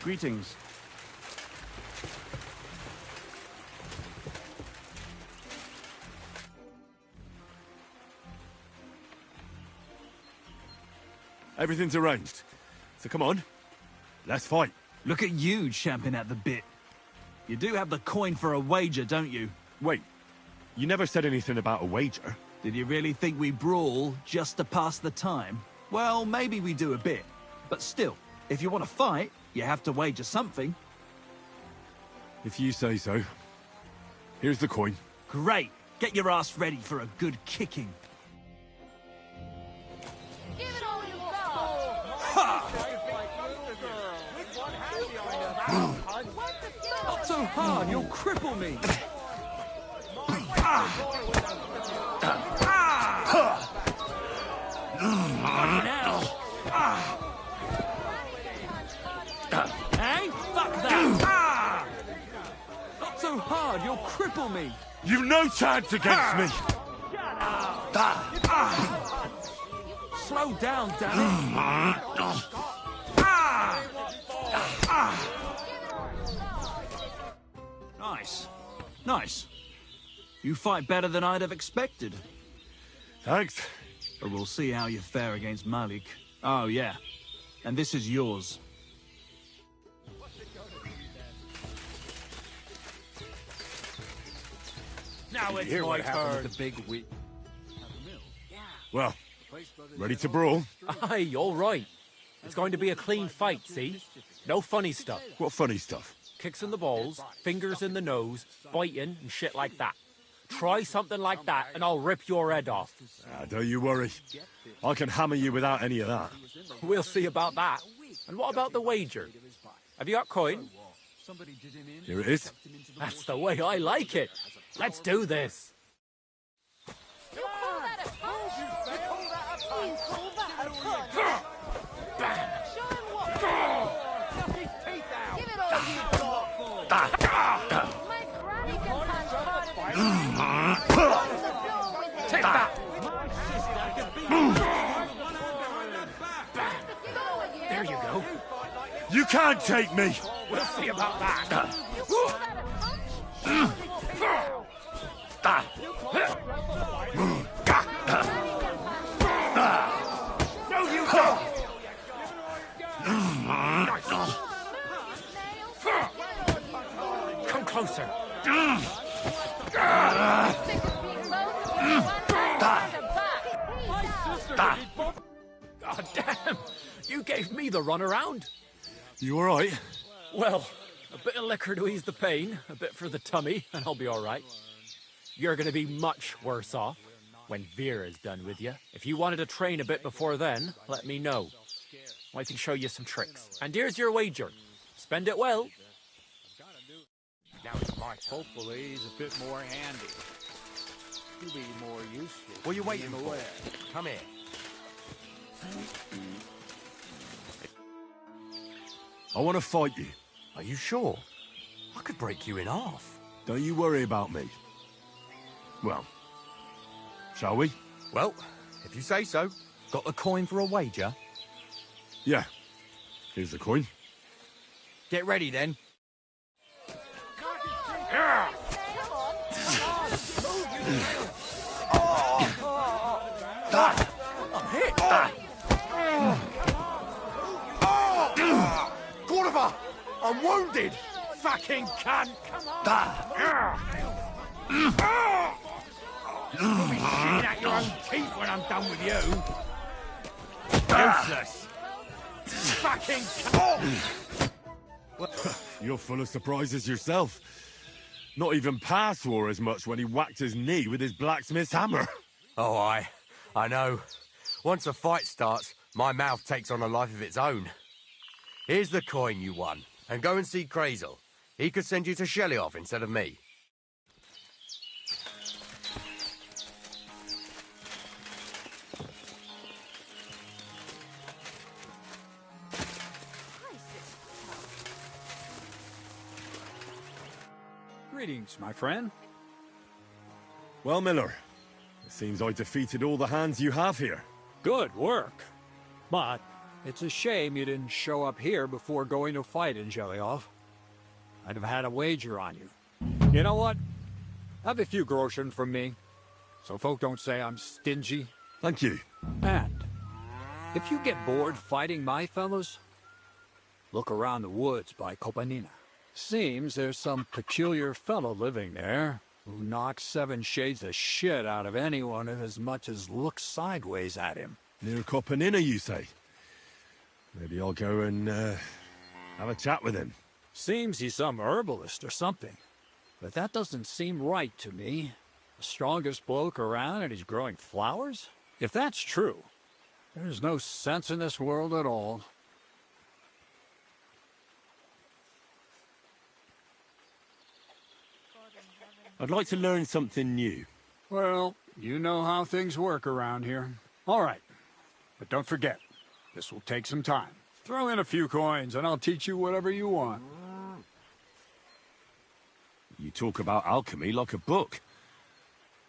Greetings. Everything's arranged. So come on, let's fight. Look at you champing at the bit. You do have the coin for a wager, don't you? Wait, you never said anything about a wager. Did you really think we brawl just to pass the time? Well, maybe we do a bit. But still, if you want to fight, you have to wager something. If you say so. Here's the coin. Great. Get your ass ready for a good kicking. Give it all you got! Ha! Not so hard, you'll cripple me. Hey, fuck that! Not so hard, you'll cripple me. You've no chance against me! Slow down, damn it. Nice. Nice. You fight better than I'd have expected. Thanks. But we'll see how you fare against Malik. Oh, yeah. And this is yours. Now it's Hear my what happened turn. with the big wheat. Well, ready to brawl? Aye, all right. It's going to be a clean fight, see? No funny stuff. What funny stuff? Kicks in the balls, fingers in the nose, biting and shit like that. Try something like that and I'll rip your head off. Don't you worry. I can hammer you without any of that. We'll see about that. And what about the wager? Have you got coin? Here it is. That's the way I like it. Let's do this. You call that a punch? You call that a punch? Bam! Show him what! Knock his teeth out! Give it all you got! My granny can punch harder than you! On the floor with him! Take that! There you go. You can't take me! We'll see about that. You call that a punch? No, you don't! Come closer. God damn! You gave me the runaround. You alright? Well, a bit of liquor to ease the pain, a bit for the tummy, and I'll be all right. You're going to be much worse off when Vera's done with you. If you wanted to train a bit before then, let me know. I can show you some tricks. And here's your wager. Spend it well. Now it's my turn. Hopefully he's a bit more handy. He'll be more useful. What are you waiting for? Come here. I want to fight you. Are you sure? I could break you in half. Don't you worry about me. Well, shall we? Well, if you say so. Got the coin for a wager? Yeah. Here's the coin. Get ready then. I'm hit. Cordoba! I'm wounded! Fucking cunt. Come on. You'll be shitting at your own teeth when I'm done with you. Useless. Fucking You're full of surprises yourself. Not even Pa swore as much when he whacked his knee with his blacksmith's hammer. Oh, I know. Once a fight starts, my mouth takes on a life of its own. Here's the coin you won, and go and see Crazel. He could send you to Shelly-off instead of me. Greetings, my friend. Well, Miller, it seems I defeated all the hands you have here. Good work. But It's a shame you didn't show up here before going to fight in Zhelyov. I'd have had a wager on you. You know what? Have a few groschen from me, so folk don't say I'm stingy. Thank you. And if you get bored fighting my fellows, look around the woods by Kopanina. Seems there's some peculiar fellow living there who knocks 7 shades of shit out of anyone who as much as looks sideways at him. Near Kopanina, you say? Maybe I'll go and have a chat with him. Seems he's some herbalist or something. But that doesn't seem right to me. The strongest bloke around and he's growing flowers? If that's true, there's no sense in this world at all. I'd like to learn something new. Well, you know how things work around here. All right. But don't forget, this will take some time. Throw in a few coins and I'll teach you whatever you want. You talk about alchemy like a book.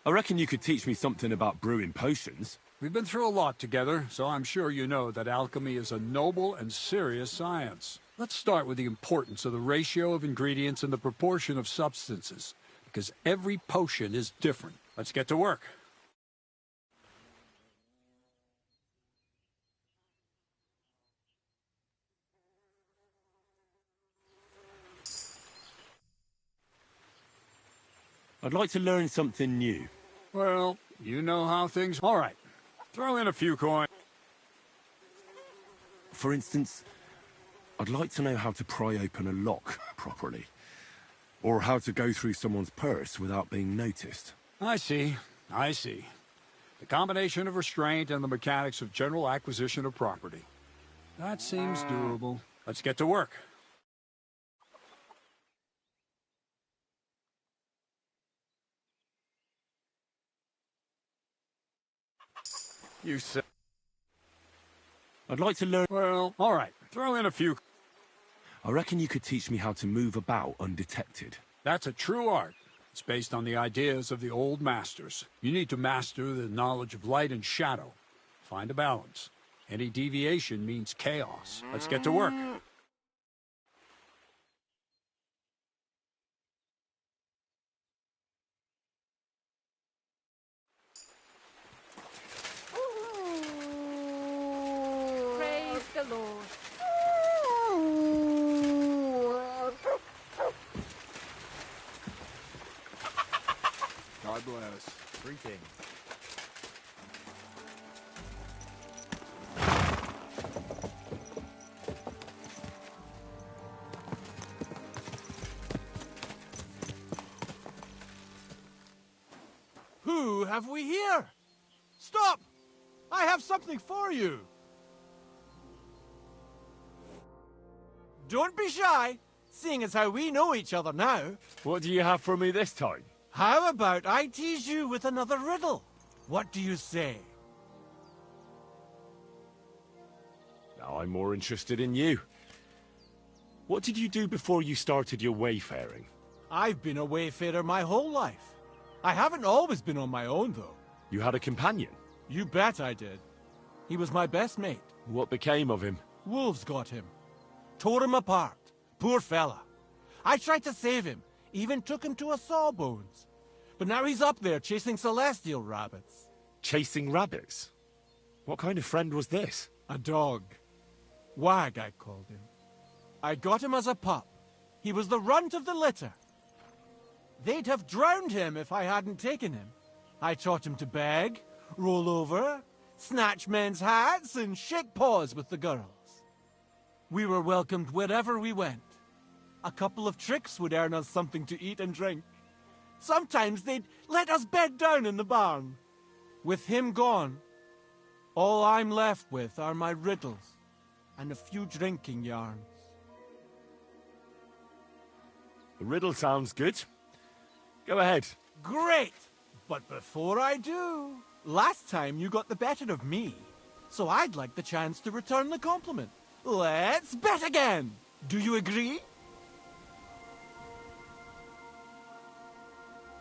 I reckon you could teach me something about brewing potions. We've been through a lot together, so I'm sure you know that alchemy is a noble and serious science. Let's start with the importance of the ratio of ingredients and the proportion of substances, because every potion is different. Let's get to work. I'd like to learn something new. Well, you know how things... All right. Throw in a few coins. For instance, I'd like to know how to pry open a lock properly. Or how to go through someone's purse without being noticed. I see. I see. The combination of restraint and the mechanics of general acquisition of property. That seems doable. Let's get to work. You said... I'd like to learn... Well, all right. Throw in a few... I reckon you could teach me how to move about undetected. That's a true art. It's based on the ideas of the old masters. You need to master the knowledge of light and shadow. Find a balance. Any deviation means chaos. Let's get to work. Praise the Lord. God bless. Greetings. Who have we here? Stop! I have something for you. Don't be shy, seeing as how we know each other now. What do you have for me this time? How about I tease you with another riddle? What do you say? Now I'm more interested in you. What did you do before you started your wayfaring? I've been a wayfarer my whole life. I haven't always been on my own, though. You had a companion? You bet I did. He was my best mate. What became of him? Wolves got him. Tore him apart. Poor fella. I tried to save him. Even took him to a sawbones. But now he's up there chasing celestial rabbits. Chasing rabbits? What kind of friend was this? A dog. Wag, I called him. I got him as a pup. He was the runt of the litter. They'd have drowned him if I hadn't taken him. I taught him to beg, roll over, snatch men's hats, and shake paws with the girls. We were welcomed wherever we went. A couple of tricks would earn us something to eat and drink. Sometimes they'd let us bed down in the barn. With him gone, all I'm left with are my riddles and a few drinking yarns. The riddle sounds good. Go ahead. Great! But before I do, last time you got the better of me, so I'd like the chance to return the compliment. Let's bet again! Do you agree?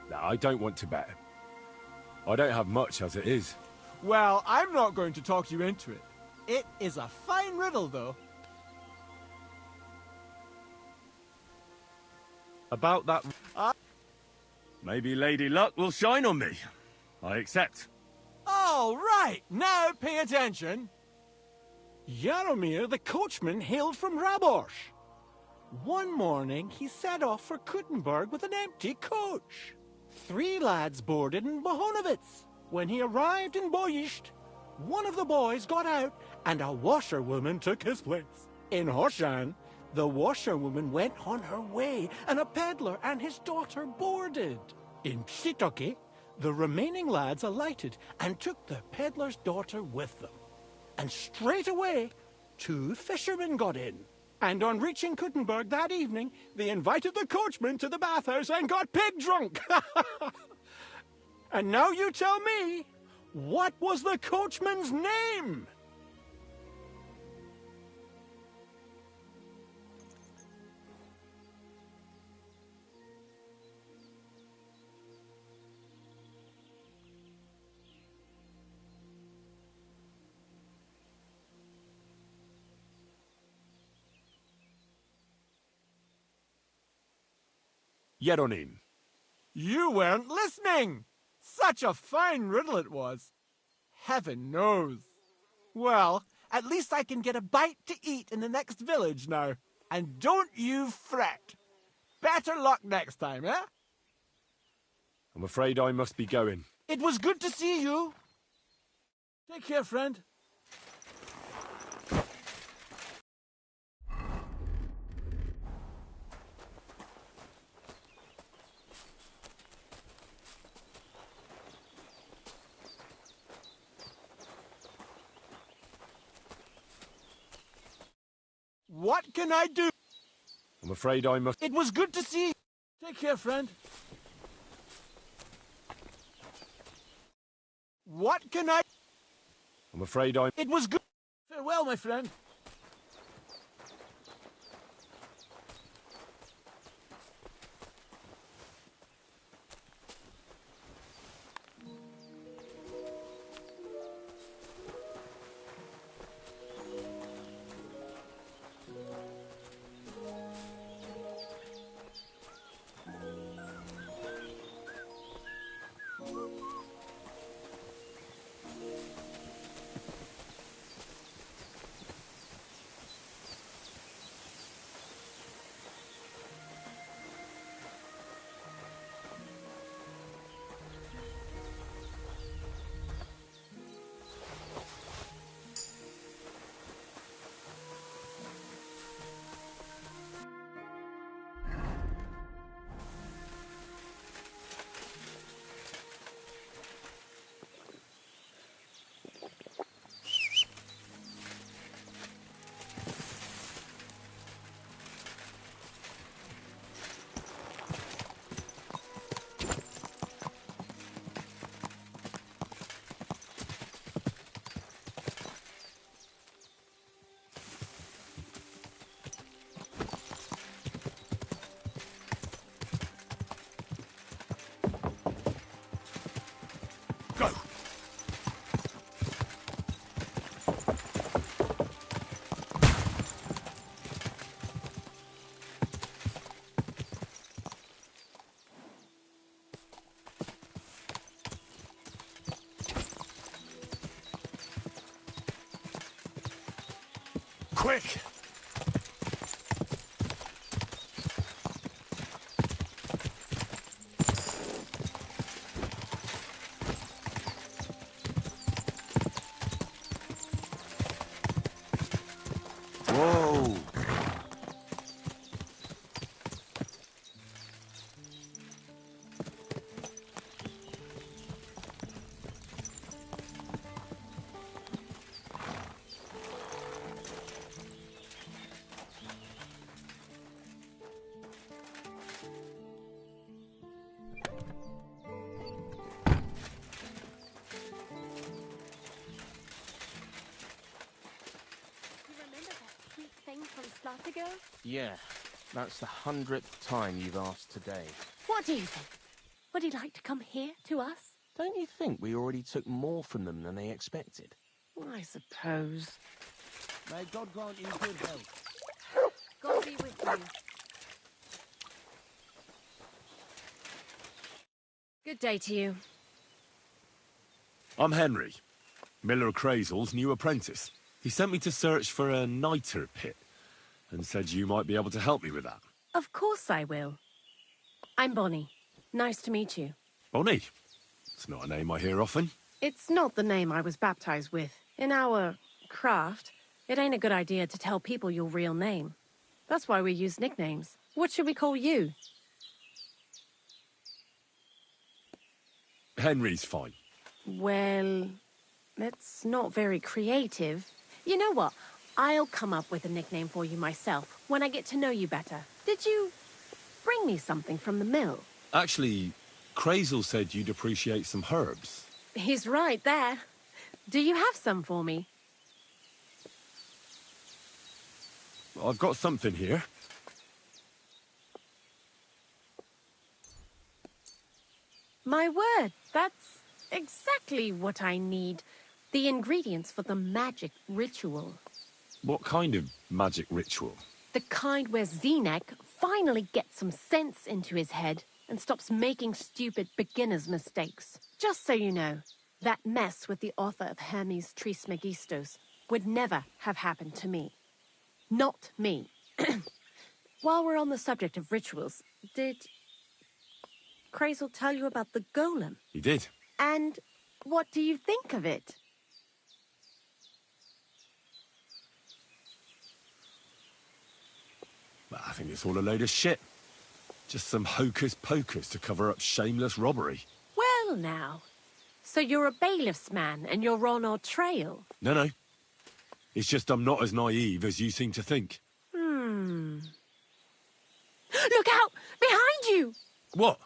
No, I don't want to bet. I don't have much as it is. Well, I'm not going to talk you into it. It is a fine riddle, though. About that... Maybe Lady Luck will shine on me. I accept. All right, now pay attention. Jaromir the coachman hailed from Rabosh. One morning, he set off for Kuttenberg with an empty coach. 3 lads boarded in Bohonovitz. When he arrived in Boyisht, one of the boys got out, and a washerwoman took his place. In Hoshan, the washerwoman went on her way, and a peddler and his daughter boarded. In Psitoke, the remaining lads alighted and took the peddler's daughter with them. And straight away, 2 fishermen got in. And on reaching Kuttenberg that evening, they invited the coachman to the bathhouse and got pig drunk. And now you tell me, what was the coachman's name? Yeronim. You weren't listening! Such a fine riddle it was. Heaven knows. Well, at least I can get a bite to eat in the next village now. And don't you fret. Better luck next time, eh? I'm afraid I must be going. It was good to see you. Take care, friend. What can I do? I'm afraid I must... It was good to see you. Take care, friend. What can I... I'm afraid I... It was good... Farewell, my friend. Go! Quick! Whoa! From Slottigo? Yeah, that's the 100th time you've asked today. What do you think? Would he like to come here to us? Don't you think we already took more from them than they expected? I suppose. May God grant you good health. God be with you. Good day to you. I'm Henry, Miller Crazel's new apprentice. He sent me to search for a niter pit, and said you might be able to help me with that. Of course I will. I'm Bonnie. Nice to meet you. Bonnie? It's not a name I hear often. It's not the name I was baptized with. In our craft, it ain't a good idea to tell people your real name. That's why we use nicknames. What should we call you? Henry's fine. Well, that's not very creative. You know what? I'll come up with a nickname for you myself when I get to know you better. Did you bring me something from the mill? Actually, Crazel said you'd appreciate some herbs. He's right there. Do you have some for me? I've got something here. My word, that's exactly what I need. The ingredients for the magic ritual. What kind of magic ritual? The kind where Zenek finally gets some sense into his head and stops making stupid beginner's mistakes. Just so you know, that mess with the author of Hermes Trismegistos would never have happened to me. Not me. While we're on the subject of rituals, did Crazel tell you about the golem? He did. And what do you think of it? Well, I think it's all a load of shit. Just some hocus-pocus to cover up shameless robbery. Well, now. So you're a bailiff's man and you're on our trail? No. It's just I'm not as naive as you seem to think. Look out! Behind you! What?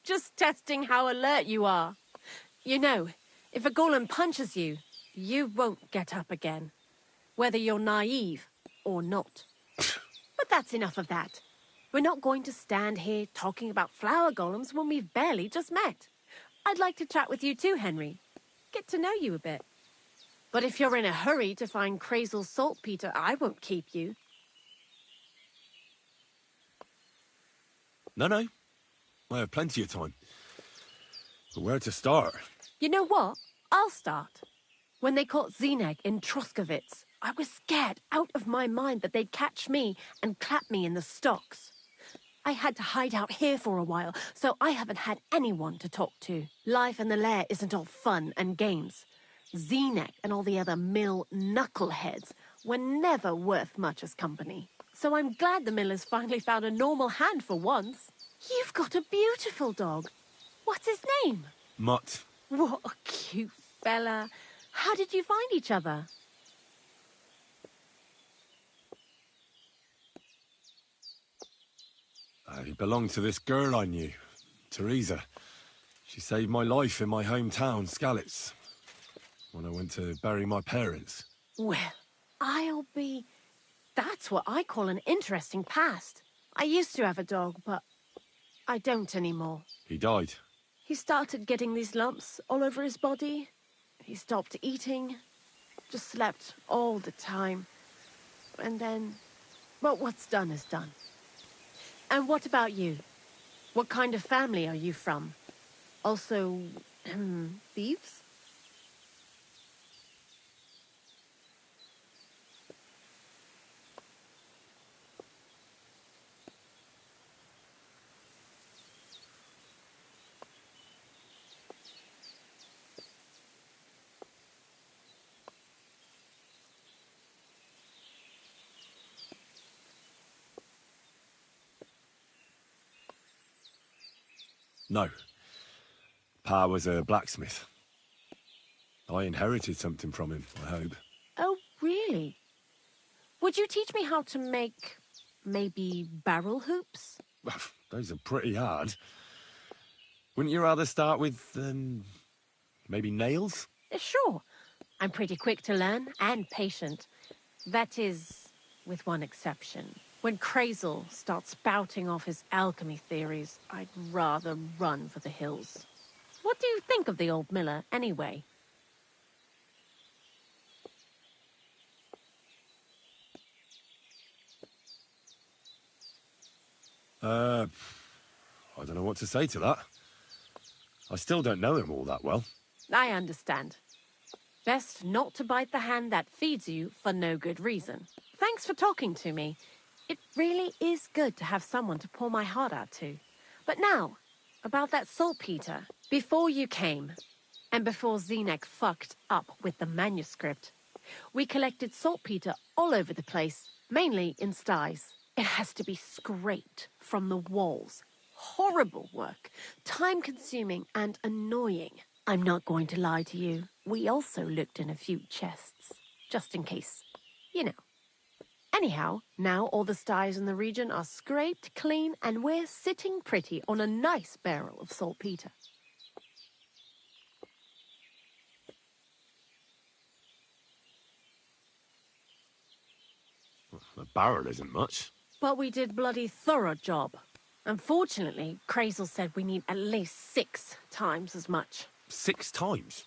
Just testing how alert you are. You know, if a golem punches you, you won't get up again. Whether you're naive or not. But that's enough of that. We're not going to stand here talking about flower golems when we've barely just met. I'd like to chat with you too, Henry. Get to know you a bit. But if you're in a hurry to find Crazel's saltpeter, I won't keep you. No. I have plenty of time. But where to start? You know what? I'll start. When they caught Zenek in Troskovitz, I was scared out of my mind that they'd catch me and clap me in the stocks. I had to hide out here for a while, so I haven't had anyone to talk to. Life in the lair isn't all fun and games. Zenek and all the other mill knuckleheads were never worth much as company. So I'm glad the miller's finally found a normal hand for once. You've got a beautiful dog. What's his name? Mutt. What a cute fella. How did you find each other? He belonged to this girl I knew, Teresa. She saved my life in my hometown, Skalitz, when I went to bury my parents. Well, I'll be... That's what I call an interesting past. I used to have a dog, but I don't anymore. He died. He started getting these lumps all over his body. He stopped eating, just slept all the time. And then, well, what's done is done. And what about you? What kind of family are you from? Also, thieves? No. Pa was a blacksmith. I inherited something from him, I hope. Oh, really? Would you teach me how to make, maybe, barrel hoops? Those are pretty hard. Wouldn't you rather start with, maybe nails? Sure. I'm pretty quick to learn and patient. That is, with one exception. When Crazel starts spouting off his alchemy theories, I'd rather run for the hills. What do you think of the old miller, anyway? I don't know what to say to that. I still don't know him all that well. I understand. Best not to bite the hand that feeds you for no good reason. Thanks for talking to me. It really is good to have someone to pour my heart out to. But now, about that saltpeter. Before you came, and before Zenek fucked up with the manuscript, we collected saltpeter all over the place, mainly in sties. It has to be scraped from the walls. Horrible work, time-consuming and annoying. I'm not going to lie to you. We also looked in a few chests, just in case. You know. Anyhow, now all the sties in the region are scraped clean and we're sitting pretty on a nice barrel of saltpeter. The barrel isn't much. But we did bloody thorough job. Unfortunately, Crazel said we need at least 6 times as much. 6 times?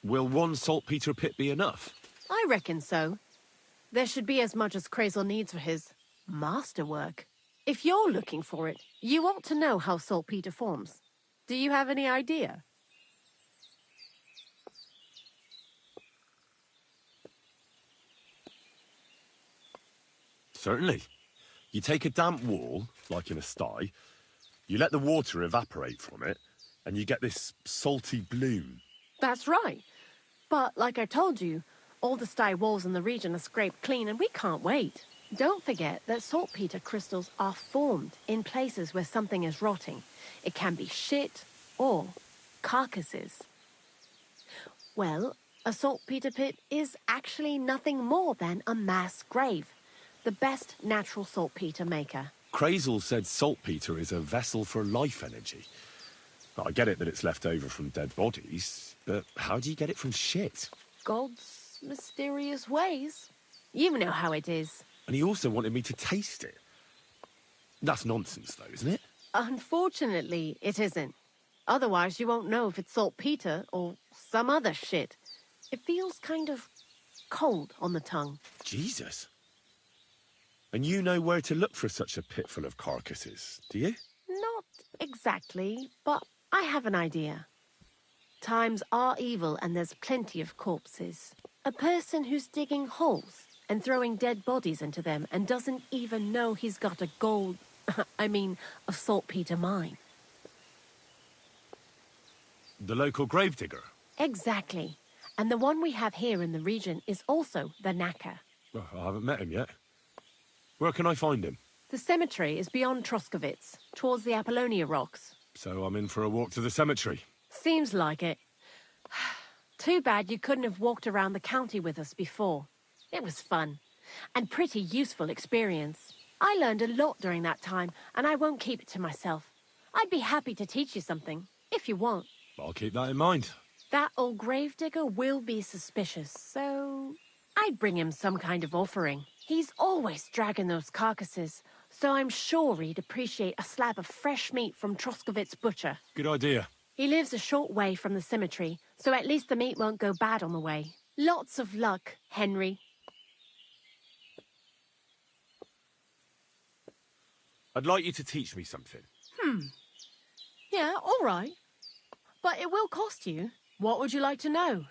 Will one saltpeter pit be enough? I reckon so. There should be as much as Crazel needs for his masterwork. If you're looking for it, you ought to know how saltpeter forms. Do you have any idea? Certainly. You take a damp wall, like in a sty, you let the water evaporate from it, and you get this salty bloom. That's right. But like I told you, all the sty walls in the region are scraped clean and we can't wait. Don't forget that saltpeter crystals are formed in places where something is rotting. It can be shit or carcasses. Well, a saltpeter pit is actually nothing more than a mass grave. The best natural saltpeter maker. Crazel said saltpeter is a vessel for life energy. I get it that it's left over from dead bodies, but how do you get it from shit? God's mysterious ways. You know how it is. And he also wanted me to taste it. That's nonsense, though, isn't it? Unfortunately, it isn't. Otherwise, you won't know if it's saltpeter or some other shit. It feels kind of cold on the tongue. Jesus. And you know where to look for such a pit full of carcasses, do you? Not exactly, but I have an idea. Times are evil and there's plenty of corpses. A person who's digging holes and throwing dead bodies into them and doesn't even know he's got a a saltpeter mine. The local gravedigger? Exactly. And the one we have here in the region is also the knacker. Well, I haven't met him yet. Where can I find him? The cemetery is beyond Troskovitz, towards the Apollonia rocks. So I'm in for a walk to the cemetery. Seems like it. Too bad you couldn't have walked around the county with us before. It was fun, and pretty useful experience. I learned a lot during that time, and I won't keep it to myself. I'd be happy to teach you something, if you want. I'll keep that in mind. That old gravedigger will be suspicious, so I'd bring him some kind of offering. He's always dragging those carcasses, so I'm sure he'd appreciate a slab of fresh meat from Troskovitz butcher. Good idea. He lives a short way from the cemetery, so at least the meat won't go bad on the way. Lots of luck, Henry. I'd like you to teach me something. Yeah, all right. But it will cost you. What would you like to know?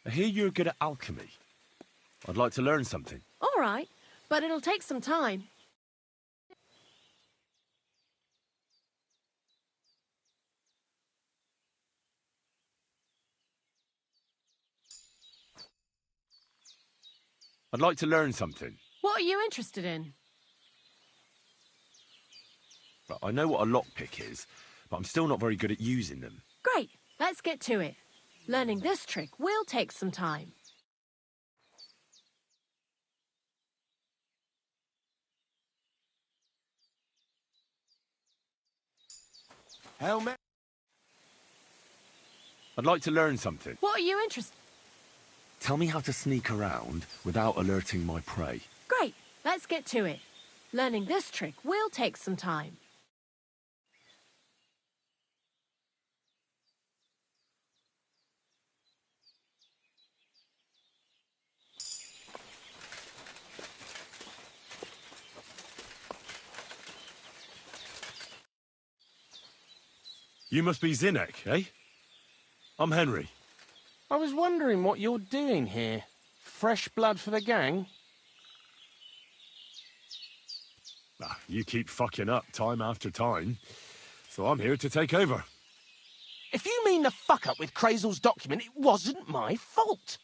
I hear you're good at alchemy. I'd like to learn something. All right, but it'll take some time. I'd like to learn something. What are you interested in? But I know what a lockpick is, but I'm still not very good at using them. Great, let's get to it. Learning this trick will take some time. Helmet. I'd like to learn something. What are you interested Tell me how to sneak around without alerting my prey. Great, let's get to it. Learning this trick will take some time. You must be Zinnek, eh? I'm Henry. I was wondering what you're doing here. Fresh blood for the gang? Ah, you keep fucking up time after time, so I'm here to take over. If you mean the fuck-up with Crazel's document, it wasn't my fault.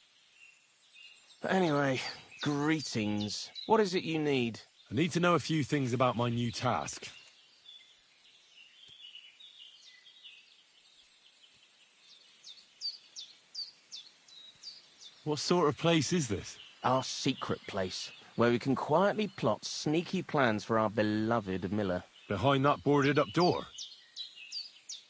But anyway, greetings. What is it you need? I need to know a few things about my new task. What sort of place is this? Our secret place, where we can quietly plot sneaky plans for our beloved Miller. Behind that boarded-up door?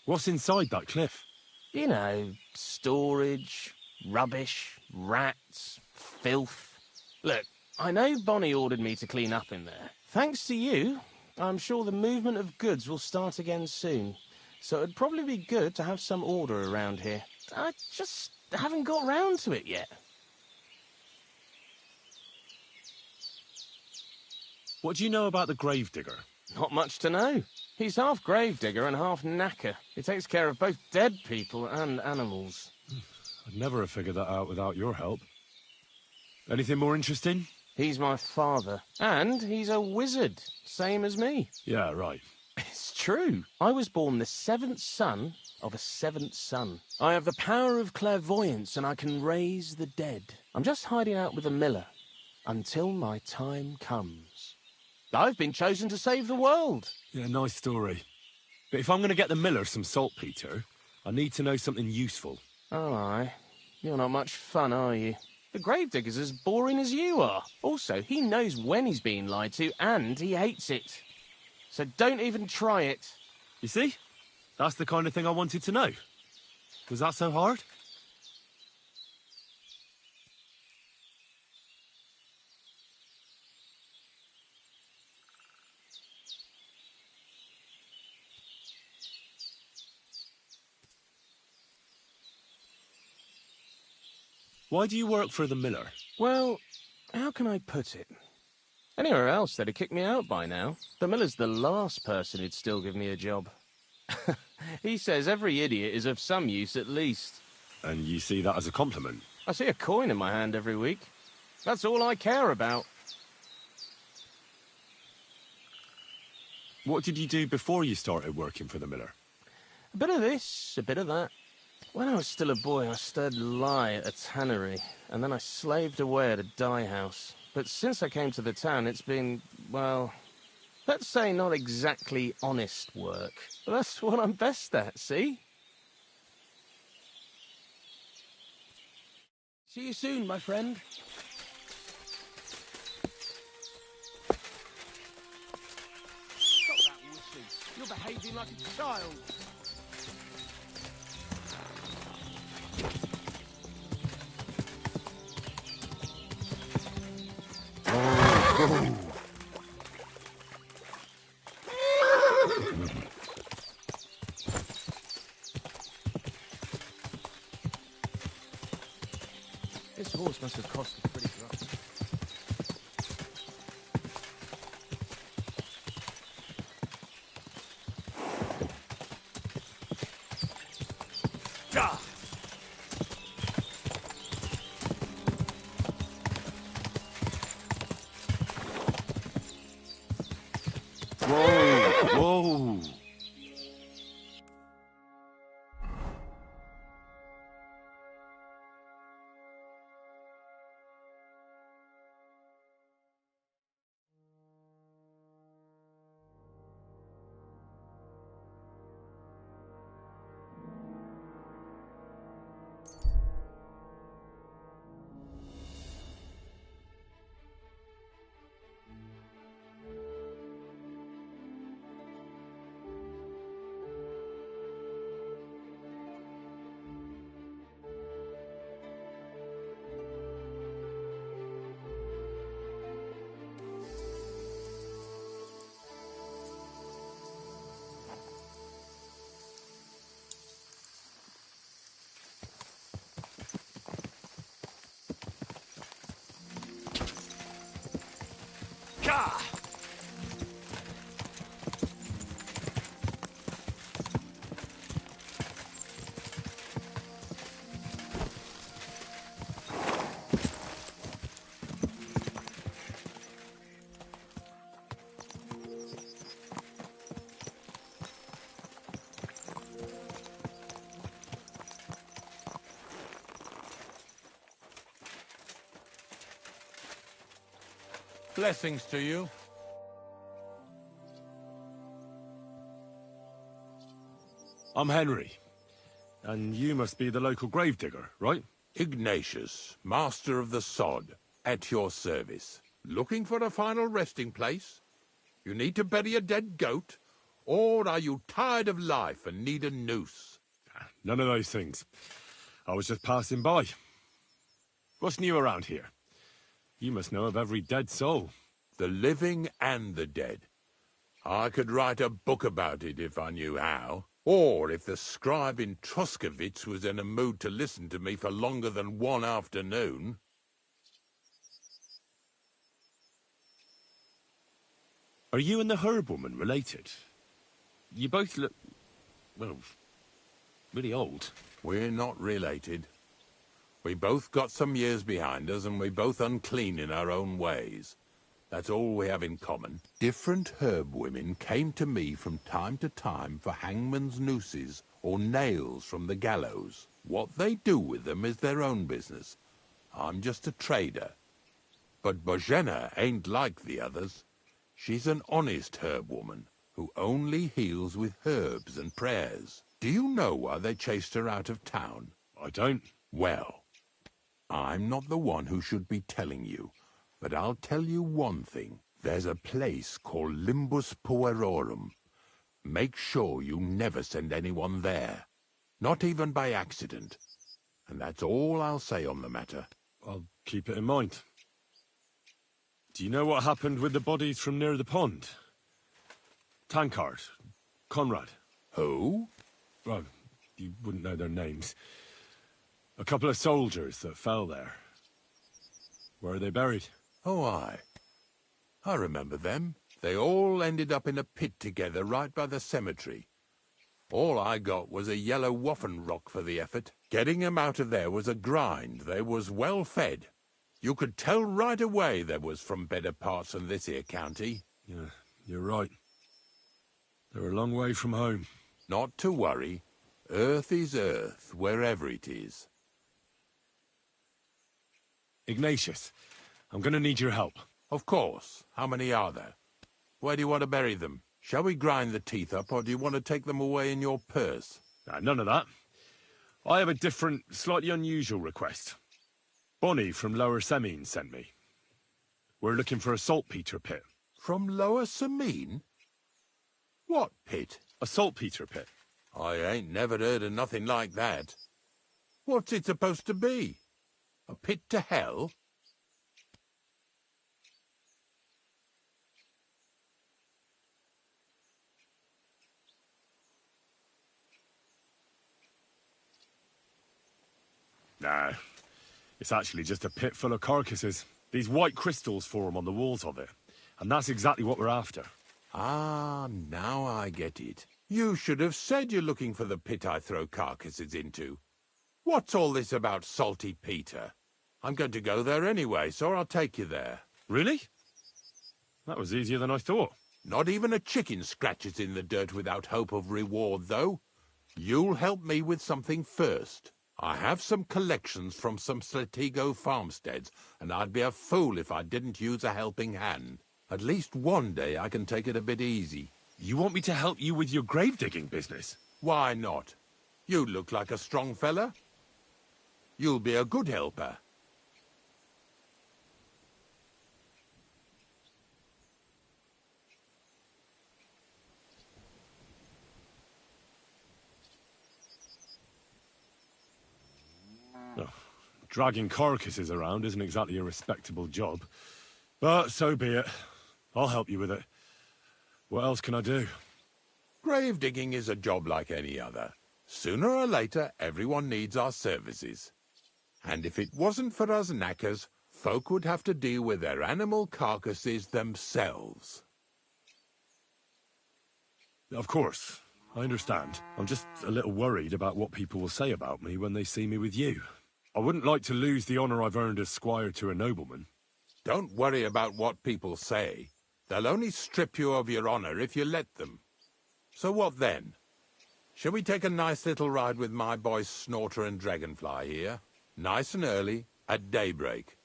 What's inside that cliff? You know, storage, rubbish, rats, filth. Look, I know Bonnie ordered me to clean up in there. Thanks to you, I'm sure the movement of goods will start again soon. So it'd probably be good to have some order around here. I just haven't got round to it yet. What do you know about the gravedigger? Not much to know. He's half gravedigger and half knacker. He takes care of both dead people and animals. I'd never have figured that out without your help. Anything more interesting? He's my father. And he's a wizard, same as me. Yeah, right. It's true. I was born the seventh son of a seventh son. I have the power of clairvoyance and I can raise the dead. I'm just hiding out with a miller until my time comes. I've been chosen to save the world. Yeah, nice story. But if I'm going to get the miller some saltpeter, I need to know something useful. Oh, aye. You're not much fun, are you? The gravedigger's as boring as you are. Also, he knows when he's being lied to, and he hates it. So don't even try it. You see? That's the kind of thing I wanted to know. Was that so hard? Why do you work for the miller? Well, how can I put it? Anywhere else, they'd have kicked me out by now. The miller's the last person who'd still give me a job. He says every idiot is of some use at least. And you see that as a compliment? I see a coin in my hand every week. That's all I care about. What did you do before you started working for the miller? A bit of this, a bit of that. When I was still a boy, I stirred lye at a tannery, and then I slaved away at a dye house. But since I came to the town, it's been, well, let's say not exactly honest work. But that's what I'm best at, see? See you soon, my friend. Stop that whistling. You're behaving like a child. This horse must have cost a pretty lot. Whoa! Blessings to you. I'm Henry. And you must be the local gravedigger, right? Ignatius, master of the sod, at your service. Looking for a final resting place? You need to bury a dead goat? Or are you tired of life and need a noose? None of those things. I was just passing by. What's new around here? You must know of every dead soul. The living and the dead. I could write a book about it if I knew how. Or if the scribe in Troskovitz was in a mood to listen to me for longer than one afternoon. Are you and the herb woman related? You both look, well, really old. We're not related. We both got some years behind us, and we're both unclean in our own ways. That's all we have in common. Different herb women came to me from time to time for hangman's nooses or nails from the gallows. What they do with them is their own business. I'm just a trader. But Bozhena ain't like the others. She's an honest herb woman who only heals with herbs and prayers. Do you know why they chased her out of town? I don't. Well, I'm not the one who should be telling you. But I'll tell you one thing. There's a place called Limbus Puerorum. Make sure you never send anyone there. Not even by accident. And that's all I'll say on the matter. I'll keep it in mind. Do you know what happened with the bodies from near the pond? Tankard, Conrad. Who? Well, you wouldn't know their names. A couple of soldiers that fell there. Where are they buried? Oh, I remember them. They all ended up in a pit together right by the cemetery. All I got was a yellow waffen rock for the effort. Getting them out of there was a grind. They was well fed. You could tell right away they was from better parts than this here county. Yeah, you're right. They're a long way from home. Not to worry. Earth is earth, wherever it is. Ignatius, I'm gonna need your help. Of course. How many are there? Where do you want to bury them? Shall we grind the teeth up, or do you want to take them away in your purse? None of that. I have a different, slightly unusual request. Bonnie from Lower Semine sent me. We're looking for a saltpeter pit. From Lower Semine? What pit? A saltpeter pit. I ain't never heard of nothing like that. What's it supposed to be? A pit to hell? Nah, it's actually just a pit full of carcasses. These white crystals form on the walls of it, and that's exactly what we're after. Ah, now I get it. You should have said you're looking for the pit I throw carcasses into. What's all this about Salty Peter? I'm going to go there anyway, so I'll take you there. Really? That was easier than I thought. Not even a chicken scratches in the dirt without hope of reward, though. You'll help me with something first. I have some collections from some Sletigo farmsteads, and I'd be a fool if I didn't use a helping hand. At least one day I can take it a bit easy. You want me to help you with your grave-digging business? Why not? You look like a strong fella. You'll be a good helper. Oh, dragging carcasses around isn't exactly a respectable job. But so be it. I'll help you with it. What else can I do? Grave digging is a job like any other. Sooner or later, everyone needs our services. And if it wasn't for us knackers, folk would have to deal with their animal carcasses themselves. Of course. I understand. I'm just a little worried about what people will say about me when they see me with you. I wouldn't like to lose the honor I've earned as squire to a nobleman. Don't worry about what people say. They'll only strip you of your honor if you let them. So what then? Shall we take a nice little ride with my boys Snorter and Dragonfly here? Nice and early, at daybreak.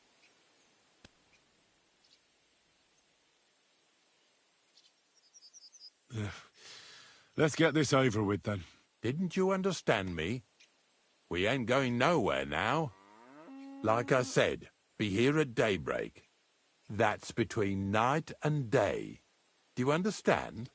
Let's get this over with, then. Didn't you understand me? We ain't going nowhere now. Like I said, be here at daybreak. That's between night and day. Do you understand?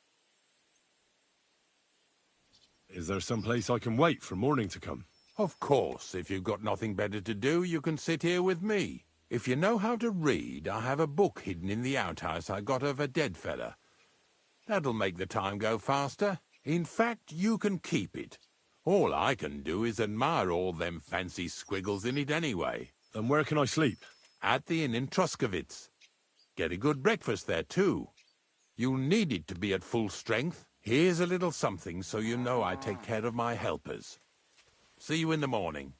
Is there some place I can wait for morning to come? Of course, if you've got nothing better to do, you can sit here with me. If you know how to read, I have a book hidden in the outhouse I got of a dead fella. That'll make the time go faster. In fact, you can keep it. All I can do is admire all them fancy squiggles in it anyway. And where can I sleep? At the inn in Troskovitz. Get a good breakfast there, too. You'll need it to be at full strength. Here's a little something so you know I take care of my helpers. See you in the morning.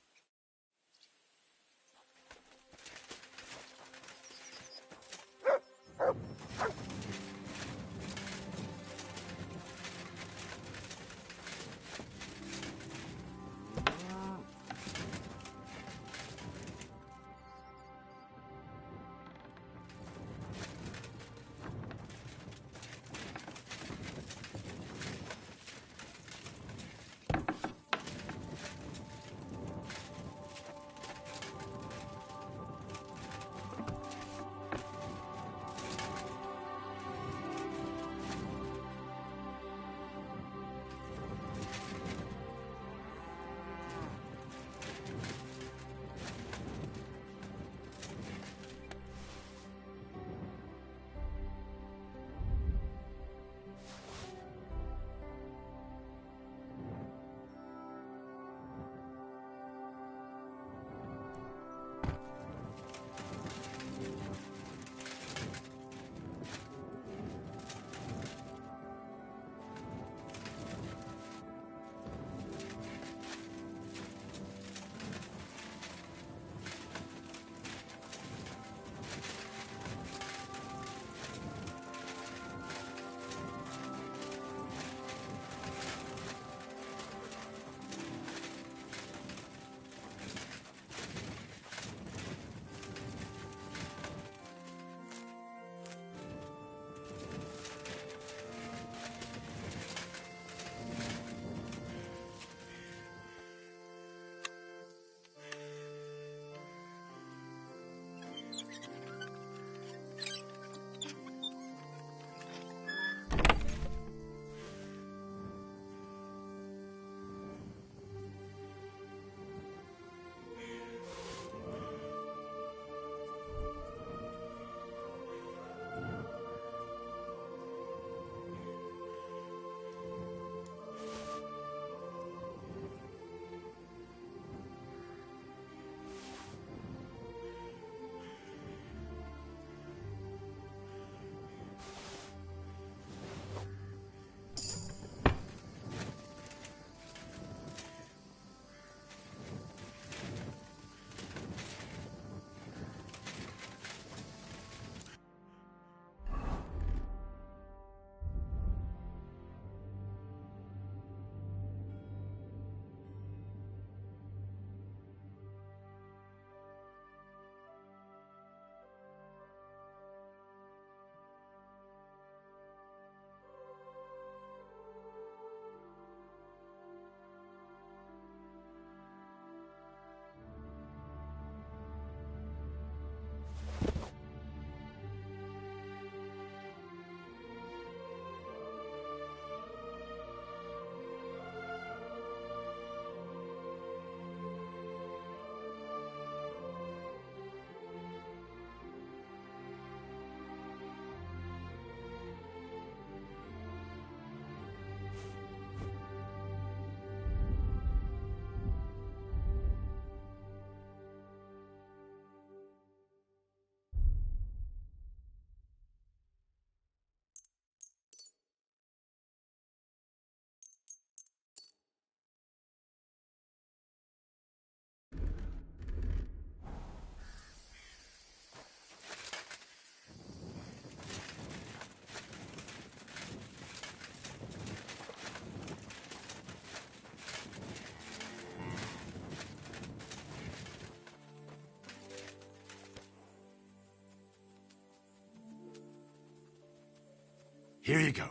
Here you go.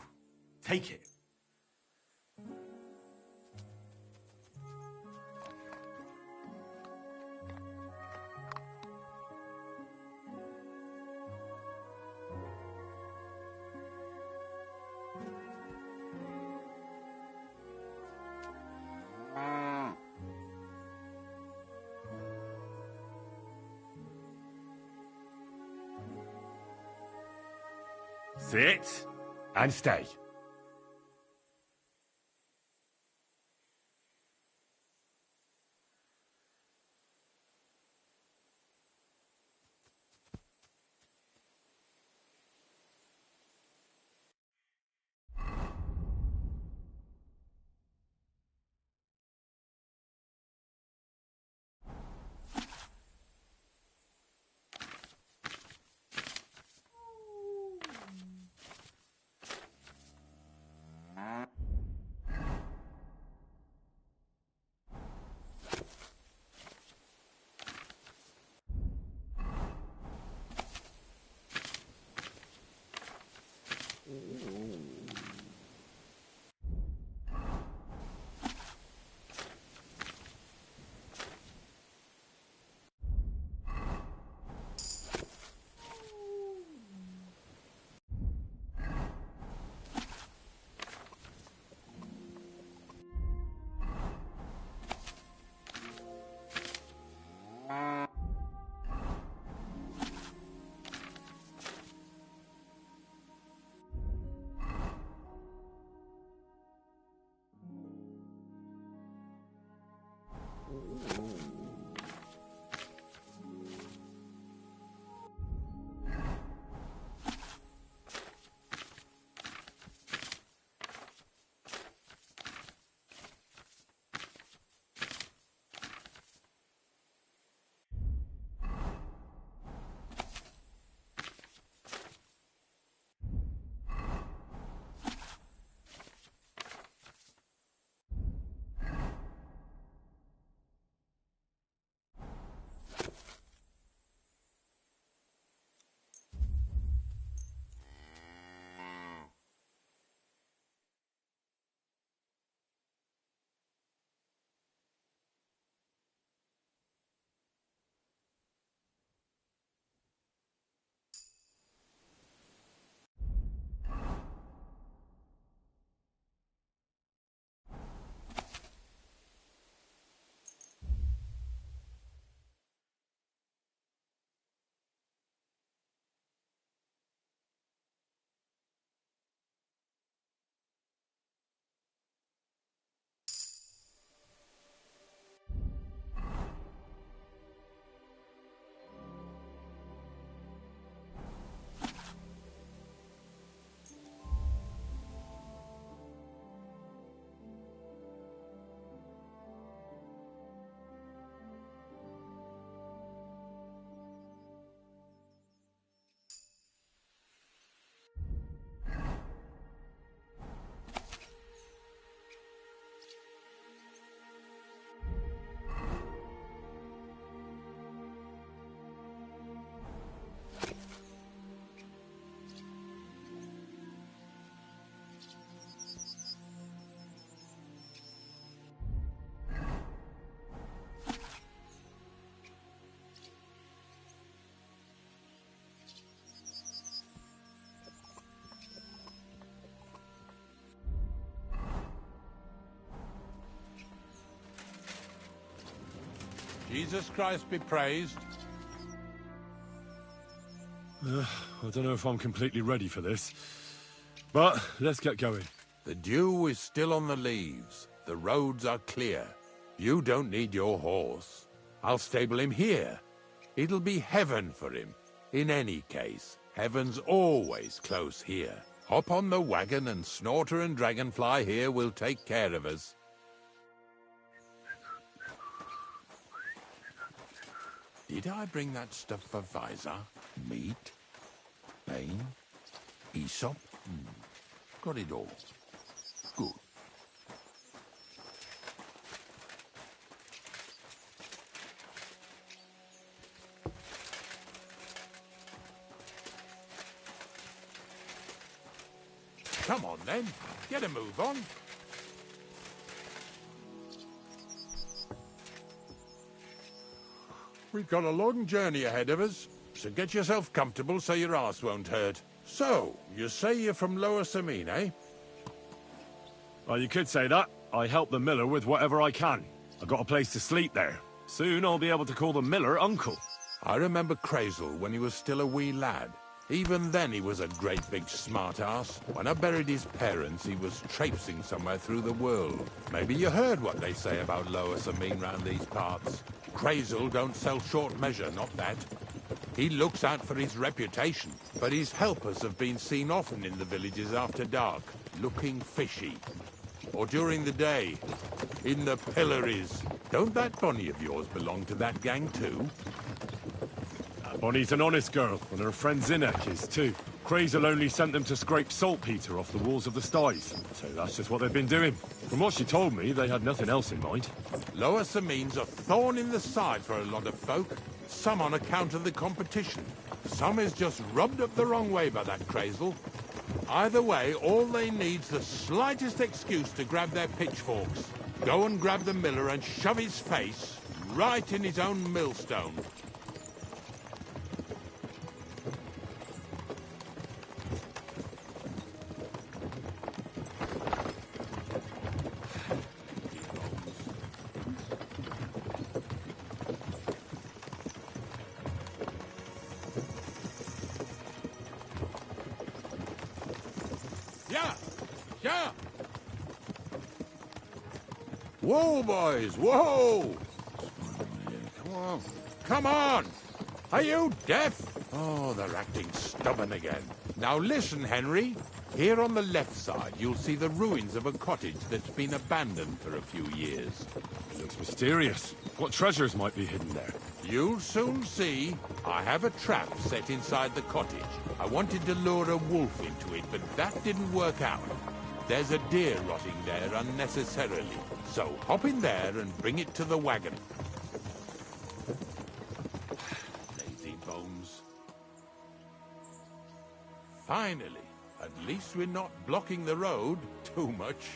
Take it. Sit and stay. Jesus Christ be praised. I don't know if I'm completely ready for this, but let's get going. The dew is still on the leaves. The roads are clear. You don't need your horse. I'll stable him here. It'll be heaven for him. In any case, heaven's always close here. Hop on the wagon and Snorter and Dragonfly here will take care of us. Did I bring that stuff for Visor? Meat? Bane? Aesop? Got it all. Good. Come on, then. Get a move on. We've got a long journey ahead of us, so get yourself comfortable so your arse won't hurt. So, you say you're from Lower Samine, eh? Well, you could say that. I help the miller with whatever I can. I got a place to sleep there. Soon I'll be able to call the miller uncle. I remember Crazel when he was still a wee lad. Even then he was a great big smart-ass. When I buried his parents, he was traipsing somewhere through the world. Maybe you heard what they say about Lower Samine round these parts. Crazel don't sell short measure, not that. He looks out for his reputation, but his helpers have been seen often in the villages after dark, looking fishy. Or during the day, in the pillories. Don't that Bonnie of yours belong to that gang too? Bonnie's an honest girl, and her friend Zinnek is too. Crazel only sent them to scrape saltpeter off the walls of the sties, so that's just what they've been doing. From what she told me, they had nothing else in mind. Lower Samine's a thorn in the side for a lot of folk. Some on account of the competition. Some is just rubbed up the wrong way by that Crazel. Either way, all they need's the slightest excuse to grab their pitchforks. Go and grab the miller and shove his face right in his own millstone. Yeah! Whoa, boys, whoa! Come on. Come on! Are you deaf? Oh, they're acting stubborn again. Now listen, Henry. Here on the left side, you'll see the ruins of a cottage that's been abandoned for a few years. It looks mysterious. What treasures might be hidden there? You'll soon see. I have a trap set inside the cottage. I wanted to lure a wolf into it, but that didn't work out. There's a deer rotting there unnecessarily. So hop in there and bring it to the wagon. Lazy bones. Finally. At least we're not blocking the road too much.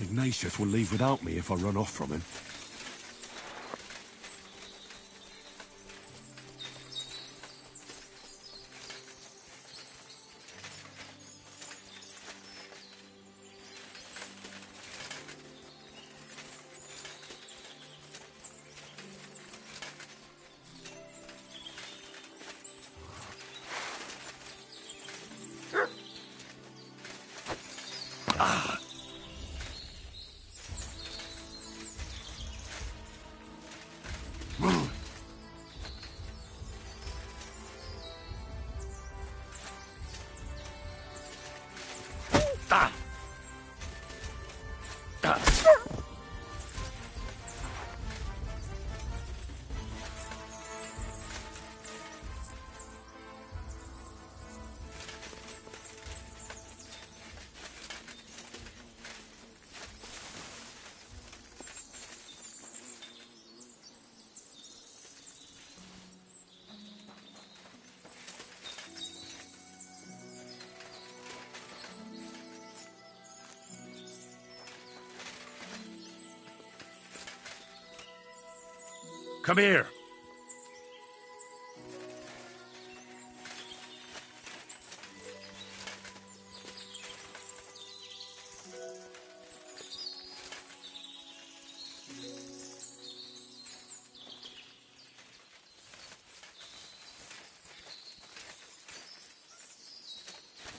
Ignatius will leave without me if I run off from him. Come here.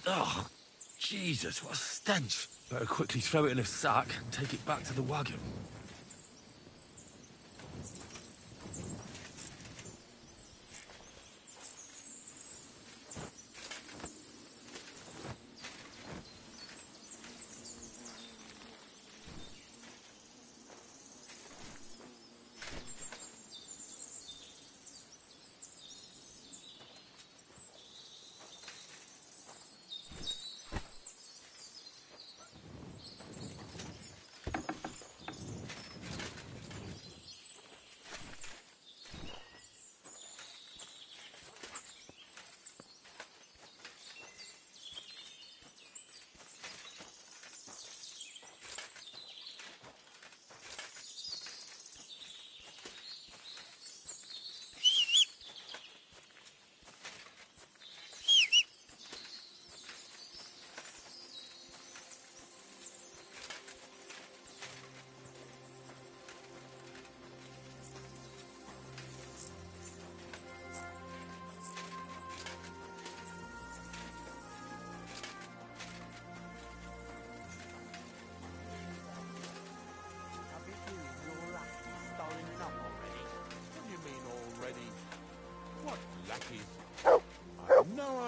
Oh, Jesus, what a stench. Better quickly throw it in a sack and take it back to the wagon.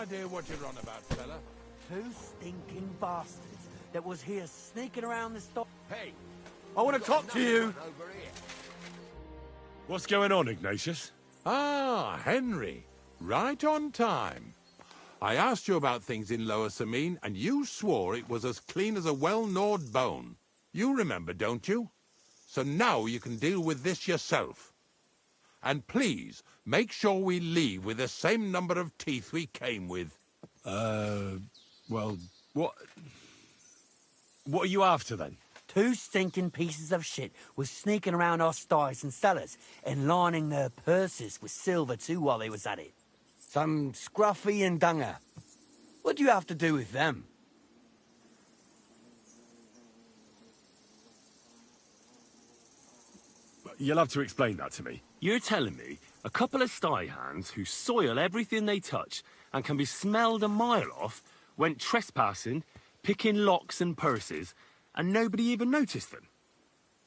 Idea what you're on about, fella. Two stinking bastards that was here sneaking around the store. Hey, I want to talk to you. What's going on, Ignatius? Ah, Henry. Right on time. I asked you about things in Lower Samine, and you swore it was as clean as a well-gnawed bone. You remember, don't you? So now you can deal with this yourself. And please, make sure we leave with the same number of teeth we came with. Well, what are you after, then? Two stinking pieces of shit was sneaking around our sties and cellars and lining their purses with silver too while they was at it. Some scruffy and dunger. What do you have to do with them? You'll have to explain that to me. You're telling me a couple of sty hands who soil everything they touch and can be smelled a mile off went trespassing, picking locks and purses, and nobody even noticed them?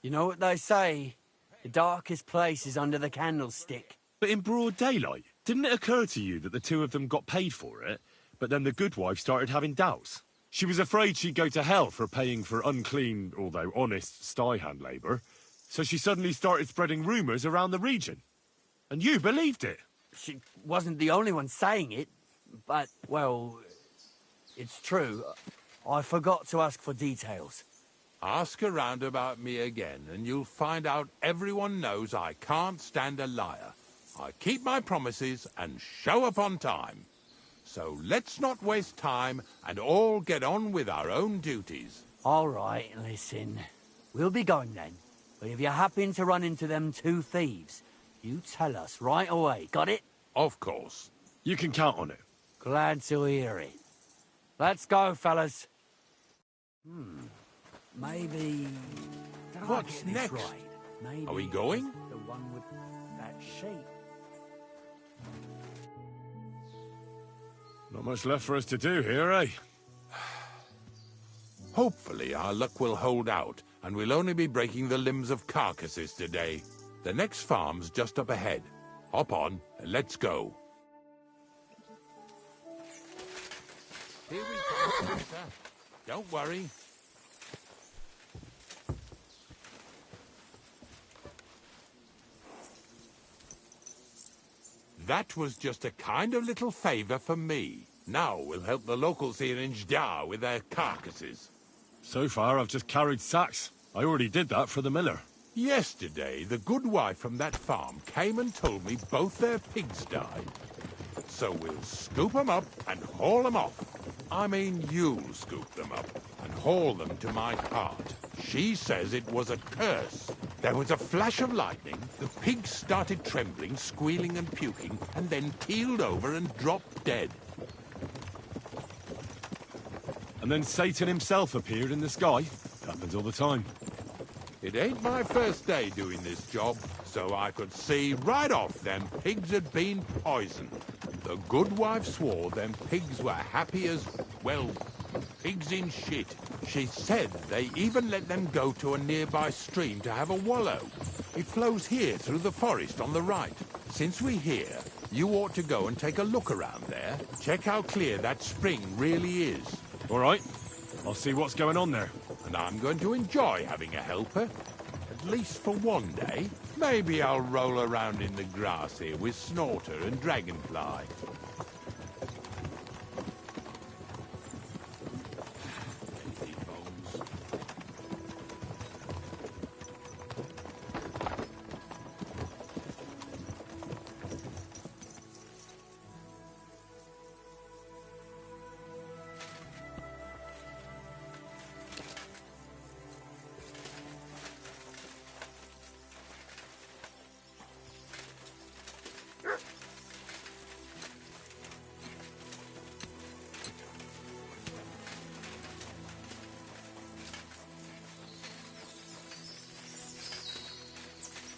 You know what they say? The darkest place is under the candlestick. But in broad daylight, didn't it occur to you that the two of them got paid for it, but then the good wife started having doubts? She was afraid she'd go to hell for paying for unclean, although honest, sty hand labour, so she suddenly started spreading rumours around the region. And you believed it. She wasn't the only one saying it, but, well, it's true. I forgot to ask for details. Ask around about me again, and you'll find out everyone knows I can't stand a liar. I keep my promises and show up on time. So let's not waste time and all get on with our own duties. All right, listen. We'll be going then. But if you happen to run into them two thieves, you tell us right away, got it? Of course. You can count on it. Glad to hear it. Let's go, fellas. Maybe... What's next? Right. Maybe Are we going? The one with that shape. Not much left for us to do here, eh? Hopefully our luck will hold out, and we'll only be breaking the limbs of carcasses today. The next farm's just up ahead. Hop on, and let's go. Here we go, Peter. Don't worry. That was just a kind of little favour for me. Now we'll help the locals here in Jdar with their carcasses. So far, I've just carried sacks. I already did that for the miller. Yesterday, the good wife from that farm came and told me both their pigs died. So we'll scoop them up and haul them off. I mean, you'll scoop them up and haul them to my cart. She says it was a curse. There was a flash of lightning, the pigs started trembling, squealing and puking, and then keeled over and dropped dead. And then Satan himself appeared in the sky. Happens all the time. It ain't my first day doing this job, so I could see right off them pigs had been poisoned. The good wife swore them pigs were happy as, well, pigs in shit. She said they even let them go to a nearby stream to have a wallow. It flows here through the forest on the right. Since we're here, you ought to go and take a look around there. Check how clear that spring really is. All right. I'll see what's going on there. And I'm going to enjoy having a helper. At least for one day. Maybe I'll roll around in the grass here with Snorter and Dragonfly.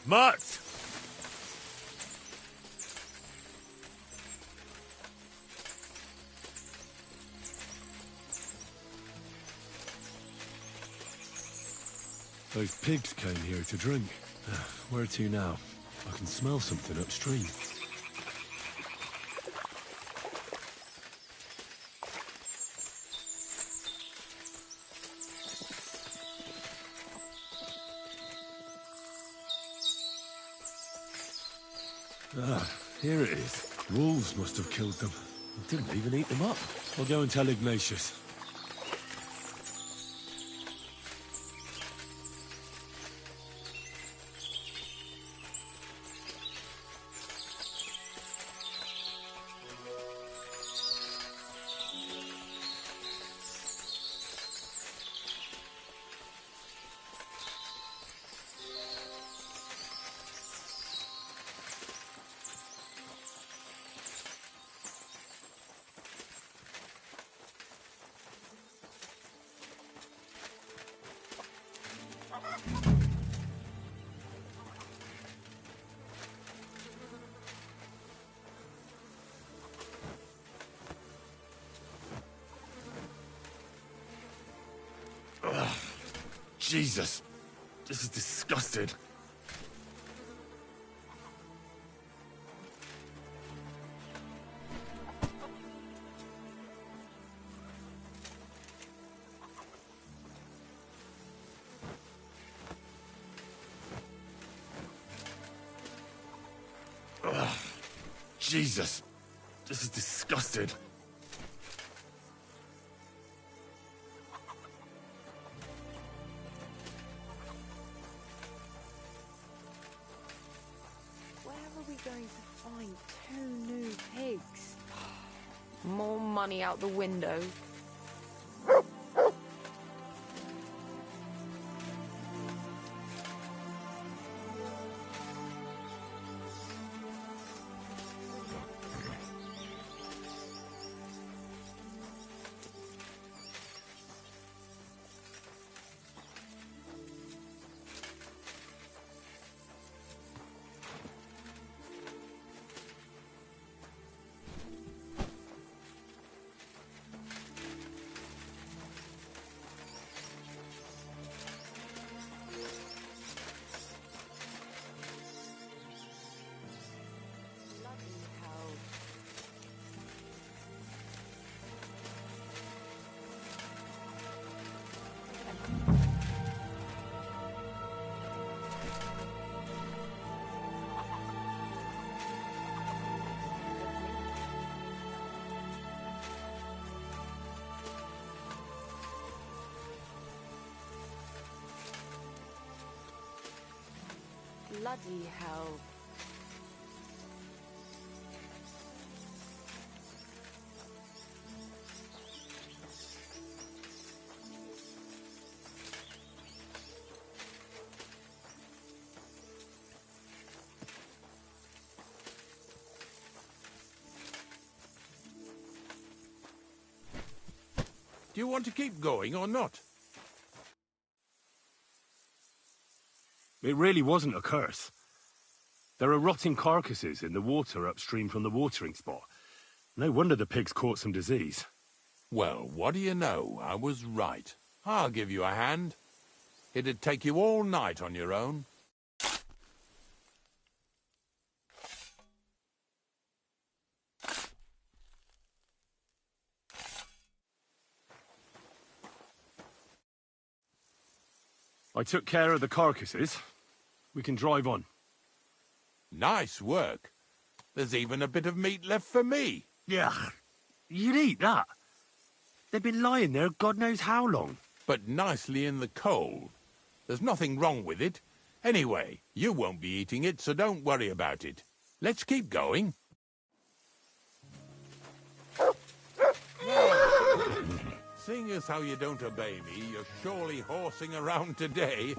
Mutt! Those pigs came here to drink. Where to now? I can smell something upstream. Ah, here it is. Wolves must have killed them. I didn't even eat them up. I'll go and tell Ignatius. Jesus, this is disgusting. Jesus, this is disgusting. Going to find 2 new pigs. More money out the window. Bloody hell. Do you want to keep going or not? It really wasn't a curse. There are rotting carcasses in the water upstream from the watering spot. No wonder the pigs caught some disease. Well, what do you know? I was right. I'll give you a hand. It'd take you all night on your own. I took care of the carcasses. We can drive on. Nice work. There's even a bit of meat left for me. Yeah, you'd eat that. They've been lying there God knows how long. But nicely in the cold. There's nothing wrong with it. Anyway, you won't be eating it, so don't worry about it. Let's keep going. Seeing as how you don't obey me, you're surely horsing around today.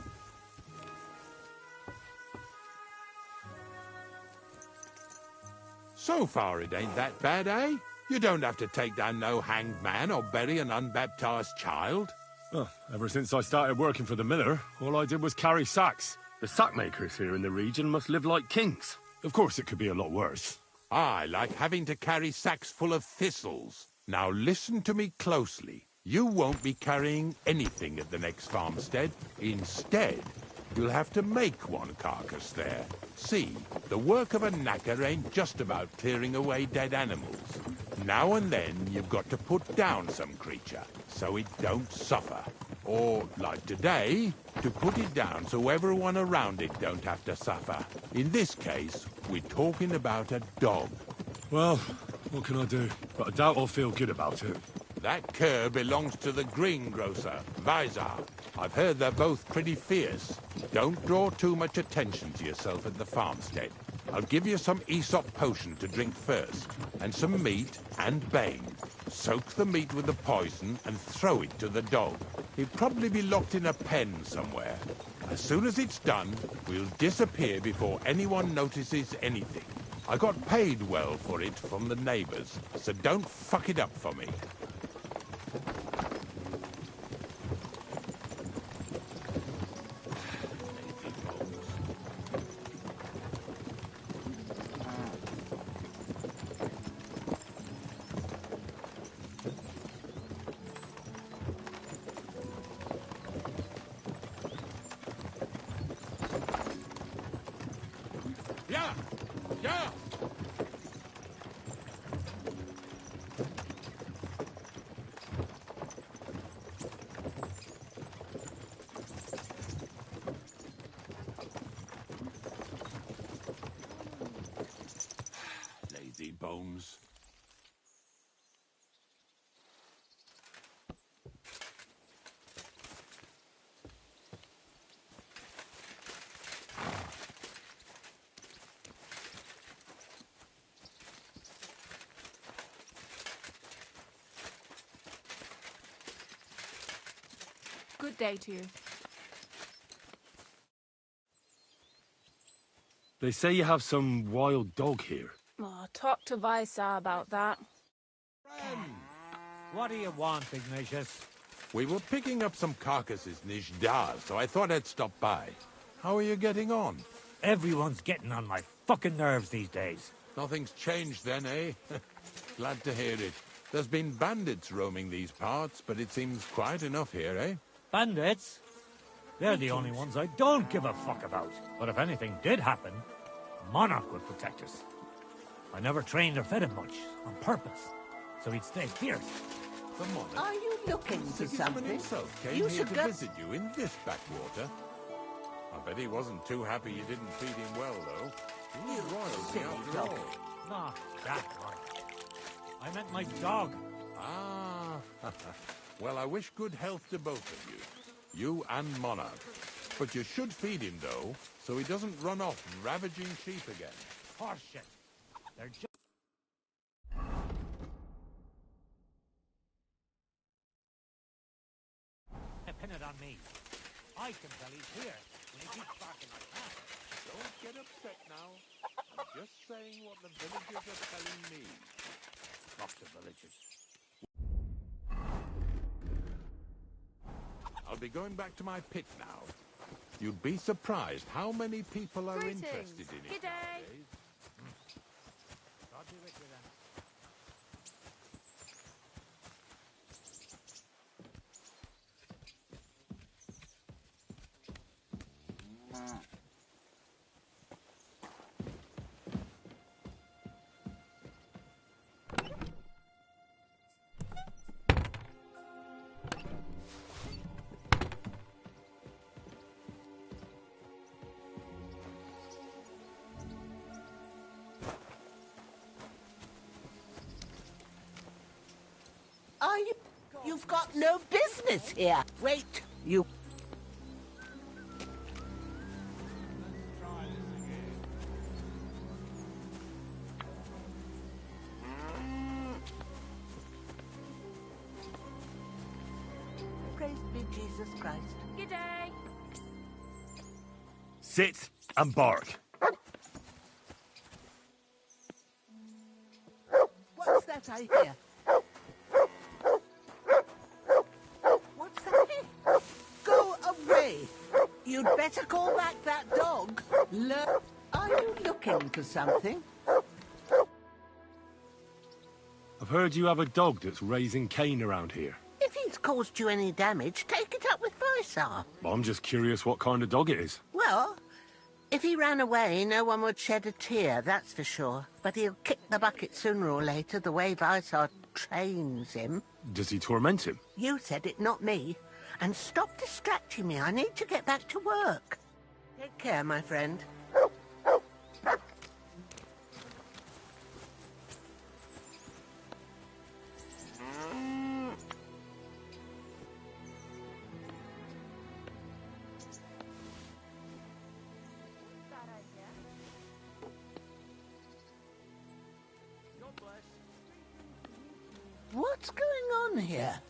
So far it ain't that bad, eh? You don't have to take down no hanged man or bury an unbaptized child. Well, ever since I started working for the miller, all I did was carry sacks. The sack makers here in the region must live like kings. Of course, it could be a lot worse. I like having to carry sacks full of thistles. Now listen to me closely. You won't be carrying anything at the next farmstead. Instead, you'll have to make one carcass there. See, the work of a knacker ain't just about clearing away dead animals. Now and then, you've got to put down some creature, so it don't suffer. Or, like today, to put it down so everyone around it don't have to suffer. In this case, we're talking about a dog. Well, what can I do? But I doubt I'll feel good about it. That cur belongs to the greengrocer, Vizar. I've heard they're both pretty fierce. Don't draw too much attention to yourself at the farmstead. I'll give you some Aesop potion to drink first, and some meat and bane. Soak the meat with the poison and throw it to the dog. He'll probably be locked in a pen somewhere. As soon as it's done, we'll disappear before anyone notices anything. I got paid well for it from the neighbors, so don't fuck it up for me. Yeah! Yeah! Lazy bones. Good day to you. They say you have some wild dog here. Oh, talk to Vizar about that. What do you want, Ignatius? We were picking up some carcasses in Ishdar, so I thought I'd stop by. How are you getting on? Everyone's getting on my fucking nerves these days. Nothing's changed then, eh? Glad to hear it. There's been bandits roaming these parts, but it seems quiet enough here, eh? Bandits? They're the only ones I don't give a fuck about. But if anything did happen, Monarch would protect us. I never trained or fed him much, on purpose, so he'd stay fierce. The Monarch? Are you looking for something? Himself came here to visit you in this backwater. I bet he wasn't too happy you didn't feed him well, though. He was royalty after all. Not that right. I meant my dog. Ah, well, I wish good health to both of you and Monarch. But you should feed him, though, so he doesn't run off ravaging sheep again. Horseshit. They're just... Pin it on me. I can tell he's here when he keeps barking like that. Don't get upset now. I'm just saying what the villagers are telling me. Fuck the villagers. be going back to my pit now. You'd be surprised how many people are Greetings. interested in it Good day. nowadays. God be with you then. You've got no business here. Wait, you... Praise be Jesus Christ. Good day. Sit and bark. What's that I hear? What's that? Go away! You'd better call back that dog. Are you looking for something? I've heard you have a dog that's raising Cain around here. If he's caused you any damage, take it up with Visar. I'm just curious what kind of dog it is. Well, if he ran away, no one would shed a tear, that's for sure. But he'll kick the bucket sooner or later, the way Visar trains him. Does he torment him? You said it, not me. And stop distracting me. I need to get back to work. Take care, my friend. What's going on here?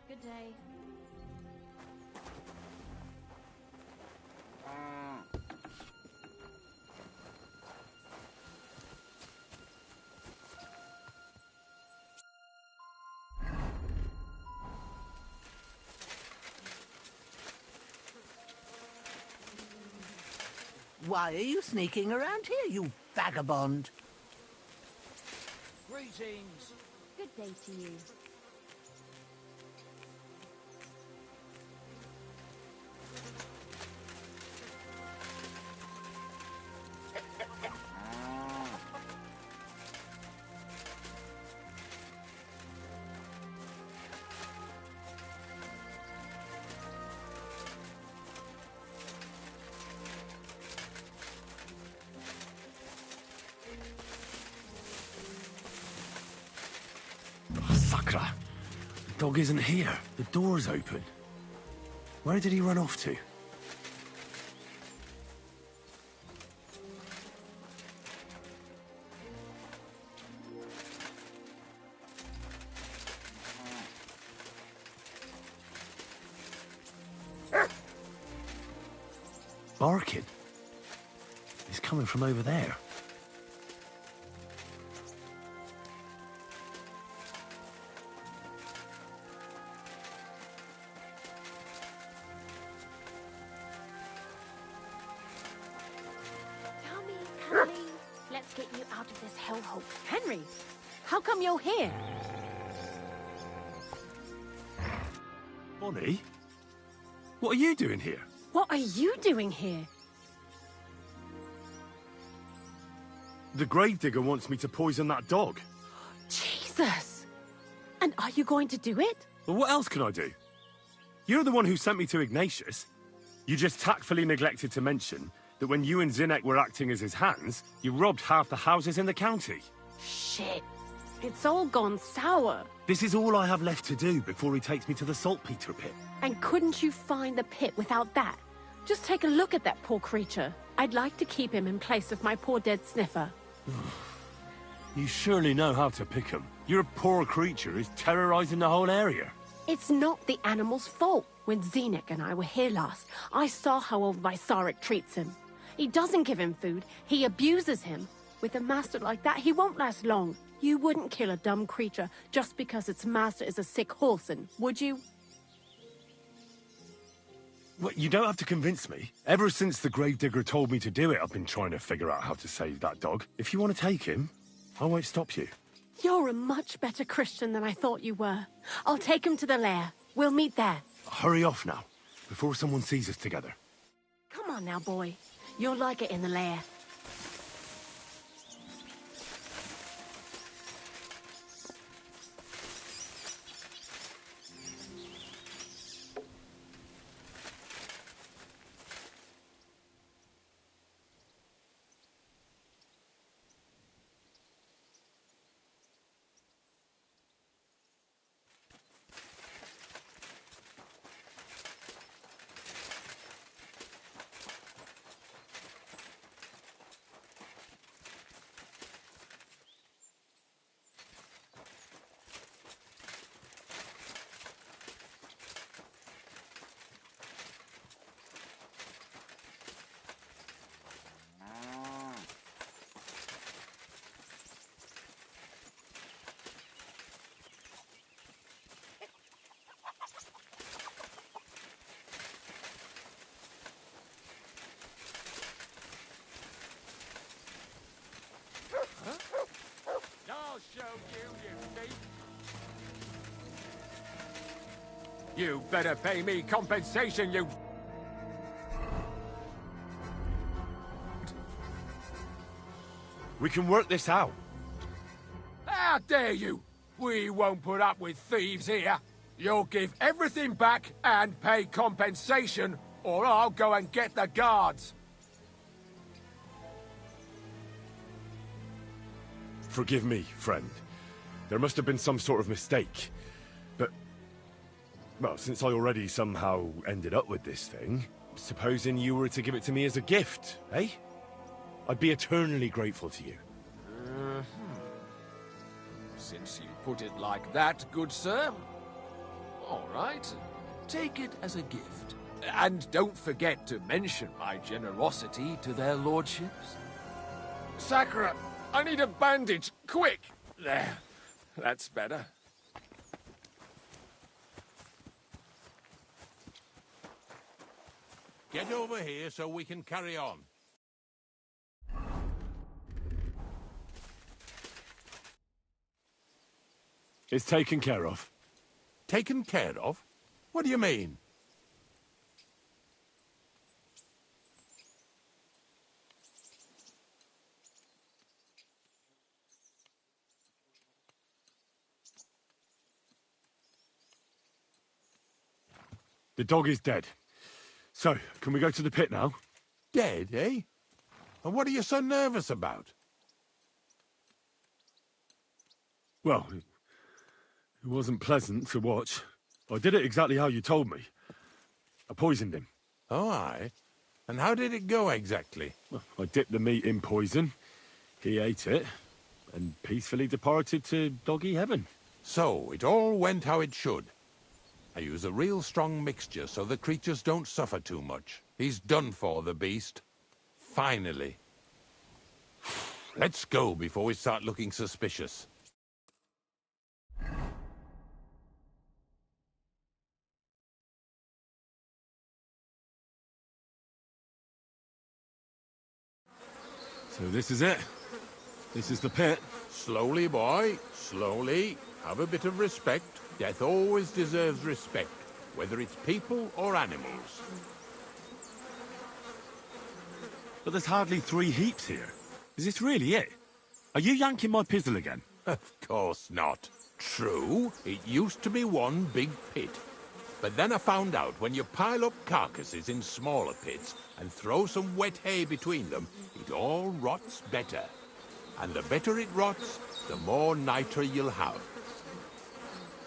Good day. Why are you sneaking around here, you vagabond? Greetings. Good day to you. Sakra! The dog isn't here. The door's open. Where did he run off to? Barking. He's coming from over there. out of this hellhole. Henry, how come you're here? Bonnie? What are you doing here? What are you doing here? The gravedigger wants me to poison that dog. Jesus! And are you going to do it? Well, what else can I do? You're the one who sent me to Ignatius. You just tactfully neglected to mention that when you and Zinnek were acting as his hands, you robbed half the houses in the county. Shit. It's all gone sour. This is all I have left to do before he takes me to the saltpeter pit. And couldn't you find the pit without that? Just take a look at that poor creature. I'd like to keep him in place of my poor dead sniffer. You surely know how to pick him. Your poor creature is terrorizing the whole area. It's not the animal's fault. When Zinnek and I were here last, I saw how old Vysarik treats him. He doesn't give him food, he abuses him. With a master like that, he won't last long. You wouldn't kill a dumb creature just because its master is a sick horseman, would you? Well, you don't have to convince me. Ever since the gravedigger told me to do it, I've been trying to figure out how to save that dog. If you want to take him, I won't stop you. You're a much better Christian than I thought you were. I'll take him to the lair. We'll meet there. Hurry off now, before someone sees us together. Come on now, boy. You'll like it in the lair. I'll show you, you thief. You better pay me compensation, you... We can work this out. How dare you! We won't put up with thieves here. You'll give everything back and pay compensation, or I'll go and get the guards. Forgive me, friend. There must have been some sort of mistake. But, well, since I already somehow ended up with this thing, supposing you were to give it to me as a gift, eh? I'd be eternally grateful to you. Since you put it like that, good sir. All right. Take it as a gift. And don't forget to mention my generosity to their lordships. Sakura, I need a bandage, quick! There, that's better. Get over here so we can carry on. It's taken care of. Taken care of? What do you mean? The dog is dead. So, can we go to the pit now? Dead, eh? And what are you so nervous about? Well, it wasn't pleasant to watch. I did it exactly how you told me. I poisoned him. Oh, aye? And how did it go exactly? Well, I dipped the meat in poison. He ate it, and peacefully departed to doggy heaven. So, it all went how it should. I use a real strong mixture so the creatures don't suffer too much. He's done for, the beast. Finally. Let's go before we start looking suspicious. So this is it. This is the pit. Slowly, boy, slowly. Have a bit of respect. Death always deserves respect, whether it's people or animals. But there's hardly 3 heaps here. Is this really it? Are you yanking my pizzle again? Of course not. True, it used to be one big pit. But then I found out when you pile up carcasses in smaller pits and throw some wet hay between them, it all rots better. And the better it rots, the more nitra you'll have.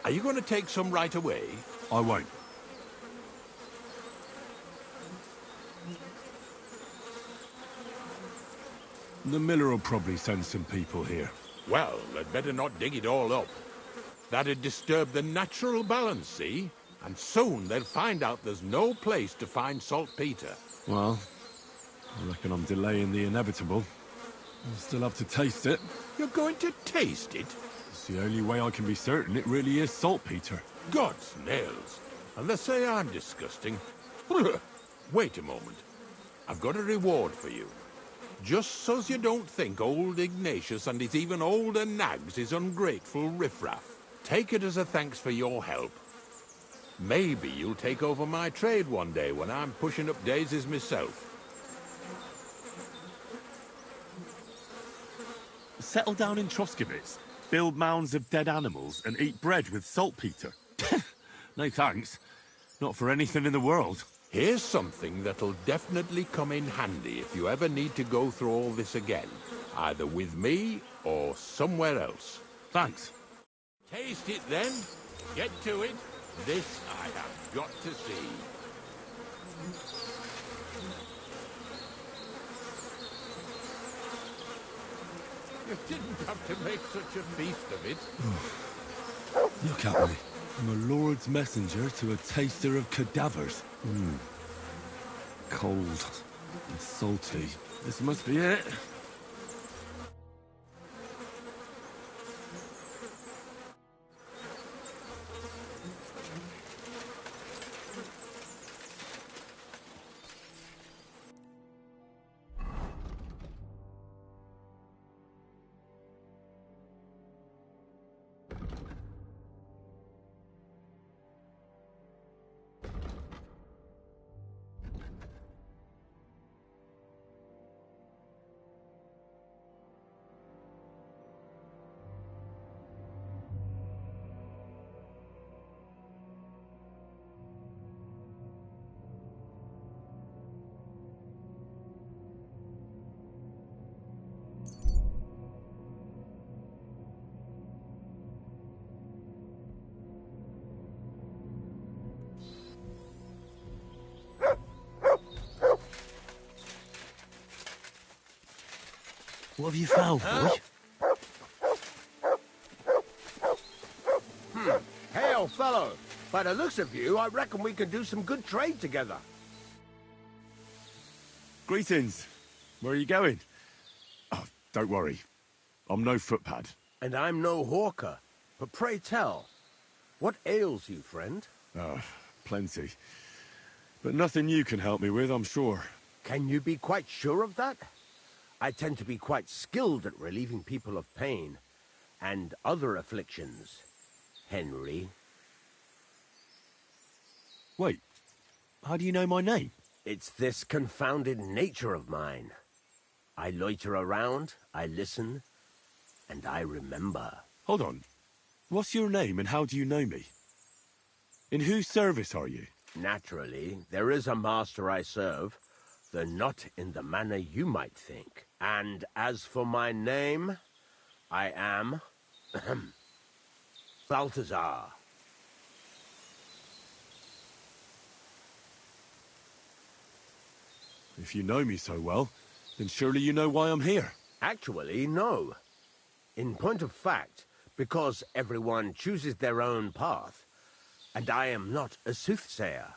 Are you going to take some right away? I won't. The miller will probably send some people here. Well, they'd better not dig it all up. That'd disturb the natural balance, see? And soon they'll find out there's no place to find saltpeter. Well, I reckon I'm delaying the inevitable. I'll still have to taste it. You're going to taste it? It's the only way I can be certain it really is saltpeter. God's nails. And they say I'm disgusting. Wait a moment. I've got a reward for you. Just so's you don't think old Ignatius and his even older nags is ungrateful riffraff. Take it as a thanks for your help. Maybe you'll take over my trade one day when I'm pushing up daisies myself. Settle down in Troskowitz, build mounds of dead animals, and eat bread with saltpeter. No thanks. Not for anything in the world. Here's something that'll definitely come in handy if you ever need to go through all this again. Either with me or somewhere else. Thanks. Taste it then. Get to it. This I have got to see. You didn't have to make such a feast of it. Look at me. I'm a lord's messenger to a taster of cadavers. Cold and salty. This must be it. What have you found, boy? Hey, old fellow. By the looks of you, I reckon we can do some good trade together. Greetings. Where are you going? Oh, don't worry. I'm no footpad. And I'm no hawker. But pray tell, what ails you, friend? Oh, plenty. But nothing you can help me with, I'm sure. Can you be quite sure of that? I tend to be quite skilled at relieving people of pain and other afflictions, Henry. Wait, how do you know my name? It's this confounded nature of mine. I loiter around, I listen, and I remember. Hold on. What's your name and how do you know me? In whose service are you? Naturally, there is a master I serve, though not in the manner you might think. And as for my name, I am... Balthazar. If you know me so well, then surely you know why I'm here. Actually, no. In point of fact, because everyone chooses their own path, and I am not a soothsayer,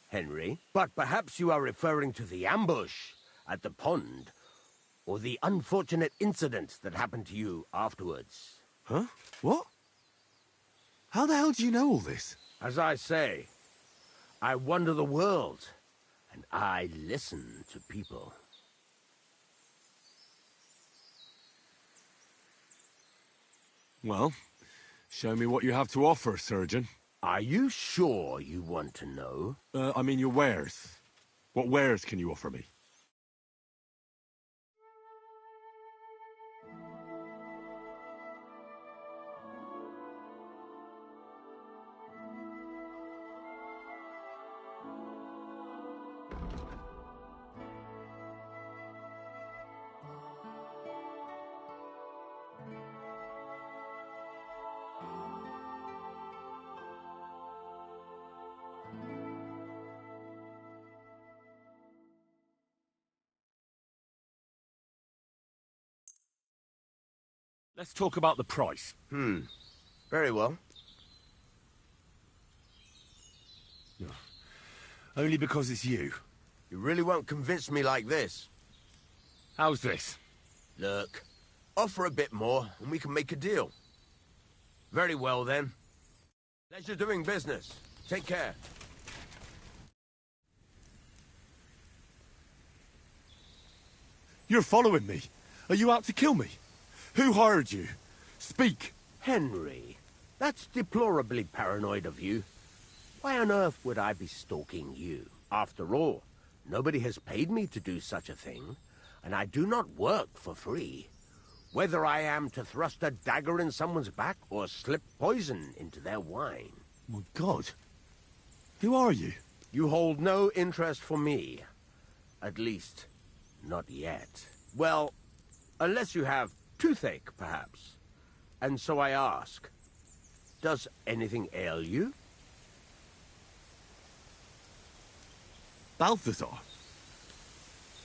Henry. But perhaps you are referring to the ambush at the pond, or the unfortunate incident that happened to you afterwards. Huh? What? How the hell do you know all this? As I say, I wander the world, and I listen to people. Well, show me what you have to offer, surgeon. Are you sure you want to know? I mean your wares. What wares can you offer me? Let's talk about the price. Very well. Only because it's you. You really won't convince me like this. How's this? Look, offer a bit more and we can make a deal. Very well then. Pleasure doing business. Take care. You're following me. Are you out to kill me? Who hired you? Speak. Henry, that's deplorably paranoid of you. Why on earth would I be stalking you? After all, nobody has paid me to do such a thing, and I do not work for free. Whether I am to thrust a dagger in someone's back or slip poison into their wine. My God. Who are you? You hold no interest for me. At least, not yet. Well, unless you have toothache, perhaps. And so I ask, does anything ail you? Balthazar?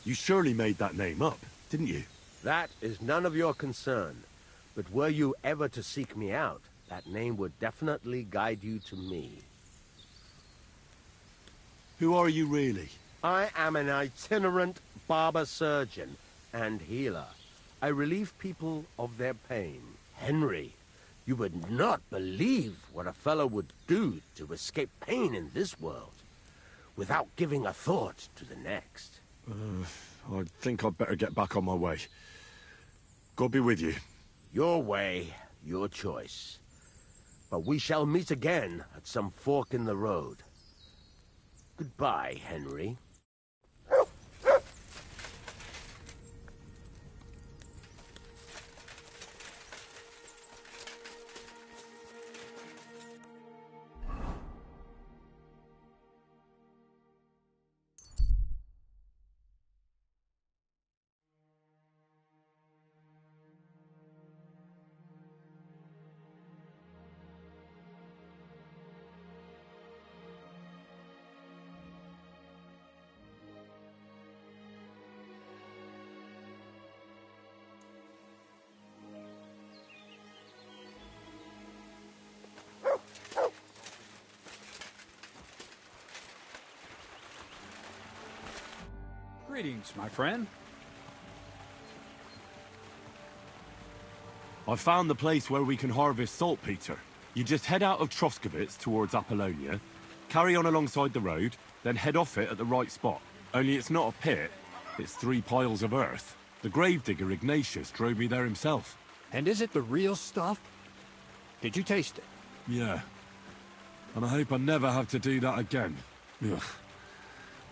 You surely made that name up, didn't you? That is none of your concern. But were you ever to seek me out, that name would definitely guide you to me. Who are you really? I am an itinerant barber surgeon and healer. I relieve people of their pain. Henry, you would not believe what a fellow would do to escape pain in this world, without giving a thought to the next. I think I'd better get back on my way. God be with you. Your way, your choice. But we shall meet again at some fork in the road. Goodbye, Henry. Greetings, my friend. I found the place where we can harvest saltpeter. You just head out of Troskovitz towards Apollonia, carry on alongside the road, then head off it at the right spot. Only it's not a pit, it's 3 piles of earth. The gravedigger Ignatius drove me there himself. And is it the real stuff? Did you taste it? Yeah. And I hope I never have to do that again. Ugh.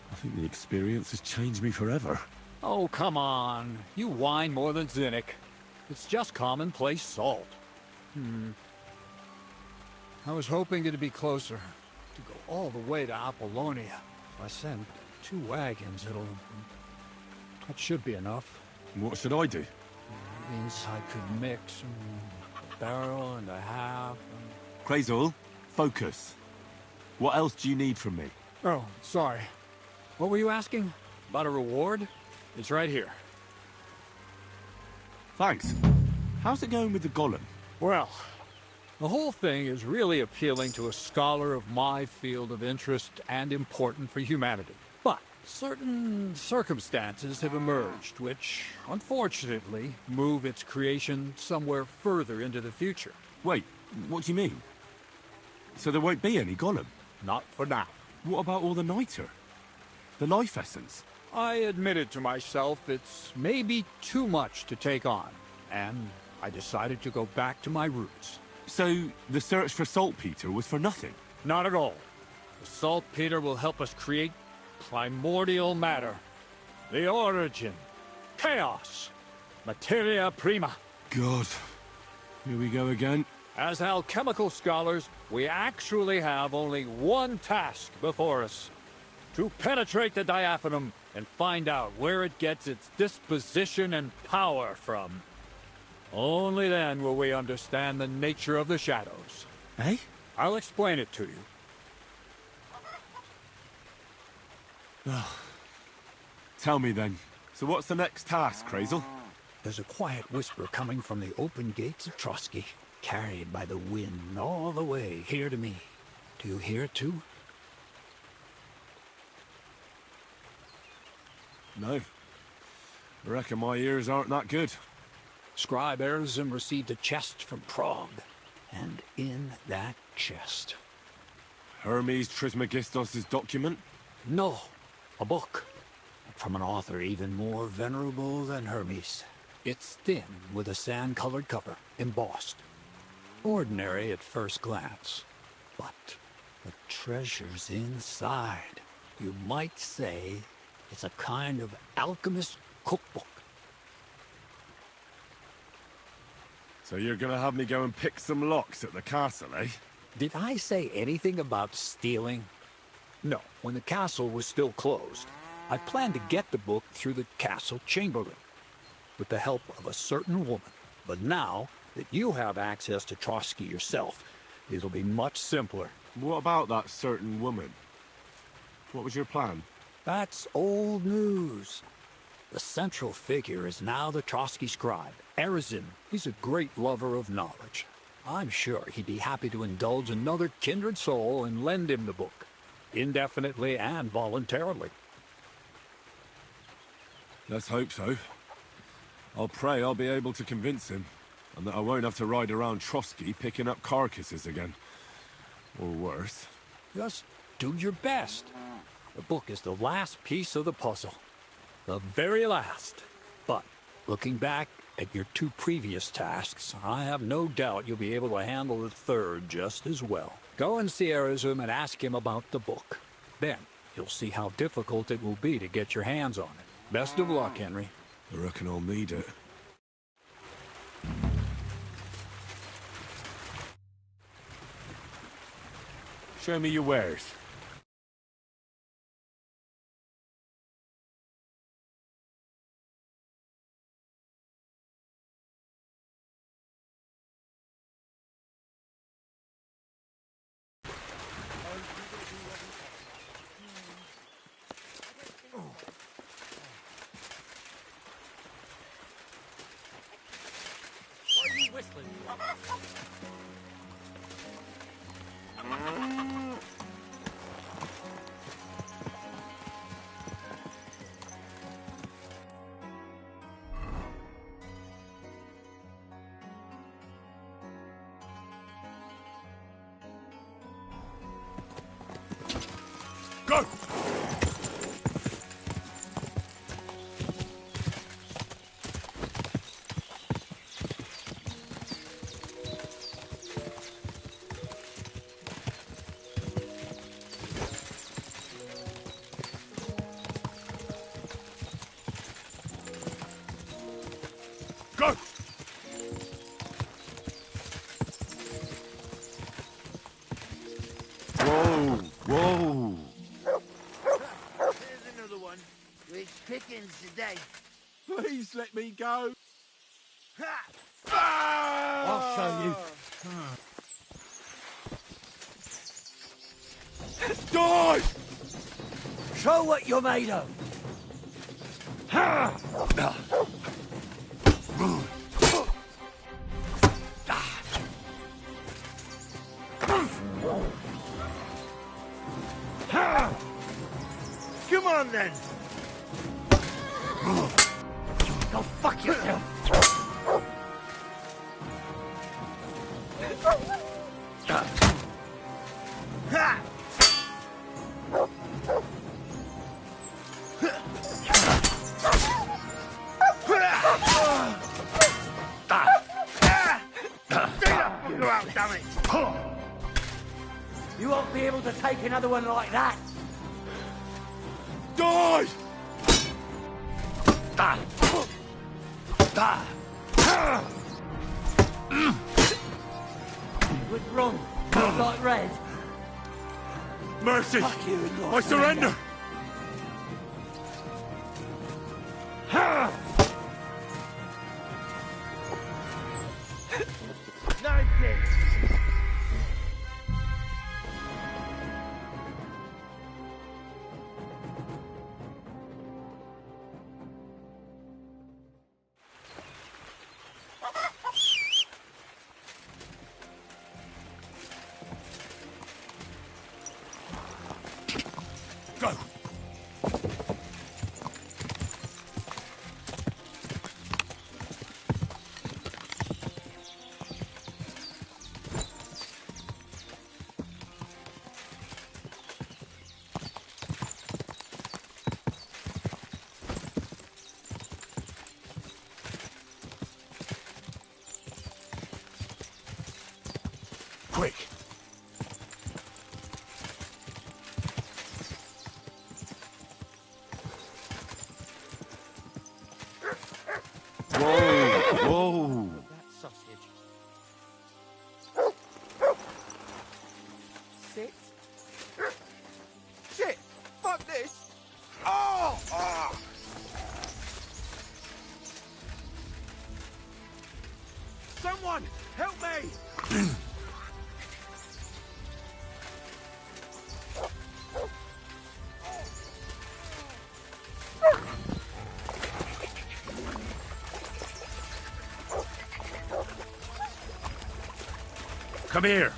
I think the experience has changed me forever. Oh, come on. You whine more than Zinnik. It's just commonplace salt. I was hoping it'd be closer. To go all the way to Apollonia. If I send 2 wagons, that should be enough. What should I do? The inside could mix. A barrel and a half. Crazul, focus. What else do you need from me? Oh, sorry. What were you asking? About a reward? It's right here. Thanks. How's it going with the golem? Well, the whole thing is really appealing to a scholar of my field of interest and important for humanity. But certain circumstances have emerged which, unfortunately, move its creation somewhere further into the future. Wait, what do you mean? So there won't be any golem? Not for now. What about all the niter? The life essence? I admitted to myself it's maybe too much to take on. And I decided to go back to my roots. So, the search for saltpeter was for nothing? Not at all. The saltpeter will help us create primordial matter. The origin. Chaos. Materia prima. God. Here we go again. As alchemical scholars, we actually have only one task before us. To penetrate the diaphanum and find out where it gets its disposition and power from. Only then will we understand the nature of the shadows. Eh? I'll explain it to you. Tell me then. So what's the next task, Krazel? There's a quiet whisper coming from the open gates of Trotsky, carried by the wind all the way here to me. Do you hear it too? No. I reckon my ears aren't that good. Scribe Erzim received a chest from Prague, and in that chest... Hermes Trismegistos' document? No, a book. From an author even more venerable than Hermes. It's thin, with a sand-colored cover, embossed. Ordinary at first glance. But the treasure's inside. You might say it's a kind of alchemist cookbook. So you're gonna have me go and pick some locks at the castle, eh? Did I say anything about stealing? No, when the castle was still closed. I planned to get the book through the castle chamberlain, with the help of a certain woman. But now that you have access to Trotsky yourself, it'll be much simpler. What about that certain woman? What was your plan? That's old news. The central figure is now the Trotsky scribe, Erzim. He's a great lover of knowledge. I'm sure he'd be happy to indulge another kindred soul and lend him the book, indefinitely and voluntarily. Let's hope so. I'll pray I'll be able to convince him, and that I won't have to ride around Trotsky picking up carcasses again. Or worse. Just do your best. The book is the last piece of the puzzle. The very last. But, looking back at your two previous tasks, I have no doubt you'll be able to handle the third just as well. Go and see Erzim and ask him about the book. Then, you'll see how difficult it will be to get your hands on it. Best of luck, Henry. I reckon I'll need it. Show me your wares. Why are you whistling? Go! Go! Whoa! Whoa! There's another one. Rich pickings today. Please let me go. I'll show you. Die! Show what you're made of. Come on then. Go fuck yourself. Ha! You won't be able to take another one like that. Die! What's wrong? Not like red. Mercy! Fuck you and your I surrender! Go! Quick! Whoa! That sausage. Sit. Shit! Fuck this! Oh! Oh! Someone, help me! Come here!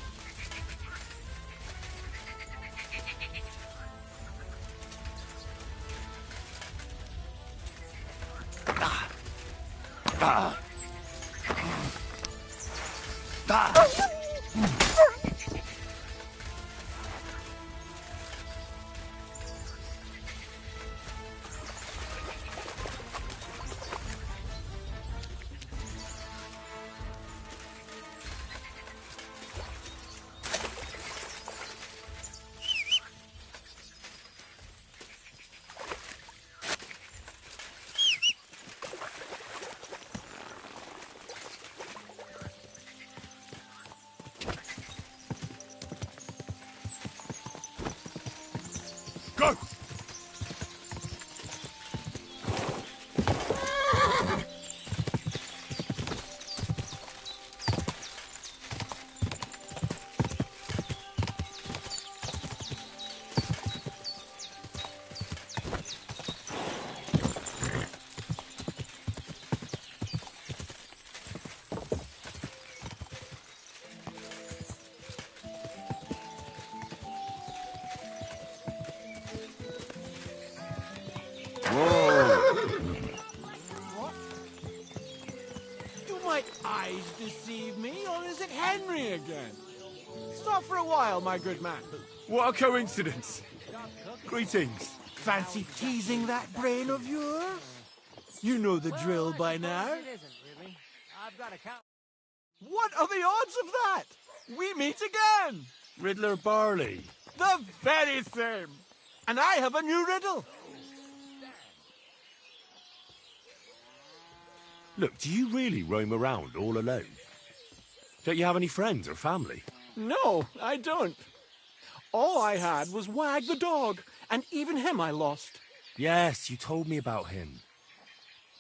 Go! Do my eyes deceive me, or is it Henry again? Stop for a while, my good man. What a coincidence! Greetings. Fancy teasing that brain of yours? You know the drill by now. It isn't, really. I've got a count. What are the odds of that? We meet again! Riddler Barley. The very same! And I have a new riddle. Look, do you really roam around all alone? Don't you have any friends or family? No, I don't. All I had was Wag the dog, and even him I lost. Yes, you told me about him.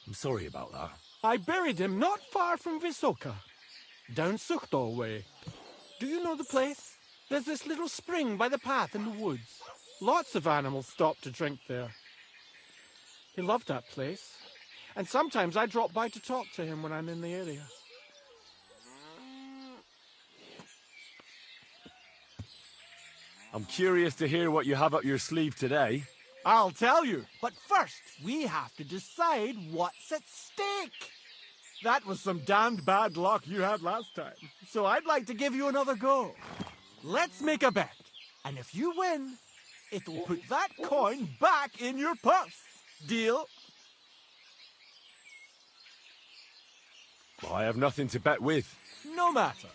I'm sorry about that. I buried him not far from Visoka, down Suchdol way. Do you know the place? There's this little spring by the path in the woods. Lots of animals stop to drink there. He loved that place, and sometimes I drop by to talk to him when I'm in the area. I'm curious to hear what you have up your sleeve today. I'll tell you, but first we have to decide what's at stake. That was some damned bad luck you had last time, so I'd like to give you another go. Let's make a bet, and if you win, it'll put that coin back in your purse. Deal? I have nothing to bet with. No matter.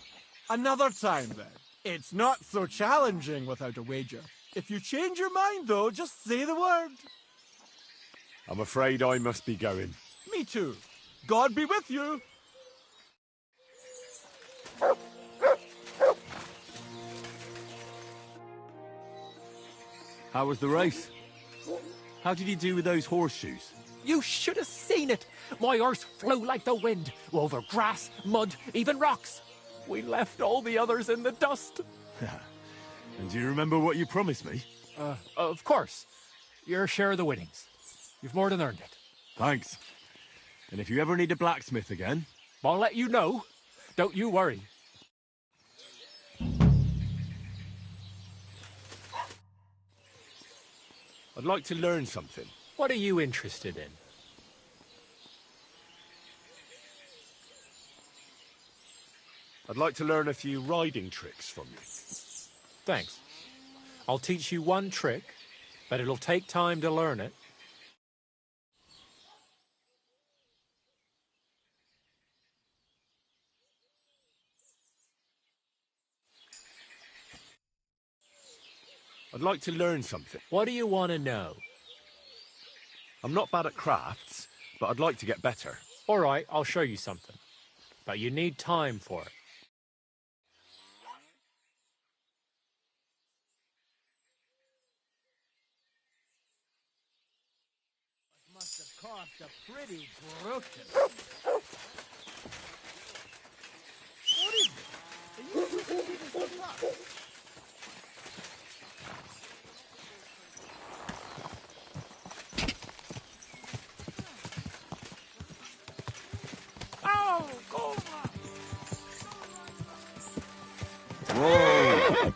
Another time then. It's not so challenging without a wager. If you change your mind, though, just say the word. I'm afraid I must be going. Me too. God be with you. How was the race? How did you do with those horseshoes? You should have seen it. My horse flew like the wind, over grass, mud, even rocks. We left all the others in the dust. And do you remember what you promised me? Of course. Your share of the winnings. You've more than earned it. Thanks. And if you ever need a blacksmith again... I'll let you know. Don't you worry. I'd like to learn something. What are you interested in? I'd like to learn a few riding tricks from you. Thanks. I'll teach you one trick, but it'll take time to learn it. I'd like to learn something. What do you want to know? I'm not bad at crafts, but I'd like to get better. All right, I'll show you something. But you need time for it. Must have cost a pretty brookin'. What is it? Are you using this up? Oh, go Whoa!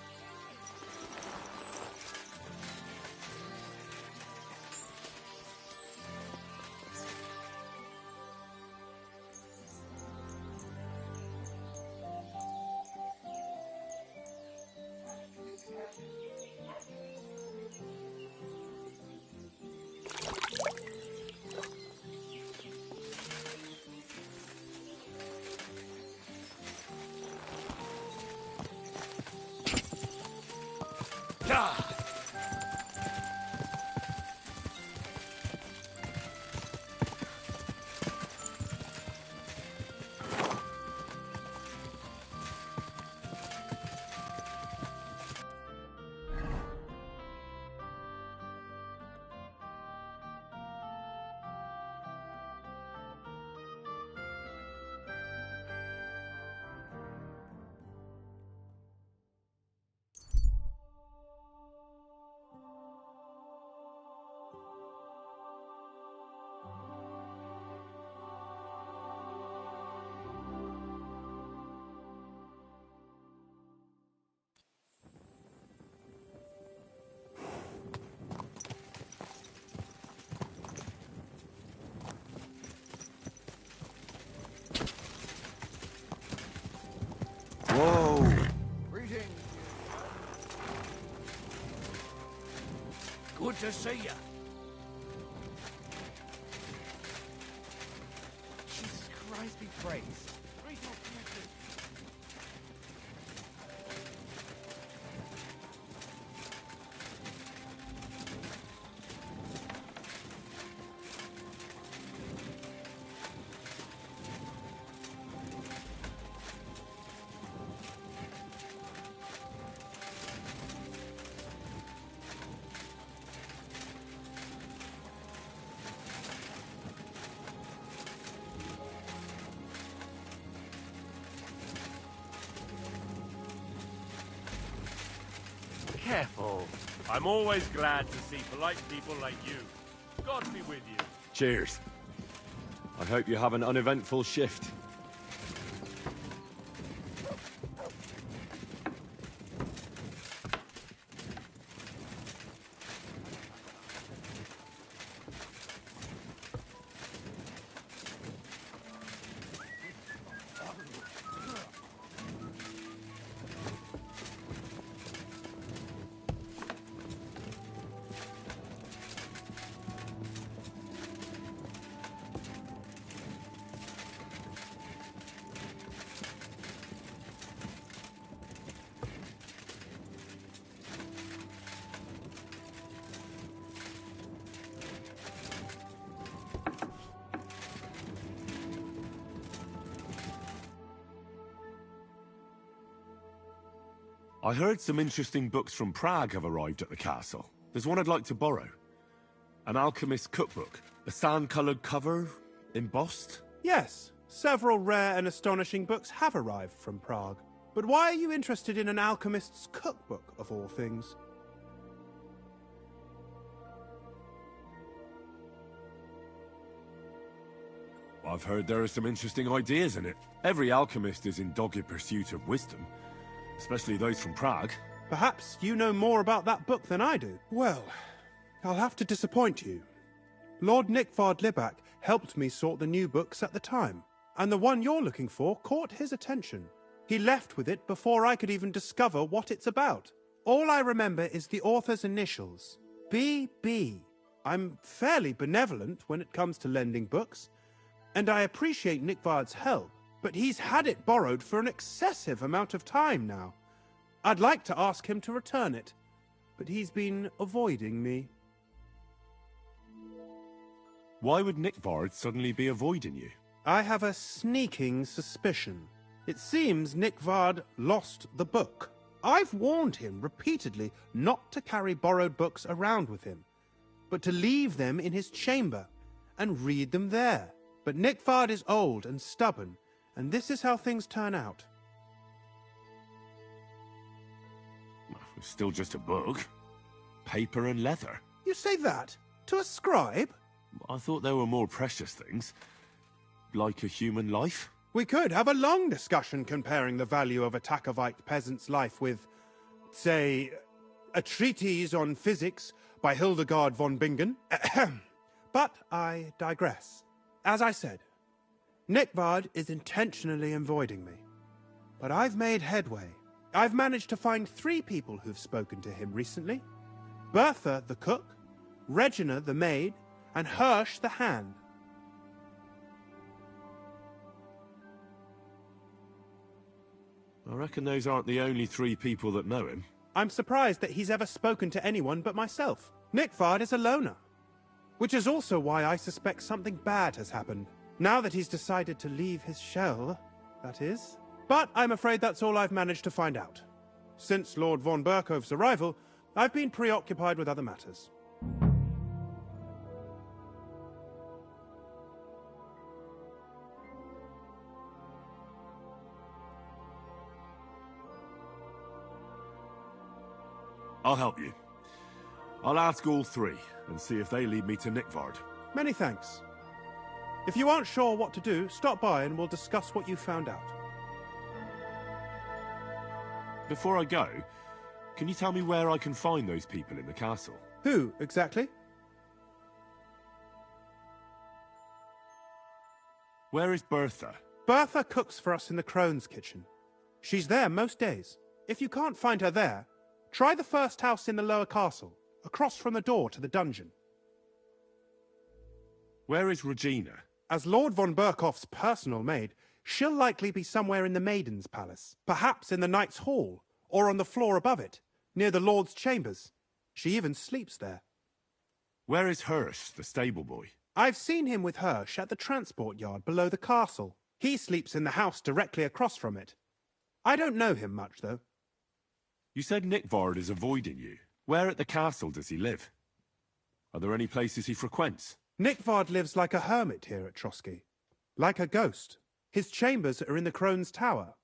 Whoa! Greetings. Good to see you. Jesus Christ be praised. Careful. I'm always glad to see polite people like you. God be with you. Cheers. I hope you have an uneventful shift. I heard some interesting books from Prague have arrived at the castle. There's one I'd like to borrow. An alchemist's cookbook. A sand-coloured cover, embossed. Yes, several rare and astonishing books have arrived from Prague. But why are you interested in an alchemist's cookbook, of all things? I've heard there are some interesting ideas in it. Every alchemist is in dogged pursuit of wisdom, especially those from Prague. Perhaps you know more about that book than I do. Well, I'll have to disappoint you. Lord Nickvard Libak helped me sort the new books at the time, and the one you're looking for caught his attention. He left with it before I could even discover what it's about. All I remember is the author's initials, B.B. I'm fairly benevolent when it comes to lending books, and I appreciate Nickvard's help, but he's had it borrowed for an excessive amount of time now. I'd like to ask him to return it, but he's been avoiding me. Why would Nickvard suddenly be avoiding you? I have a sneaking suspicion. It seems Nickvard lost the book. I've warned him repeatedly not to carry borrowed books around with him, but to leave them in his chamber and read them there. But Nickvard is old and stubborn, and this is how things turn out. It's still just a book. Paper and leather. You say that? To a scribe? I thought there were more precious things. Like a human life. We could have a long discussion comparing the value of a Takovite peasant's life with, say, a treatise on physics by Hildegard von Bingen. But I digress. As I said, Nickvard is intentionally avoiding me. But I've made headway. I've managed to find 3 people who've spoken to him recently. Bertha, the cook, Regina, the maid, and Hirsch, the hand. I reckon those aren't the only 3 people that know him. I'm surprised that he's ever spoken to anyone but myself. Nickvard is a loner. Which is also why I suspect something bad has happened. Now that he's decided to leave his shell, that is. But I'm afraid that's all I've managed to find out. Since Lord von Berkove's arrival, I've been preoccupied with other matters. I'll help you. I'll ask all 3 and see if they lead me to Nickvard. Many thanks. If you aren't sure what to do, stop by and we'll discuss what you found out. Before I go, can you tell me where I can find those people in the castle? Who, exactly? Where is Bertha? Bertha cooks for us in the crone's kitchen. She's there most days. If you can't find her there, try the first house in the lower castle, across from the door to the dungeon. Where is Regina? As Lord von Berkoff's personal maid, she'll likely be somewhere in the Maiden's Palace, perhaps in the Knight's Hall, or on the floor above it, near the Lord's chambers. She even sleeps there. Where is Hirsch, the stable boy? I've seen him with Hirsch at the transport yard below the castle. He sleeps in the house directly across from it. I don't know him much, though. You said Nickvard is avoiding you. Where at the castle does he live? Are there any places he frequents? Nickvard lives like a hermit here at Trotsky. Like a ghost. His chambers are in the Crone's Tower.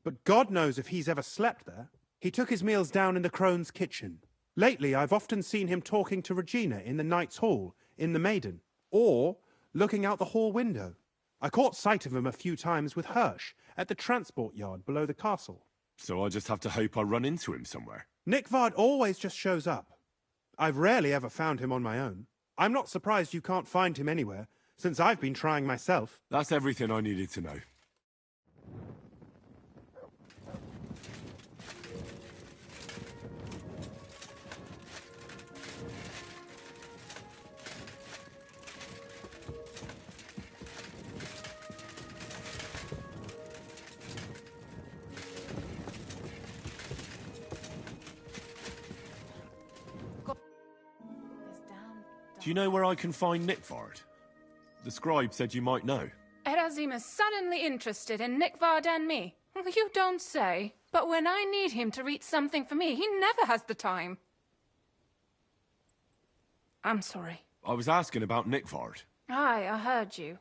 But God knows if he's ever slept there. He took his meals down in the Crone's kitchen. Lately, I've often seen him talking to Regina in the Knight's Hall, in the Maiden, or looking out the hall window. I caught sight of him a few times with Hirsch at the transport yard below the castle. So I just have to hope I run into him somewhere. Nickvard always just shows up. I've rarely ever found him on my own. I'm not surprised you can't find him anywhere, since I've been trying myself. That's everything I needed to know. Do you know where I can find Nickvard? The scribe said you might know. Erazim is suddenly interested in Nickvard and me. You don't say. But when I need him to read something for me, he never has the time. I'm sorry. I was asking about Nickford. Aye, I heard you.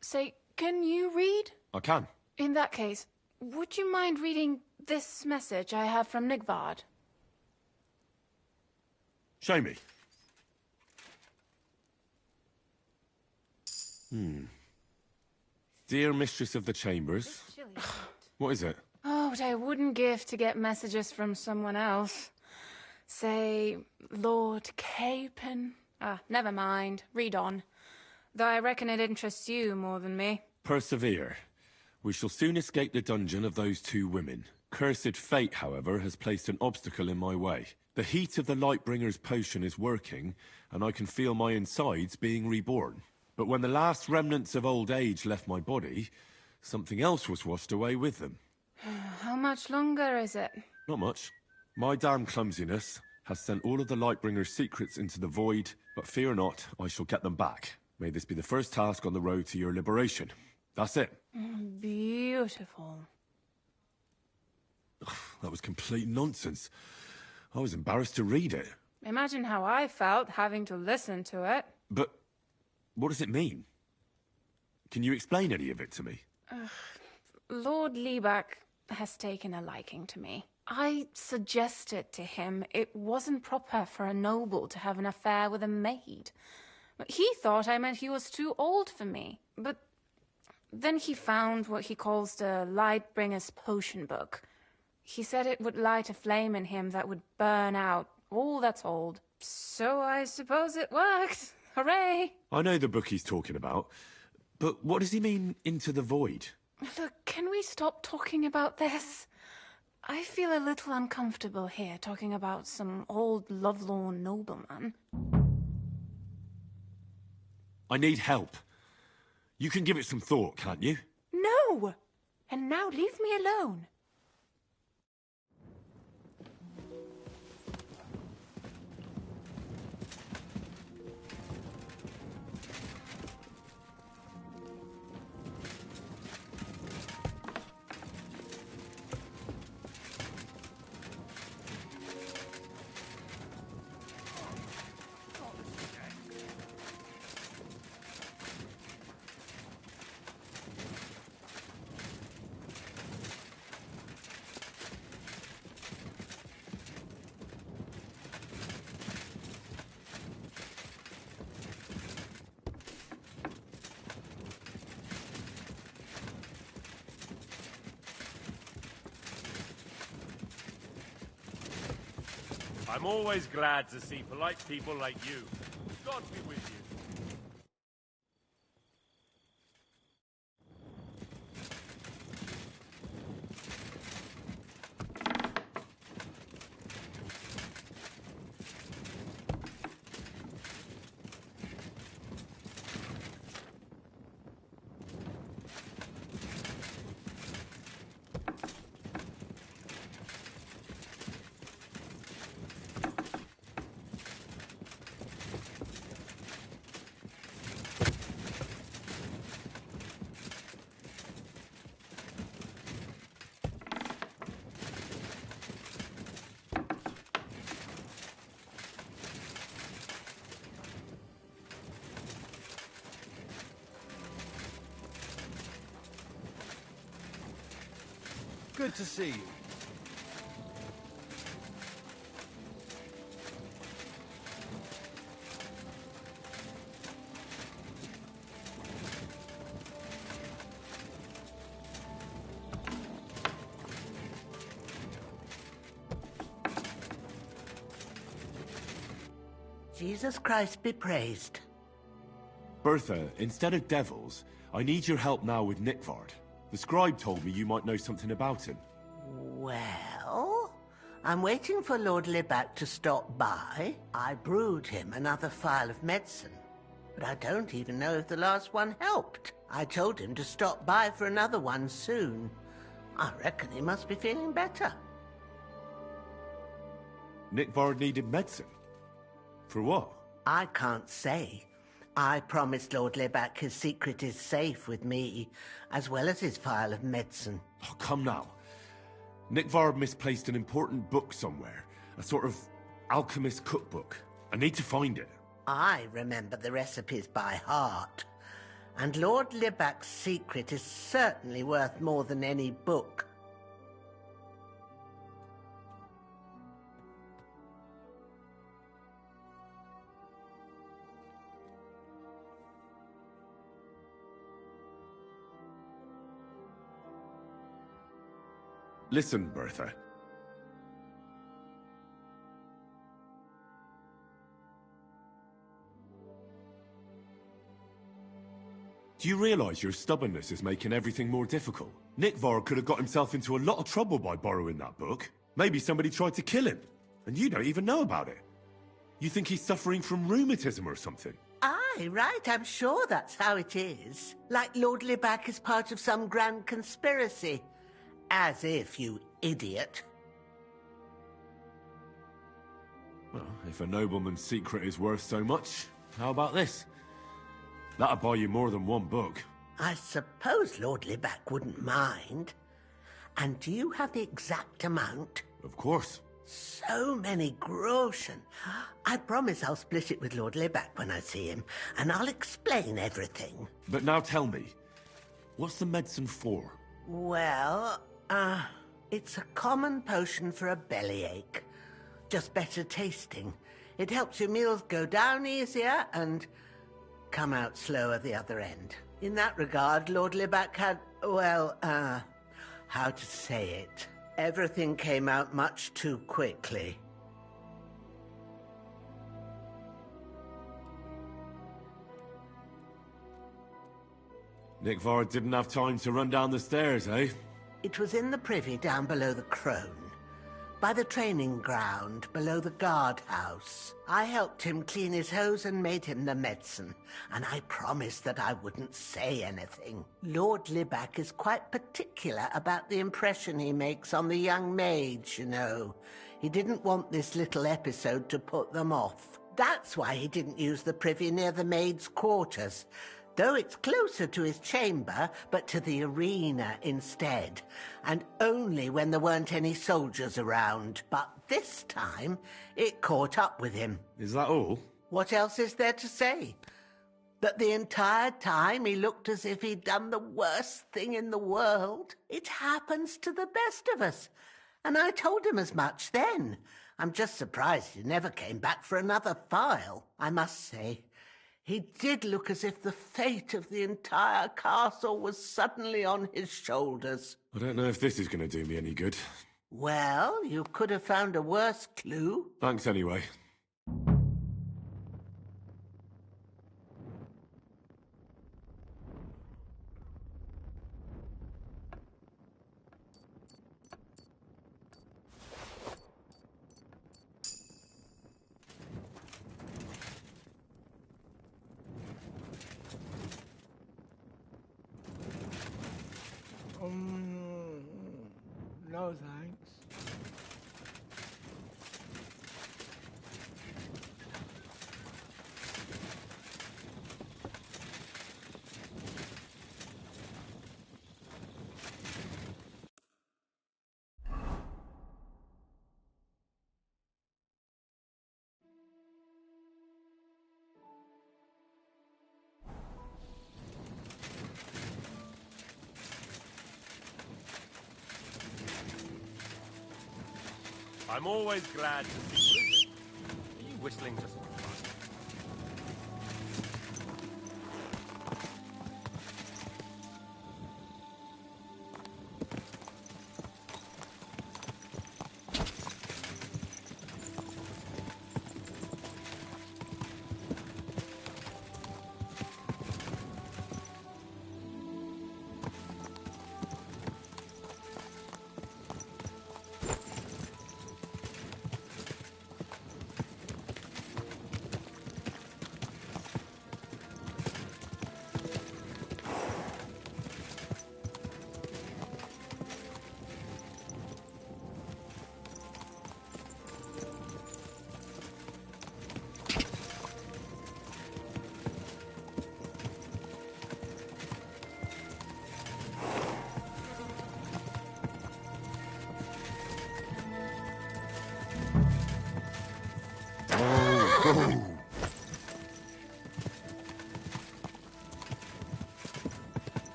Say, can you read? I can. In that case, would you mind reading this message I have from Nigvard? Show me. Dear Mistress of the Chambers. What is it? Oh, what I wouldn't give to get messages from someone else. Say, Lord Capon. Never mind. Read on. Though I reckon it interests you more than me. Persevere. We shall soon escape the dungeon of those two women. Cursed fate, however, has placed an obstacle in my way. The heat of the Lightbringer's potion is working, and I can feel my insides being reborn. But when the last remnants of old age left my body, something else was washed away with them. How much longer is it? Not much. My damn clumsiness has sent all of the Lightbringer's secrets into the void, but fear not, I shall get them back. May this be the first task on the road to your liberation. That's it. Beautiful. That was complete nonsense. I was embarrassed to read it. Imagine how I felt having to listen to it. But what does it mean? Can you explain any of it to me? Lord Liebach has taken a liking to me. I suggested to him it wasn't proper for a noble to have an affair with a maid. He thought I meant he was too old for me. But then he found what he calls the Lightbringer's potion book. He said it would light a flame in him that would burn out all that's old. So I suppose it worked. Hooray! I know the book he's talking about, but what does he mean, into the void? Look, can we stop talking about this? I feel a little uncomfortable here, talking about some old lovelorn nobleman. I need help. You can give it some thought, can't you? No! And now leave me alone. I'm always glad to see polite people like you. God be with you. Good to see you. Jesus Christ be praised. Bertha, instead of devils, I need your help now with Nickford. The scribe told me you might know something about him. Well, I'm waiting for Lord Liebach to stop by. I brewed him another phial of medicine, but I don't even know if the last one helped. I told him to stop by for another one soon. I reckon he must be feeling better. Nickford needed medicine? For what? I can't say. I promised Lord Libac his secret is safe with me, as well as his vial of medicine. Oh, come now. Nickvar misplaced an important book somewhere. A sort of alchemist cookbook. I need to find it. I remember the recipes by heart. And Lord Libac's secret is certainly worth more than any book. Listen, Bertha. Do you realise your stubbornness is making everything more difficult? Nickvar could have got himself into a lot of trouble by borrowing that book. Maybe somebody tried to kill him, and you don't even know about it. You think he's suffering from rheumatism or something? Aye, right, I'm sure that's how it is. Like Lord Libac is part of some grand conspiracy. As if, you idiot. Well, if a nobleman's secret is worth so much, how about this? That'll buy you more than one book. I suppose Lord Libac wouldn't mind. And do you have the exact amount? Of course. So many groschen. I promise I'll split it with Lord Libac when I see him, and I'll explain everything. But now tell me, what's the medicine for? Well, it's a common potion for a bellyache. Just better tasting. It helps your meals go down easier and come out slower the other end. In that regard, Lord Libac had, well, how to say it? Everything came out much too quickly. Nickvar didn't have time to run down the stairs, eh? It was in the privy down below the crone. By the training ground, below the guardhouse. I helped him clean his hose and made him the medicine, and I promised that I wouldn't say anything. Lord Libac is quite particular about the impression he makes on the young maids, you know. He didn't want this little episode to put them off. That's why he didn't use the privy near the maids' quarters. Though it's closer to his chamber, but to the arena instead. And only when there weren't any soldiers around. But this time, it caught up with him. Is that all? What else is there to say? That the entire time he looked as if he'd done the worst thing in the world. It happens to the best of us. And I told him as much then. I'm just surprised he never came back for another file, I must say. He did look as if the fate of the entire castle was suddenly on his shoulders. I don't know if this is going to do me any good. Well, you could have found a worse clue. Thanks anyway. No thanks. I'm always glad to see you. Are you whistling just for fun?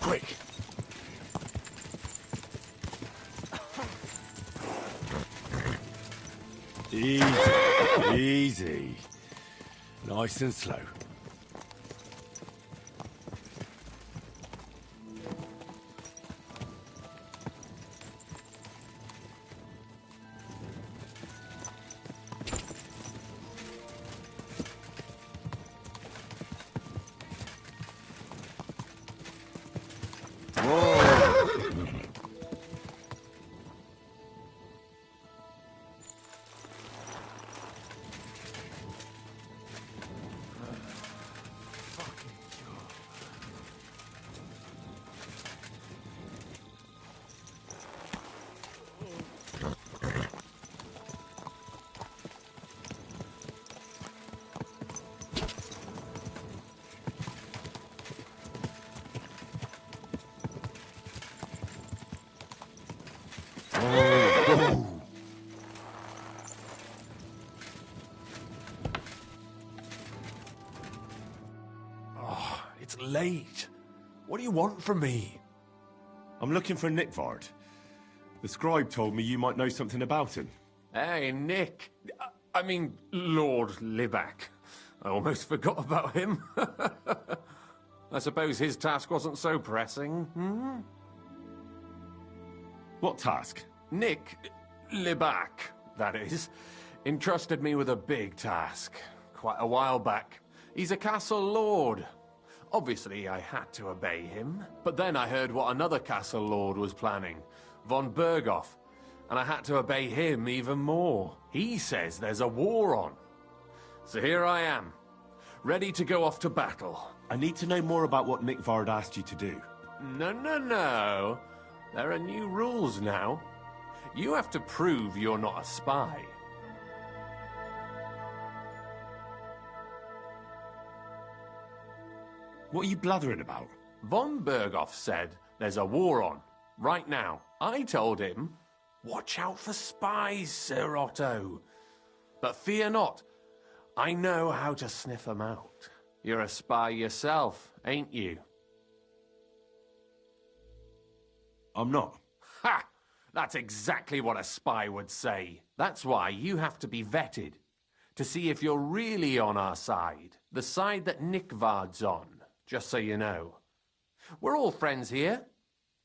Quick! Easy, easy. Nice and slow. Oh, it's late. What do you want from me? I'm looking for Nickvard. The scribe told me you might know something about him. Hey, Nick. I mean, Lord Libac. I almost forgot about him. I suppose his task wasn't so pressing, hmm? What task? Nick Libac, that is, entrusted me with a big task quite a while back. He's a castle lord. Obviously, I had to obey him. But then I heard what another castle lord was planning, von Berghoff, and I had to obey him even more. He says there's a war on. So here I am, ready to go off to battle. I need to know more about what Nickvard asked you to do. No. There are new rules now. You have to prove you're not a spy. What are you blathering about? Von Berghoff said there's a war on, right now. I told him, watch out for spies, Sir Otto. But fear not, I know how to sniff them out. You're a spy yourself, ain't you? I'm not. Ha! That's exactly what a spy would say. That's why you have to be vetted, to see if you're really on our side. The side that Nickvard's on, just so you know. We're all friends here.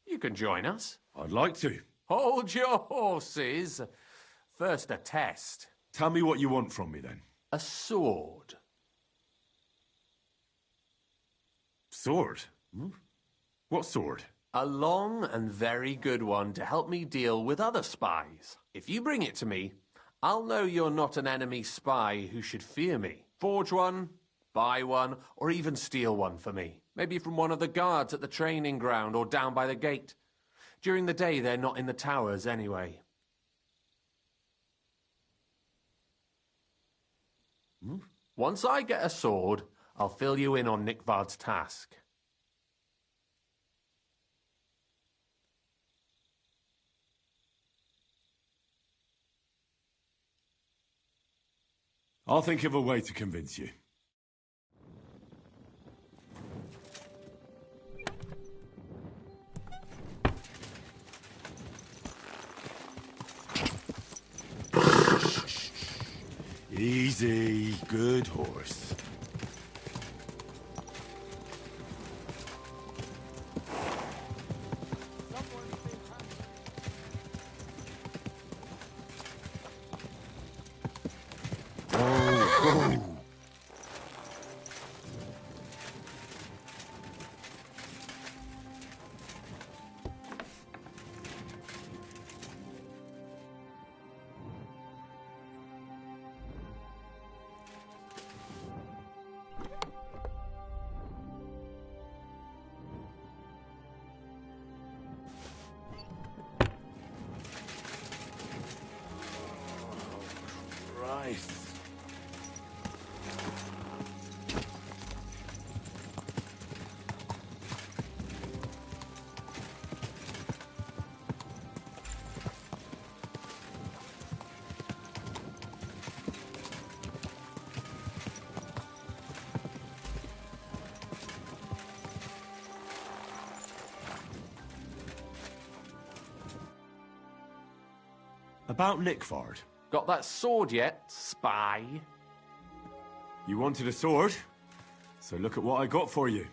You can join us. I'd like to. Hold your horses. First a test. Tell me what you want from me, then. A sword. Sword? What sword? A long and very good one to help me deal with other spies. If you bring it to me, I'll know you're not an enemy spy who should fear me. Forge one, buy one, or even steal one for me. Maybe from one of the guards at the training ground or down by the gate. During the day, they're not in the towers anyway. Once I get a sword, I'll fill you in on Nickvard's task. I'll think of a way to convince you. Easy, good horse. About Nickford. Got that sword yet, spy? You wanted a sword? So look at what I got for you.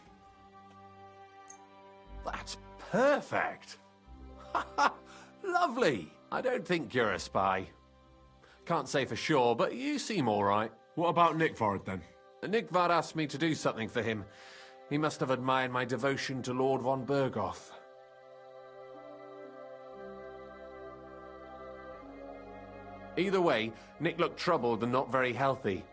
That's perfect. Lovely. I don't think you're a spy. Can't say for sure, but you seem all right. What about Nickford, then? Nickford asked me to do something for him. He must have admired my devotion to Lord von Bergoth. Either way, Nick looked troubled and not very healthy.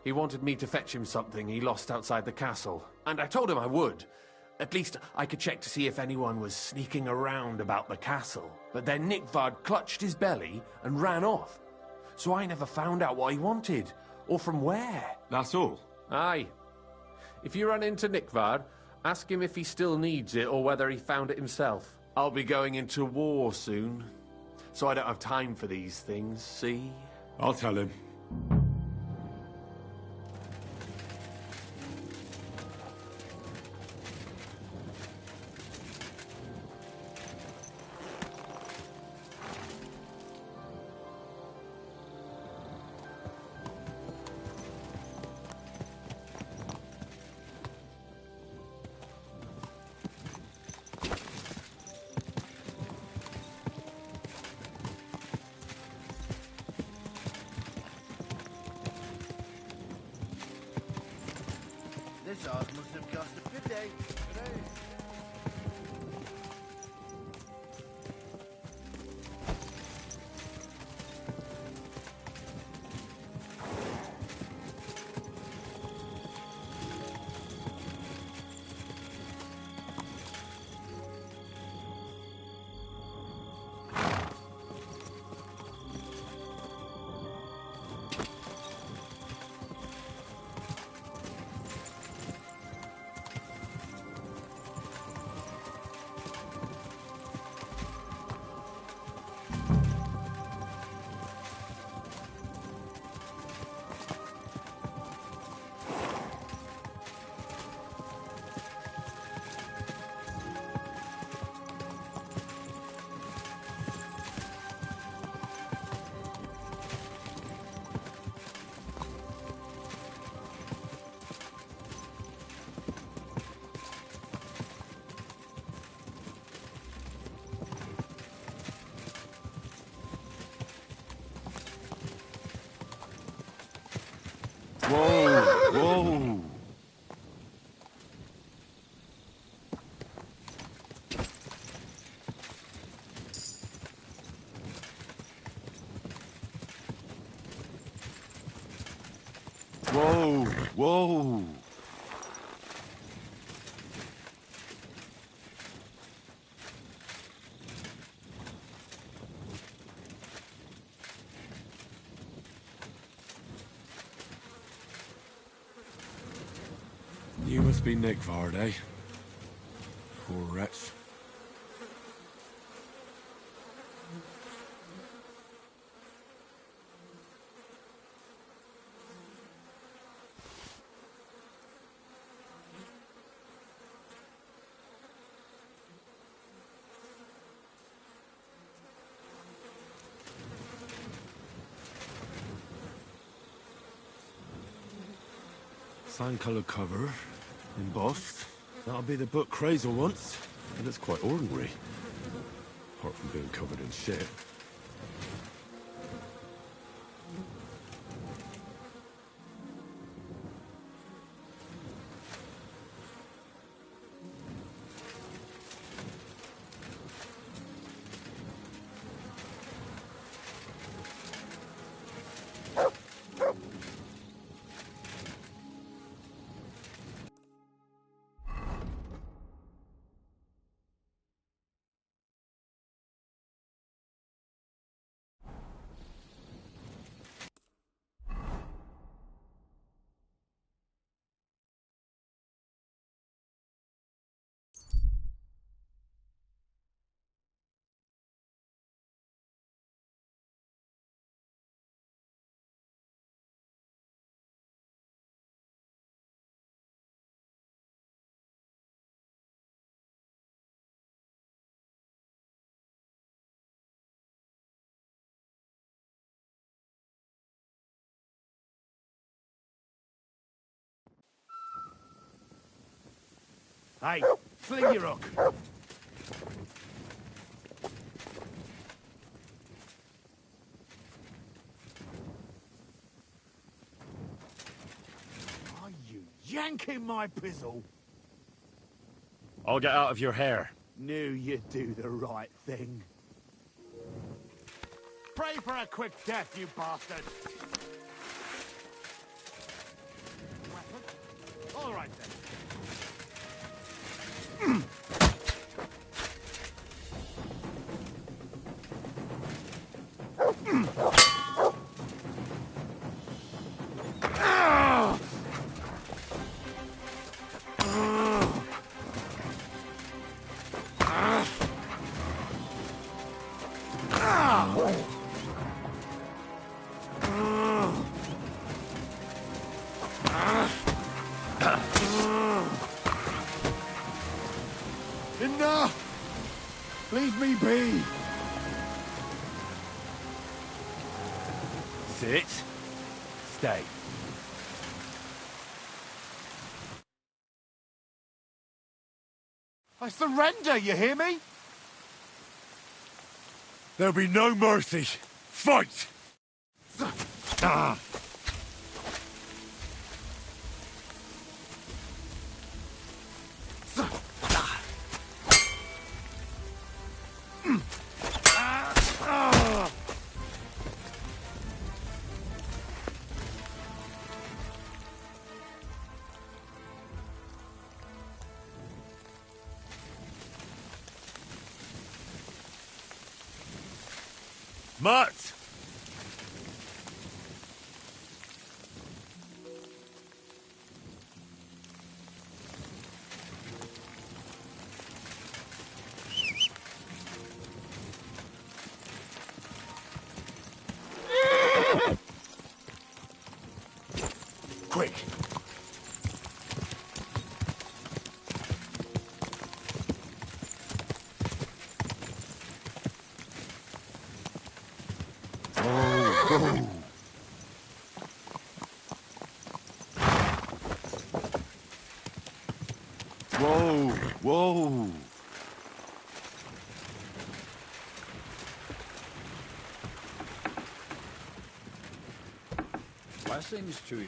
He wanted me to fetch him something he lost outside the castle, and I told him I would. At least I could check to see if anyone was sneaking around about the castle. But then Nickford clutched his belly and ran off. So I never found out what he wanted, or from where. That's all? Aye. If you run into Nickford, ask him if he still needs it or whether he found it himself. I'll be going into war soon, so I don't have time for these things, see? I'll tell him. This horse must have cost a pity. Whoa, whoa. Whoa, whoa. You must be Nickford, eh? Poor wretch. Sand-coloured cover, embossed. That'll be the book Crazel wants, but it's quite ordinary. Apart from being covered in shit. Hey, fling your hook. Are you yanking my pizzle? I'll get out of your hair. Knew you'd do the right thing. Pray for a quick death, you bastard! Weapon? All right then. Enough! Leave me be! Sit. Stay. I surrender, you hear me? There'll be no mercy. Fight! Ah. Mutt! Quick! Whoa! Whoa! Blessings to you.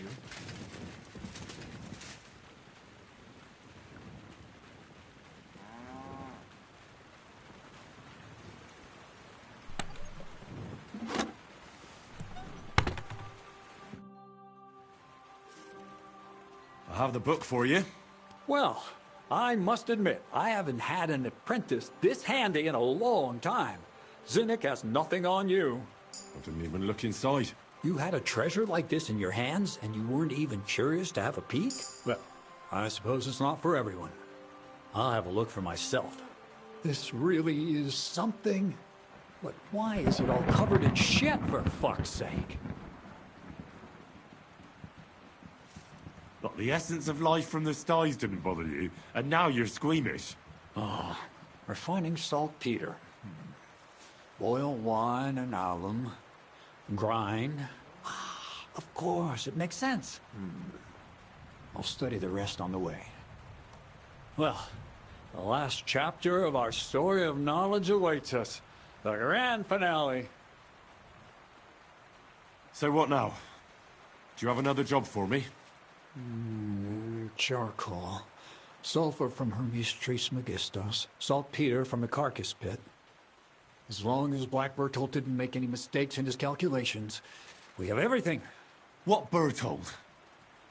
I have the book for you. Well, I must admit, I haven't had an apprentice this handy in a long time. Zinnik has nothing on you. I didn't even look inside. You had a treasure like this in your hands, and you weren't even curious to have a peek? Well, I suppose it's not for everyone. I'll have a look for myself. This really is something. But why is it all covered in shit, for fuck's sake? Look, the essence of life from the skies didn't bother you, and now you're squeamish. Oh, refining saltpeter. Boil wine and alum. Grind. Ah, of course, it makes sense. I'll study the rest on the way. Well, the last chapter of our story of knowledge awaits us. The grand finale. So what now? Do you have another job for me? Charcoal. Sulfur from Hermes Trismegistos. Saltpeter from the carcass pit. As long as Black Bertolt didn't make any mistakes in his calculations, we have everything. What Bertolt?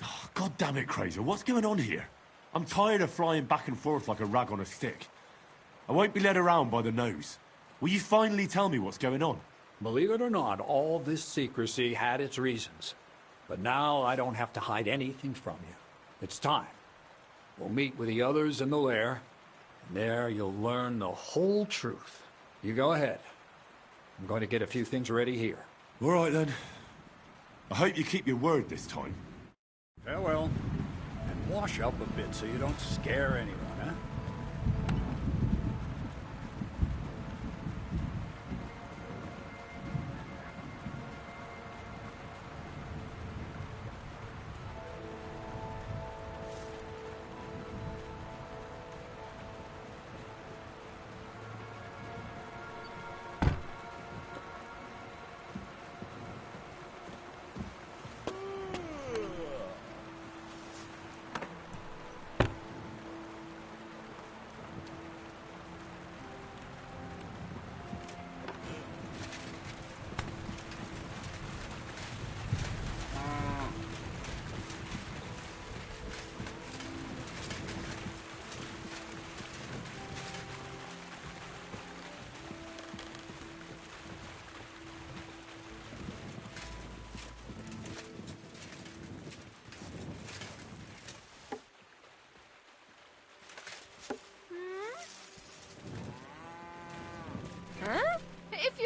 Oh, God damn it, Crazer, what's going on here? I'm tired of flying back and forth like a rag on a stick. I won't be led around by the nose. Will you finally tell me what's going on? Believe it or not, all this secrecy had its reasons. But now I don't have to hide anything from you. It's time. We'll meet with the others in the lair, and there you'll learn the whole truth. You go ahead. I'm going to get a few things ready here. All right, then. I hope you keep your word this time. Farewell. And wash up a bit so you don't scare anyone, huh?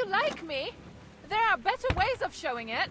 you like me, there are better ways of showing it.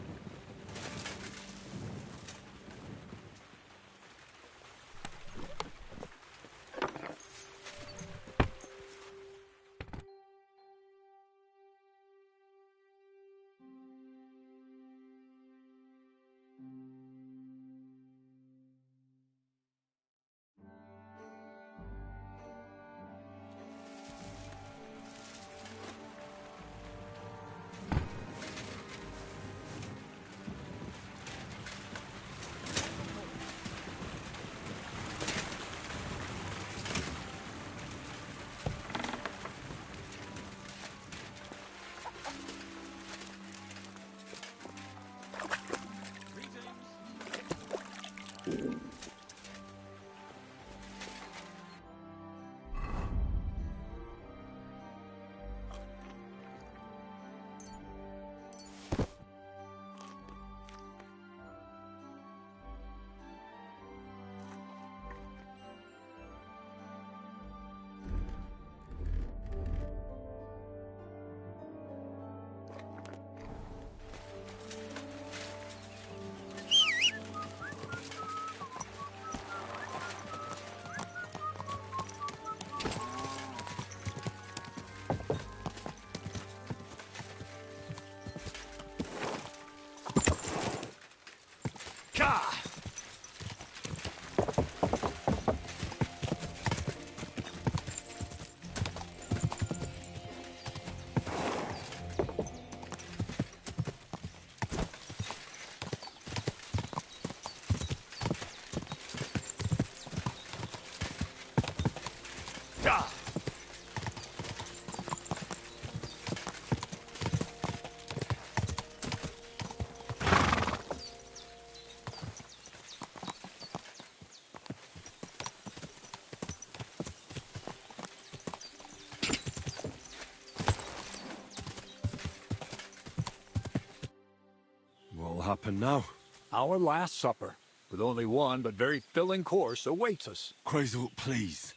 What'll happen now? Our last supper, with only one but very filling course, awaits us. Crazel, please.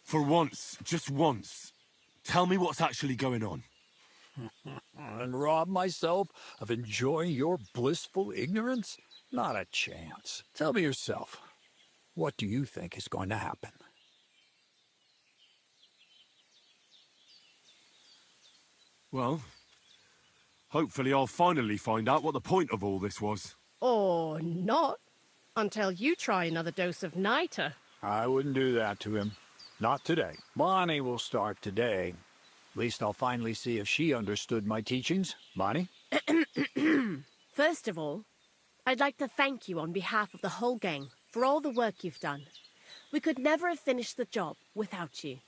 For once, just once, tell me what's actually going on. And rob myself of enjoying your blissful ignorance? Not a chance. Tell me yourself, what do you think is going to happen? Well, hopefully I'll finally find out what the point of all this was. Or not. Until you try another dose of niter. I wouldn't do that to him. Not today. Bonnie will start today. At least I'll finally see if she understood my teachings. Bonnie? First of all, I'd like to thank you on behalf of the whole gang for all the work you've done. We could never have finished the job without you.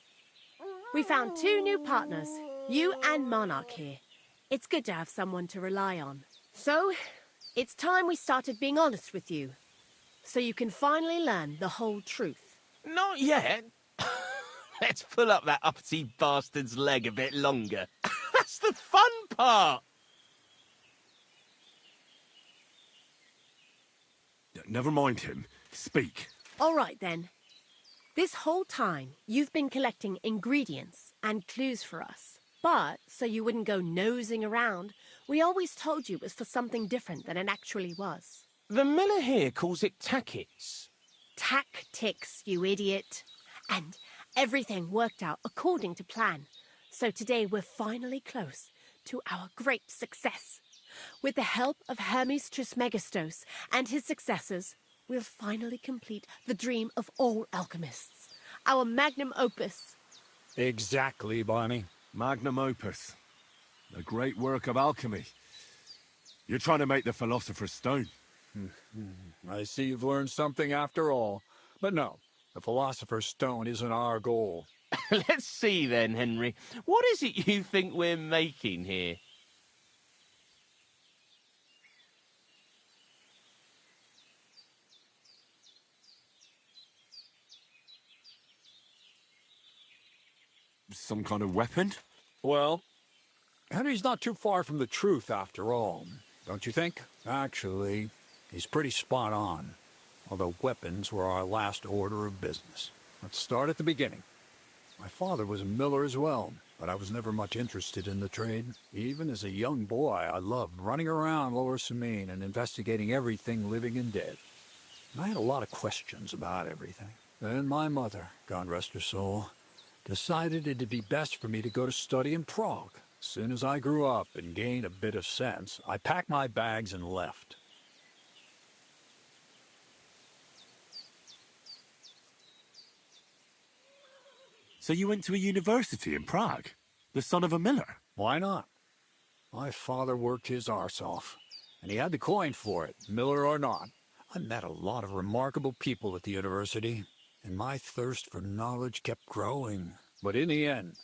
We found 2 new partners, you and Monarch here. It's good to have someone to rely on. So, it's time we started being honest with you. So you can finally learn the whole truth. Not yet. Let's pull up that uppity bastard's leg a bit longer. That's the fun part. Never mind him. Speak. All right, then. This whole time, you've been collecting ingredients and clues for us. But, so you wouldn't go nosing around, we always told you it was for something different than it actually was. The miller here calls it tackets. Tactics, you idiot. And everything worked out according to plan. So today we're finally close to our great success. With the help of Hermes Trismegistos and his successors, we'll finally complete the dream of all alchemists. Our magnum opus. Exactly, Bonnie. Magnum opus. A great work of alchemy. You're trying to make the Philosopher's Stone. I see you've learned something after all. But no, the Philosopher's Stone isn't our goal. Let's see then, Henry. What is it you think we're making here? Some kind of weapon? Well, Henry's not too far from the truth after all, don't you think? Actually, he's pretty spot on. Although weapons were our last order of business. Let's start at the beginning. My father was a miller as well, but I was never much interested in the trade. Even as a young boy, I loved running around Lower Samine and investigating everything living and dead. And I had a lot of questions about everything. Then my mother, God rest her soul, decided it'd be best for me to go to study in Prague. As soon as I grew up and gained a bit of sense, I packed my bags and left. So you went to a university in Prague? The son of a miller? Why not? My father worked his arse off, and he had the coin for it, miller or not. I met a lot of remarkable people at the university, and my thirst for knowledge kept growing. But in the end,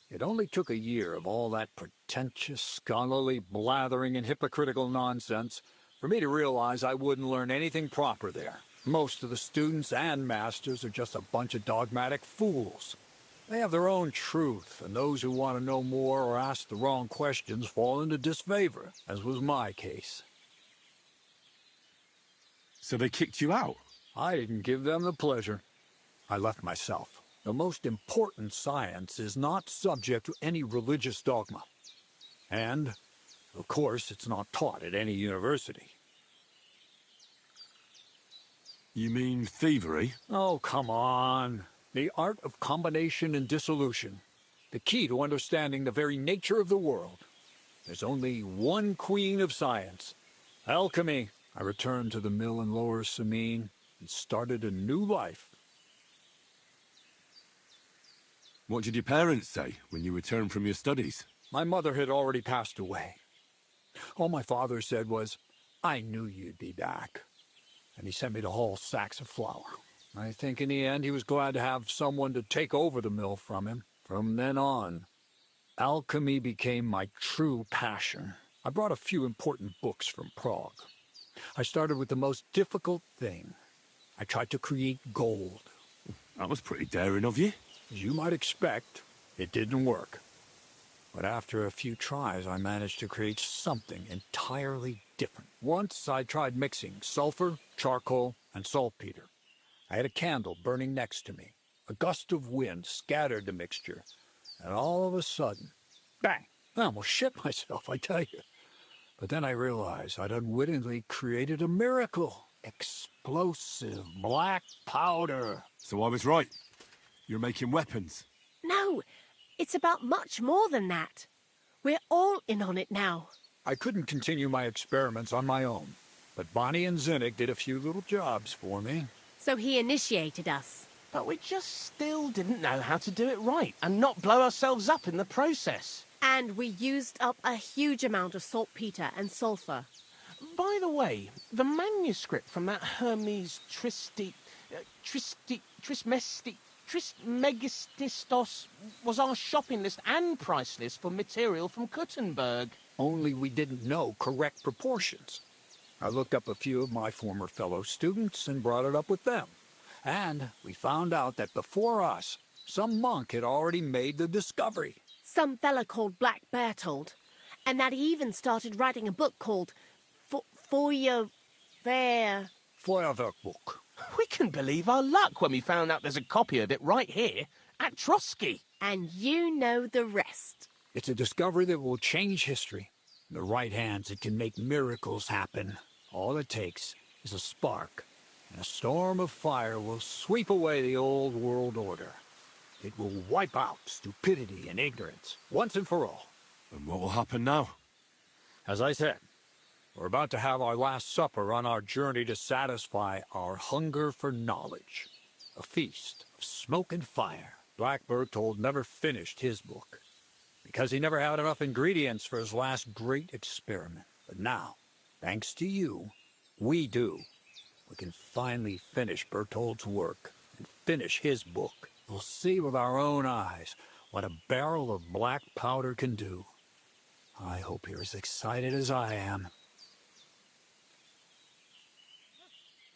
it only took a year of all that pretentious, scholarly blathering and hypocritical nonsense for me to realize I wouldn't learn anything proper there. Most of the students and masters are just a bunch of dogmatic fools. They have their own truth, and those who want to know more or ask the wrong questions fall into disfavor, as was my case. So they kicked you out? I didn't give them the pleasure. I left myself. The most important science is not subject to any religious dogma. And, of course, it's not taught at any university. You mean thievery? Oh, come on. The art of combination and dissolution. The key to understanding the very nature of the world. There's only one queen of science. Alchemy. I returned to the mill in Lower Samine and started a new life. What did your parents say when you returned from your studies? My mother had already passed away. All my father said was, "I knew you'd be back." And he sent me to haul sacks of flour. I think in the end he was glad to have someone to take over the mill from him. From then on, alchemy became my true passion. I brought a few important books from Prague. I started with the most difficult thing. I tried to create gold. That was pretty daring of you. As you might expect, it didn't work. But after a few tries, I managed to create something entirely different. Once I tried mixing sulfur, charcoal, and saltpeter. I had a candle burning next to me. A gust of wind scattered the mixture, and all of a sudden, bang! I almost shit myself, I tell you. But then I realized I'd unwittingly created a miracle. Explosive black powder. So I was right. You're making weapons. No, it's about much more than that. We're all in on it now. I couldn't continue my experiments on my own, but Bonnie and Zinnik did a few little jobs for me. So he initiated us. But we just still didn't know how to do it right and not blow ourselves up in the process. And we used up a huge amount of saltpeter and sulfur. By the way, the manuscript from that Hermes Trismegistos was our shopping list and price list for material from Kuttenberg. Only we didn't know correct proportions. I looked up a few of my former fellow students and brought it up with them. And we found out that before us, some monk had already made the discovery. Some fella called Black Bertold. And that he even started writing a book called Feuerwehr. Feuerwerkbuch. We couldn't believe our luck when we found out there's a copy of it right here at Trotsky. And you know the rest. It's a discovery that will change history. In the right hands, it can make miracles happen. All it takes is a spark, and a storm of fire will sweep away the old world order. It will wipe out stupidity and ignorance, once and for all. And what will happen now? As I said, we're about to have our last supper on our journey to satisfy our hunger for knowledge. A feast of smoke and fire. Black Bertold never finished his book, because he never had enough ingredients for his last great experiment. But now, thanks to you, we do. We can finally finish Bertold's work and finish his book. We'll see with our own eyes what a barrel of black powder can do. I hope you're as excited as I am.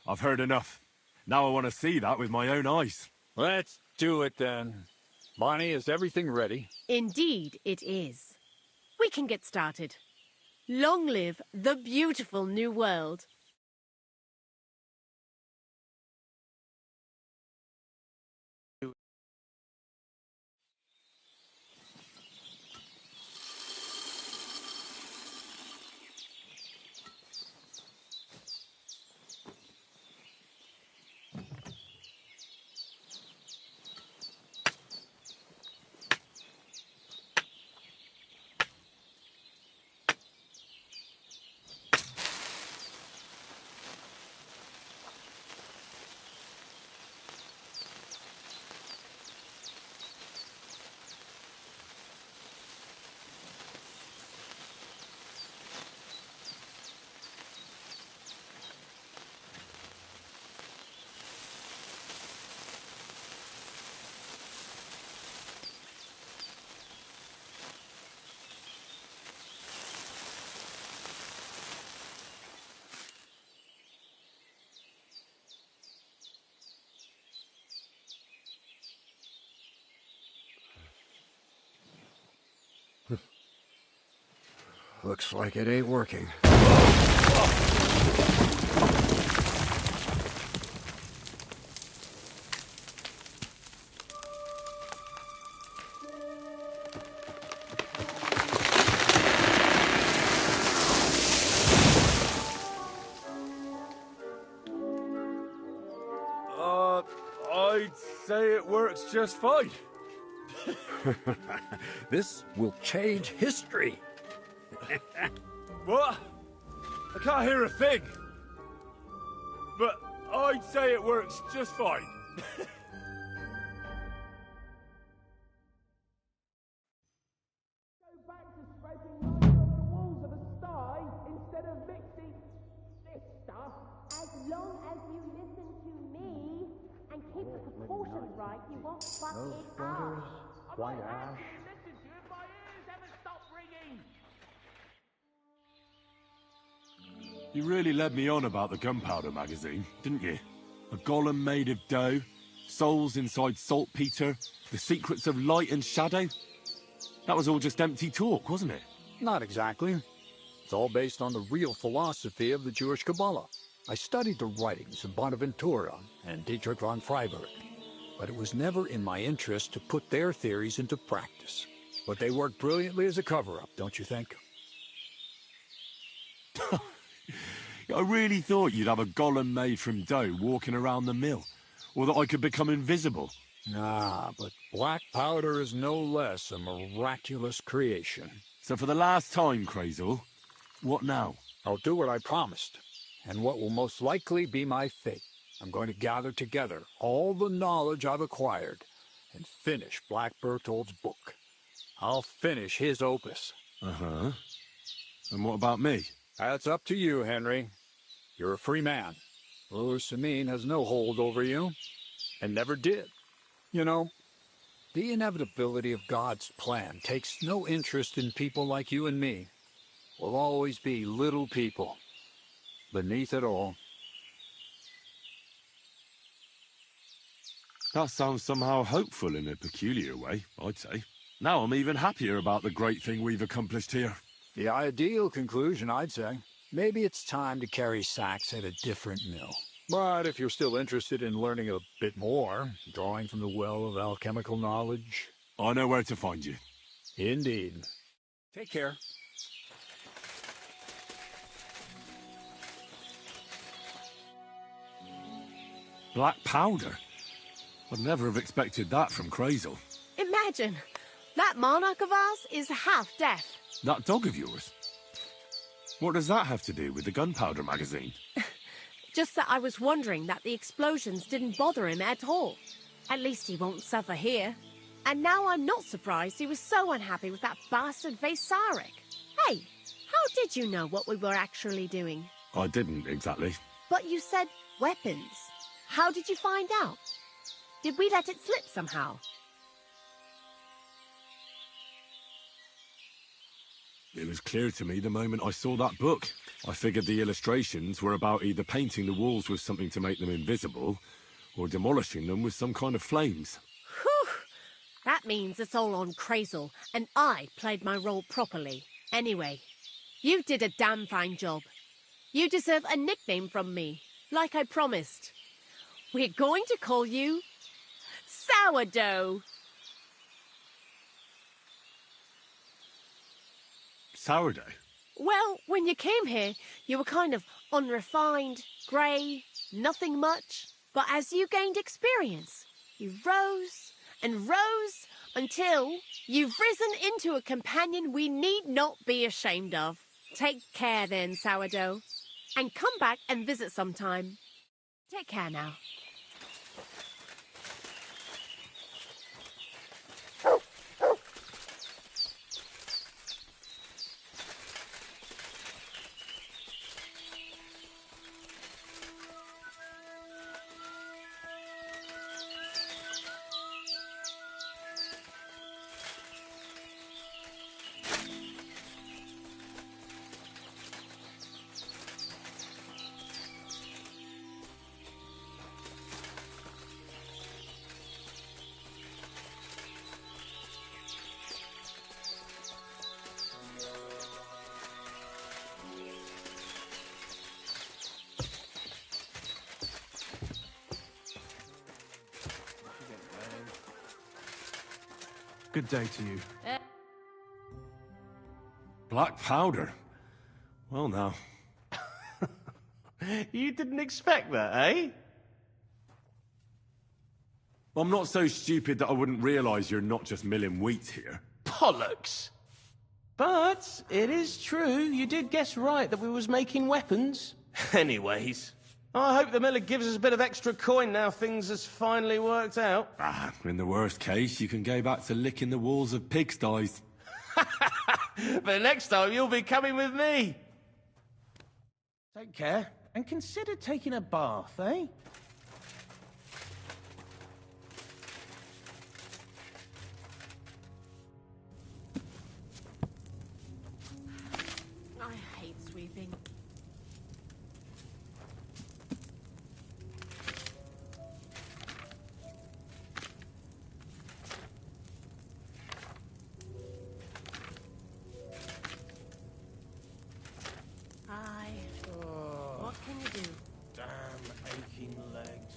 I've heard enough. Now I want to see that with my own eyes. Let's do it then. Bonnie, is everything ready? Indeed it is. We can get started. Long live the beautiful new world. Looks like it ain't working. I'd say it works just fine. This will change history. What? I can't hear a thing. But I'd say it works just fine. As long as you listen to me and keep the proportions right, you won't fuck it up. White ash. You really led me on about the gunpowder magazine, didn't you? A golem made of dough, souls inside saltpeter, the secrets of light and shadow. That was all just empty talk, wasn't it? Not exactly. It's all based on the real philosophy of the Jewish Kabbalah. I studied the writings of Bonaventura and Dietrich von Freiberg, but it was never in my interest to put their theories into practice. But they worked brilliantly as a cover-up, don't you think? I really thought you'd have a golem made from dough walking around the mill, or that I could become invisible. Ah, but black powder is no less a miraculous creation. So for the last time, Crazel, what now? I'll do what I promised, and what will most likely be my fate. I'm going to gather together all the knowledge I've acquired and finish Black Berthold's book. I'll finish his opus. Uh-huh. And what about me? That's up to you, Henry. You're a free man. Ruler Samin has no hold over you, and never did. You know, the inevitability of God's plan takes no interest in people like you and me. We'll always be little people, beneath it all. That sounds somehow hopeful in a peculiar way, I'd say. Now I'm even happier about the great thing we've accomplished here. The ideal conclusion, I'd say. Maybe it's time to carry sacks at a different mill. But if you're still interested in learning a bit more, drawing from the well of alchemical knowledge... I know where to find you. Indeed. Take care. Black powder? I'd never have expected that from Crazel. Imagine, that monarch of ours is half deaf. That dog of yours? What does that have to do with the gunpowder magazine? Just that I was wondering that the explosions didn't bother him at all. At least he won't suffer here. And now I'm not surprised he was so unhappy with that bastard Vesarek. Hey, how did you know what we were actually doing? I didn't, exactly. But you said weapons. How did you find out? Did we let it slip somehow? It was clear to me the moment I saw that book. I figured the illustrations were about either painting the walls with something to make them invisible, or demolishing them with some kind of flames. Whew! That means it's all on Crazel, and I played my role properly. Anyway, you did a damn fine job. You deserve a nickname from me, like I promised. We're going to call you... Sourdough! Sourdough? Well, when you came here, you were kind of unrefined, grey, nothing much. But as you gained experience, you rose and rose until you've risen into a companion we need not be ashamed of. Take care then, Sourdough. And come back and visit sometime. Take care now. Good day to you. Black powder? Well, now. You didn't expect that, eh? I'm not so stupid that I wouldn't realise you're not just milling wheat here. Bollocks! But it is true, you did guess right that we was making weapons. Anyways, I hope the miller gives us a bit of extra coin now things has finally worked out. Ah, in the worst case, you can go back to licking the walls of pigsties. But next time you'll be coming with me. Take care, and consider taking a bath, eh? I hate sweeping. What can you do? Damn aching legs.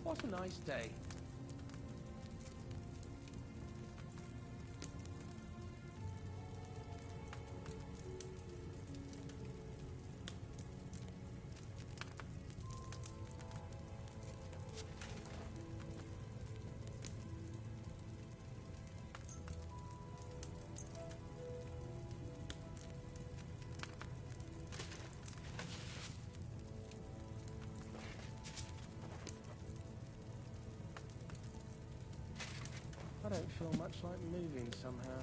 What a nice day. I don't feel much like moving somehow.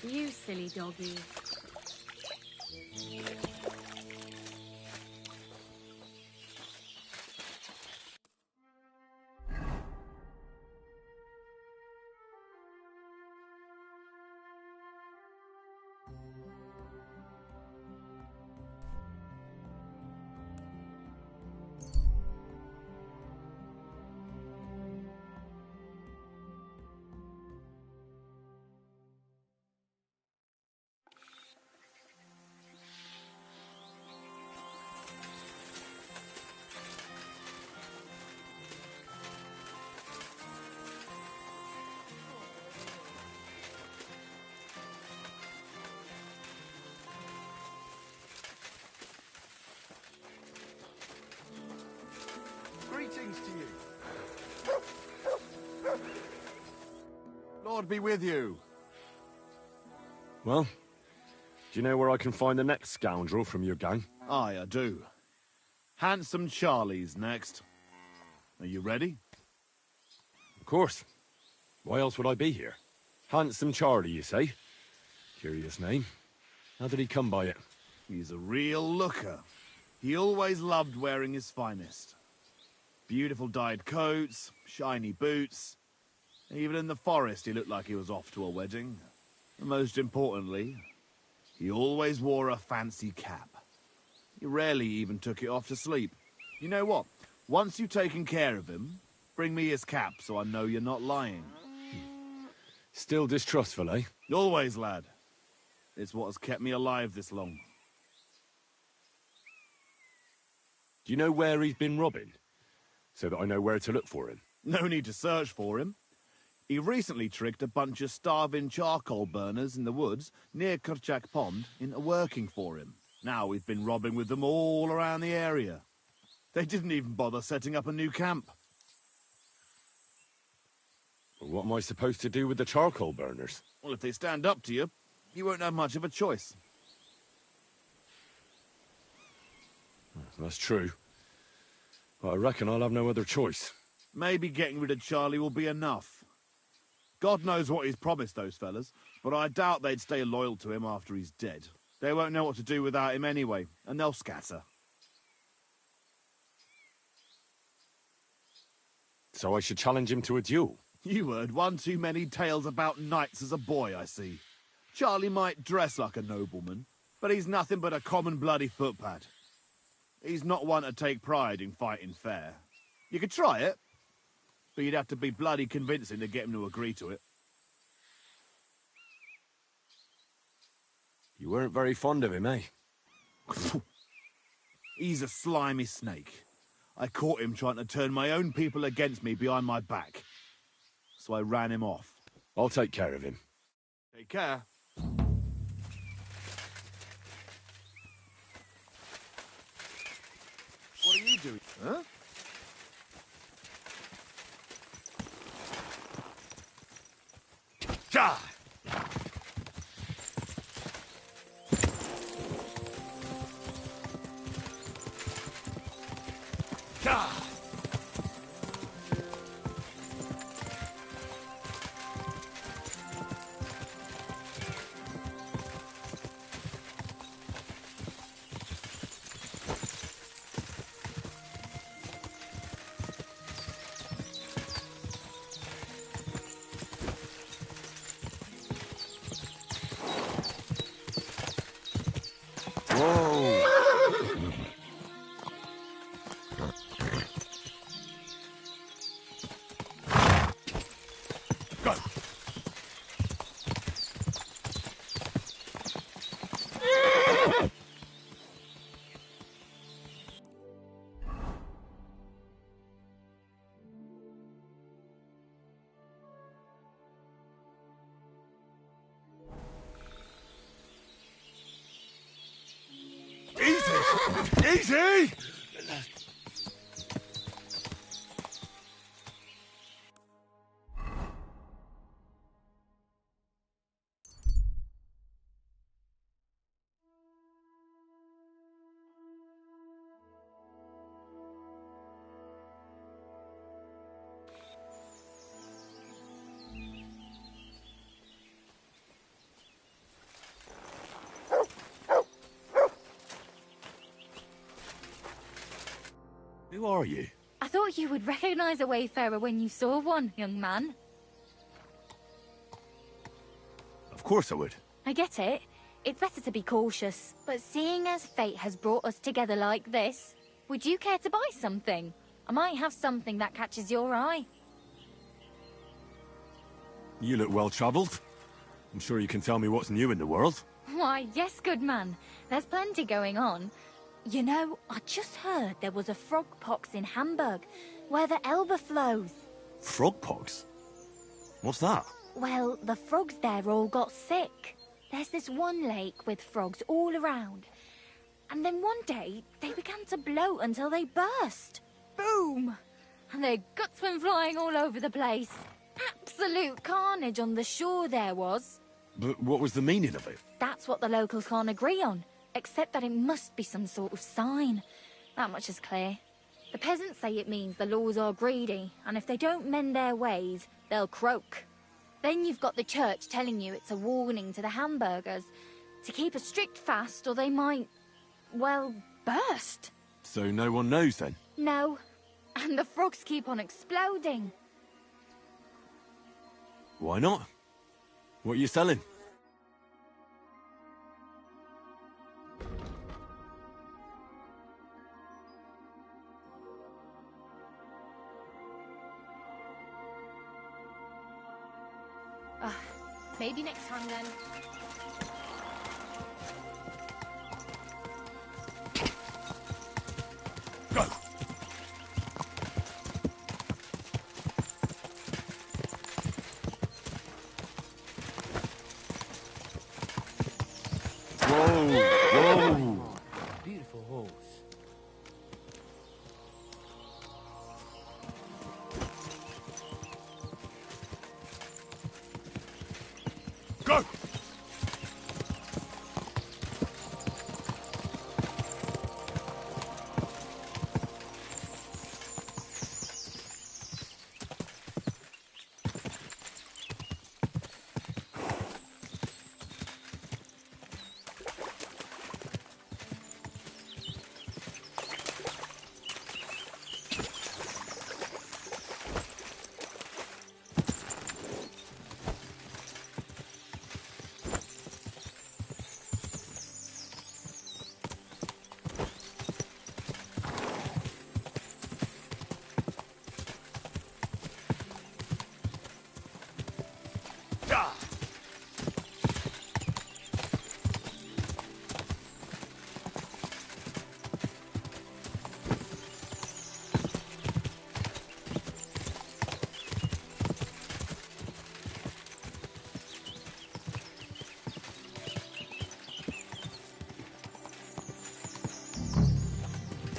You silly doggy. Greetings to you. Lord be with you. Well, do you know where I can find the next scoundrel from your gang? Aye, I do. Handsome Charlie's next. Are you ready? Of course. Why else would I be here? Handsome Charlie, you say? Curious name. How did he come by it? He's a real looker. He always loved wearing his finest. Beautiful dyed coats, shiny boots. Even in the forest, he looked like he was off to a wedding. And most importantly, he always wore a fancy cap. He rarely even took it off to sleep. You know what? Once you've taken care of him, bring me his cap so I know you're not lying. Still distrustful, eh? Always, lad. It's what has kept me alive this long. Do you know where he's been robbing? So that I know where to look for him. No need to search for him. He recently tricked a bunch of starving charcoal burners in the woods near Kurchak Pond into working for him. Now we've been robbing with them all around the area. They didn't even bother setting up a new camp. Well, what am I supposed to do with the charcoal burners? Well, if they stand up to you, you won't have much of a choice. That's true. But I reckon I'll have no other choice. Maybe getting rid of Charlie will be enough. God knows what he's promised those fellas, but I doubt they'd stay loyal to him after he's dead. They won't know what to do without him anyway, and they'll scatter. So I should challenge him to a duel? You heard one too many tales about knights as a boy, I see. Charlie might dress like a nobleman, but he's nothing but a common bloody footpad. He's not one to take pride in fighting fair. You could try it, but you'd have to be bloody convincing to get him to agree to it. You weren't very fond of him, eh? He's a slimy snake. I caught him trying to turn my own people against me behind my back. So I ran him off. I'll take care of him. Take care. What are you doing? Huh? Ja! Ja! Easy! Who are you? I thought you would recognize a wayfarer when you saw one, young man. Of course I would. I get it. It's better to be cautious. But seeing as fate has brought us together like this, would you care to buy something? I might have something that catches your eye. You look well-travelled. I'm sure you can tell me what's new in the world. Why, yes, good man. There's plenty going on. You know, I just heard there was a frog pox in Hamburg, where the Elbe flows. Frog pox? What's that? Well, the frogs there all got sick. There's this one lake with frogs all around. And then one day, they began to bloat until they burst. Boom! And their guts went flying all over the place. Absolute carnage on the shore there was. But what was the meaning of it? That's what the locals can't agree on, except that it must be some sort of sign. That much is clear. The peasants say it means the laws are greedy, and if they don't mend their ways, they'll croak. Then you've got the church telling you it's a warning to the hamburgers to keep a strict fast or they might, well, burst. So no one knows then? No, and the frogs keep on exploding. Why not? What are you selling? Maybe next time then. Go! Whoa! Whoa! Beautiful horse. Go!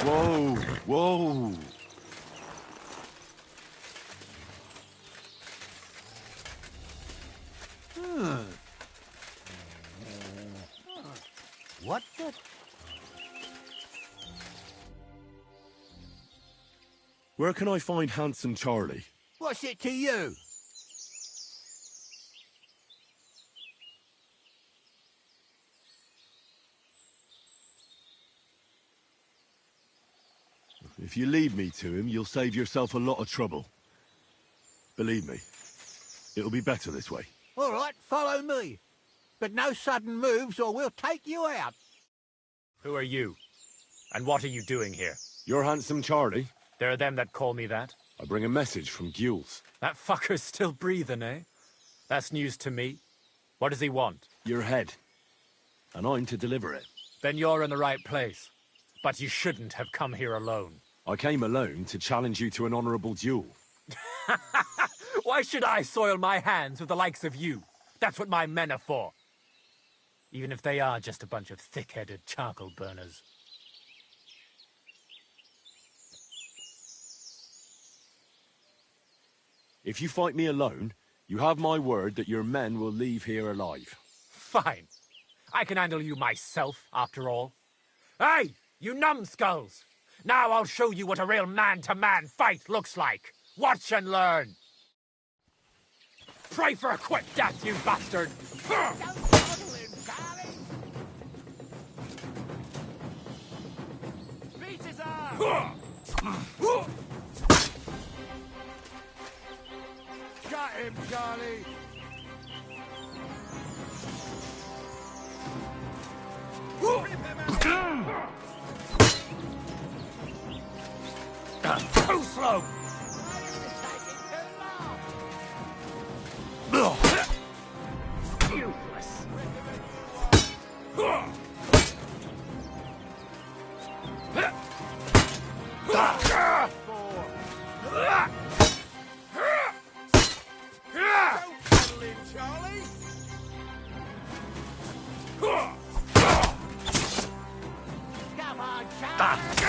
Whoa! Whoa! What the... Where can I find Handsome Charlie? What's it to you? If you lead me to him, you'll save yourself a lot of trouble. Believe me, it'll be better this way. All right, follow me. But no sudden moves or we'll take you out. Who are you? And what are you doing here? You're Handsome Charlie. There are them that call me that. I bring a message from Gules. That fucker's still breathing, eh? That's news to me. What does he want? Your head. And I'm to deliver it. Then you're in the right place. But you shouldn't have come here alone. I came alone to challenge you to an honourable duel. Why should I soil my hands with the likes of you? That's what my men are for. Even if they are just a bunch of thick-headed charcoal burners. If you fight me alone, you have my word that your men will leave here alive. Fine. I can handle you myself, after all. Hey, you numbskulls! Now I'll show you what a real man-to-man fight looks like. Watch and learn. Pray for a quick death, you bastard! Beat his ass! Got him, Charlie! Too slow! Useless. Come on, Charlie!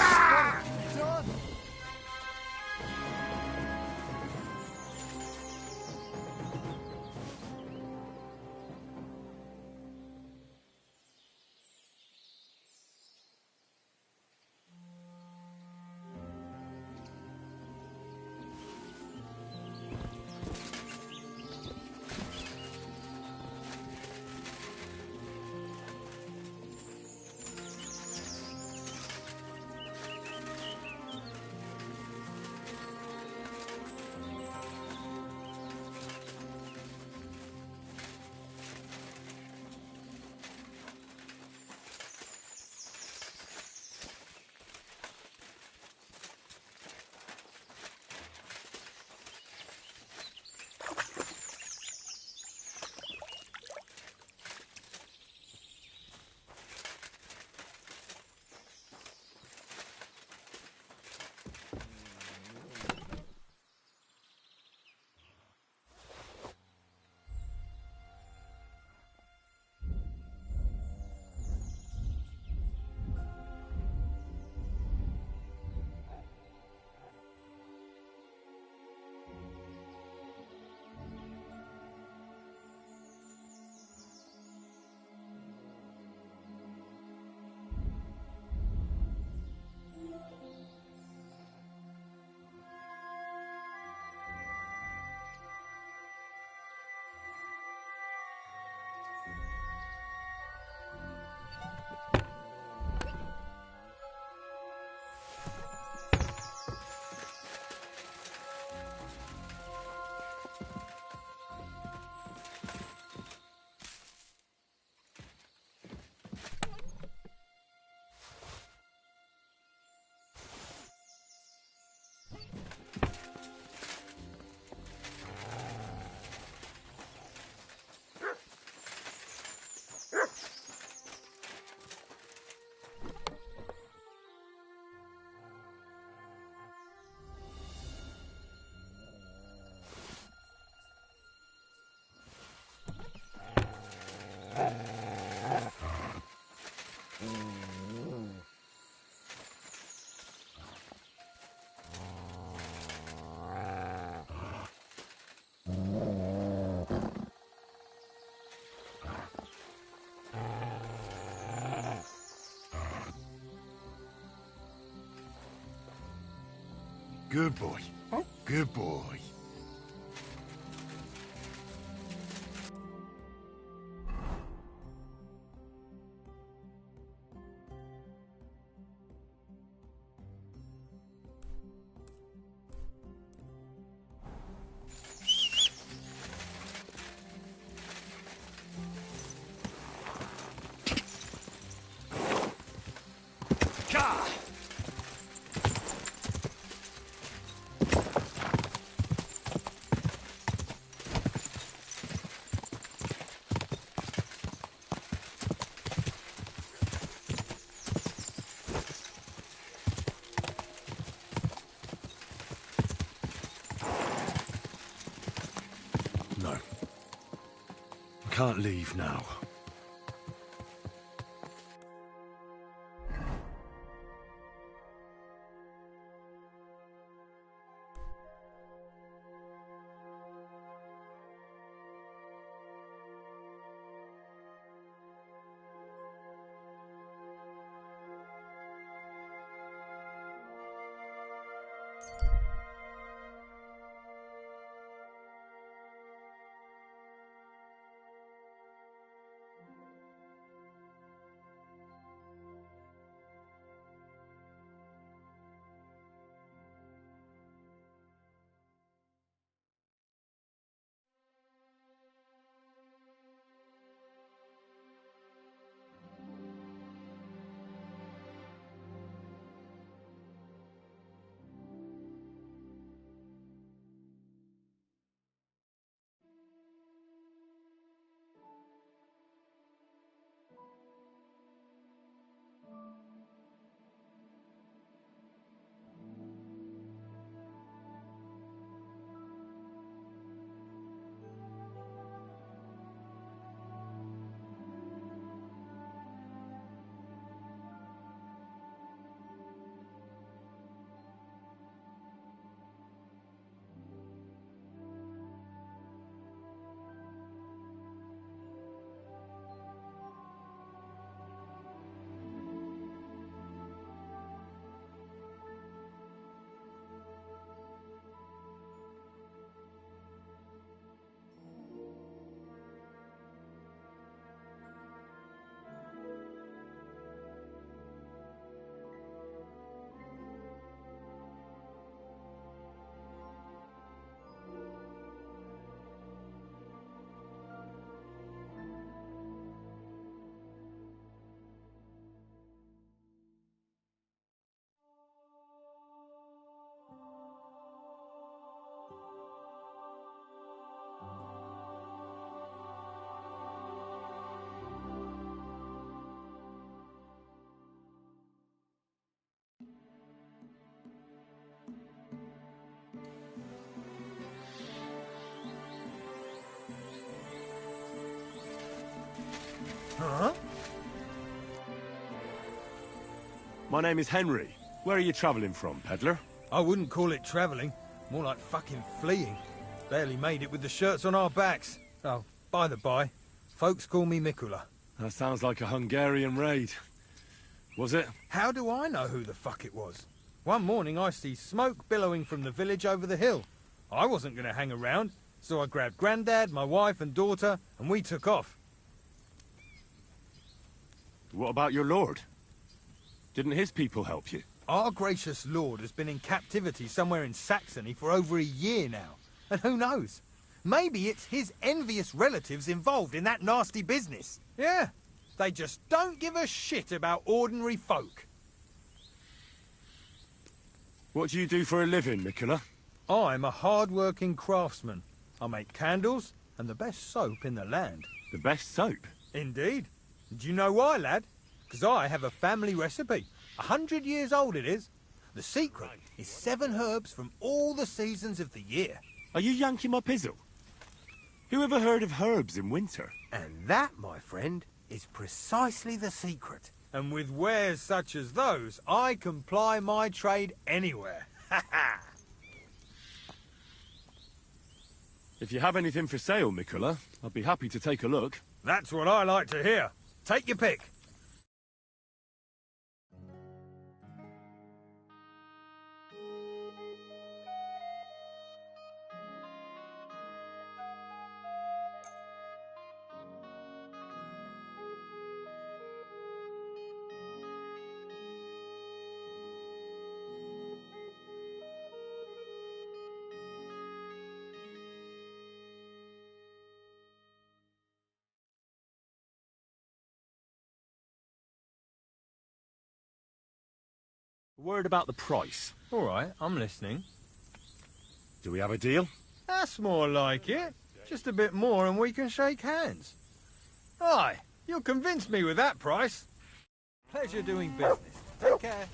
Good boy. Good boy. No. I can't leave now. Huh? My name is Henry. Where are you travelling from, peddler? I wouldn't call it travelling. More like fucking fleeing. Barely made it with the shirts on our backs. Oh, by the by, folks call me Mikula. That sounds like a Hungarian raid. Was it? How do I know who the fuck it was? One morning I see smoke billowing from the village over the hill. I wasn't going to hang around, so I grabbed Grandad, my wife and daughter, and we took off. What about your lord? Didn't his people help you? Our gracious lord has been in captivity somewhere in Saxony for over a year now. And who knows? Maybe it's his envious relatives involved in that nasty business. Yeah, they just don't give a shit about ordinary folk. What do you do for a living, Mikula? I'm a hard-working craftsman. I make candles and the best soap in the land. The best soap? Indeed. Do you know why, lad? Because I have a family recipe. 100 years old it is. The secret is 7 herbs from all the seasons of the year. Are you yanking my pizzle? Who ever heard of herbs in winter? And that, my friend, is precisely the secret. And with wares such as those, I can ply my trade anywhere. Ha ha! If you have anything for sale, Mikula, I'd be happy to take a look. That's what I like to hear. Take your pick. Word about the price. All right, I'm listening. Do we have a deal? That's more like it. Just a bit more and we can shake hands. Aye, you'll convince me with that price. Pleasure doing business. Take care.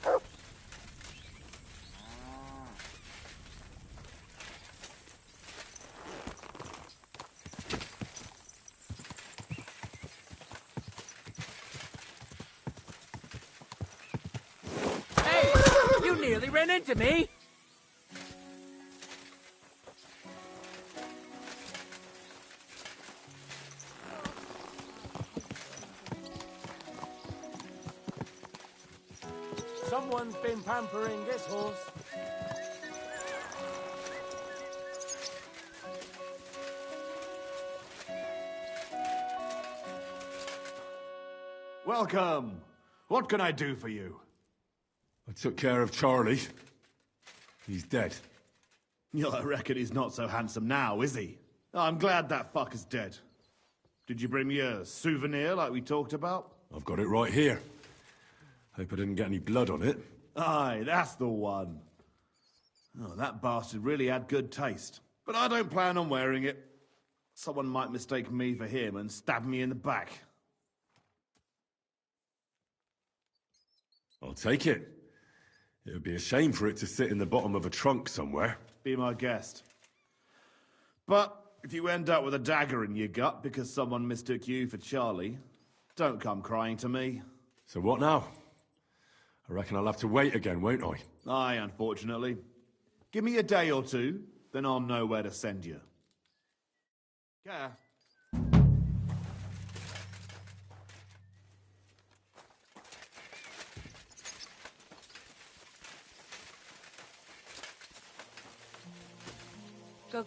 You nearly ran into me! Someone's been pampering this horse. Welcome. What can I do for you? I took care of Charlie. He's dead. I reckon he's not so handsome now, is he? I'm glad that fucker's dead. Did you bring me a souvenir like we talked about? I've got it right here. Hope I didn't get any blood on it. Aye, that's the one. Oh, that bastard really had good taste. But I don't plan on wearing it. Someone might mistake me for him and stab me in the back. I'll take it. It would be a shame for it to sit in the bottom of a trunk somewhere. Be my guest. But if you end up with a dagger in your gut because someone mistook you for Charlie, don't come crying to me. So what now? I reckon I'll have to wait again, won't I? Aye, unfortunately. Give me a day or two, then I'll know where to send you. Yeah. Go.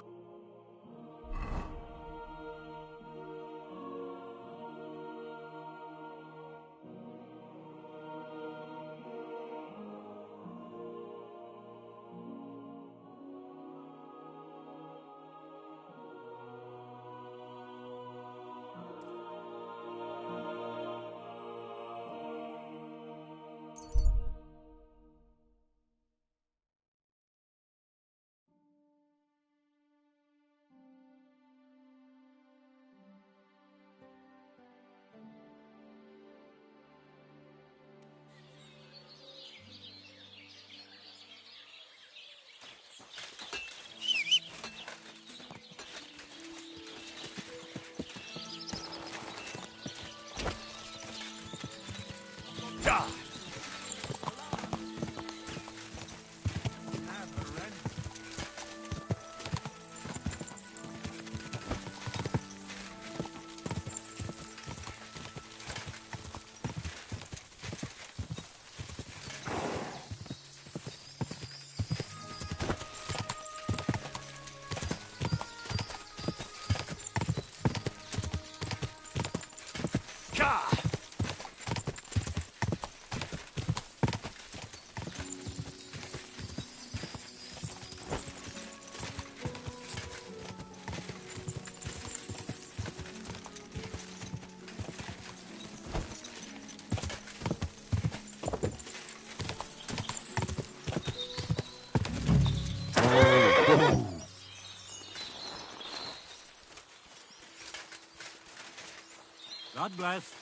God bless.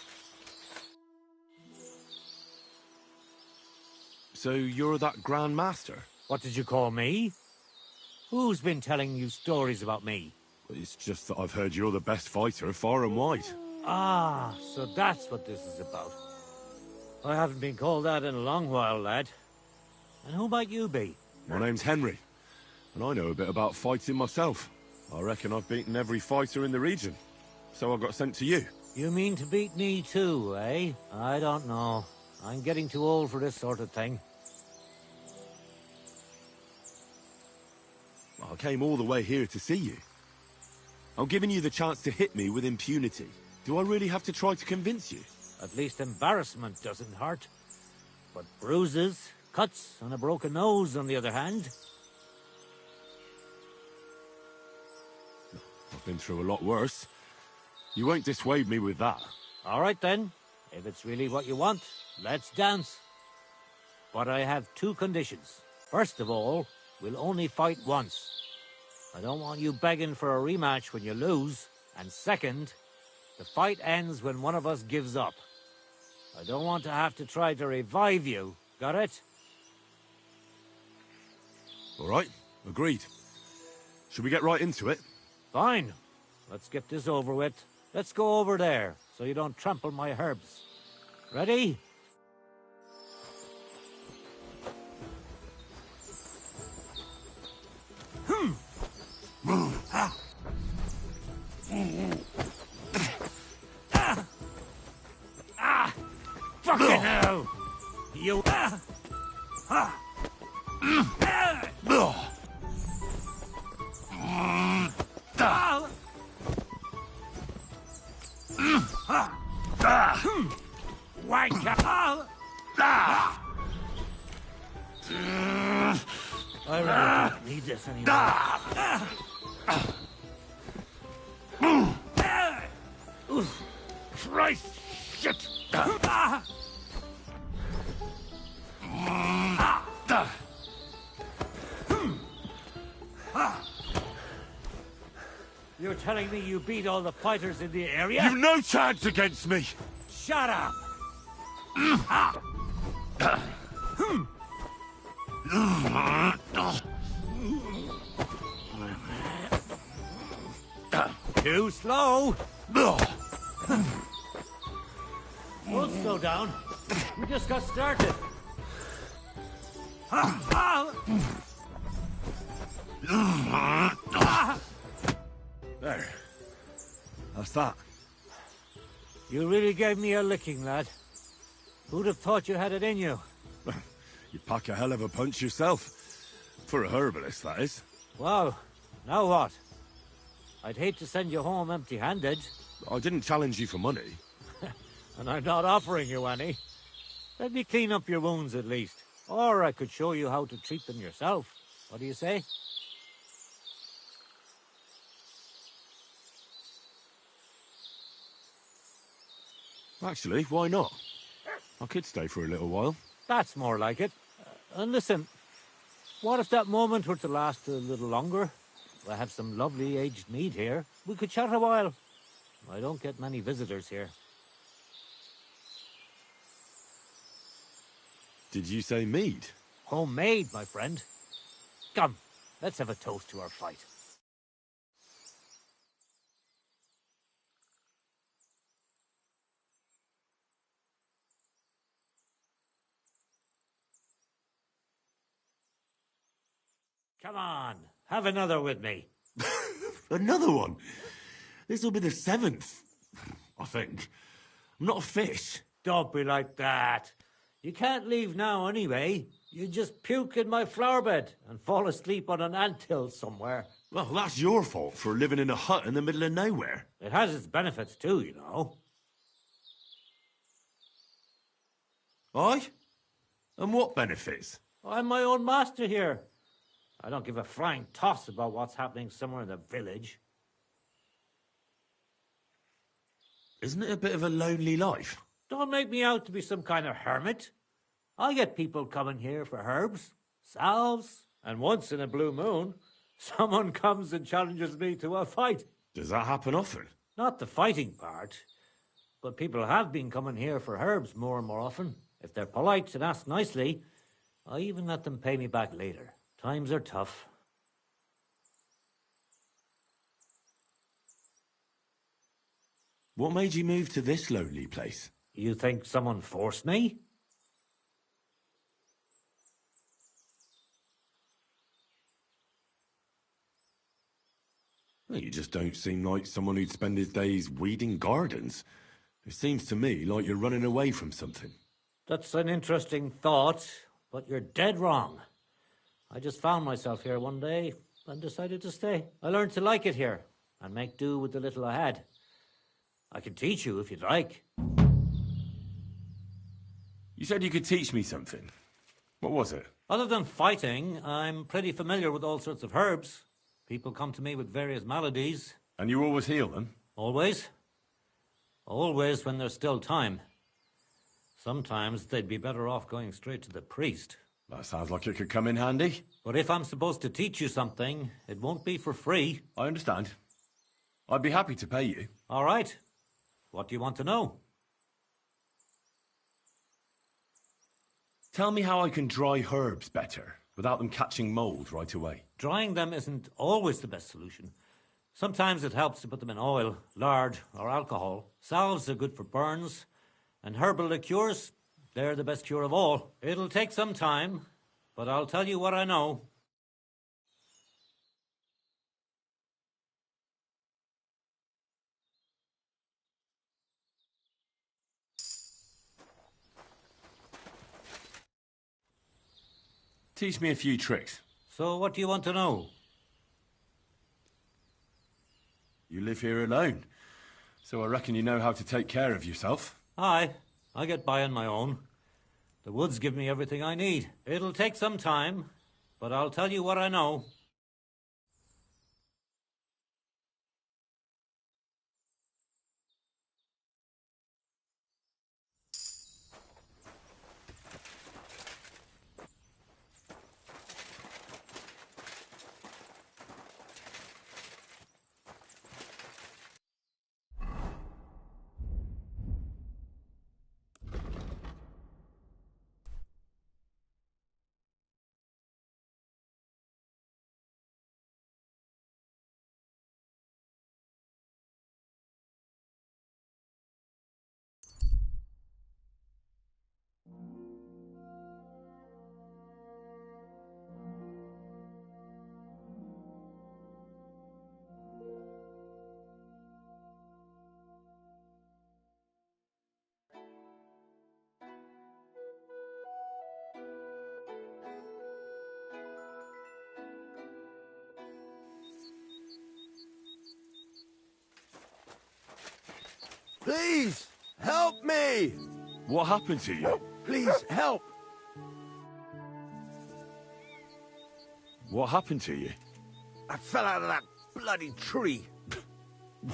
So you're that Grand Master? What did you call me? Who's been telling you stories about me? It's just that I've heard you're the best fighter far and wide. Ah, so that's what this is about. I haven't been called that in a long while, lad. And who might you be? My name's Henry, and I know a bit about fighting myself. I reckon I've beaten every fighter in the region, so I got sent to you. You mean to beat me too, eh? I don't know. I'm getting too old for this sort of thing. I came all the way here to see you. I'm giving you the chance to hit me with impunity. Do I really have to try to convince you? At least embarrassment doesn't hurt. But bruises, cuts, and a broken nose, on the other hand. I've been through a lot worse. You won't dissuade me with that. All right then. If it's really what you want, let's dance. But I have two conditions. First of all, we'll only fight once. I don't want you begging for a rematch when you lose. And second, the fight ends when one of us gives up. I don't want to have to try to revive you. Got it? All right, agreed. Should we get right into it? Fine. Let's get this over with. Let's go over there, so you don't trample my herbs. Ready? Fucking hell! You... I really don't need this anymore. Christ! Shit! You're telling me you beat all the fighters in the area? You've no chance against me! Shut up! Too slow! Don't slow down. We just got started. There. That's that. You really gave me a licking, lad. Who'd have thought you had it in you? You pack a hell of a punch yourself. For a herbalist, that is. Well, now what? I'd hate to send you home empty-handed. I didn't challenge you for money. And I'm not offering you any. Let me clean up your wounds at least. Or I could show you how to treat them yourself. What do you say? Actually, why not? I could stay for a little while. That's more like it. And listen, what if that moment were to last a little longer? I have some lovely aged mead here. We could chat a while. I don't get many visitors here. Did you say mead? Homemade, my friend. Come, let's have a toast to our fight. Come on, have another with me. Another one? This'll be the 7th, I think. I'm not a fish. Don't be like that. You can't leave now anyway. You just puke in my flower bed and fall asleep on an anthill somewhere. Well, that's your fault for living in a hut in the middle of nowhere. It has its benefits too, you know. Aye? And what benefits? I'm my own master here. I don't give a flying toss about what's happening somewhere in the village. Isn't it a bit of a lonely life? Don't make me out to be some kind of hermit. I get people coming here for herbs, salves, and once in a blue moon, someone comes and challenges me to a fight. Does that happen often? Not the fighting part, but people have been coming here for herbs more and more often. If they're polite and ask nicely, I even let them pay me back later. Times are tough. What made you move to this lonely place? You think someone forced me? Well, you just don't seem like someone who'd spend his days weeding gardens. It seems to me like you're running away from something. That's an interesting thought, but you're dead wrong. I just found myself here one day and decided to stay. I learned to like it here and make do with the little I had. I can teach you if you'd like. You said you could teach me something. What was it? Other than fighting, I'm pretty familiar with all sorts of herbs. People come to me with various maladies. And you always heal them? Always. Always when there's still time. Sometimes they'd be better off going straight to the priest. That sounds like it could come in handy. But if I'm supposed to teach you something, it won't be for free. I understand. I'd be happy to pay you. All right. What do you want to know? Tell me how I can dry herbs better, without them catching mold right away. Drying them isn't always the best solution. Sometimes it helps to put them in oil, lard, or alcohol. Salves are good for burns, and herbal liqueurs, they're the best cure of all. It'll take some time, but I'll tell you what I know. Teach me a few tricks. So what do you want to know? You live here alone, so I reckon you know how to take care of yourself. Aye, I get by on my own. The woods give me everything I need. It'll take some time, but I'll tell you what I know. Please, help me! What happened to you? Please, help! What happened to you? I fell out of that bloody tree.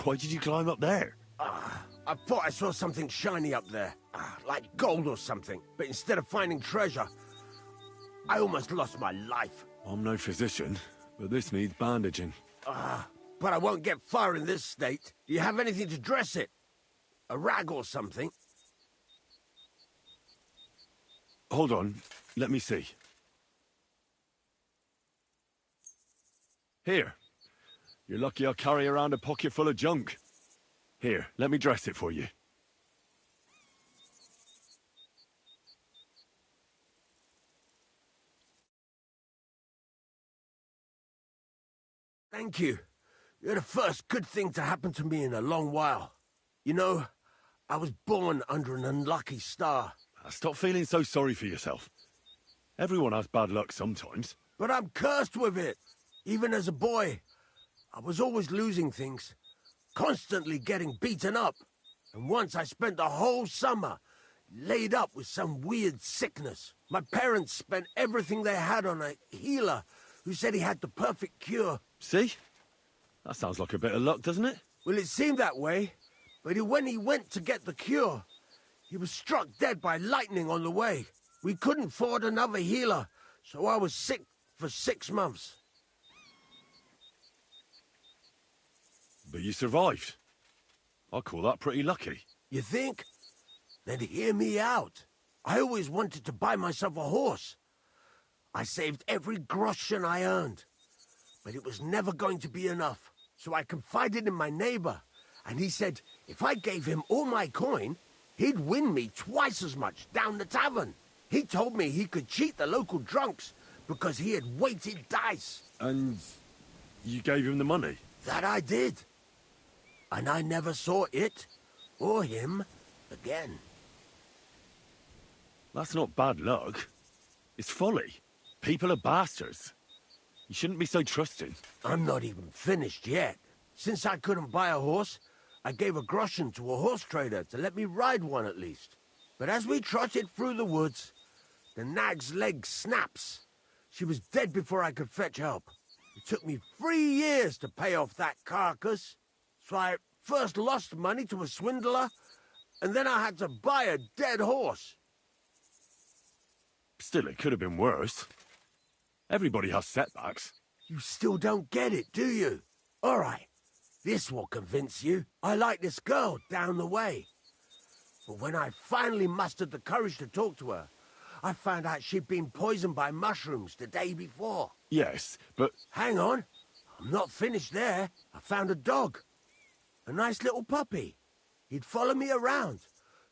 Why did you climb up there? I thought I saw something shiny up there, like gold or something. But instead of finding treasure, I almost lost my life. I'm no physician, but this needs bandaging. But I won't get far in this state. Do you have anything to dress it? A rag or something? Hold on, let me see. Here. You're lucky I carry around a pocket full of junk. Here, let me dress it for you. Thank you. You're the first good thing to happen to me in a long while. You know, I was born under an unlucky star. Stop feeling so sorry for yourself. Everyone has bad luck sometimes. But I'm cursed with it. Even as a boy, I was always losing things. Constantly getting beaten up. And once I spent the whole summer laid up with some weird sickness. My parents spent everything they had on a healer who said he had the perfect cure. See? That sounds like a bit of luck, doesn't it? Well, it seemed that way, but when he went to get the cure, he was struck dead by lightning on the way. We couldn't afford another healer, so I was sick for 6 months. But you survived. I call that pretty lucky. You think? Then hear me out. I always wanted to buy myself a horse. I saved every groschen I earned, but it was never going to be enough. So I confided in my neighbor, and he said if I gave him all my coin, he'd win me twice as much down the tavern. He told me he could cheat the local drunks because he had weighted dice. And you gave him the money? That I did. And I never saw it, or him, again. That's not bad luck. It's folly. People are bastards. You shouldn't be so trusting. I'm not even finished yet. Since I couldn't buy a horse, I gave a groschen to a horse trader to let me ride one at least. But as we trotted through the woods, the nag's leg snaps. She was dead before I could fetch help. It took me 3 years to pay off that carcass. So I first lost money to a swindler, and then I had to buy a dead horse. Still, it could have been worse. Everybody has setbacks. You still don't get it, do you? All right, this will convince you. I like this girl down the way. But when I finally mustered the courage to talk to her, I found out she'd been poisoned by mushrooms the day before. Yes, but... Hang on. I'm not finished there. I found a dog. A nice little puppy. He'd follow me around,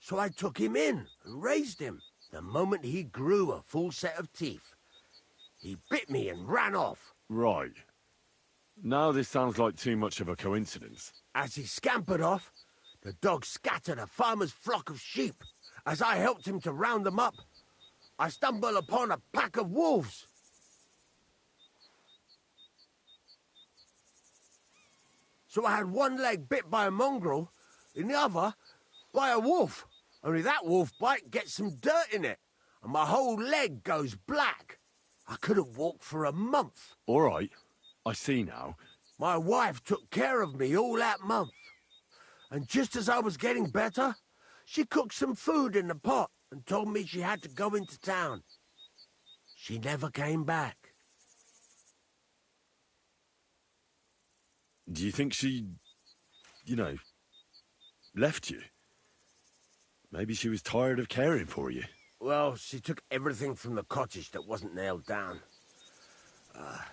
so I took him in and raised him. The moment he grew a full set of teeth, he bit me and ran off. Right. Now this sounds like too much of a coincidence. As he scampered off, the dog scattered a farmer's flock of sheep. As I helped him to round them up, I stumbled upon a pack of wolves. So I had one leg bit by a mongrel, and the other by a wolf. Only that wolf bite gets some dirt in it, and my whole leg goes black. I couldn't walk for a month. All right, I see now. My wife took care of me all that month. And just as I was getting better, she cooked some food in the pot and told me she had to go into town. She never came back. Do you think she, left you? Maybe she was tired of caring for you. Well, she took everything from the cottage that wasn't nailed down.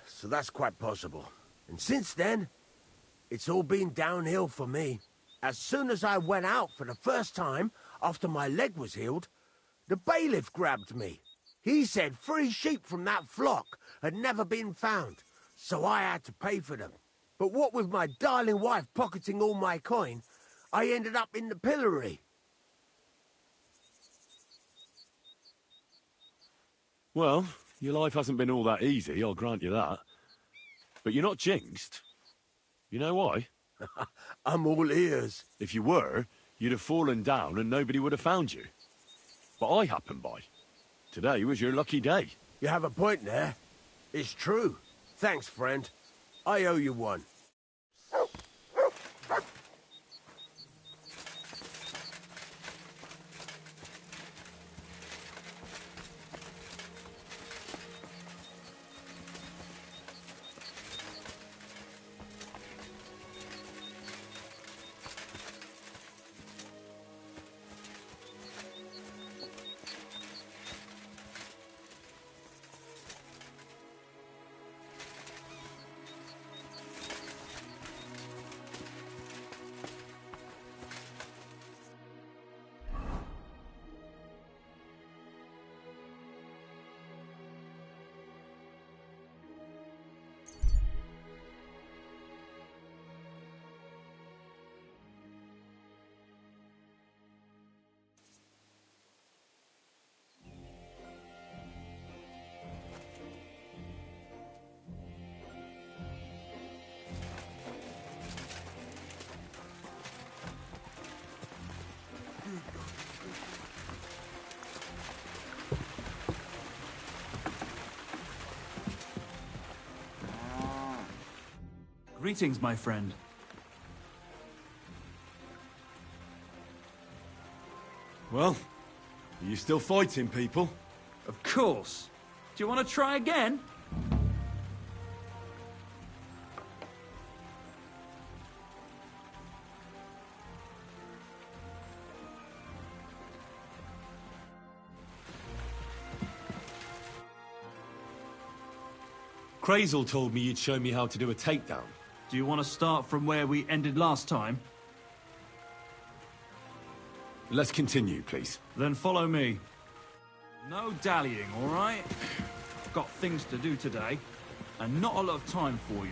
So that's quite possible. And since then, it's all been downhill for me. As soon as I went out for the first time, after my leg was healed, the bailiff grabbed me. He said 3 sheep from that flock had never been found, so I had to pay for them. But what with my darling wife pocketing all my coin, I ended up in the pillory. Well, your life hasn't been all that easy, I'll grant you that. But you're not jinxed. You know why? I'm all ears. If you were, you'd have fallen down and nobody would have found you. But I happened by. Today was your lucky day. You have a point there. It's true. Thanks, friend. I owe you one. Greetings, my friend. Well, are you still fighting people? Of course. Do you want to try again? Crazel told me you'd show me how to do a takedown. Do you want to start from where we ended last time? Let's continue, please. Then follow me. No dallying, all right? I've got things to do today, and not a lot of time for you.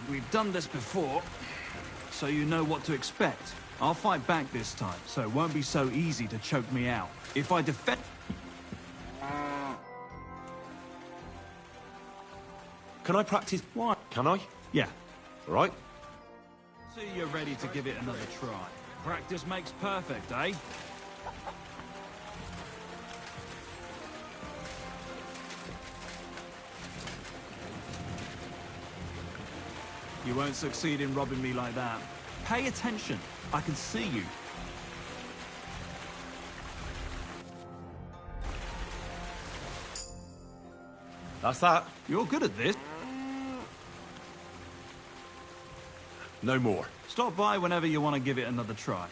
We've done this before, so you know what to expect. I'll fight back this time, so it won't be so easy to choke me out. If I defend... Can I practice? Why? Can I? Yeah. All right. See you're ready to give it another try. Practice makes perfect, eh? You won't succeed in robbing me like that. Pay attention. I can see you. That's that. You're good at this. No more. Stop by whenever you want to give it another try.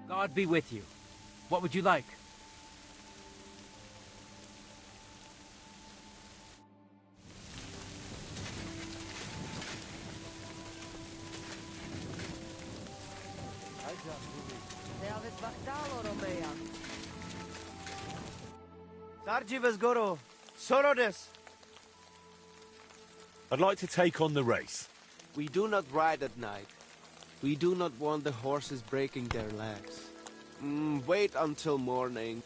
God be with you. What would you like? I'd like to take on the race. We do not ride at night. We do not want the horses breaking their legs. Wait until morning.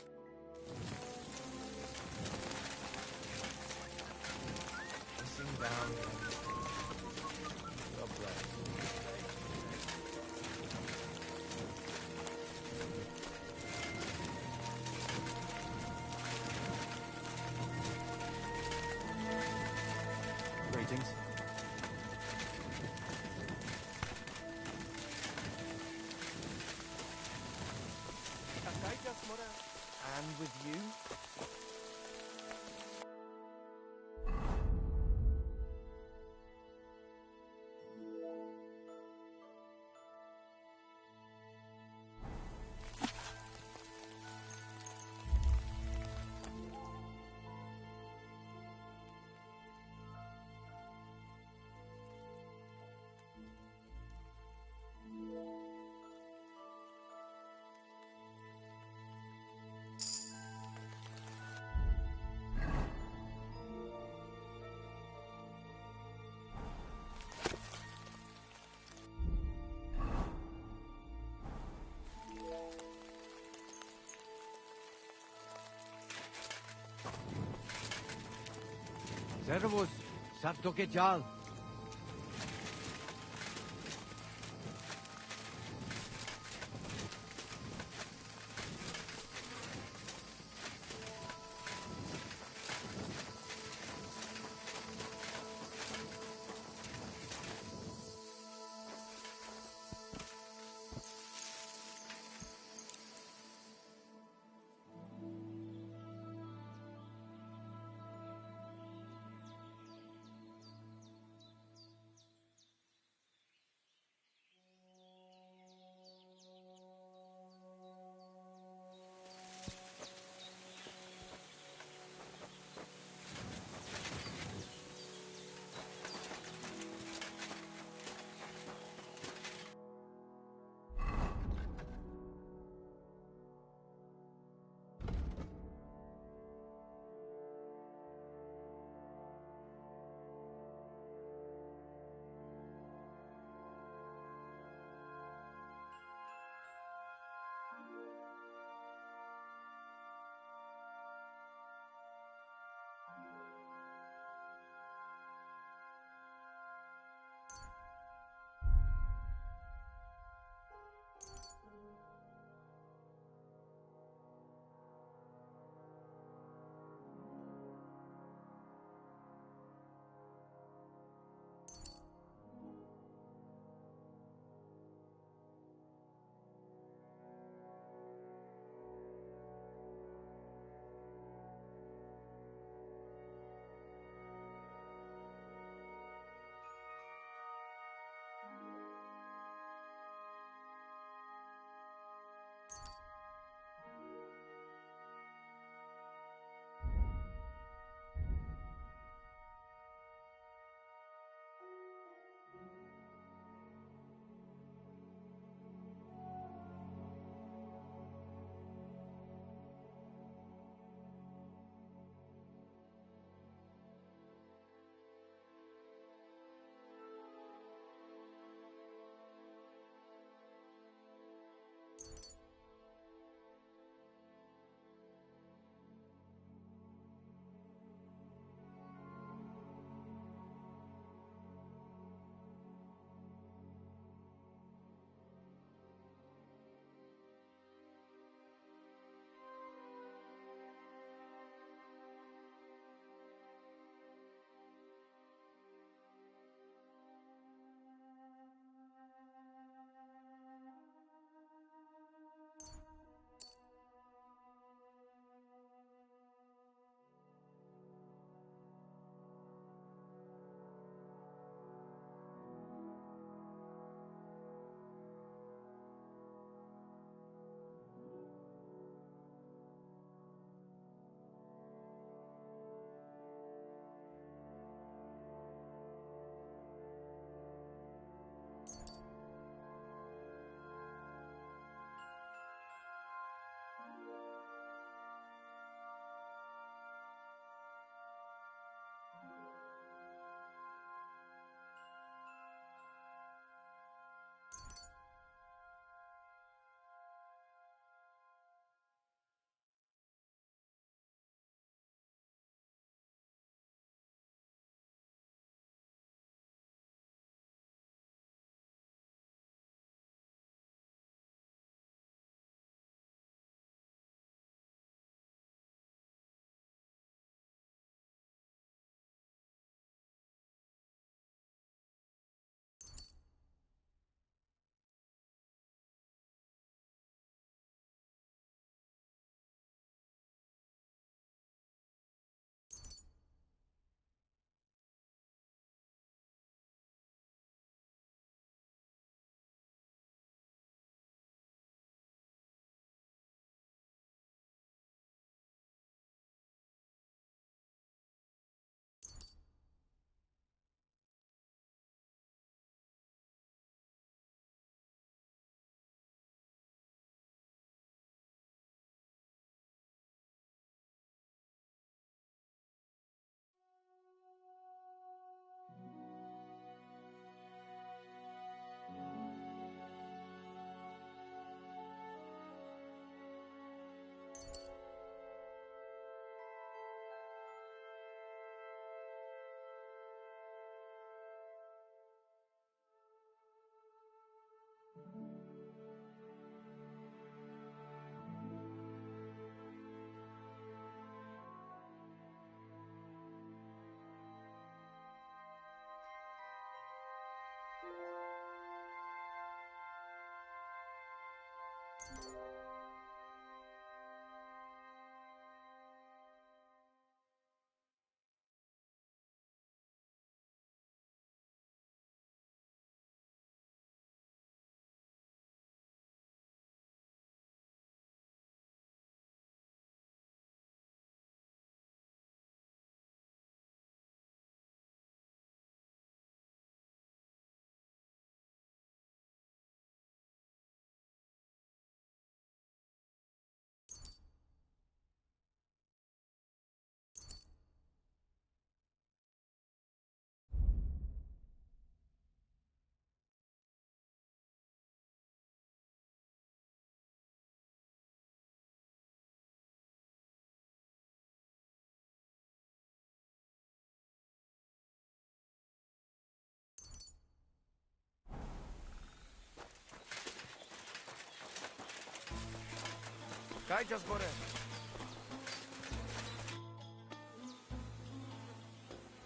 Greetings. And with you? Servus, Sartoke Jal.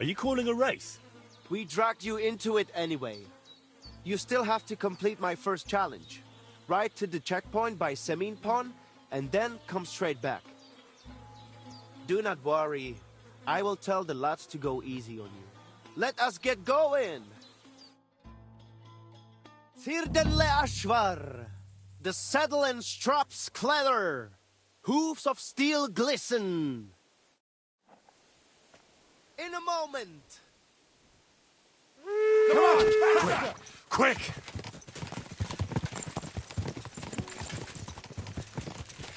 Are you calling a race? We dragged you into it anyway. You still have to complete my first challenge. Ride to the checkpoint by Semin Pond, and then come straight back. Do not worry. I will tell the lads to go easy on you. Let us get going! Thirden le Ashvar. The saddle and straps clatter. Hoofs of steel glisten. In a moment. Come on! Quick!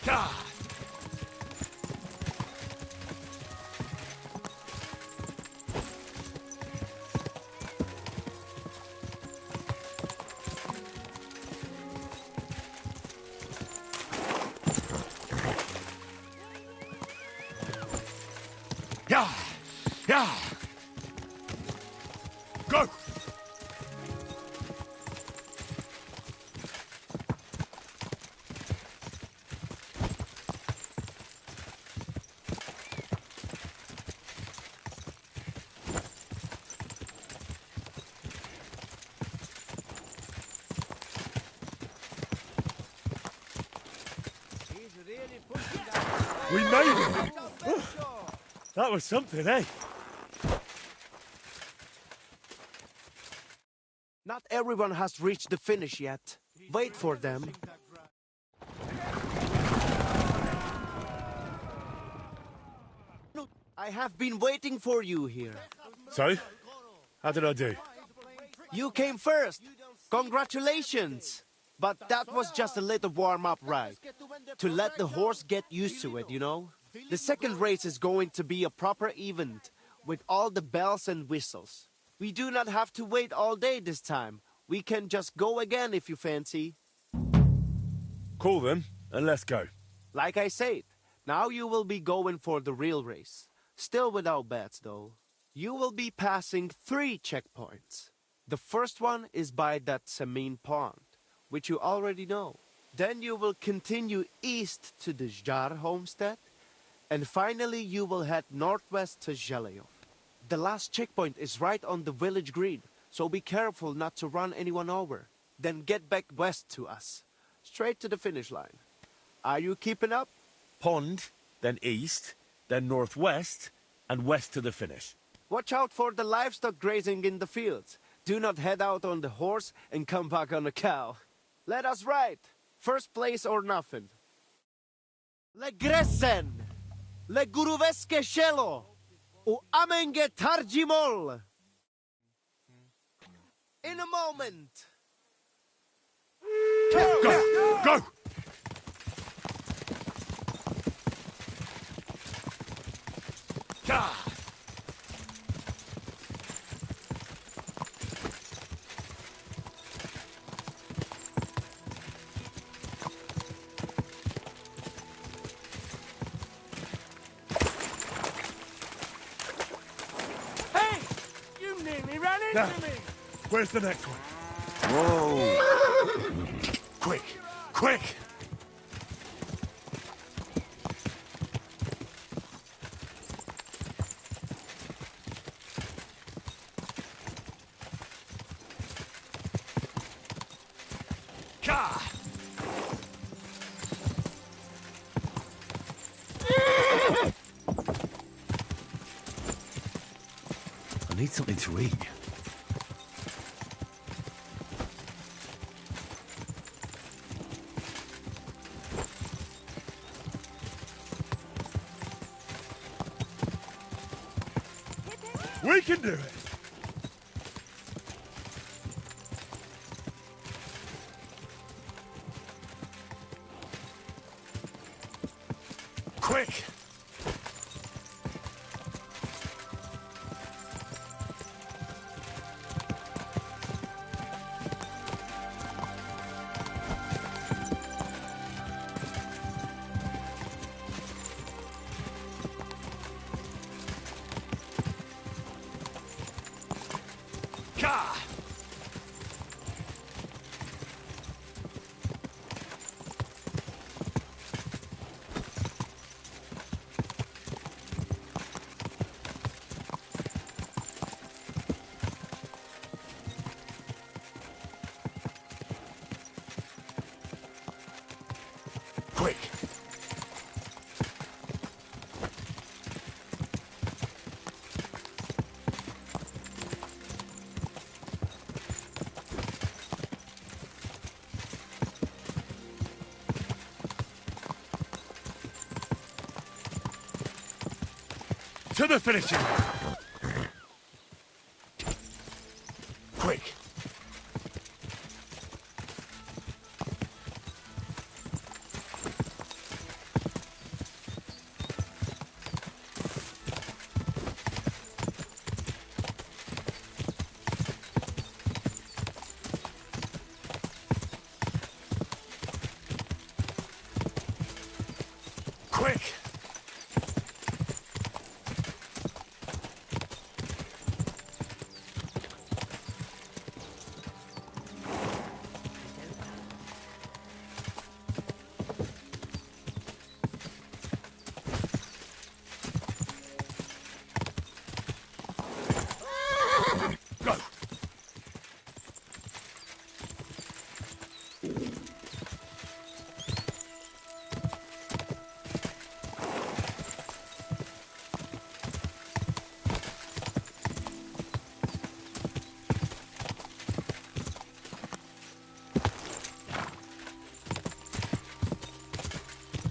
God! Yeah! Yeah! Go! We made it! That was something, eh? Not everyone has reached the finish yet. Wait for them. I have been waiting for you here. So? How did I do? You came first. Congratulations. But that was just a little warm-up ride. To let the horse get used to it, you know? The second race is going to be a proper event, with all the bells and whistles. We do not have to wait all day this time. We can just go again if you fancy. Call them, and let's go. Like I said, now you will be going for the real race. Still without bets, though. You will be passing 3 checkpoints. The first one is by that Semin Pond, which you already know. Then you will continue east to the Zjar homestead, and finally you will head northwest to Zhelejov. The last checkpoint is right on the village green, so be careful not to run anyone over. Then get back west to us, straight to the finish line. Are you keeping up? Pond, then east, then northwest, and west to the finish. Watch out for the livestock grazing in the fields. Do not head out on the horse and come back on a cow. Let us ride. First place or nothing. Le Gresen, le Guruveske Shelo, u Amenge Tarjimol. In a moment. Go! Go! God! Hey! You nearly ran into me! Where's the next one? Whoa! Quick! Quick! I need something to eat. We can do it! Quick! Quick! To the finishing line! Quick! Quick! Go!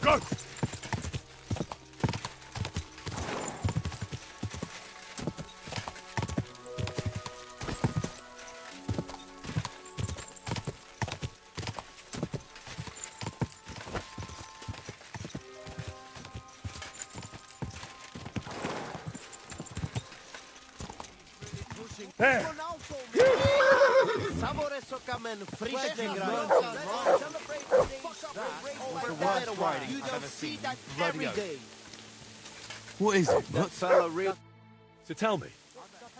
Go! There! You don't see that every day. What is it? That fella real. So tell me,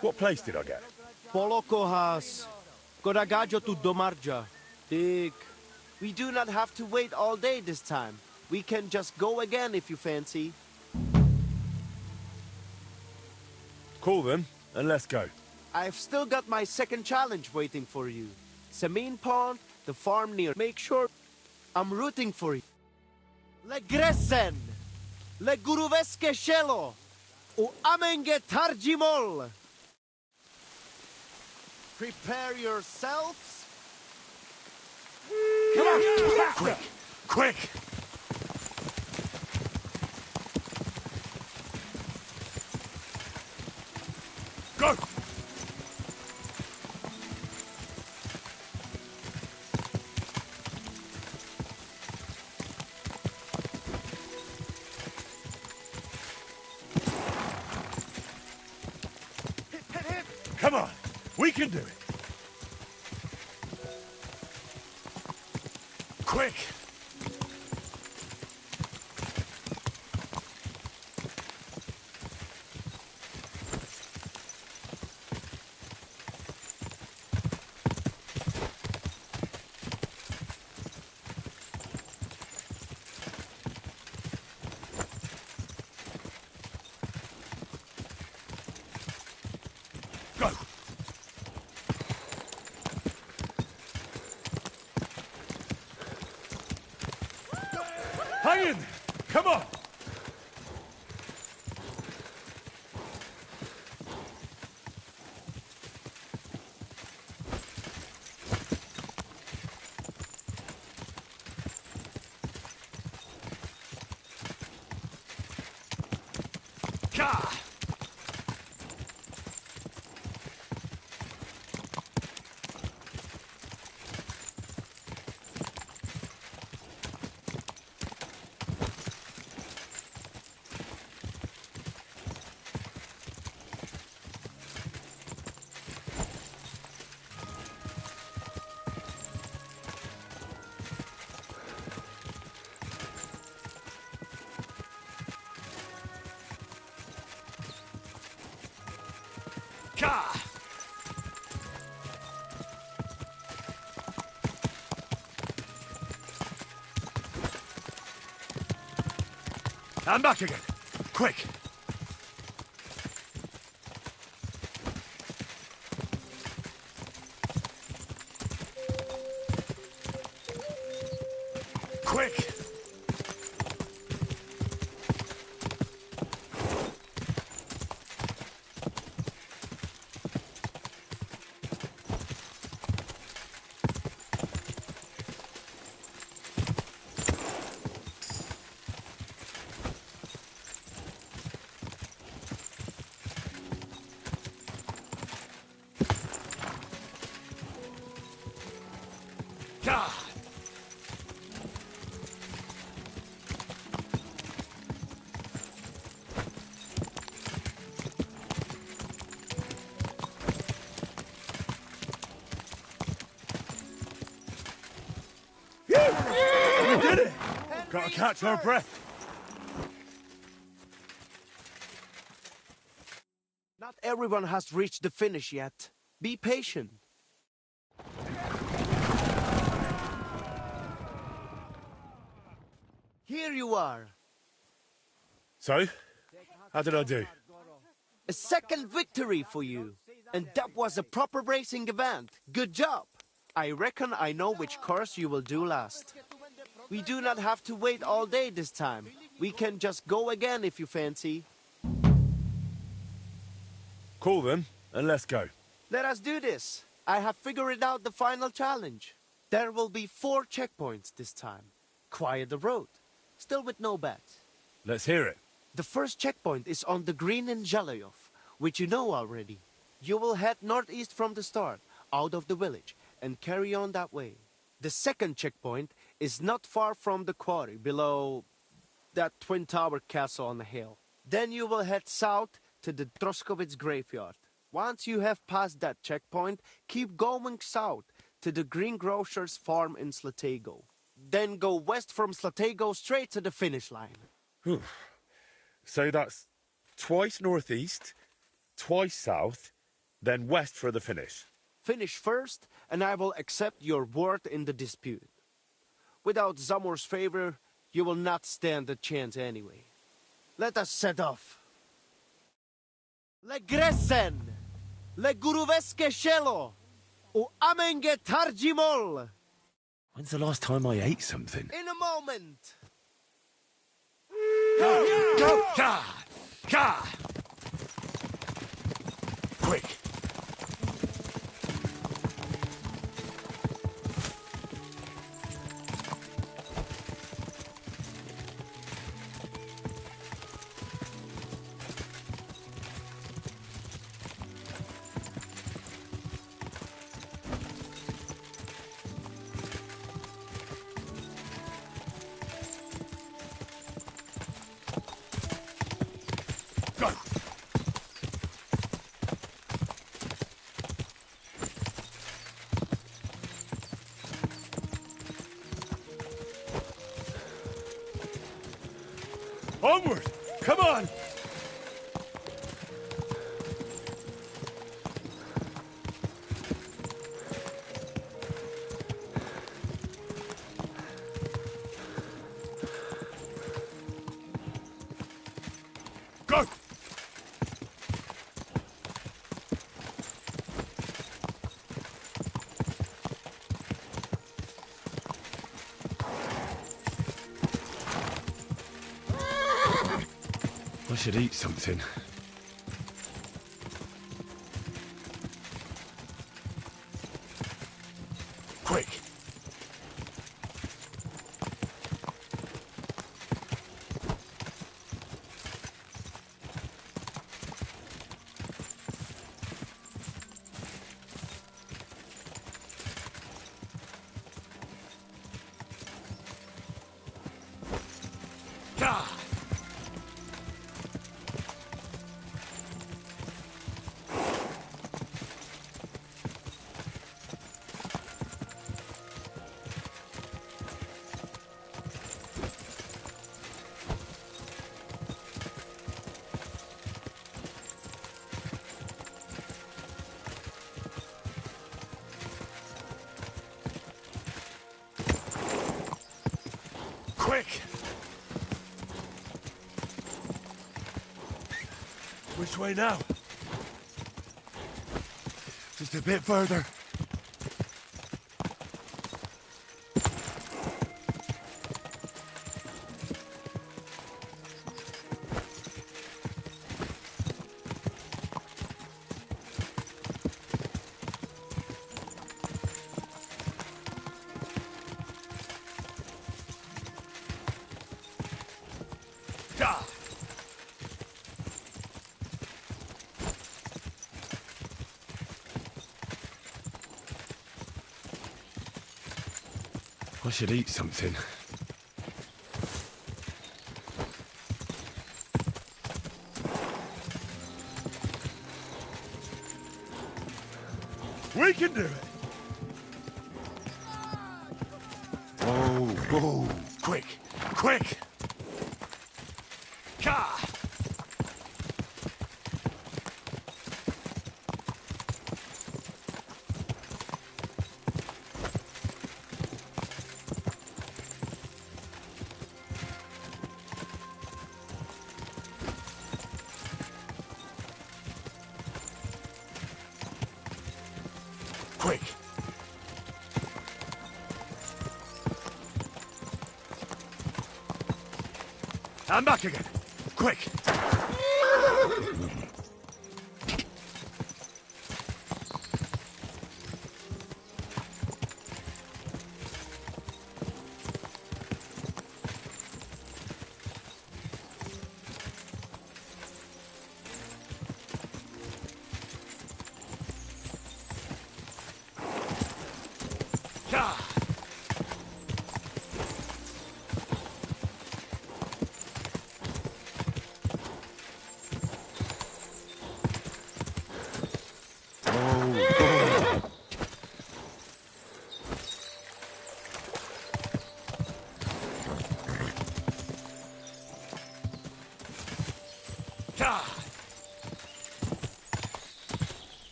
what place did I get? Poloko has Goragajo to Domarja. Dick. We do not have to wait all day this time. We can just go again if you fancy. Call them and let's go. I've still got my second challenge waiting for you. Samin Pond, the farm near. Make sure I'm rooting for you. Le Gresen, Le Guruveske Shelo, U Amenge Tarjimol. Prepare yourselves. Come on! Quick! Quick! Go! Come on! We can do it! Quick! Go! Hang in! Come on! I'm back again. Quick. Quick. Gotta catch our breath. Not everyone has reached the finish yet. Be patient. Here you are. So, how did I do? A second victory for you. And that was a proper racing event. Good job. I reckon I know which course you will do last. We do not have to wait all day this time. We can just go again if you fancy. Call them and let's go. Let us do this. I have figured out the final challenge. There will be 4 checkpoints this time. Quiet the road. Still with no bets. Let's hear it. The first checkpoint is on the green in Zhalayov, which you know already. You will head northeast from the start, out of the village, and carry on that way. The second checkpoint is not far from the quarry, below that twin-tower castle on the hill. Then you will head south to the Troskovitz graveyard. Once you have passed that checkpoint, keep going south to the greengrocer's farm in Slatego. Then go west from Slatego straight to the finish line. So that's twice northeast, twice south, then west for the finish. Finish first, and I will accept your word in the dispute. Without Zamor's favor, you will not stand a chance anyway. Let us set off. Le Gresen, le Guruveske Shelo, u Amenge Tarjimol. When's the last time I ate something? In a moment. Go! Go! Ka! Ka! Quick! Onward! Come on! Go! I should eat something. Quick! Quick! Which way now? Just a bit further. I should eat something. We can do it! Whoa, whoa, quick, quick! Ka! Quick! I'm back again! Quick!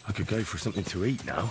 I could go for something to eat now.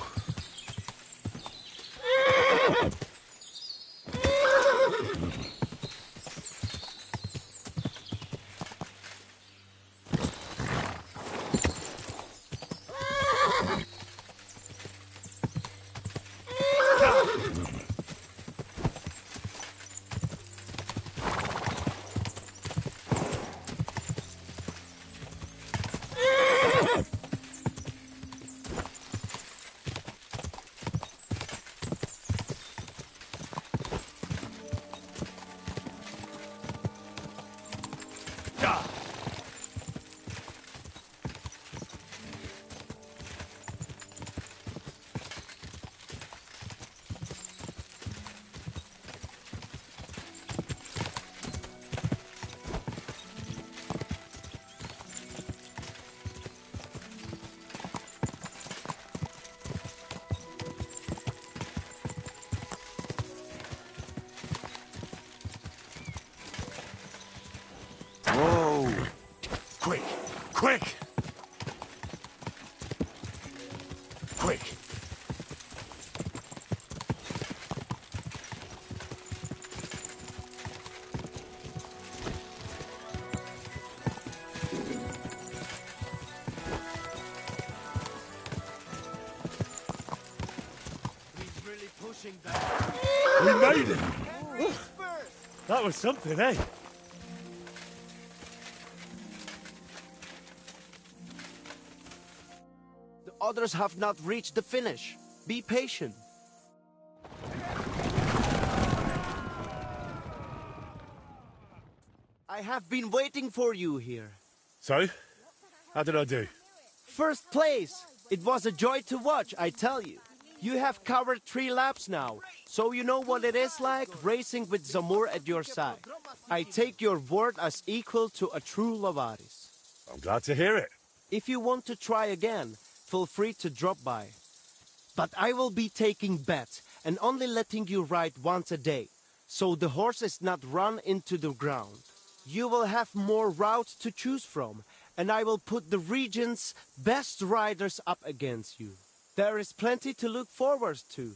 Whoa! Quick! Quick! Quick! He's really pushing that. We made it! That was something, eh? The others have not reached the finish. Be patient. I have been waiting for you here. So? How did I do? First place! It was a joy to watch, I tell you. You have covered 3 laps now, so you know what it is like racing with Zamur at your side. I take your word as equal to a true Lavaris. I'm glad to hear it. If you want to try again, feel free to drop by. But I will be taking bets and only letting you ride once a day, so the horse is not run into the ground. You will have more routes to choose from, and I will put the region's best riders up against you. There is plenty to look forward to.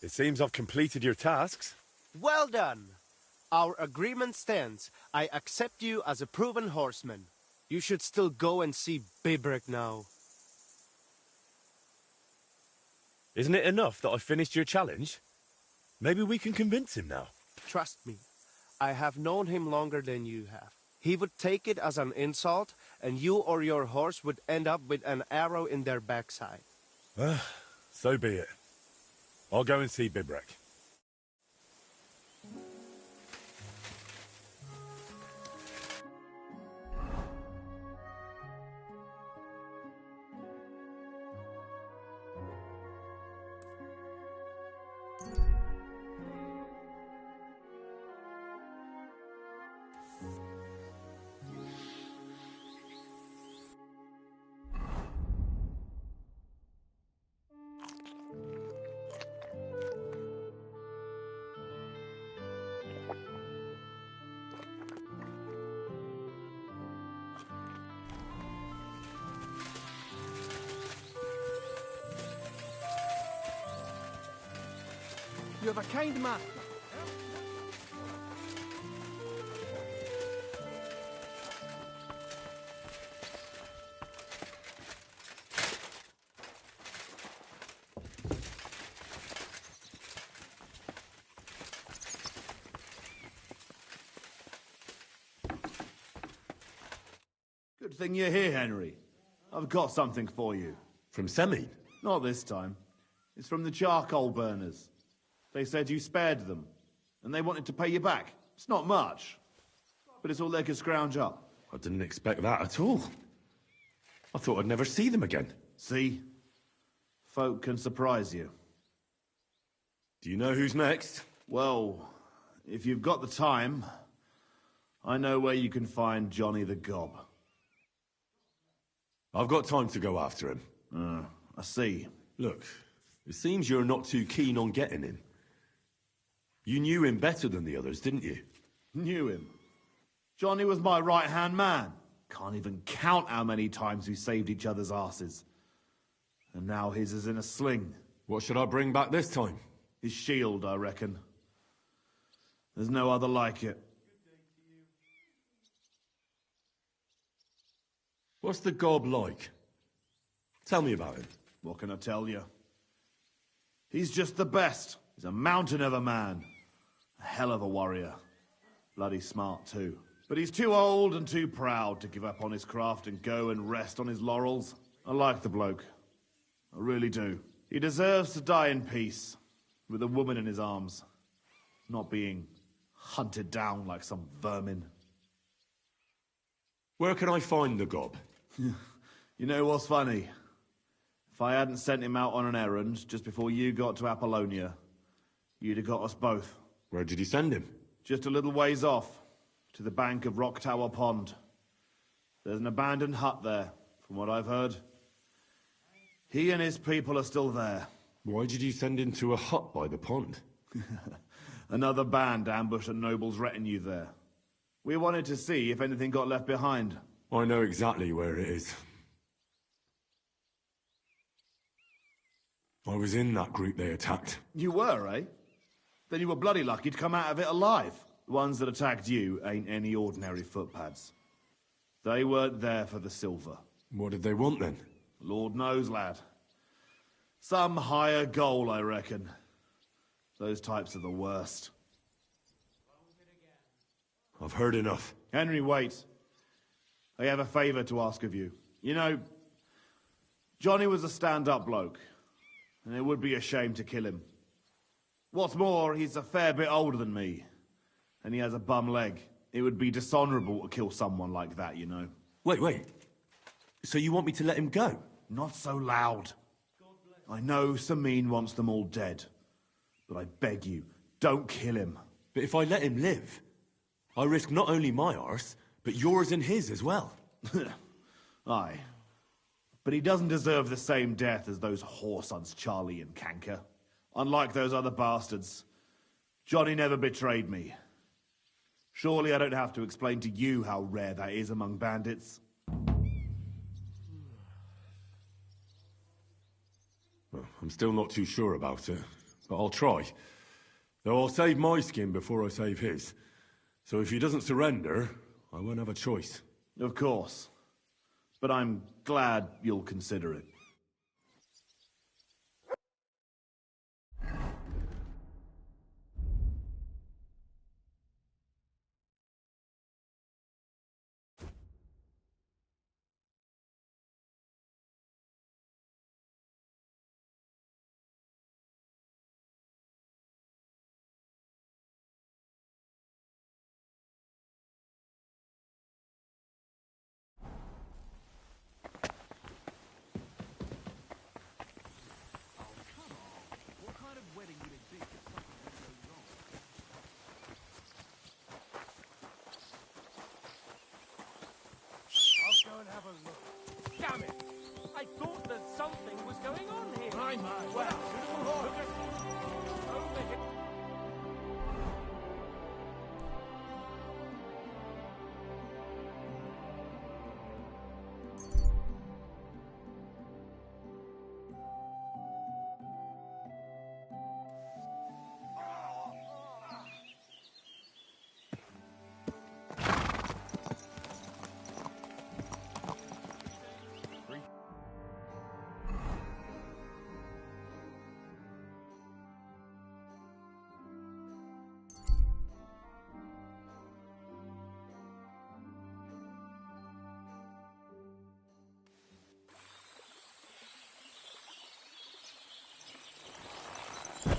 It seems I've completed your tasks. Well done. Our agreement stands. I accept you as a proven horseman. You should still go and see Bibrick now. Isn't it enough that I finished your challenge? Maybe we can convince him now. Trust me, I have known him longer than you have. He would take it as an insult, and you or your horse would end up with an arrow in their backside. So be it. I'll go and see Bibrick. You have a kind master. Good thing you're here, Henry. I've got something for you. From Semine? Not this time. It's from the charcoal burners. They said you spared them, and they wanted to pay you back. It's not much, but it's all they could scrounge up. I didn't expect that at all. I thought I'd never see them again. See? Folk can surprise you. Do you know who's next? Well, if you've got the time, I know where you can find Johnny the Gob. I've got time to go after him. I see. Look, it seems you're not too keen on getting him. You knew him better than the others, didn't you? Knew him. Johnny was my right-hand man. Can't even count how many times we saved each other's asses. And now his is in a sling. What should I bring back this time? His shield, I reckon. There's no other like it. What's the gob like? Tell me about him. What can I tell you? He's just the best. He's a mountain of a man. A hell of a warrior. Bloody smart, too. But he's too old and too proud to give up on his craft and go and rest on his laurels. I like the bloke. I really do. He deserves to die in peace, with a woman in his arms, not being hunted down like some vermin. Where can I find the gob? You know what's funny? If I hadn't sent him out on an errand just before you got to Apollonia, you'd have got us both. Where did you send him? Just a little ways off, to the bank of Rock Tower Pond. There's an abandoned hut there, from what I've heard. He and his people are still there. Why did you send him to a hut by the pond? Another band ambushed a noble's retinue there. We wanted to see if anything got left behind. I know exactly where it is. I was in that group they attacked. You were, eh? Then you were bloody lucky to come out of it alive. The ones that attacked you ain't any ordinary footpads. They weren't there for the silver. What did they want then? Lord knows, lad. Some higher goal, I reckon. Those types are the worst. I've heard enough. Henry, wait. I have a favour to ask of you. You know, Johnny was a stand-up bloke, and it would be a shame to kill him. What's more, he's a fair bit older than me, and he has a bum leg. It would be dishonourable to kill someone like that, you know. Wait. So you want me to let him go? Not so loud. I know Semine wants them all dead, but I beg you, don't kill him. But if I let him live, I risk not only my arse, but yours and his as well. Aye. But he doesn't deserve the same death as those whoresons Charlie and Canker. Unlike those other bastards, Johnny never betrayed me. Surely I don't have to explain to you how rare that is among bandits. Well, I'm still not too sure about it, but I'll try. Though I'll save my skin before I save his. So if he doesn't surrender, I won't have a choice. Of course. But I'm glad you'll consider it. I'll go and have a look. Damn it! I thought that something was going on here. I might. Well, look at over here.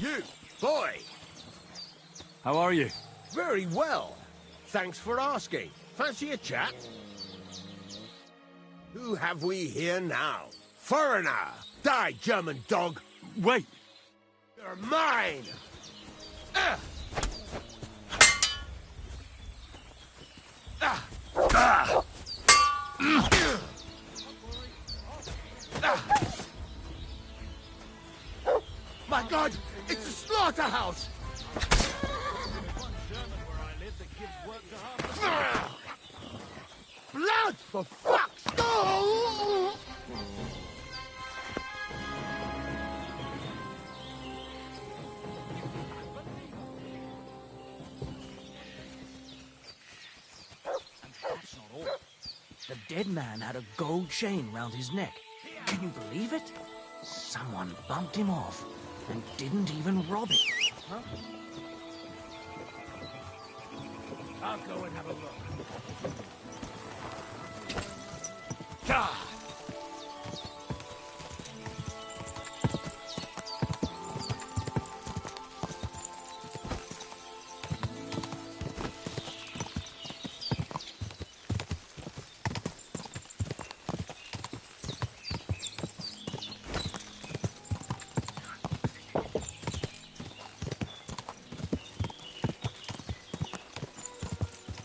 You, boy! How are you? Very well. Thanks for asking. Fancy a chat? Who have we here now? Foreigner! Die, German dog! Wait! You're mine! Ah! Ah! Ah! Ah! My God! It's a slaughterhouse! Blood, for fuck's sake! That's not all. The dead man had a gold chain round his neck. Can you believe it? Someone bumped him off and didn't even rob it. Huh? I'll go and have a look. God!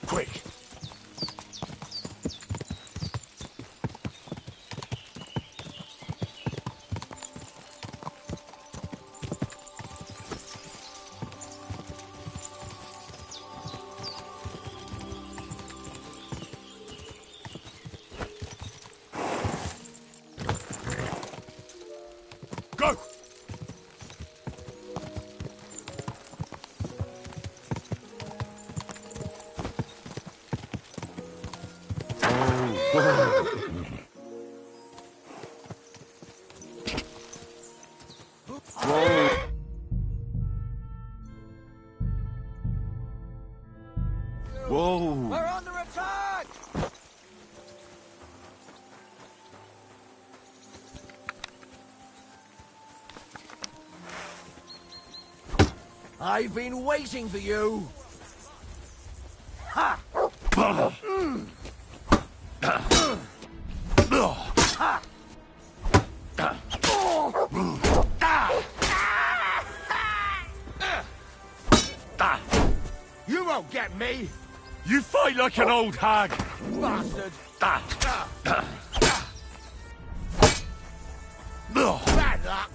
Quick! Go! Whoa! We're under attack! I've been waiting for you! Ha! You won't get me! You fight like an old hag! Bastard! Ah. Bad luck!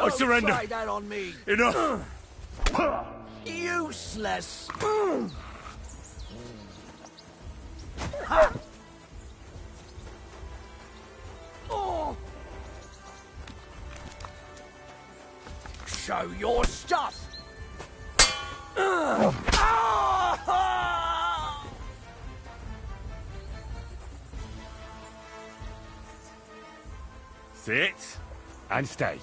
I surrender. Try that on me. Enough. Useless. Oh. Show your stuff. Sit and stay.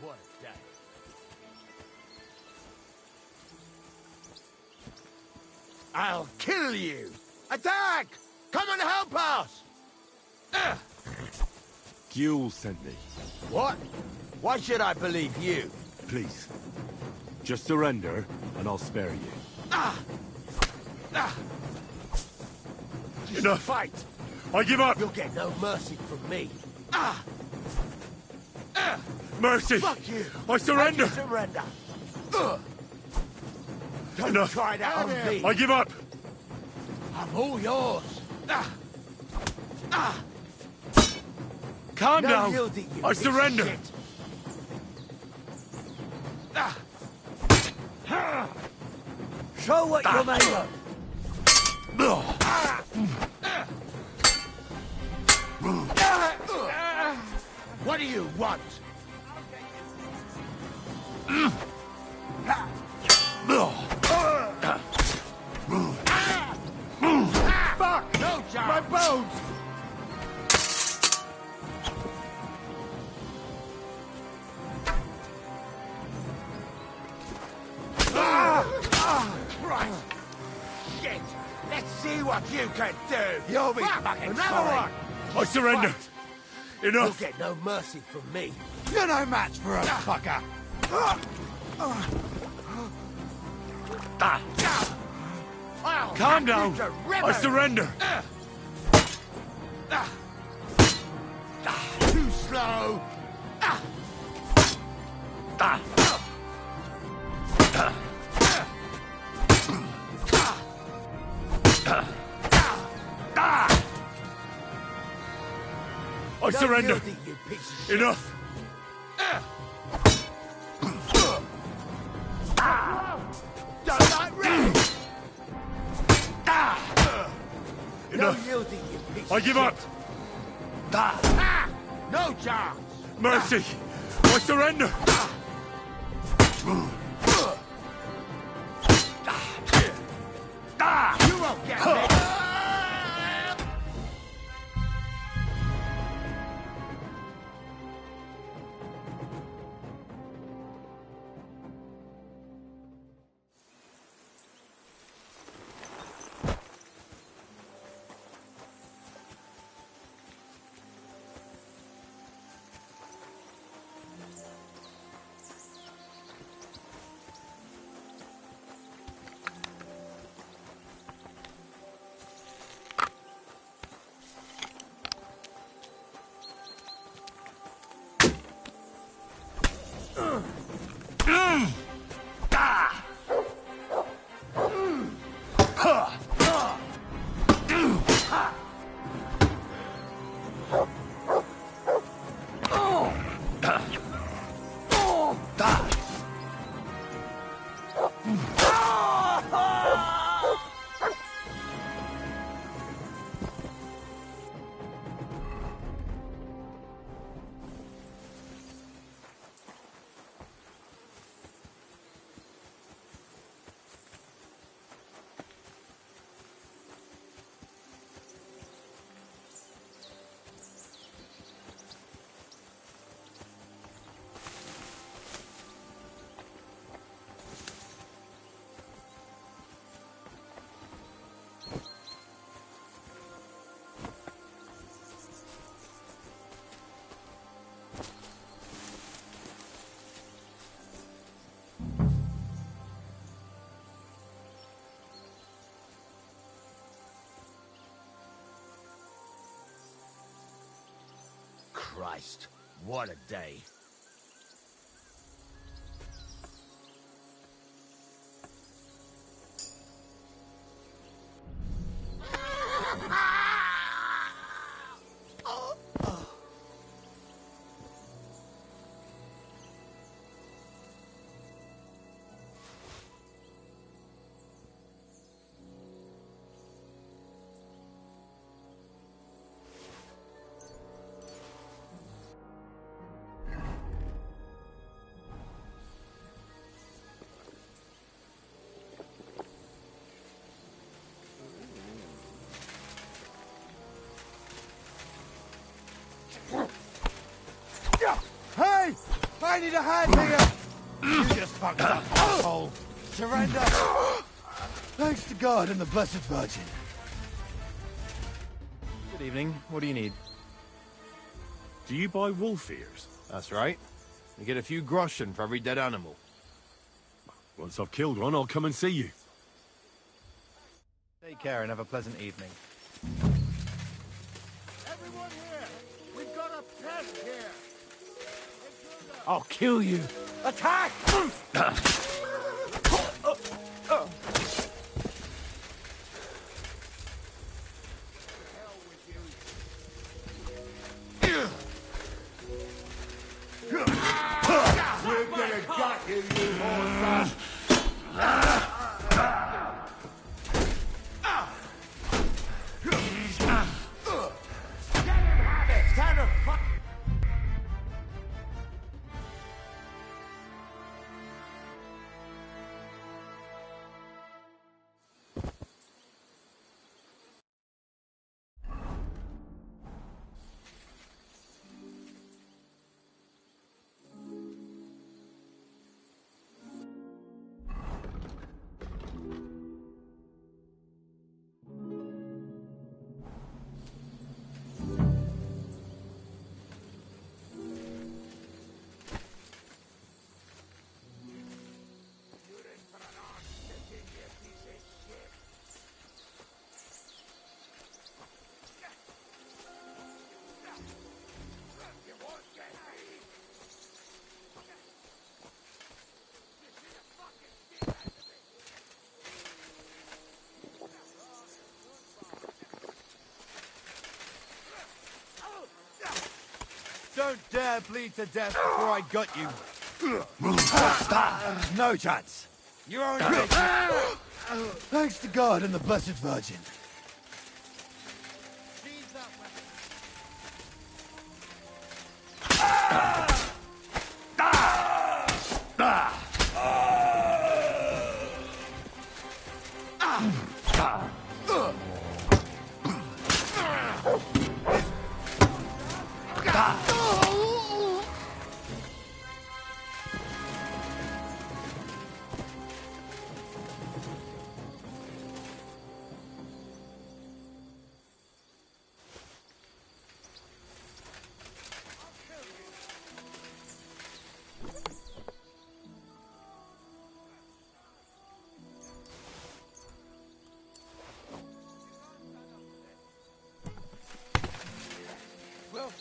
What a day. I'll kill you! Attack! Come and help us! Gule sent me. What? Why should I believe you? Please. Just surrender, and I'll spare you. Enough! Fight! I give up! You'll get no mercy from me. Mercy! Fuck you! I surrender! Surrender! Don't Enough! try that on me! I give up! I'm all yours! Calm No down! yielding, you I piece of surrender! shit. Show what you're made of! What do you want? Fuck! No chance! My bones! Christ! Shit! Let's see what you can do! You'll be fucking another sorry. one! I surrender! Fight. Enough! You'll get no mercy from me. You're no match for us, fucker. I'll Calm hack you down! to I ribbons. surrender! Too slow! I surrender! yielding, you piece of shit. Enough! Don't like red! No Enough! yielding, you piece I of give shit. up! No chance! Mercy! I surrender! You won't get me! Christ, what a day. Hey! I need a hand here! You just fucked up, asshole! Surrender! Thanks to God and the Blessed Virgin. Good evening. What do you need? Do you buy wolf ears? That's right. You get a few groschen for every dead animal. Once I've killed one, I'll come and see you. Take care and have a pleasant evening. Everyone here! We've got a pest here! I'll kill you. Attack! We're gonna gut you, you horse! Let him have it! Kind of fuck! Don't dare bleed to death before I gut you. No chance. You're only Thanks to God and the Blessed Virgin.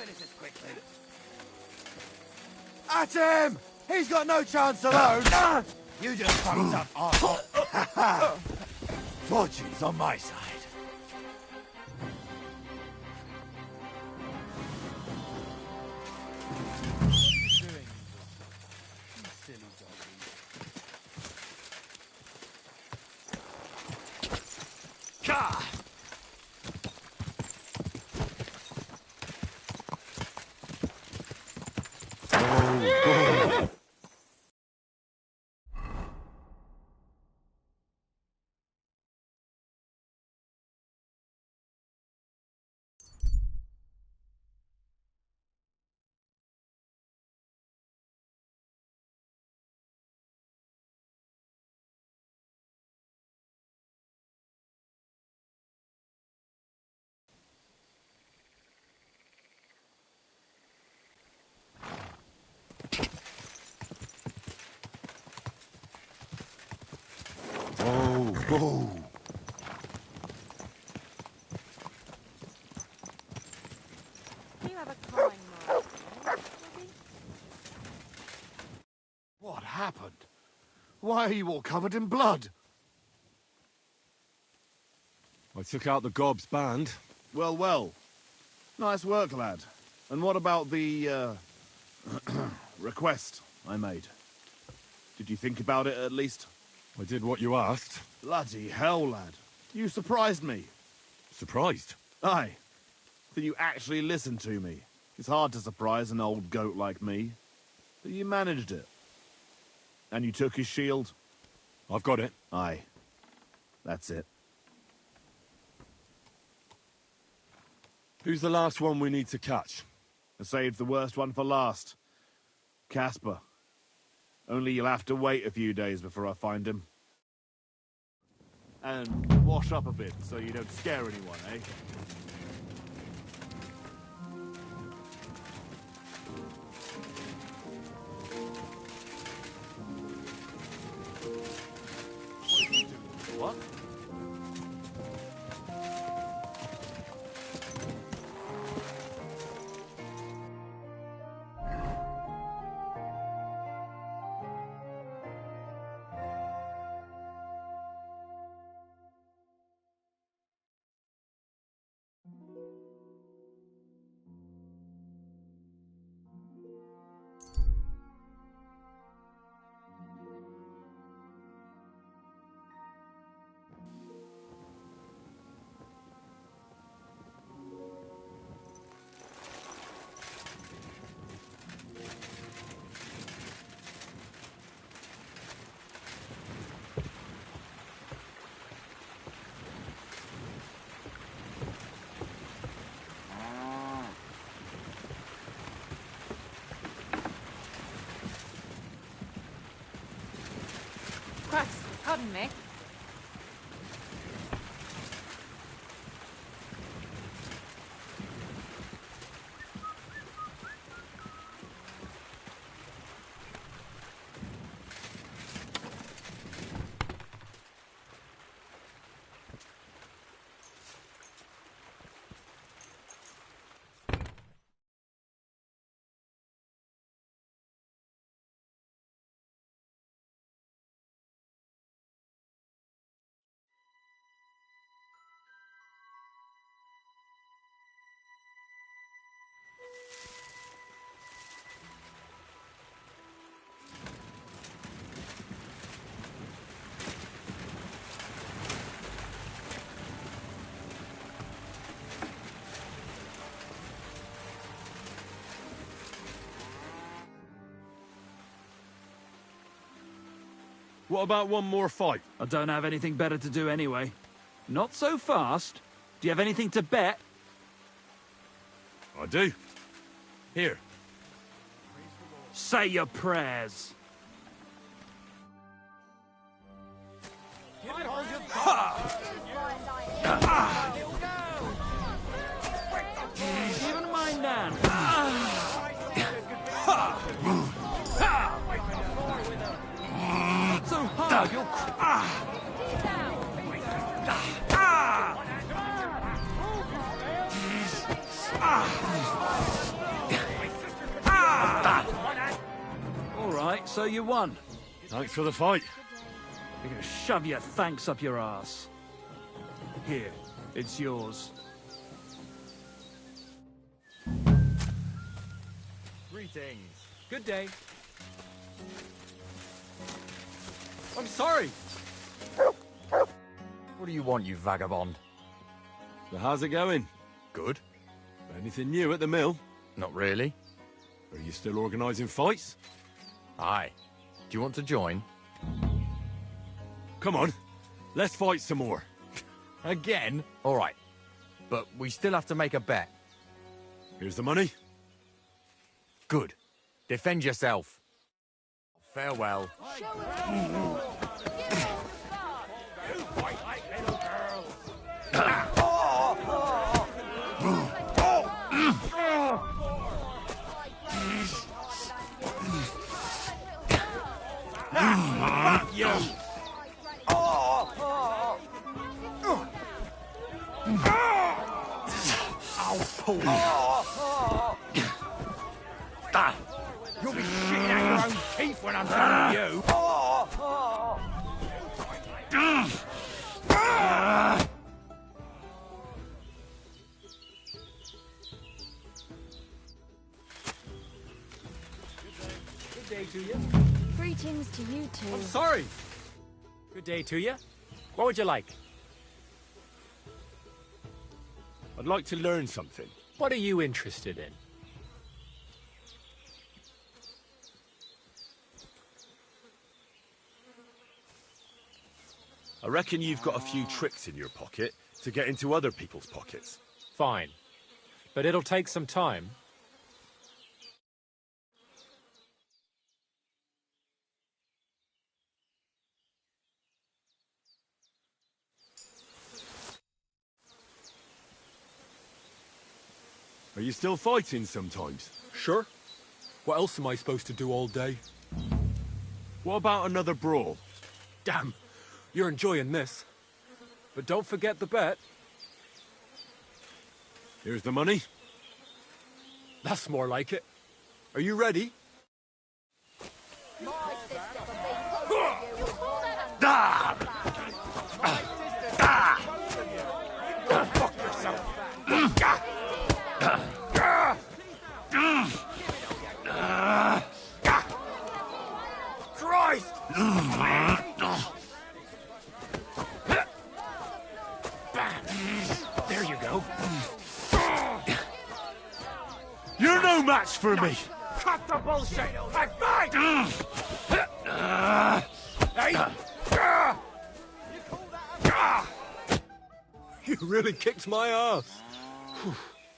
finish this quickly. At him! He's got no chance alone! You just fucked up, arsehole. Fortune's on my side. Whoa. You have a kind mind, maybe? What happened? Why are you all covered in blood? I took out the Gob's band. Well, well. Nice work, lad. And what about the, request I made? Did you think about it, at least? I did what you asked. Bloody hell, lad. You surprised me. Surprised? Aye. That you actually listened to me. It's hard to surprise an old goat like me. But you managed it. And you took his shield? I've got it. Aye. That's it. Who's the last one we need to catch? I saved the worst one for last. Casper. Only you'll have to wait a few days before I find him. And wash up a bit so you don't scare anyone, eh? What? Crux, pardon me. What about one more fight? I don't have anything better to do anyway. Not so fast. Do you have anything to bet? I do. Here. Say your prayers. Even my nan. Not so hard, you'll... right, so you won. Thanks for the fight. You're gonna shove your thanks up your ass. Here, it's yours. Greetings. Good day. I'm sorry. What do you want, you vagabond? So how's it going? Good. Anything new at the mill? Not really. Are you still organising fights? Aye. Do you want to join? Come on, let's fight some more. Again? All right. But we still have to make a bet. Here's the money. Good. Defend yourself. Farewell. Fuck you! I'll pull you. You'll be shitting out your own teeth when I'm done with you. Good day to you. Greetings to you too. I'm sorry. Good day to you. What would you like? I'd like to learn something. What are you interested in? I reckon you've got a few tricks in your pocket to get into other people's pockets. Fine. But it'll take some time. Are you still fighting sometimes? Sure. What else am I supposed to do all day? What about another brawl? Damn, you're enjoying this. But don't forget the bet. Here's the money. That's more like it. Are you ready? Christ! There you go. You're no match for me! Cut the bullshit! I fight! Hey! You really kicked my ass.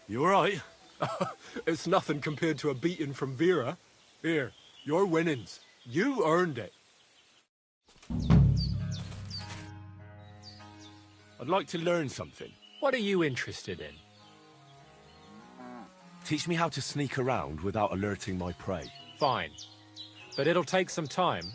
You alright? It's nothing compared to a beating from Vera. Here, your winnings. You earned it. I'd like to learn something. What are you interested in? Teach me how to sneak around without alerting my prey. Fine. But it'll take some time.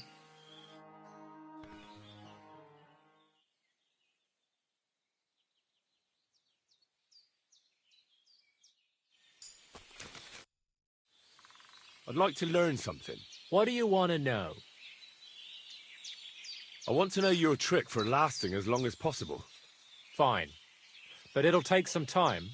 I'd like to learn something. What do you want to know? I want to know your trick for lasting as long as possible. Fine. But it'll take some time.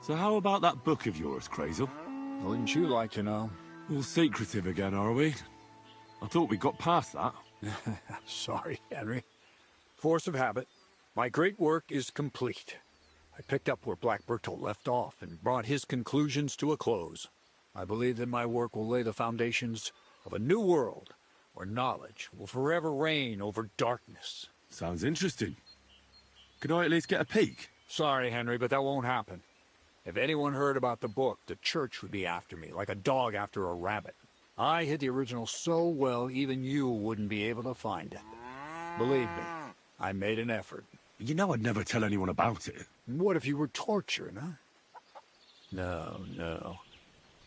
So how about that book of yours, Crazel? Wouldn't you like to know? All secretive again, are we? I thought we got past that. Sorry, Henry. Force of habit. My great work is complete. I picked up where Black Bertolt left off and brought his conclusions to a close. I believe that my work will lay the foundations of a new world where knowledge will forever reign over darkness. Sounds interesting. Could I at least get a peek? Sorry, Henry, but that won't happen. If anyone heard about the book, the church would be after me, like a dog after a rabbit. I hid the original so well, even you wouldn't be able to find it. Believe me, I made an effort. You know I'd never tell anyone about it. What if you were tortured, huh? No.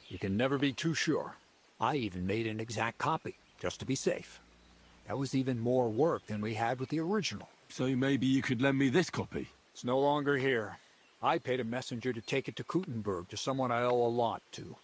You can never be too sure. I even made an exact copy, just to be safe. That was even more work than we had with the original. So maybe you could lend me this copy? It's no longer here. I paid a messenger to take it to Kuttenberg, to someone I owe a lot to.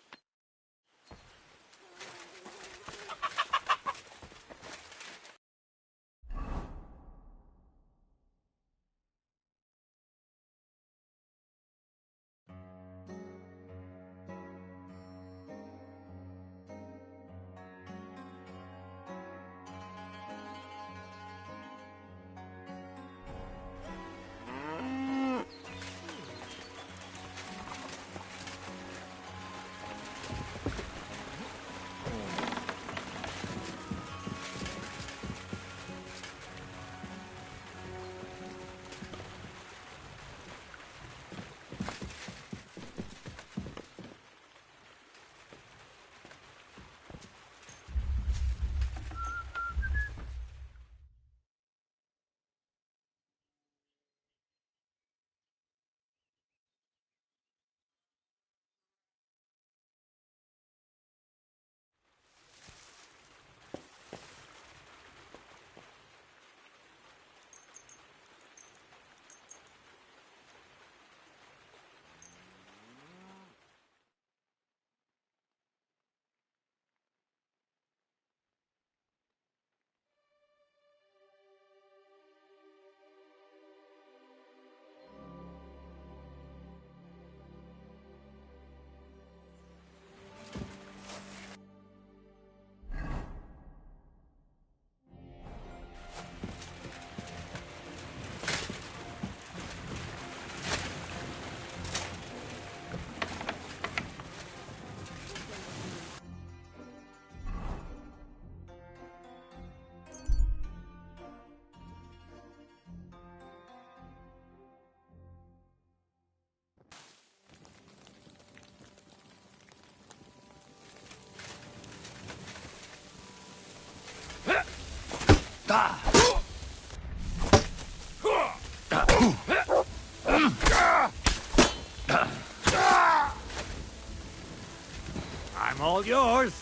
I'm all yours.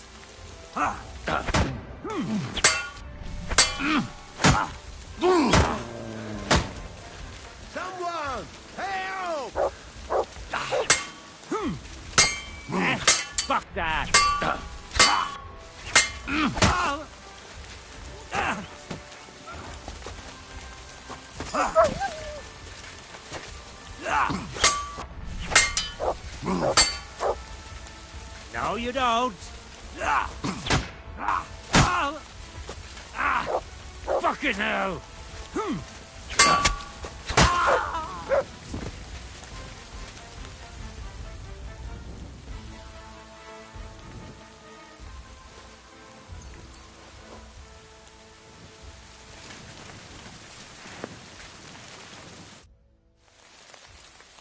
Someone! Help! Fuck that. No, you don't. Fucking hell.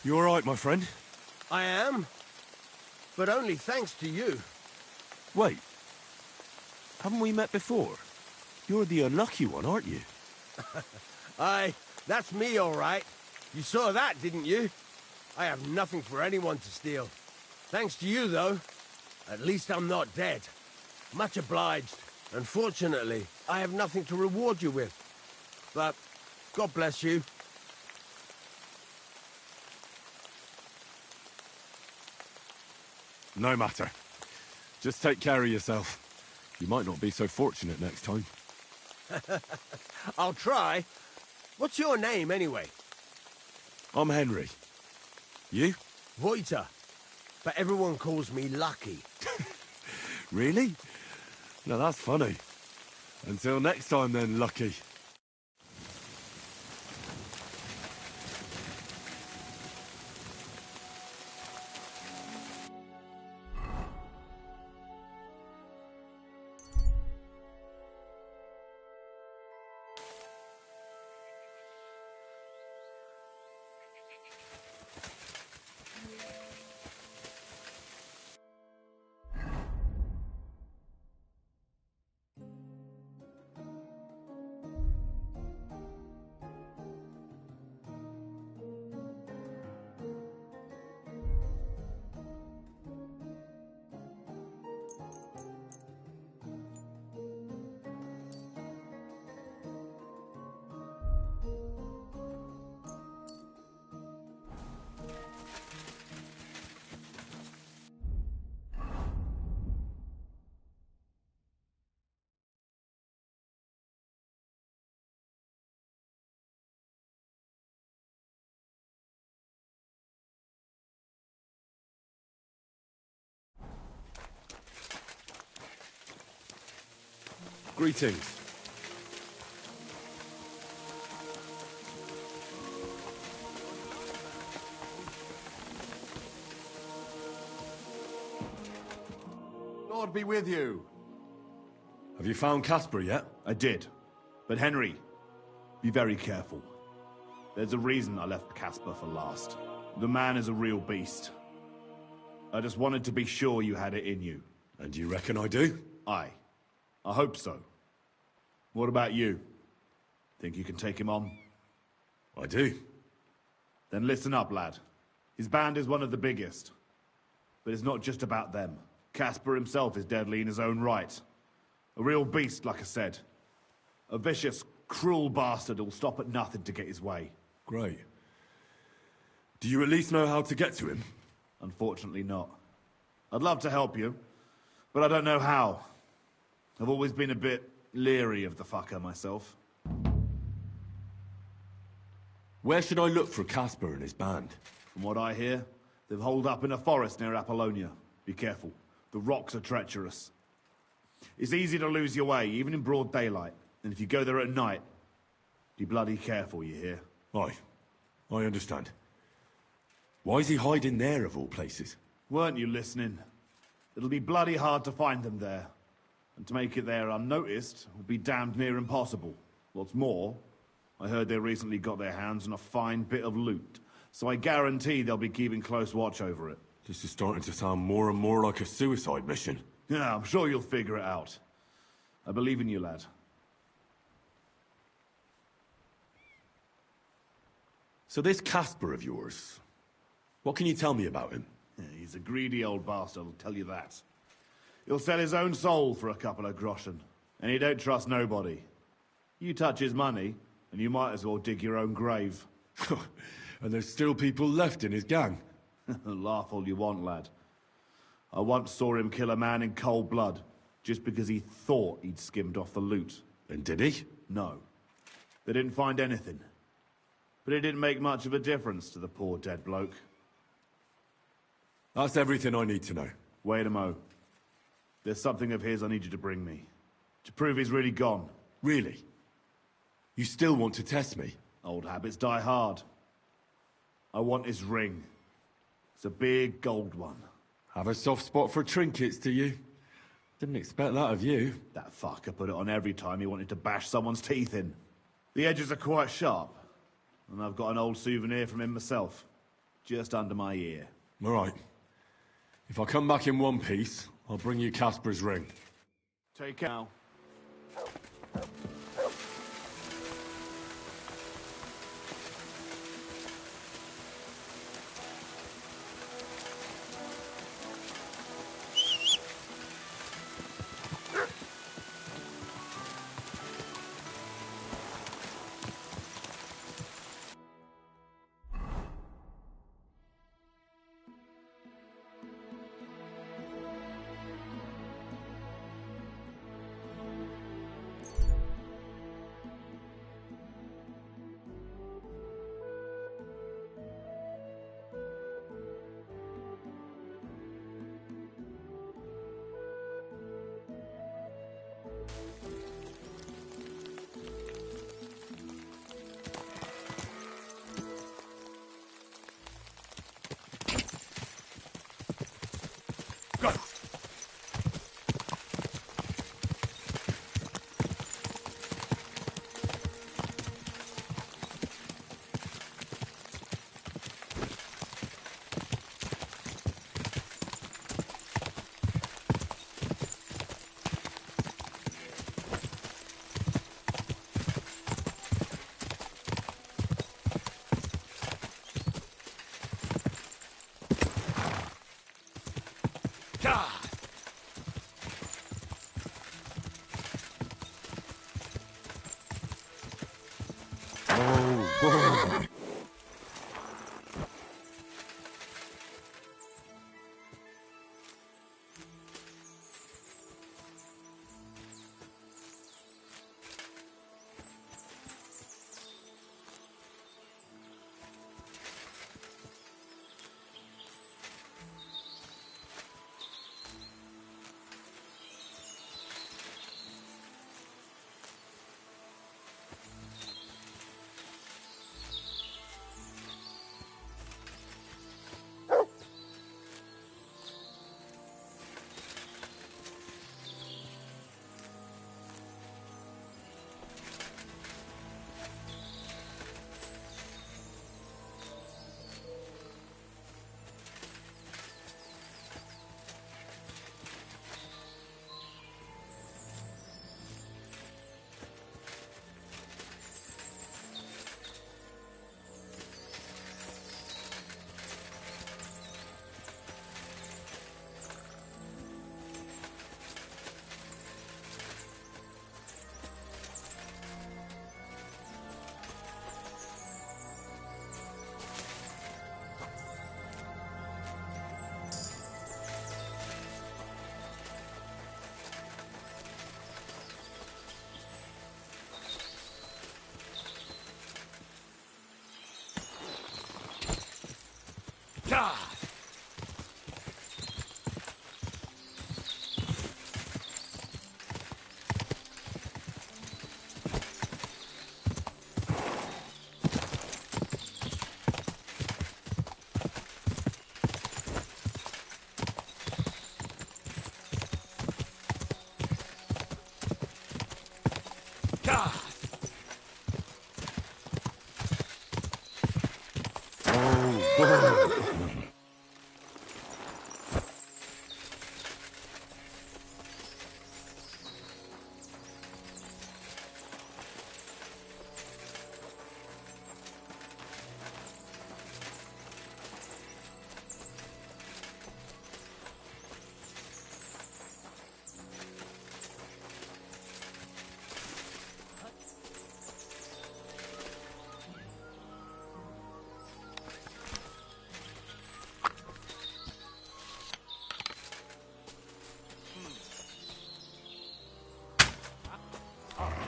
You all right, my friend? I am. But only thanks to you. Wait. Haven't we met before? You're the unlucky one, aren't you? Aye, that's me, all right. You saw that, didn't you? I have nothing for anyone to steal. Thanks to you, though. At least I'm not dead. Much obliged. Unfortunately, I have nothing to reward you with. But God bless you. No matter. Just take care of yourself. You might not be so fortunate next time. I'll try. What's your name, anyway? I'm Henry. You? Voiter. But everyone calls me Lucky. Really? No, that's funny. Until next time then, Lucky. Greetings. Lord be with you. Have you found Casper yet? I did. But Henry, be very careful. There's a reason I left Casper for last. The man is a real beast. I just wanted to be sure you had it in you. And you reckon I do? Aye. I hope so. What about you? Think you can take him on? I do. Then listen up, lad. His band is one of the biggest. But it's not just about them. Casper himself is deadly in his own right. A real beast, like I said. A vicious, cruel bastard who'll stop at nothing to get his way. Great. Do you at least know how to get to him? Unfortunately not. I'd love to help you, but I don't know how. I've always been a bit leery of the fucker myself. Where should I look for Casper and his band? From what I hear, they've holed up in a forest near Apollonia. Be careful. The rocks are treacherous. It's easy to lose your way, even in broad daylight. And if you go there at night, be bloody careful, you hear? Aye. I understand. Why is he hiding there, of all places? Weren't you listening? It'll be bloody hard to find them there. And to make it there unnoticed will be damned near impossible. What's more, I heard they recently got their hands on a fine bit of loot. So I guarantee they'll be keeping close watch over it. This is starting to sound more and more like a suicide mission. Yeah, I'm sure you'll figure it out. I believe in you, lad. So this Casper of yours, what can you tell me about him? Yeah, he's a greedy old bastard, I'll tell you that. He'll sell his own soul for a couple of groschen, and he don't trust nobody. You touch his money, and you might as well dig your own grave. And there's still people left in his gang? Laugh all you want, lad. I once saw him kill a man in cold blood, just because he thought he'd skimmed off the loot. And did he? No. They didn't find anything. But it didn't make much of a difference to the poor dead bloke. That's everything I need to know. Wait a mo. There's something of his I need you to bring me. To prove he's really gone. Really? You still want to test me? Old habits die hard. I want his ring. It's a big gold one. Have a soft spot for trinkets, do you? Didn't expect that of you. That fucker put it on every time he wanted to bash someone's teeth in. The edges are quite sharp. And I've got an old souvenir from him myself. Just under my ear. All right. If I come back in one piece, I'll bring you Casper's ring. Take care now.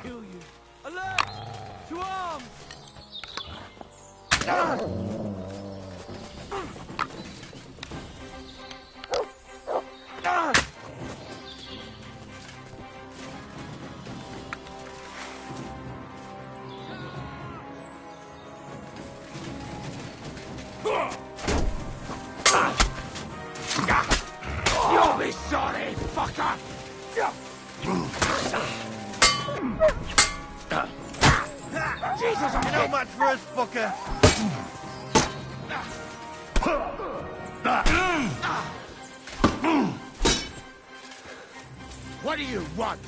Kill you. Alert! To arms! You'll be sorry, fucker! Jesus, you're not much for us, fucker. What do you want?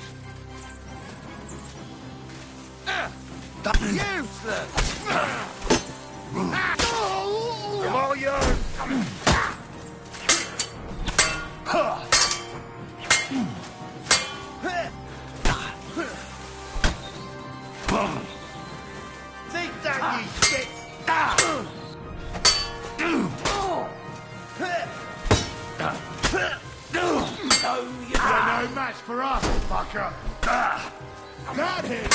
Useless! I'm all yours! Take that, you shit! You're no match for us, fucker! Got him!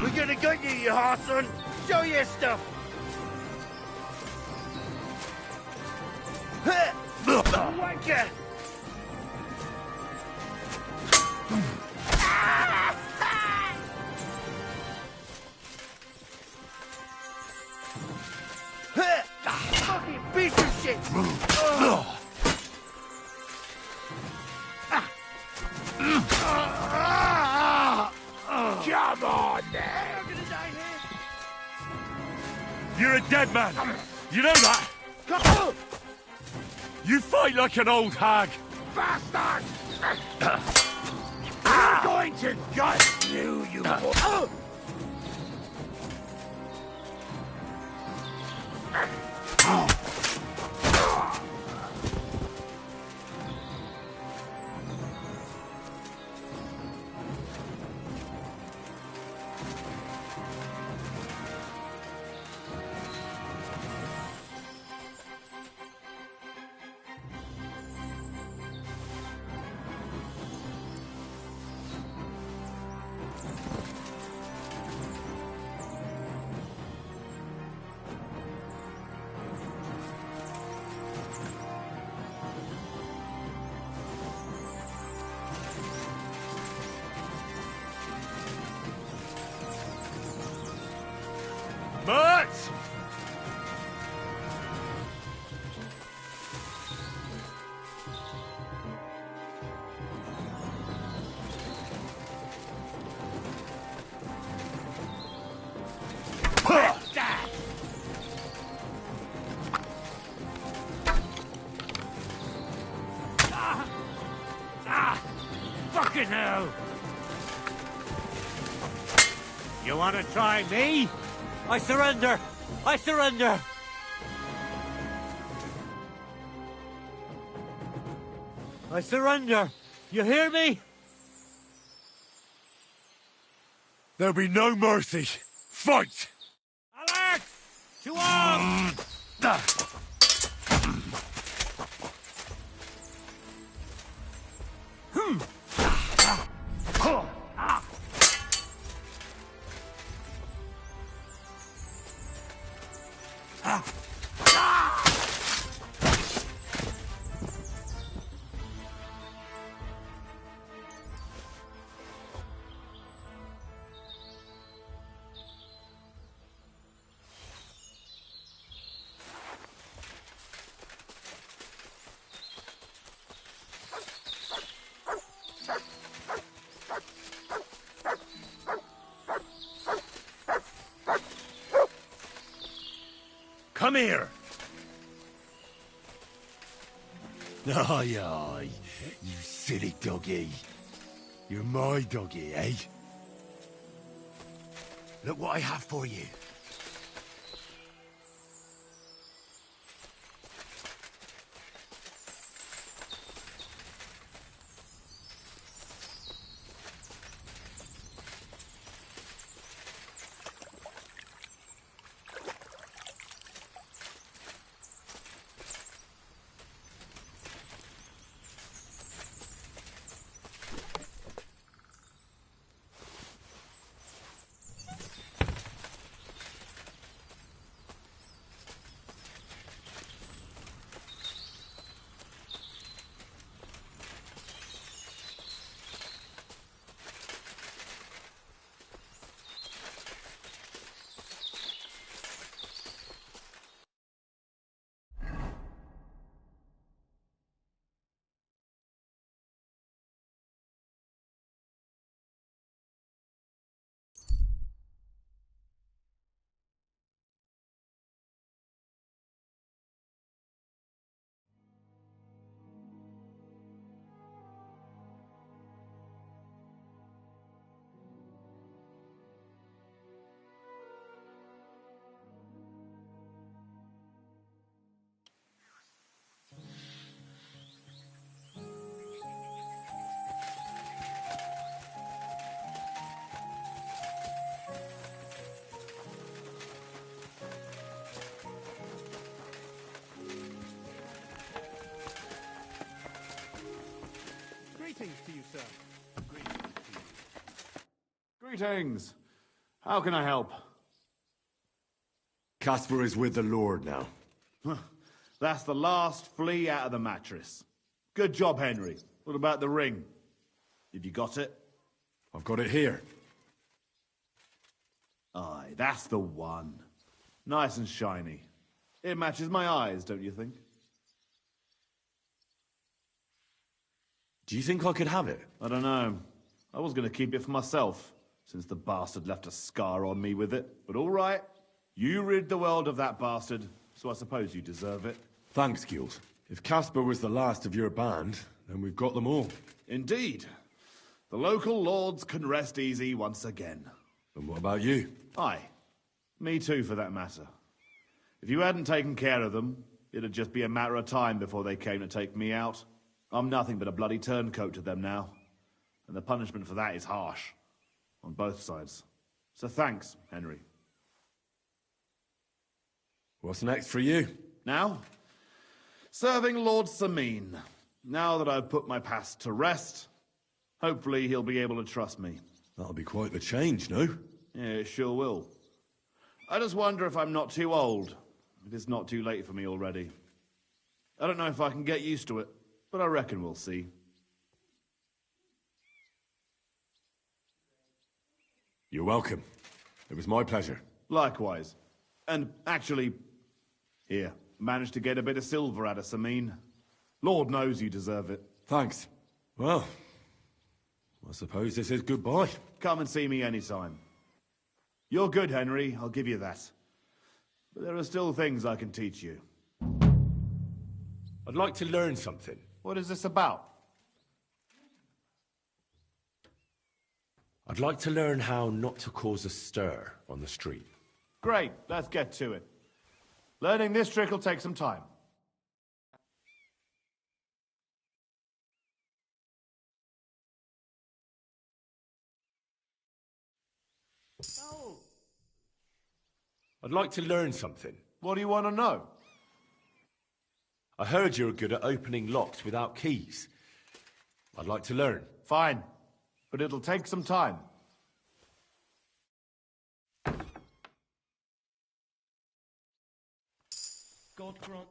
We're gonna get you, you arson! Show your stuff! Wanker! Fucking piece of shit! Come on, then! You're a dead man. You know that? You fight like an old hag. Bastard! I'm going to gut you, you fool! Much! Fucking hell! You want to try me? I surrender! I surrender! I surrender! You hear me? There'll be no mercy. Fight! Alert! To arms! Come here! Aye, aye, you silly doggy. You're my doggy, eh? Look what I have for you. Greetings to you, sir. Greetings to you. Greetings. How can I help? Caspar is with the Lord now. That's the last flea out of the mattress. Good job, Henry. What about the ring? Have you got it? I've got it here. Aye, that's the one. Nice and shiny. It matches my eyes, don't you think? Do you think I could have it? I don't know. I was going to keep it for myself, since the bastard left a scar on me with it. But all right. You rid the world of that bastard, so I suppose you deserve it. Thanks, Gules. If Caspar was the last of your band, then we've got them all. Indeed. The local lords can rest easy once again. And what about you? Aye. Me too, for that matter. If you hadn't taken care of them, it'd just be a matter of time before they came to take me out. I'm nothing but a bloody turncoat to them now. And the punishment for that is harsh. On both sides. So thanks, Henry. What's next for you? Now? Serving Lord Sameen. Now that I've put my past to rest, hopefully he'll be able to trust me. That'll be quite the change, no? Yeah, it sure will. I just wonder if I'm not too old. If it's not too late for me already. I don't know if I can get used to it, but I reckon we'll see. You're welcome. It was my pleasure. Likewise. And actually, here, managed to get a bit of silver out of Sameen. Lord knows you deserve it. Thanks. Well, I suppose this is goodbye. Come and see me anytime. You're good, Henry, I'll give you that. But there are still things I can teach you. I'd like to learn something. What is this about? I'd like to learn how not to cause a stir on the street. Great, let's get to it. Learning this trick will take some time. Oh. I'd like to learn something. What do you want to know? I heard you're good at opening locks without keys. I'd like to learn. Fine, but it'll take some time. God grant.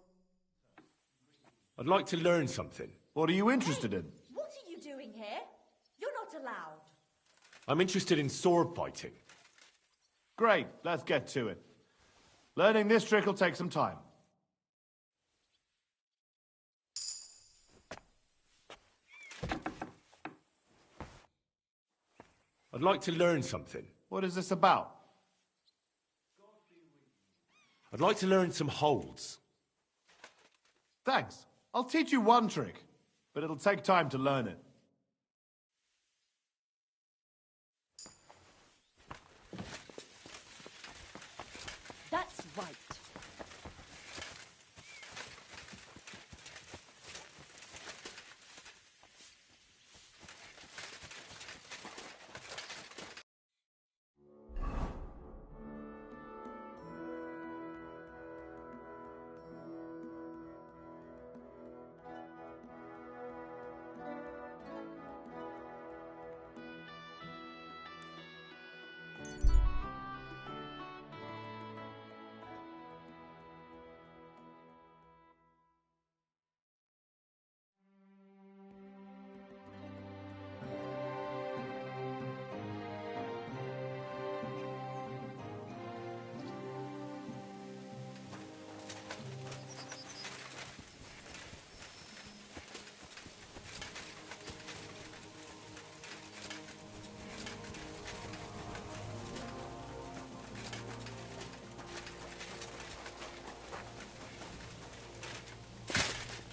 I'd like to learn something. What are you interested in? What are you doing here? You're not allowed. I'm interested in sword fighting. Great, let's get to it. Learning this trick will take some time. I'd like to learn something. What is this about? I'd like to learn some holds. Thanks. I'll teach you one trick, but it'll take time to learn it. That's right.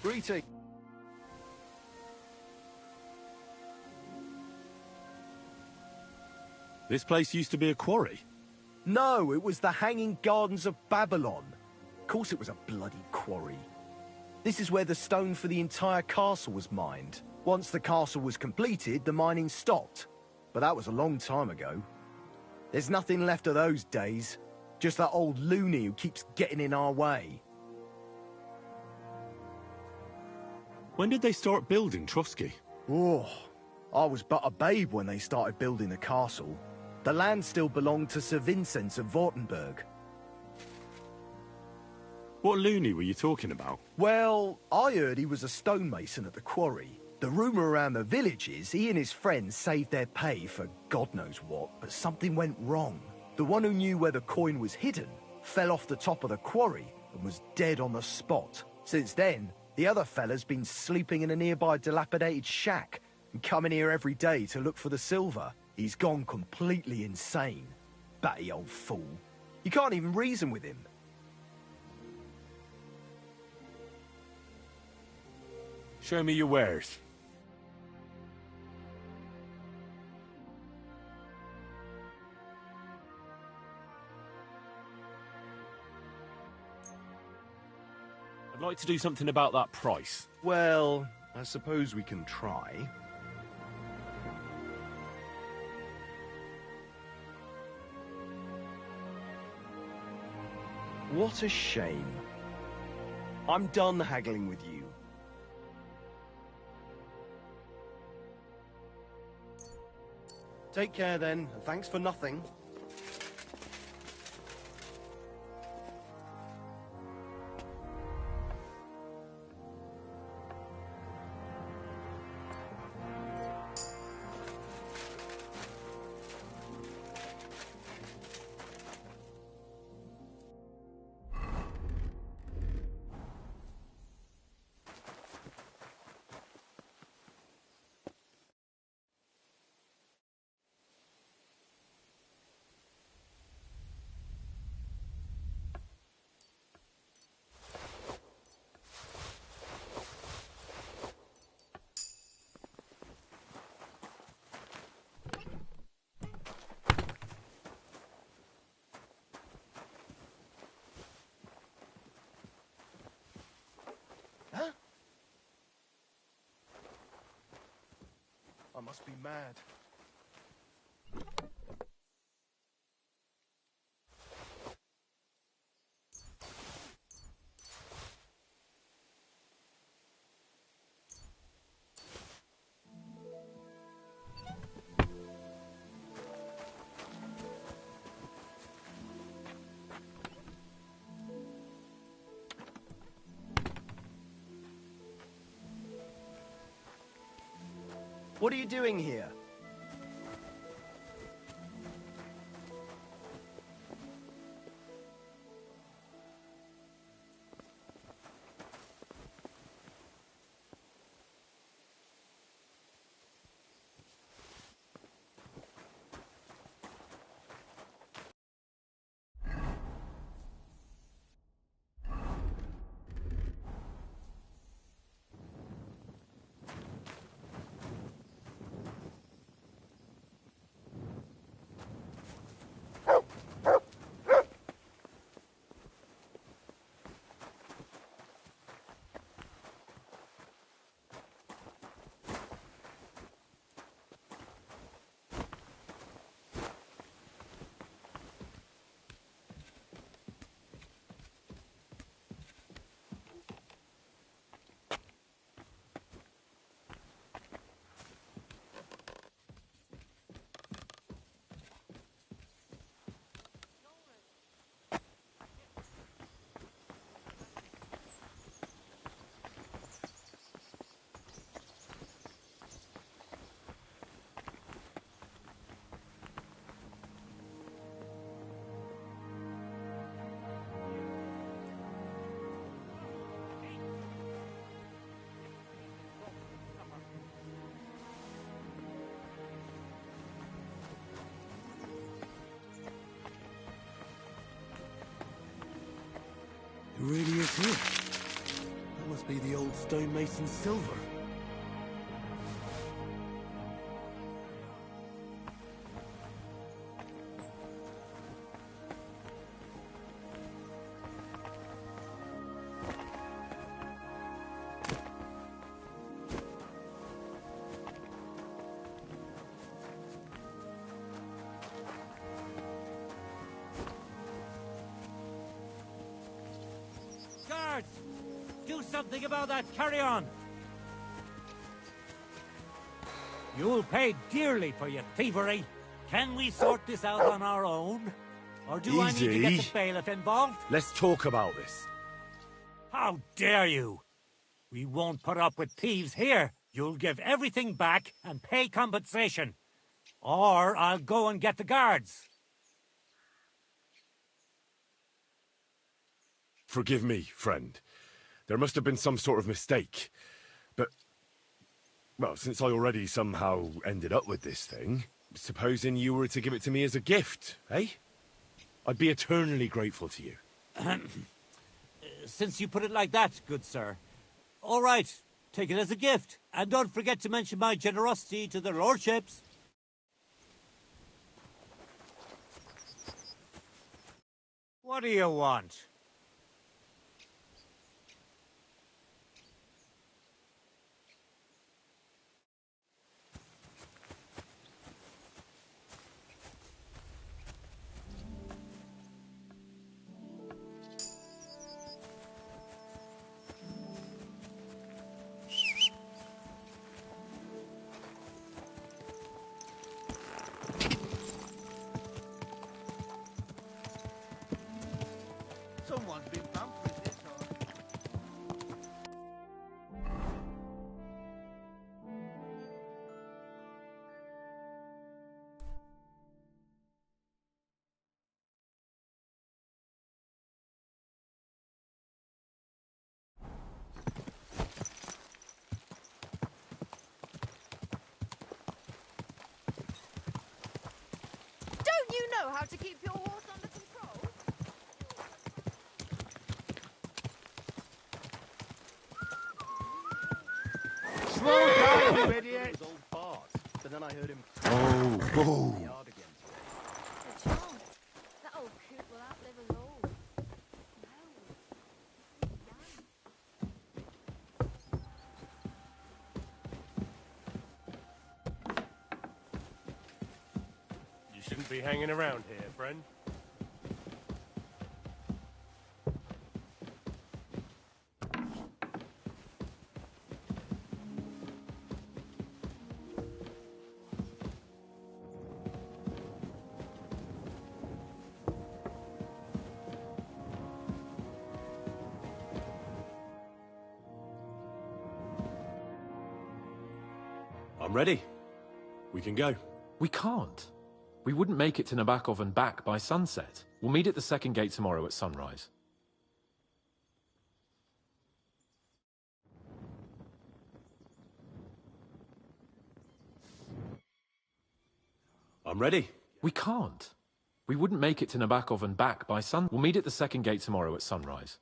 Greeting. This place used to be a quarry. No, it was the Hanging Gardens of Babylon. Of course it was a bloody quarry. This is where the stone for the entire castle was mined. Once the castle was completed, the mining stopped. But that was a long time ago. There's nothing left of those days. Just that old loony who keeps getting in our way. When did they start building Trotsky? Oh, I was but a babe when they started building the castle. The land still belonged to Sir Vincent of Wartenberg. What loony were you talking about? Well, I heard he was a stonemason at the quarry. The rumour around the village is he and his friends saved their pay for God knows what, but something went wrong. The one who knew where the coin was hidden fell off the top of the quarry and was dead on the spot. Since then, the other fella's been sleeping in a nearby dilapidated shack and coming here every day to look for the silver. He's gone completely insane. Batty old fool. You can't even reason with him. Show me your wares. I'd like to do something about that price. Well, I suppose we can try. What a shame. I'm done haggling with you. Take care then, and thanks for nothing. I must be mad. What are you doing here? That must be the old stonemason silver. Guards! Do something about that. Carry on. You'll pay dearly for your thievery. Can we sort this out on our own? Or do I need to get the bailiff involved? Let's talk about this. How dare you! We won't put up with thieves here. You'll give everything back and pay compensation. Or I'll go and get the guards. Forgive me, friend. There must have been some sort of mistake. But, well, since I already somehow ended up with this thing, supposing you were to give it to me as a gift, eh? I'd be eternally grateful to you. Since you put it like that, good sir. All right, take it as a gift. And don't forget to mention my generosity to the lordships. What do you want? Someone's been pampering this hard. Don't you know how to keep your horse under control? Slow down, you idiot! Old fart. But then I heard him. Oh. The chance. That old coot will outlive us all. You shouldn't be hanging around here, friend. I'm ready. We can go. We can't. We wouldn't make it to Nabokov and back by sunset. We'll meet at the second gate tomorrow at sunrise. I'm ready. We can't. We wouldn't make it to Nabokov and back by sun. We'll meet at the second gate tomorrow at sunrise.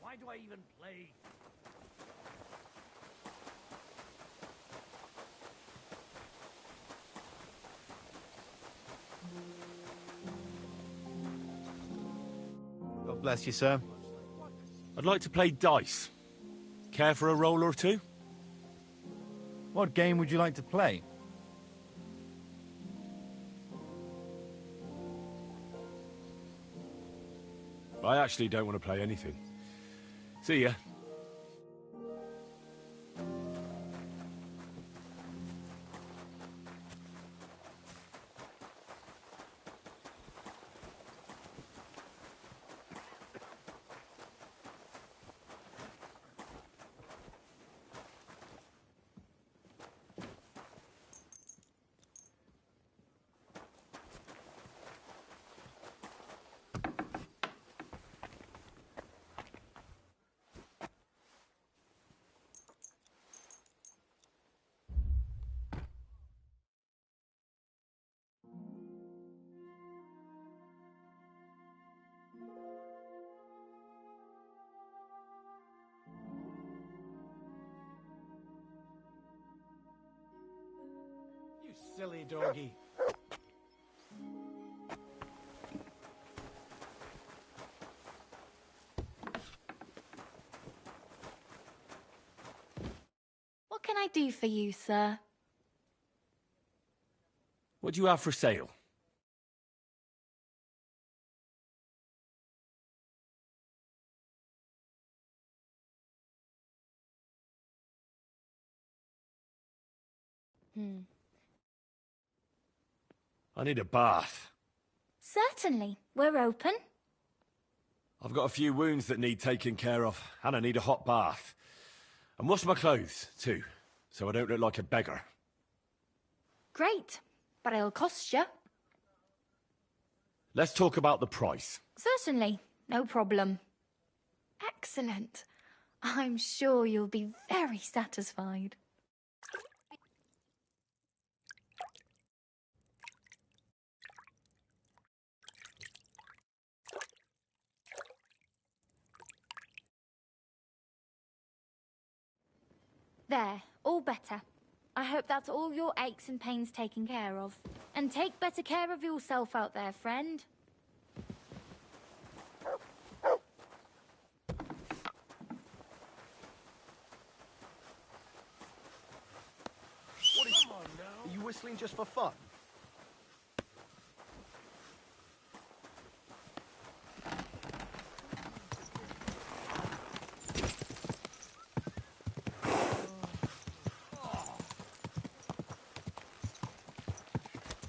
Why do I even play? God bless you, sir. I'd like to play dice. Care for a roll or two? What game would you like to play? I actually don't want to play anything. See ya. silly doggy. What can I do for you, sir? What do you have for sale? I need a bath. Certainly. We're open. I've got a few wounds that need taking care of, and I need a hot bath. And wash my clothes, too, so I don't look like a beggar. Great. But it'll cost you. Let's talk about the price. Certainly. No problem. Excellent. I'm sure you'll be very satisfied. There, all better. I hope that's all your aches and pains taken care of. And take better care of yourself out there, friend. Are you whistling just for fun?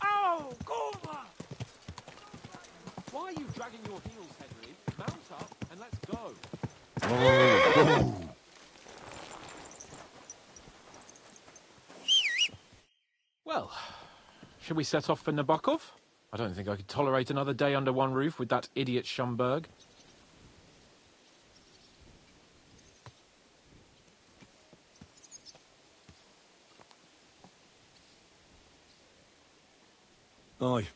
Oh, Gorma! Why are you dragging your heels, Henry? Mount up and let's go. Well, should we set off for Nabokov? I don't think I could tolerate another day under one roof with that idiot Schumberg. Aye.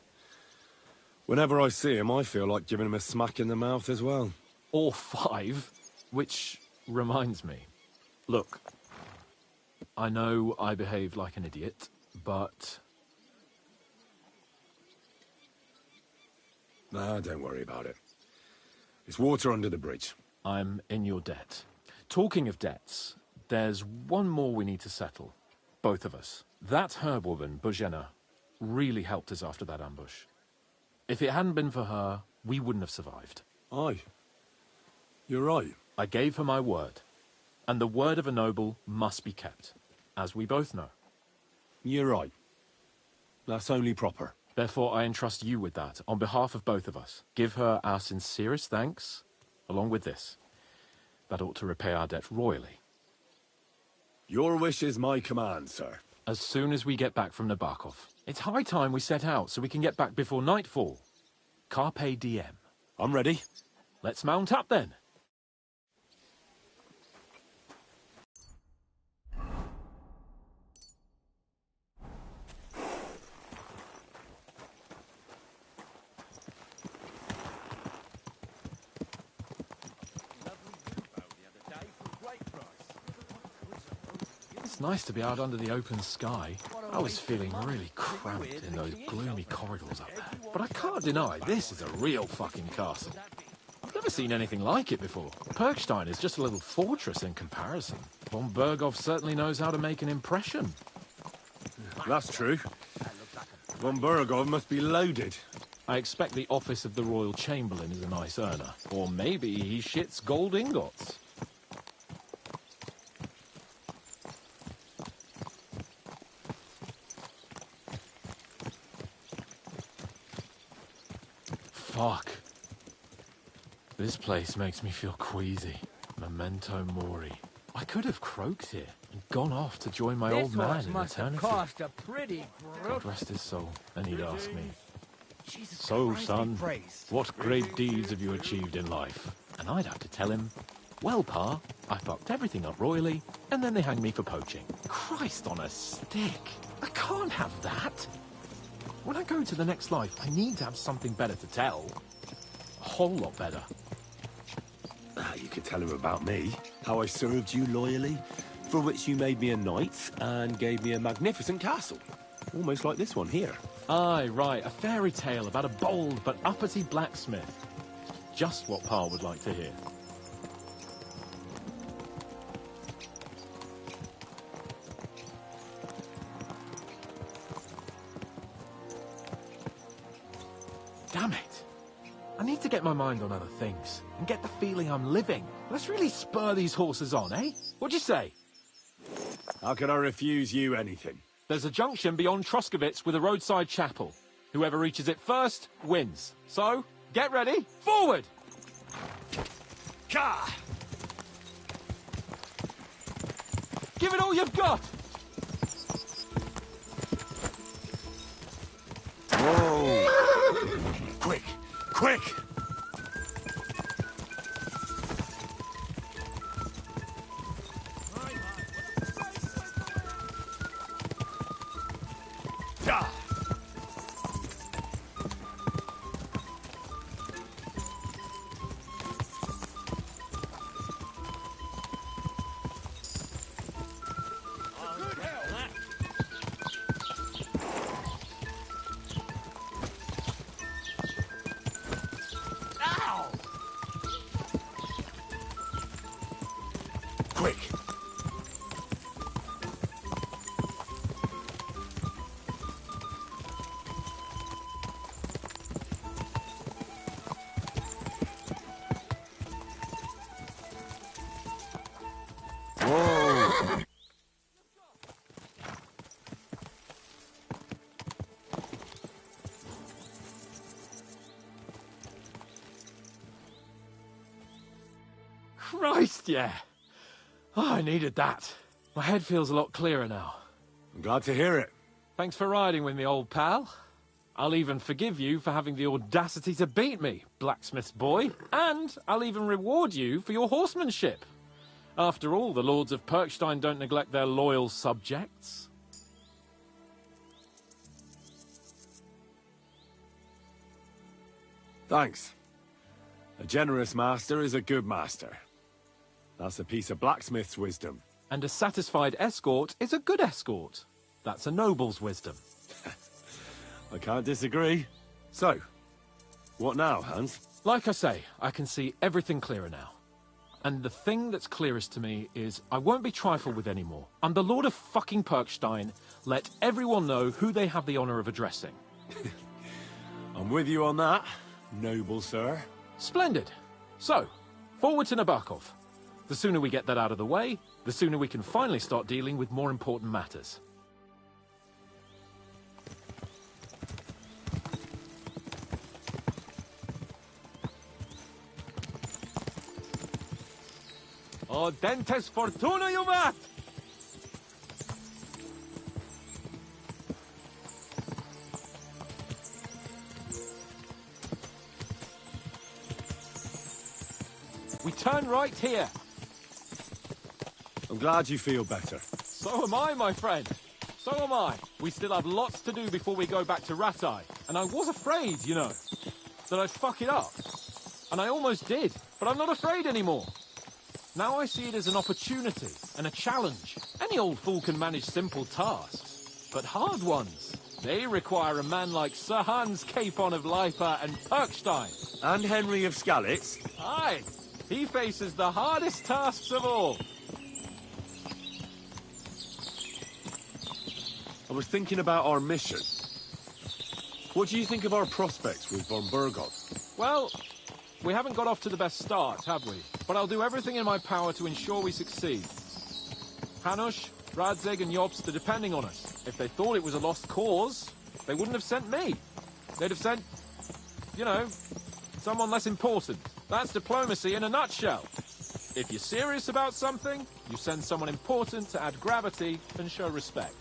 Whenever I see him, I feel like giving him a smack in the mouth as well. Or 5, which reminds me. Look, I know I behaved like an idiot, but... Nah, don't worry about it. It's water under the bridge. I'm in your debt. Talking of debts, there's one more we need to settle. Both of us. That herb-woman, Bozhena, really helped us after that ambush. If it hadn't been for her, we wouldn't have survived. Aye. You're right. I gave her my word. And the word of a noble must be kept, as we both know. You're right. That's only proper. Therefore, I entrust you with that, on behalf of both of us. Give her our sincerest thanks, along with this. That ought to repay our debt royally. Your wish is my command, sir. As soon as we get back from Nabokov. It's high time we set out, so we can get back before nightfall. Carpe diem. I'm ready. Let's mount up, then. It's nice to be out under the open sky. I was feeling really cramped in those gloomy corridors up there. But I can't deny, this is a real fucking castle. I've never seen anything like it before. Perkstein is just a little fortress in comparison. Von Berghoff certainly knows how to make an impression. That's true. Von Berghoff must be loaded. I expect the office of the Royal Chamberlain is a nice earner. Or maybe he shits gold ingots. Fuck. This place makes me feel queasy. Memento mori. I could have croaked here and gone off to join my old man in eternity. Cost a pretty God rest his soul. Then he'd ask me, "So, son, what great deeds have you achieved in life?" And I'd have to tell him, "Well, Pa, I fucked everything up royally, and then they hanged me for poaching." Christ on a stick. I can't have that. When I go to the next life, I need to have something better to tell. A whole lot better. You could tell him about me. How I served you loyally, for which you made me a knight and gave me a magnificent castle. Almost like this one here. Aye, right. A fairy tale about a bold but uppity blacksmith. Just what Pa would like to hear. Damn it. I need to get my mind on other things and get the feeling I'm living. Let's really spur these horses on, eh? What'd you say? How could I refuse you anything? There's a junction beyond Troskovitz with a roadside chapel. Whoever reaches it first wins. So, get ready. Forward! Ka! Give it all you've got! Whoa! Quick! Quick! Quick! Whoa! Christ, yeah. Oh, I needed that. My head feels a lot clearer now. I'm glad to hear it. Thanks for riding with me, old pal. I'll even forgive you for having the audacity to beat me, blacksmith's boy. And I'll even reward you for your horsemanship. After all, the lords of Perkstein don't neglect their loyal subjects. Thanks. A generous master is a good master. That's a piece of blacksmith's wisdom. And a satisfied escort is a good escort. That's a noble's wisdom. I can't disagree. So, what now, Hans? Like I say, I can see everything clearer now. And the thing that's clearest to me is I won't be trifled with anymore. I'm the Lord of fucking Perkstein. Let everyone know who they have the honor of addressing. I'm with you on that, noble sir. Splendid. So, forward to Nabokov. The sooner we get that out of the way, the sooner we can finally start dealing with more important matters. O dentes fortuna juvat! We turn right here. I'm glad you feel better. So am I, my friend. So am I. We still have lots to do before we go back to Ratai. And I was afraid, you know, that I'd fuck it up. And I almost did, but I'm not afraid anymore. Now I see it as an opportunity and a challenge. Any old fool can manage simple tasks, but hard ones, they require a man like Sir Hans Capon of Leipa and Perkstein. And Henry of Skalitz. Aye, he faces the hardest tasks of all. I was thinking about our mission. What do you think of our prospects with von Burgov? Well, we haven't got off to the best start, have we? But I'll do everything in my power to ensure we succeed. Hanush, Radzig and Jobst are depending on us. If they thought it was a lost cause, they wouldn't have sent me. They'd have sent, you know, someone less important. That's diplomacy in a nutshell. If you're serious about something, you send someone important to add gravity and show respect.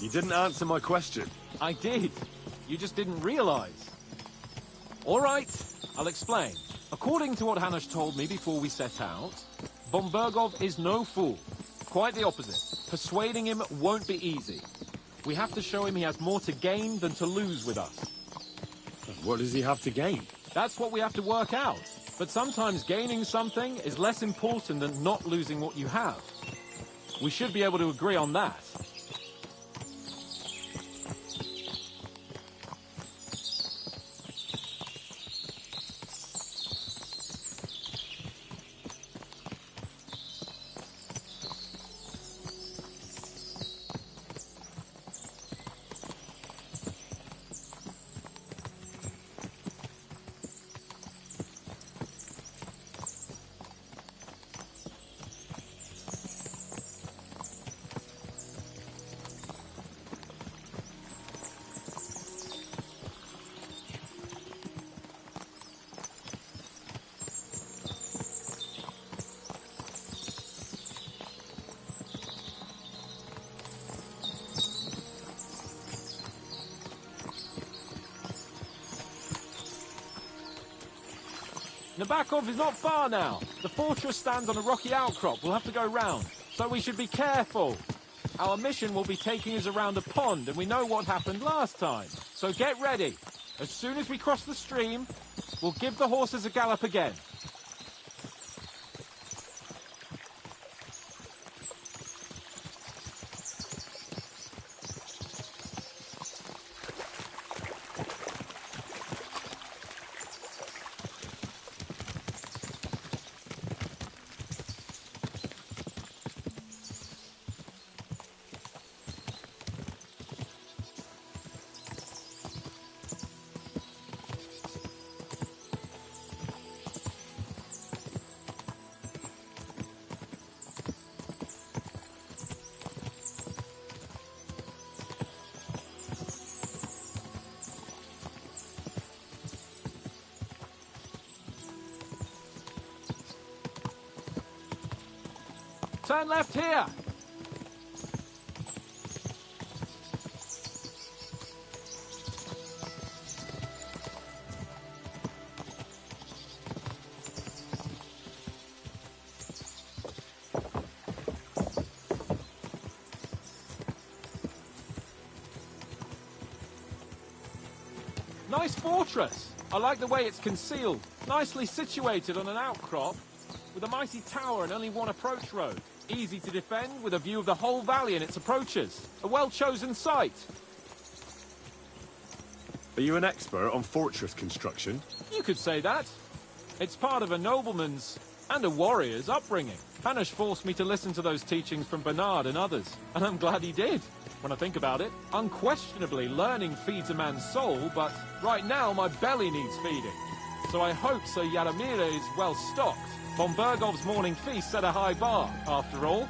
You didn't answer my question. I did. You just didn't realize. All right, I'll explain. According to what Hanush told me before we set out, von Burgov is no fool. Quite the opposite. Persuading him won't be easy. We have to show him he has more to gain than to lose with us. What does he have to gain? That's what we have to work out. But sometimes gaining something is less important than not losing what you have. We should be able to agree on that. Nabokov is not far now. The fortress stands on a rocky outcrop. We'll have to go round, so we should be careful. Our mission will be taking us around a pond, and we know what happened last time. So get ready. As soon as we cross the stream, we'll give the horses a gallop again. Turn left here! Nice fortress! I like the way it's concealed. Nicely situated on an outcrop, with a mighty tower and only one approach road. Easy to defend, with a view of the whole valley and its approaches. A well-chosen site. Are you an expert on fortress construction? You could say that. It's part of a nobleman's and a warrior's upbringing. Hanush forced me to listen to those teachings from Bernard and others, and I'm glad he did. When I think about it, unquestionably learning feeds a man's soul, but right now my belly needs feeding. So I hope Sir Yaromir is well stocked. Von Bergov's morning feast set a high bar, after all.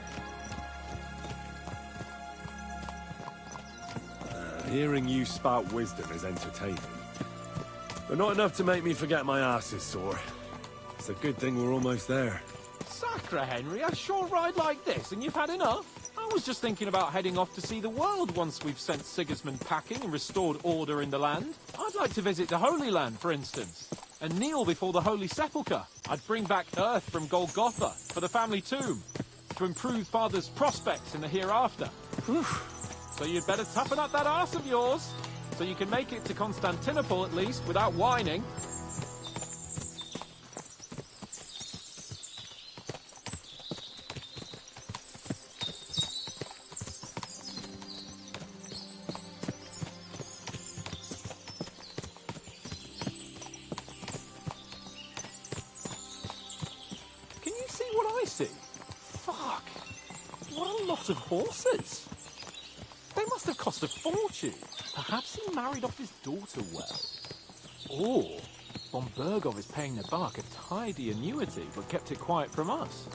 Hearing you spout wisdom is entertaining. But not enough to make me forget my ass is sore. It's a good thing we're almost there. Sacre, Henry, a short ride like this and you've had enough? I was just thinking about heading off to see the world once we've sent Sigismund packing and restored order in the land. I'd like to visit the Holy Land, for instance, and kneel before the Holy Sepulchre. I'd bring back earth from Golgotha for the family tomb, to improve Father's prospects in the hereafter. Whew. So you'd better toughen up that arse of yours, so you can make it to Constantinople at least, without whining. Of horses. They must have cost a fortune. Perhaps he married off his daughter well. Or von Bergov is paying Nabok a tidy annuity, but kept it quiet from us.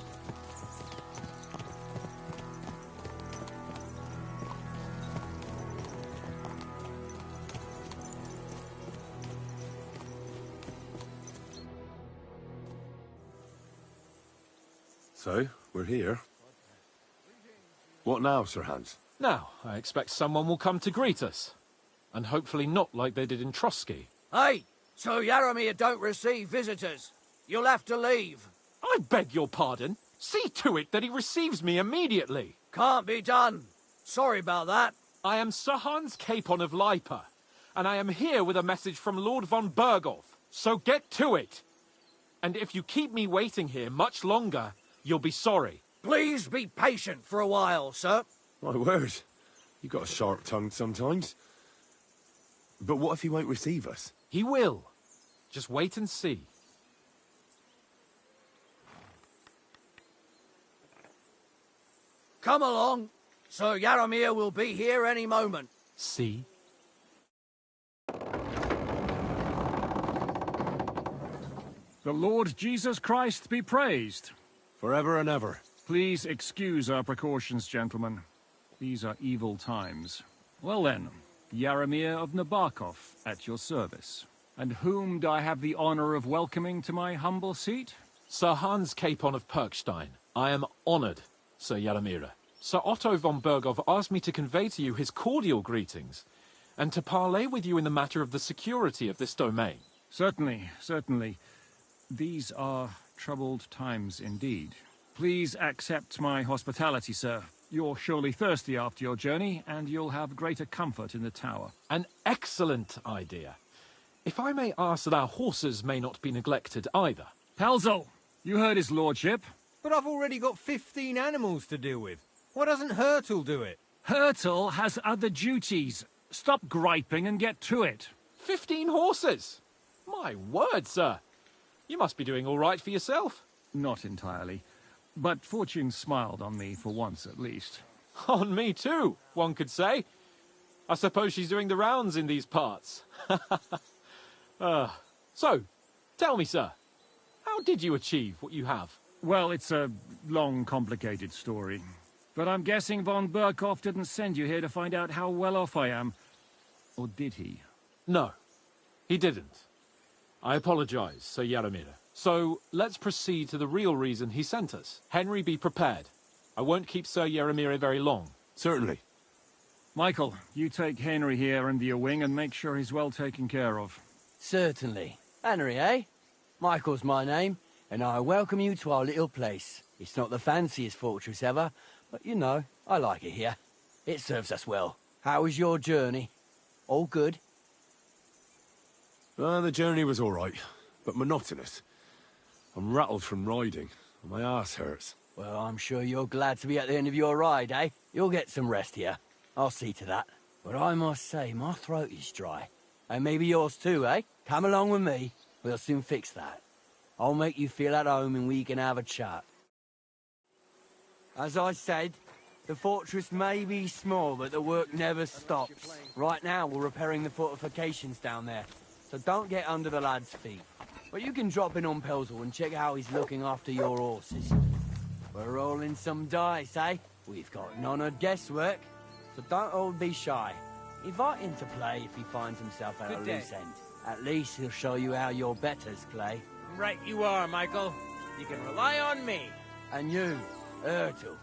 So, we're here. What now, Sir Hans? Now, I expect someone will come to greet us. And hopefully not like they did in Trotsky. Hey, so Yaromir don't receive visitors. You'll have to leave. I beg your pardon. See to it that he receives me immediately. Can't be done. Sorry about that. I am Sir Hans Capon of Lipa, and I am here with a message from Lord von Bergov. So get to it. And if you keep me waiting here much longer, you'll be sorry. Please be patient for a while, sir. My word. You got a sharp tongue sometimes. But what if he won't receive us? He will. Just wait and see. Come along. Sir Yaromir will be here any moment. See? The Lord Jesus Christ be praised. Forever and ever. Please excuse our precautions, gentlemen. These are evil times. Well then, Yaromir of Nabokov, at your service. And whom do I have the honor of welcoming to my humble seat? Sir Hans Capon of Perkstein. I am honored, Sir Yaromir. Sir Otto von Bergov asked me to convey to you his cordial greetings, and to parley with you in the matter of the security of this domain. Certainly, certainly. These are troubled times indeed. Please accept my hospitality, sir. You're surely thirsty after your journey, and you'll have greater comfort in the tower. An excellent idea. If I may ask that our horses may not be neglected either. Pelzel, you heard his lordship. But I've already got 15 animals to deal with. Why doesn't Hurtle do it? Hurtle has other duties. Stop griping and get to it. 15 horses? My word, sir. You must be doing all right for yourself. Not entirely. But fortune smiled on me for once at least. On me too, one could say. I suppose she's doing the rounds in these parts. So, tell me, sir, how did you achieve what you have? Well, it's a long, complicated story. But I'm guessing von Burkhoff didn't send you here to find out how well off I am. Or did he? No, he didn't. I apologize, Sir Yaramir. So, let's proceed to the real reason he sent us. Henry, be prepared. I won't keep Sir Yaramir very long. Certainly. Michael, you take Henry here under your wing and make sure he's well taken care of. Certainly. Henry, eh? Michael's my name, and I welcome you to our little place. It's not the fanciest fortress ever, but you know, I like it here. It serves us well. How was your journey? All good? The journey was all right, but monotonous. I'm rattled from riding, and my ass hurts. Well, I'm sure you're glad to be at the end of your ride, eh? You'll get some rest here. I'll see to that. But I must say, my throat is dry. And maybe yours too, eh? Come along with me. We'll soon fix that. I'll make you feel at home and we can have a chat. As I said, the fortress may be small, but the work never stops. Right now, we're repairing the fortifications down there, so don't get under the lad's feet. But you can drop in on Pelzel and check how he's looking after your horses. We're rolling some dice, eh? We've got none of guesswork, so don't all be shy. Invite him to play if he finds himself at a loose end. At least he'll show you how your betters play. Right you are, Michael. You can rely on me. And you, Ertul,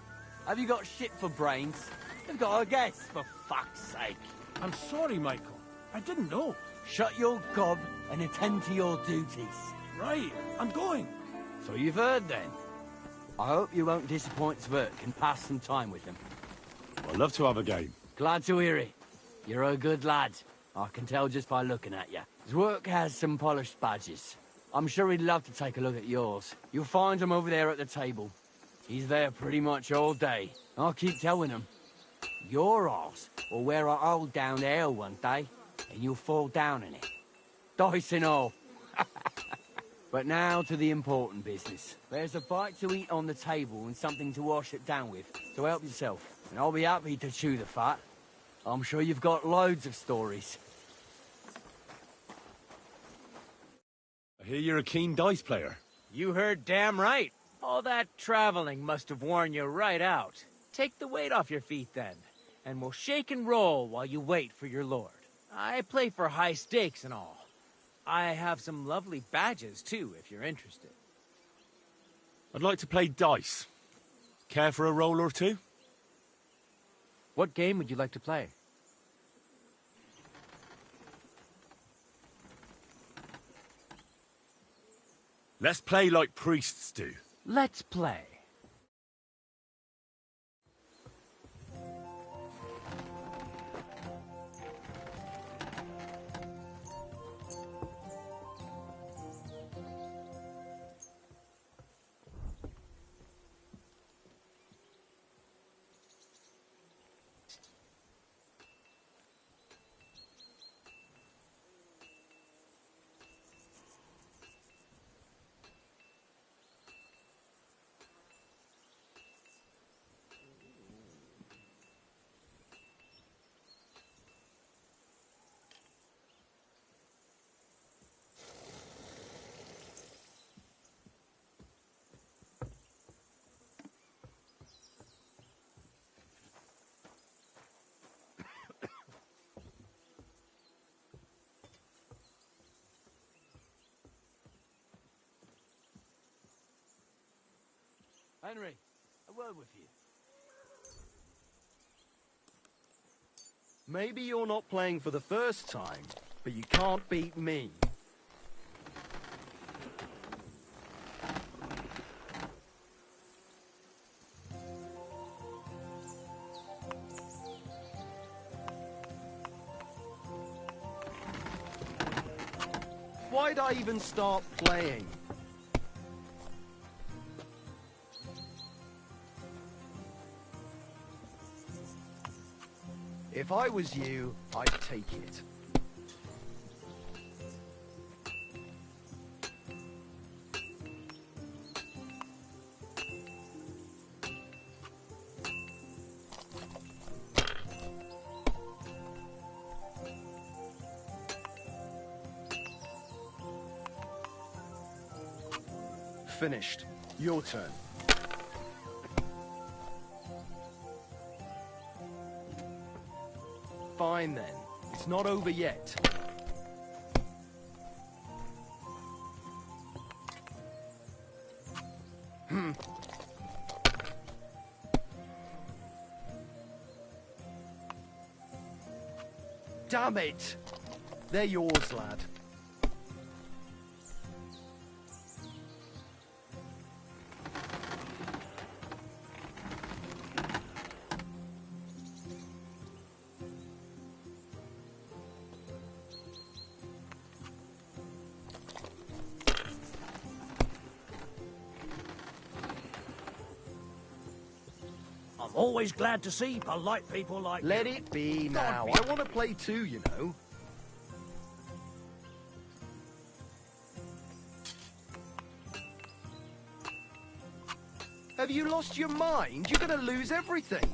have you got shit for brains? You've got a guess, for fuck's sake. I'm sorry, Michael. I didn't know. Shut your gob and attend to your duties. Right, I'm going. So you've heard then. I hope you won't disappoint Svert and pass some time with him. I'd love to have a game. Glad to hear it. You're a good lad. I can tell just by looking at you. His work has some polished badges. I'm sure he'd love to take a look at yours. You'll find him over there at the table. He's there pretty much all day. I'll keep telling him. Your arse will wear a hole down there one day, and you'll fall down in it. Dice and all. But now to the important business. There's a bite to eat on the table and something to wash it down with, so help yourself. And I'll be happy to chew the fat. I'm sure you've got loads of stories. I hear you're a keen dice player. You heard damn right. All that traveling must have worn you right out. Take the weight off your feet then, and we'll shake and roll while you wait for your lord. I play for high stakes and all. I have some lovely badges too, if you're interested. I'd like to play dice. Care for a roll or two? What game would you like to play? Let's play like priests do. Let's play. Henry, a word with you. Maybe you're not playing for the first time, but you can't beat me. Why'd I even start playing? If I was you, I'd take it. Finished. Your turn. Fine then. It's not over yet. Damn it! They're yours, lad. I'm always glad to see polite people like Let you. it be God now. be- I want to play too, you know. Have you lost your mind? You're going to lose everything.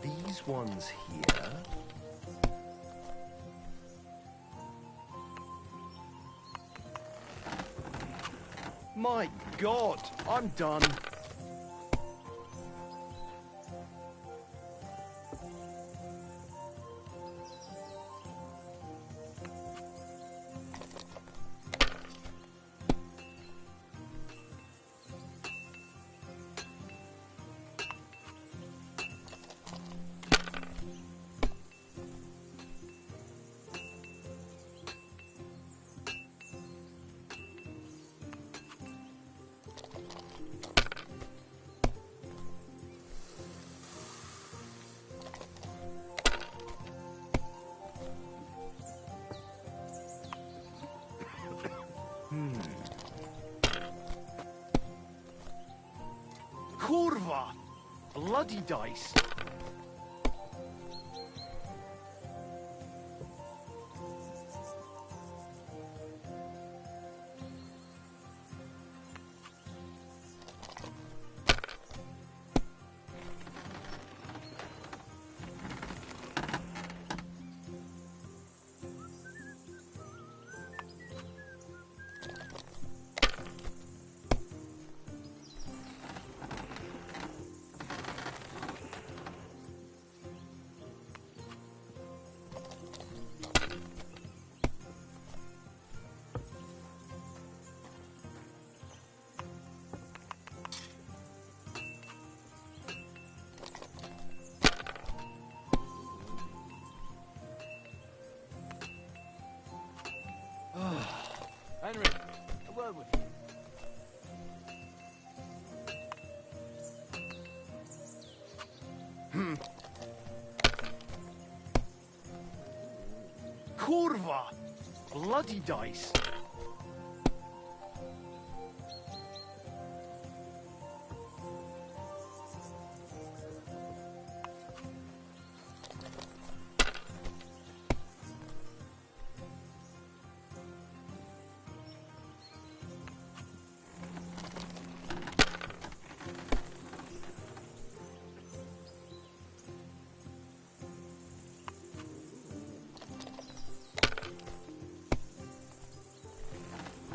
These ones here. My God, I'm done. Kurva! Bloody dice. Henry, a word with you. Kurva! Bloody dice.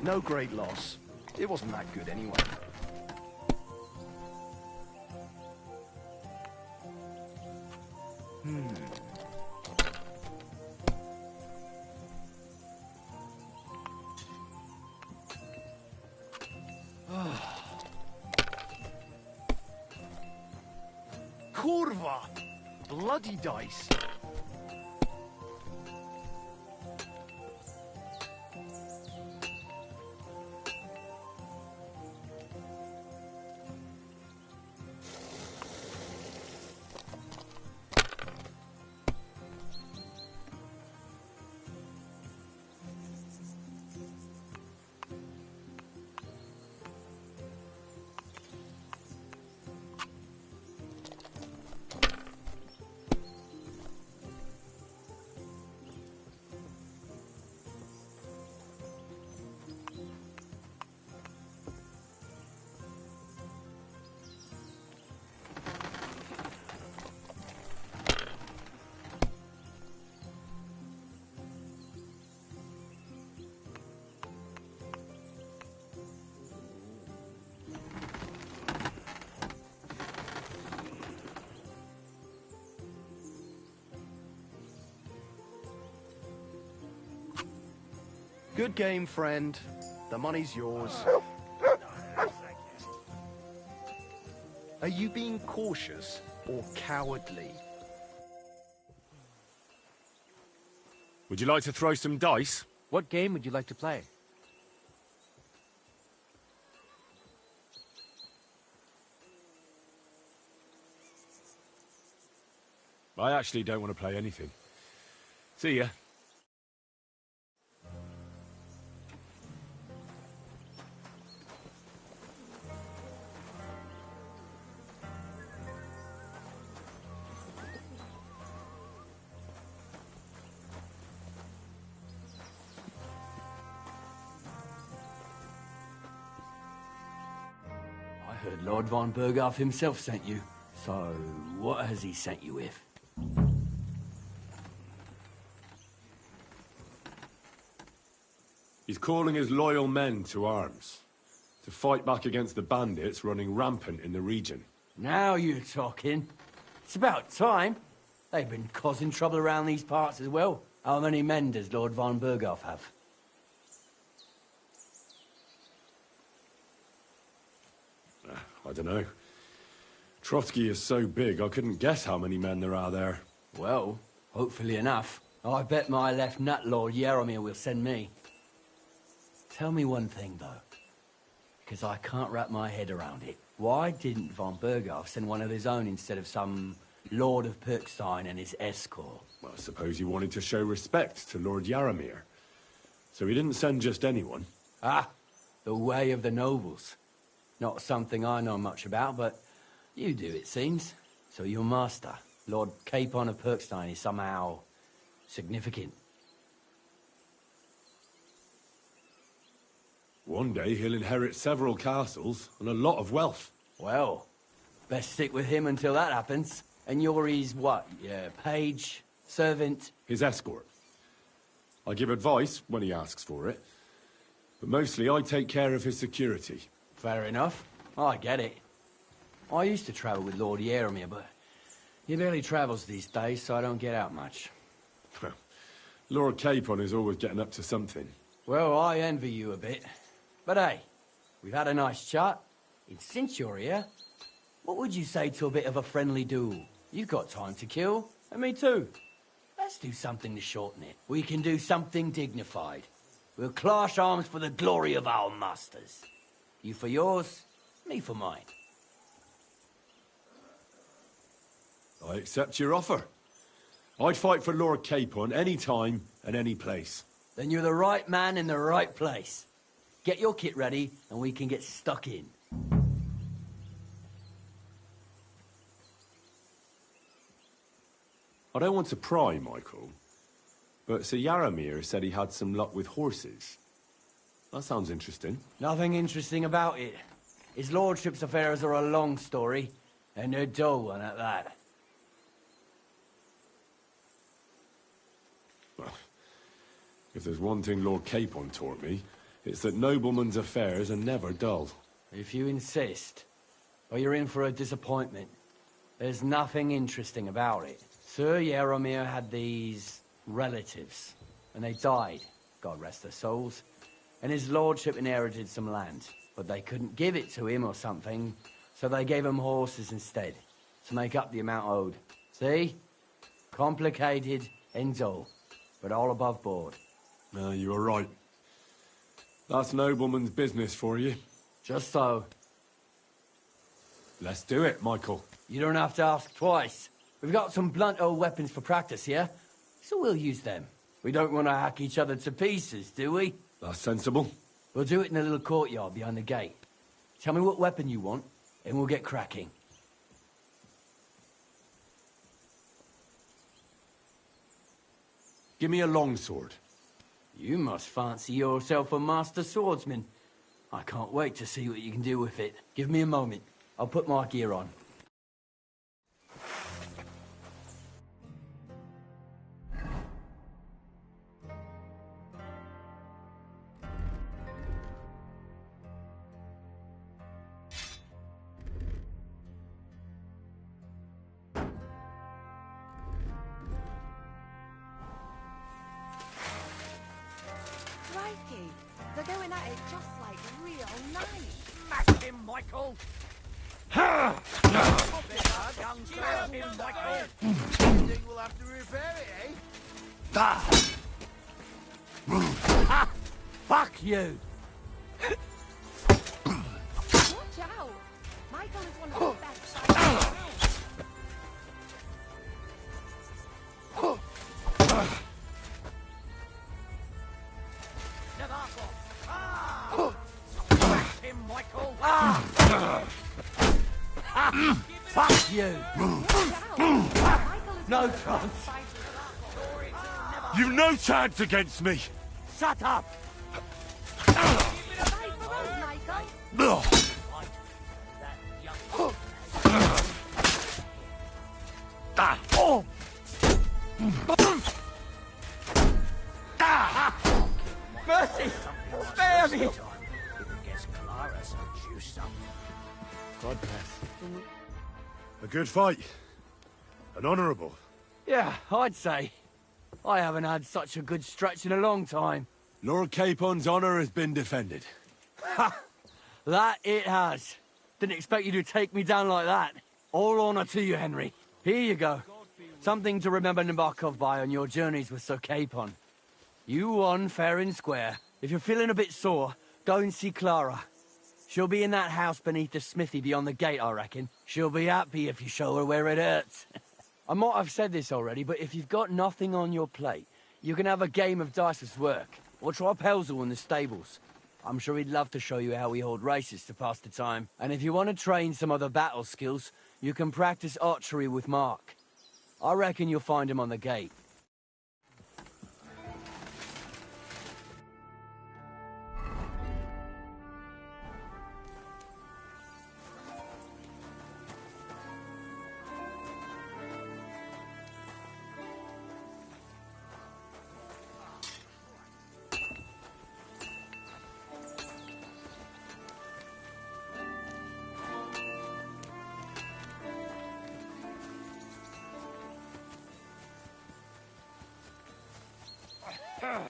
No great loss. It wasn't that good anyway. Kurva! Bloody dice. Good game, friend. The money's yours. Are you being cautious or cowardly? Would you like to throw some dice? What game would you like to play? I actually don't want to play anything. See ya. I heard Lord von Berghoff himself sent you. So, what has he sent you with? He's calling his loyal men to arms. To fight back against the bandits running rampant in the region. Now you're talking. It's about time. They've been causing trouble around these parts as well. How many men does Lord von Berghoff have? I don't know. Trotsky is so big, I couldn't guess how many men there are there. Well, hopefully enough. I bet my left nut Lord Yaromir will send me. Tell me one thing, though. Because I can't wrap my head around it. Why didn't von Berghoff send one of his own instead of some Lord of Perkstein and his escort? Well, I suppose he wanted to show respect to Lord Yaromir. So he didn't send just anyone. Ah, the way of the nobles. Not something I know much about, but you do, it seems. So your master, Lord Capon of Perkstein, is somehow significant. One day he'll inherit several castles and a lot of wealth. Well, best stick with him until that happens. And you're his, what, page, servant? His escort. I give advice when he asks for it. But mostly I take care of his security. Fair enough. I get it. I used to travel with Lord Yaromir, but he barely travels these days, so I don't get out much. Lord Capon is always getting up to something. Well, I envy you a bit. But hey, we've had a nice chat. And since you're here, what would you say to a bit of a friendly duel? You've got time to kill, and me too. Let's do something to shorten it. We can do something dignified. We'll clash arms for the glory of our masters. You for yours, me for mine. I accept your offer. I'd fight for Lord Capon any time and any place. Then you're the right man in the right place. Get your kit ready, and we can get stuck in. I don't want to pry, Michael, but Sir Yaromir said he had some luck with horses. That sounds interesting. Nothing interesting about it. His lordship's affairs are a long story, and a dull one at that. Well, if there's one thing Lord Capon taught me, It's that noblemen's affairs are never dull. If you insist, or you're in for a disappointment. There's nothing interesting about it. Sir Yaromir had these relatives, and they died, God rest their souls, and his lordship inherited some land, but they couldn't give it to him or something, so they gave him horses instead, to make up the amount owed. See? Complicated and dull, but all above board. No, you are right. That's nobleman's business for you. Just so. Let's do it, Michael. You don't have to ask twice. We've got some blunt old weapons for practice here, so we'll use them. We don't want to hack each other to pieces, do we? That's sensible. We'll do it in a little courtyard behind the gate. Tell me what weapon you want, and we'll get cracking. Give me a longsword. You must fancy yourself a master swordsman. I can't wait to see what you can do with it. Give me a moment. I'll put my gear on. Crikey, they're going at it just like real nice. Smash him, Michael! Ha! Young sir, him, Michael! Think we'll have to repair it, eh? Ha! Fuck you! Watch out! Michael is one of the best fighters around. Smash him, Michael! Fuck you! No chance! You've no chance against me! Shut up! Ugh. Mercy! Spare me! God bless. A good fight. An honourable. Yeah, I'd say. I haven't had such a good stretch in a long time. Lord Capon's honour has been defended. Ha! That it has. Didn't expect you to take me down like that. All honour to you, Henry. Here you go. Something to remember Nabokov by on your journeys with Sir Capon. You won fair and square. If you're feeling a bit sore, go and see Clara. She'll be in that house beneath the smithy beyond the gate, I reckon. She'll be happy if you show her where it hurts. I might have said this already, but if you've got nothing on your plate, you can have a game of dice's work. Or try Pelzel in the stables. I'm sure he'd love to show you how we hold races to pass the time. And if you want to train some other battle skills, you can practice archery with Mark. I reckon you'll find him on the gate.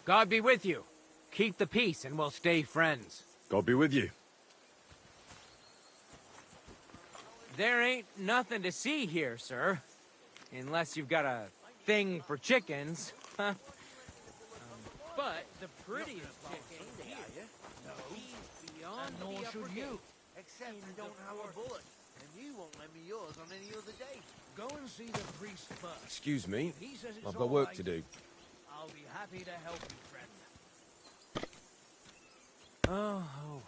God be with you. Keep the peace and we'll stay friends. God be with you. There ain't nothing to see here, sir. Unless you've got a thing for chickens. But the prettiest chicken here, beyond Nor the upper should you. gate. Except I don't have a bullet. And you won't lend me yours on any other day. Go and see the priest first. Excuse me. He says it's I've all got work right. to do. I'll be happy to help you, friend. Oh well.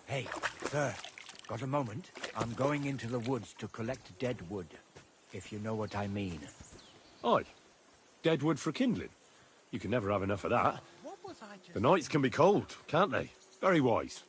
Hey, sir, got a moment? I'm going into the woods to collect dead wood, if you know what I mean. Aye. Dead wood for kindling. You can never have enough of that. What The nights can be cold, can't they? Very wise.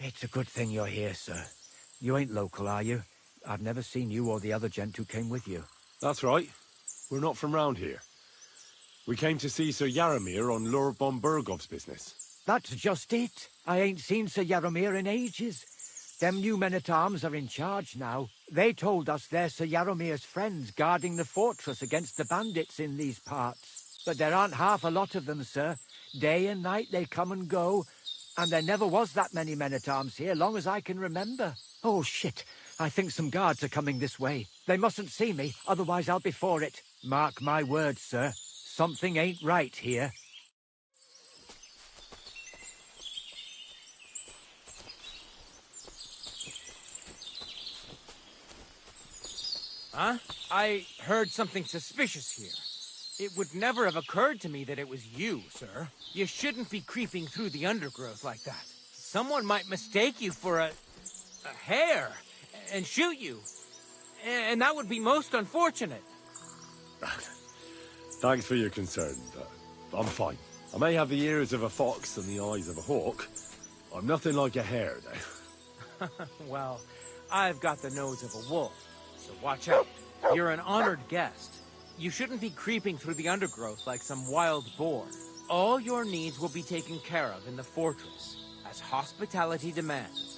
It's a good thing you're here, sir. You ain't local, are you? I've never seen you or the other gent who came with you. That's right. We're not from round here. We came to see Sir Yaramir on Lord von Bergov's business. That's just it. I ain't seen Sir Yaramir in ages. Them new men-at-arms are in charge now. They told us they're Sir Yaramir's friends guarding the fortress against the bandits in these parts. But there aren't half a lot of them, sir. Day and night they come and go. And there never was that many men-at-arms here, long as I can remember. Oh, shit. I think some guards are coming this way. They mustn't see me, otherwise I'll be for it. Mark my words, sir. Something ain't right here. Huh? I heard something suspicious here. It would never have occurred to me that it was you, sir. You shouldn't be creeping through the undergrowth like that. Someone might mistake you for a hare and shoot you. And that would be most unfortunate. Thanks for your concern. I'm fine. I may have the ears of a fox and the eyes of a hawk. I'm nothing like a hare, though. Well, I've got the nose of a wolf, so watch out. You're an honored guest. You shouldn't be creeping through the undergrowth like some wild boar. All your needs will be taken care of in the fortress, as hospitality demands.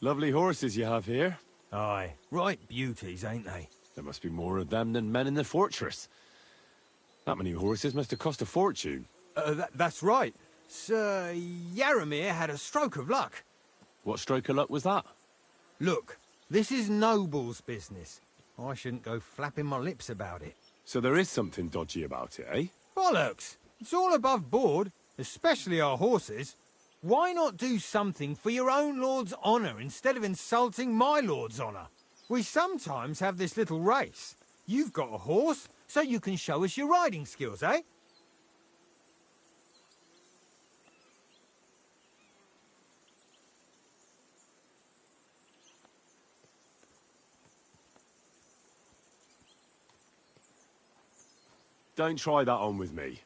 Lovely horses you have here. Aye, right beauties, ain't they? There must be more of them than men in the fortress. That many horses must have cost a fortune. That's right. Sir Yaramir had a stroke of luck. What stroke of luck was that? Look, this is Noble's business. I shouldn't go flapping my lips about it. So there is something dodgy about it, eh? Bollocks! It's all above board, especially our horses. Why not do something for your own lord's honour instead of insulting my lord's honour? We sometimes have this little race. You've got a horse, so you can show us your riding skills, eh? Don't try that on with me.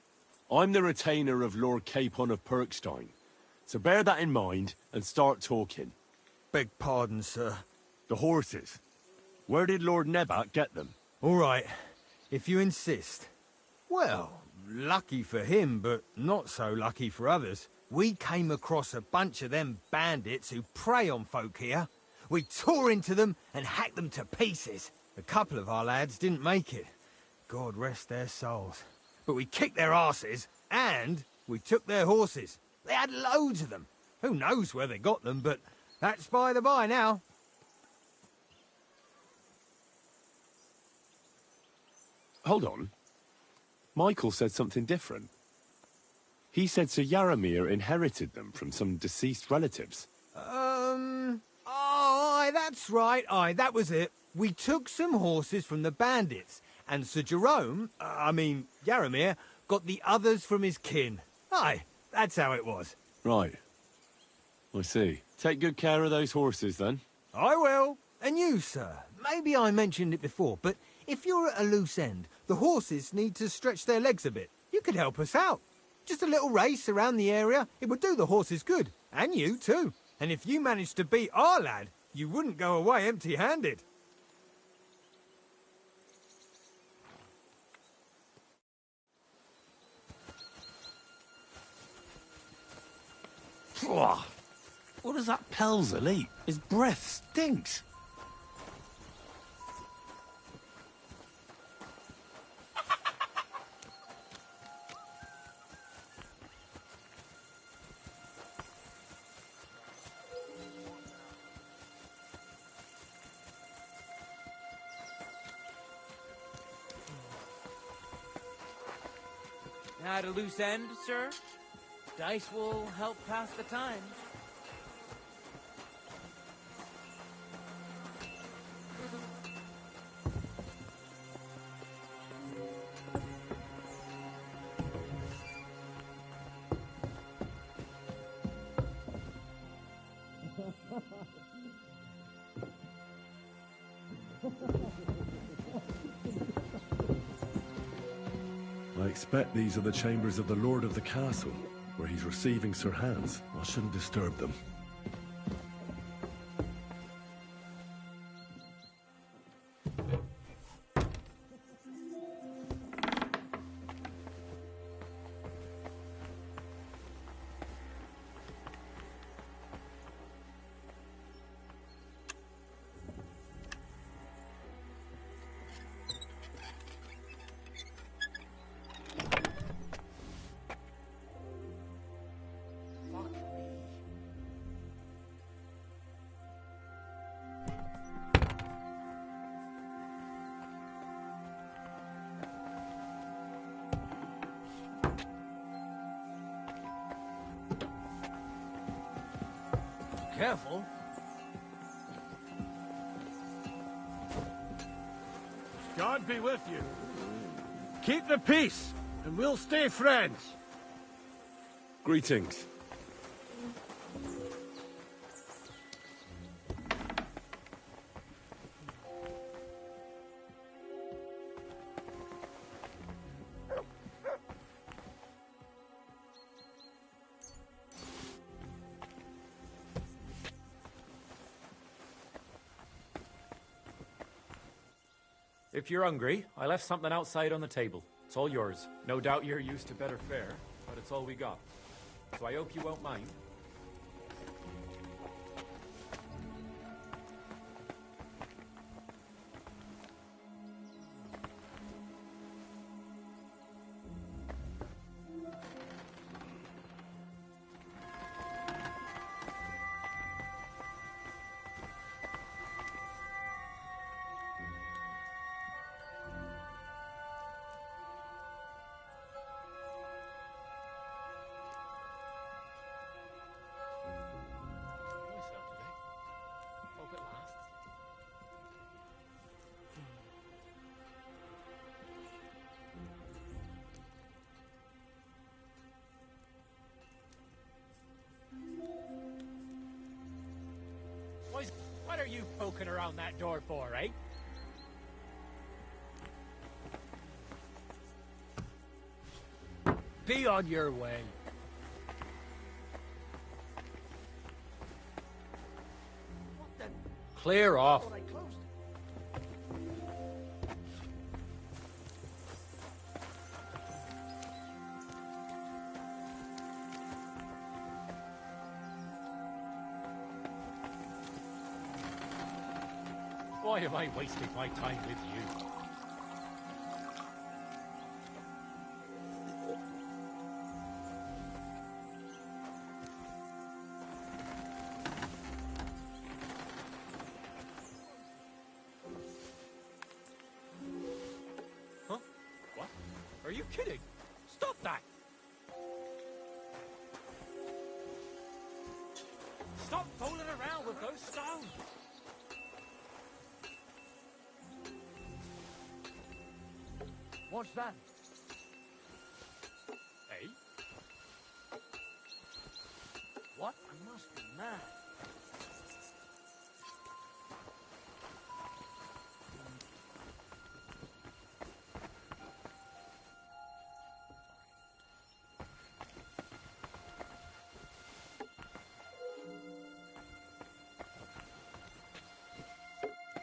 I'm the retainer of Lord Capon of Perkstein. So bear that in mind and start talking. Beg pardon, sir. The horses. Where did Lord Nebat get them? All right, if you insist. Well, lucky for him, but not so lucky for others. We came across a bunch of them bandits who prey on folk here. We tore into them and hacked them to pieces. A couple of our lads didn't make it. God rest their souls. But we kicked their asses, and we took their horses. They had loads of them. Who knows where they got them, but that's by the by now. Hold on. Michael said something different. He said Sir Yaramir inherited them from some deceased relatives. Oh, aye, that's right. Aye, that was it. We took some horses from the bandits, and Sir Jerome, Yaramir, got the others from his kin. Aye, that's how it was. Right. I see. Take good care of those horses, then. I will. And you, sir. Maybe I mentioned it before, but if you're at a loose end, the horses need to stretch their legs a bit. You could help us out. Just a little race around the area. It would do the horses good. And you, too. And if you managed to beat our lad, you wouldn't go away empty-handed. What does that Pelzel eat? His breath stinks. At a loose end, sir? Dice will help pass the time. I expect these are the chambers of the Lord of the Castle, where he's receiving Sir Hans. I shouldn't disturb them. Careful. God be with you. Keep the peace, and we'll stay friends. Greetings. If you're hungry, I left something outside on the table. It's all yours. No doubt you're used to better fare, but it's all we got. So I hope you won't mind. What are you poking around that door for, eh? Be on your way. Clear off. Why am I wasting my time with you? Huh? What? Are you kidding? Stop that! What's that? Hey? What? I must be mad.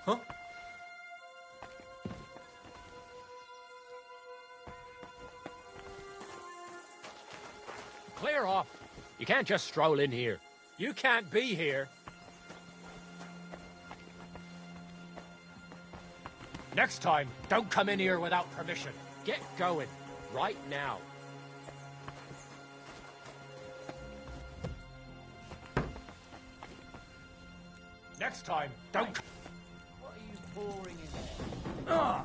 Huh? Clear off. You can't just stroll in here. You can't be here. Next time, don't come in here without permission. Get going. Right now. Next time, don't... What are you pouring in there?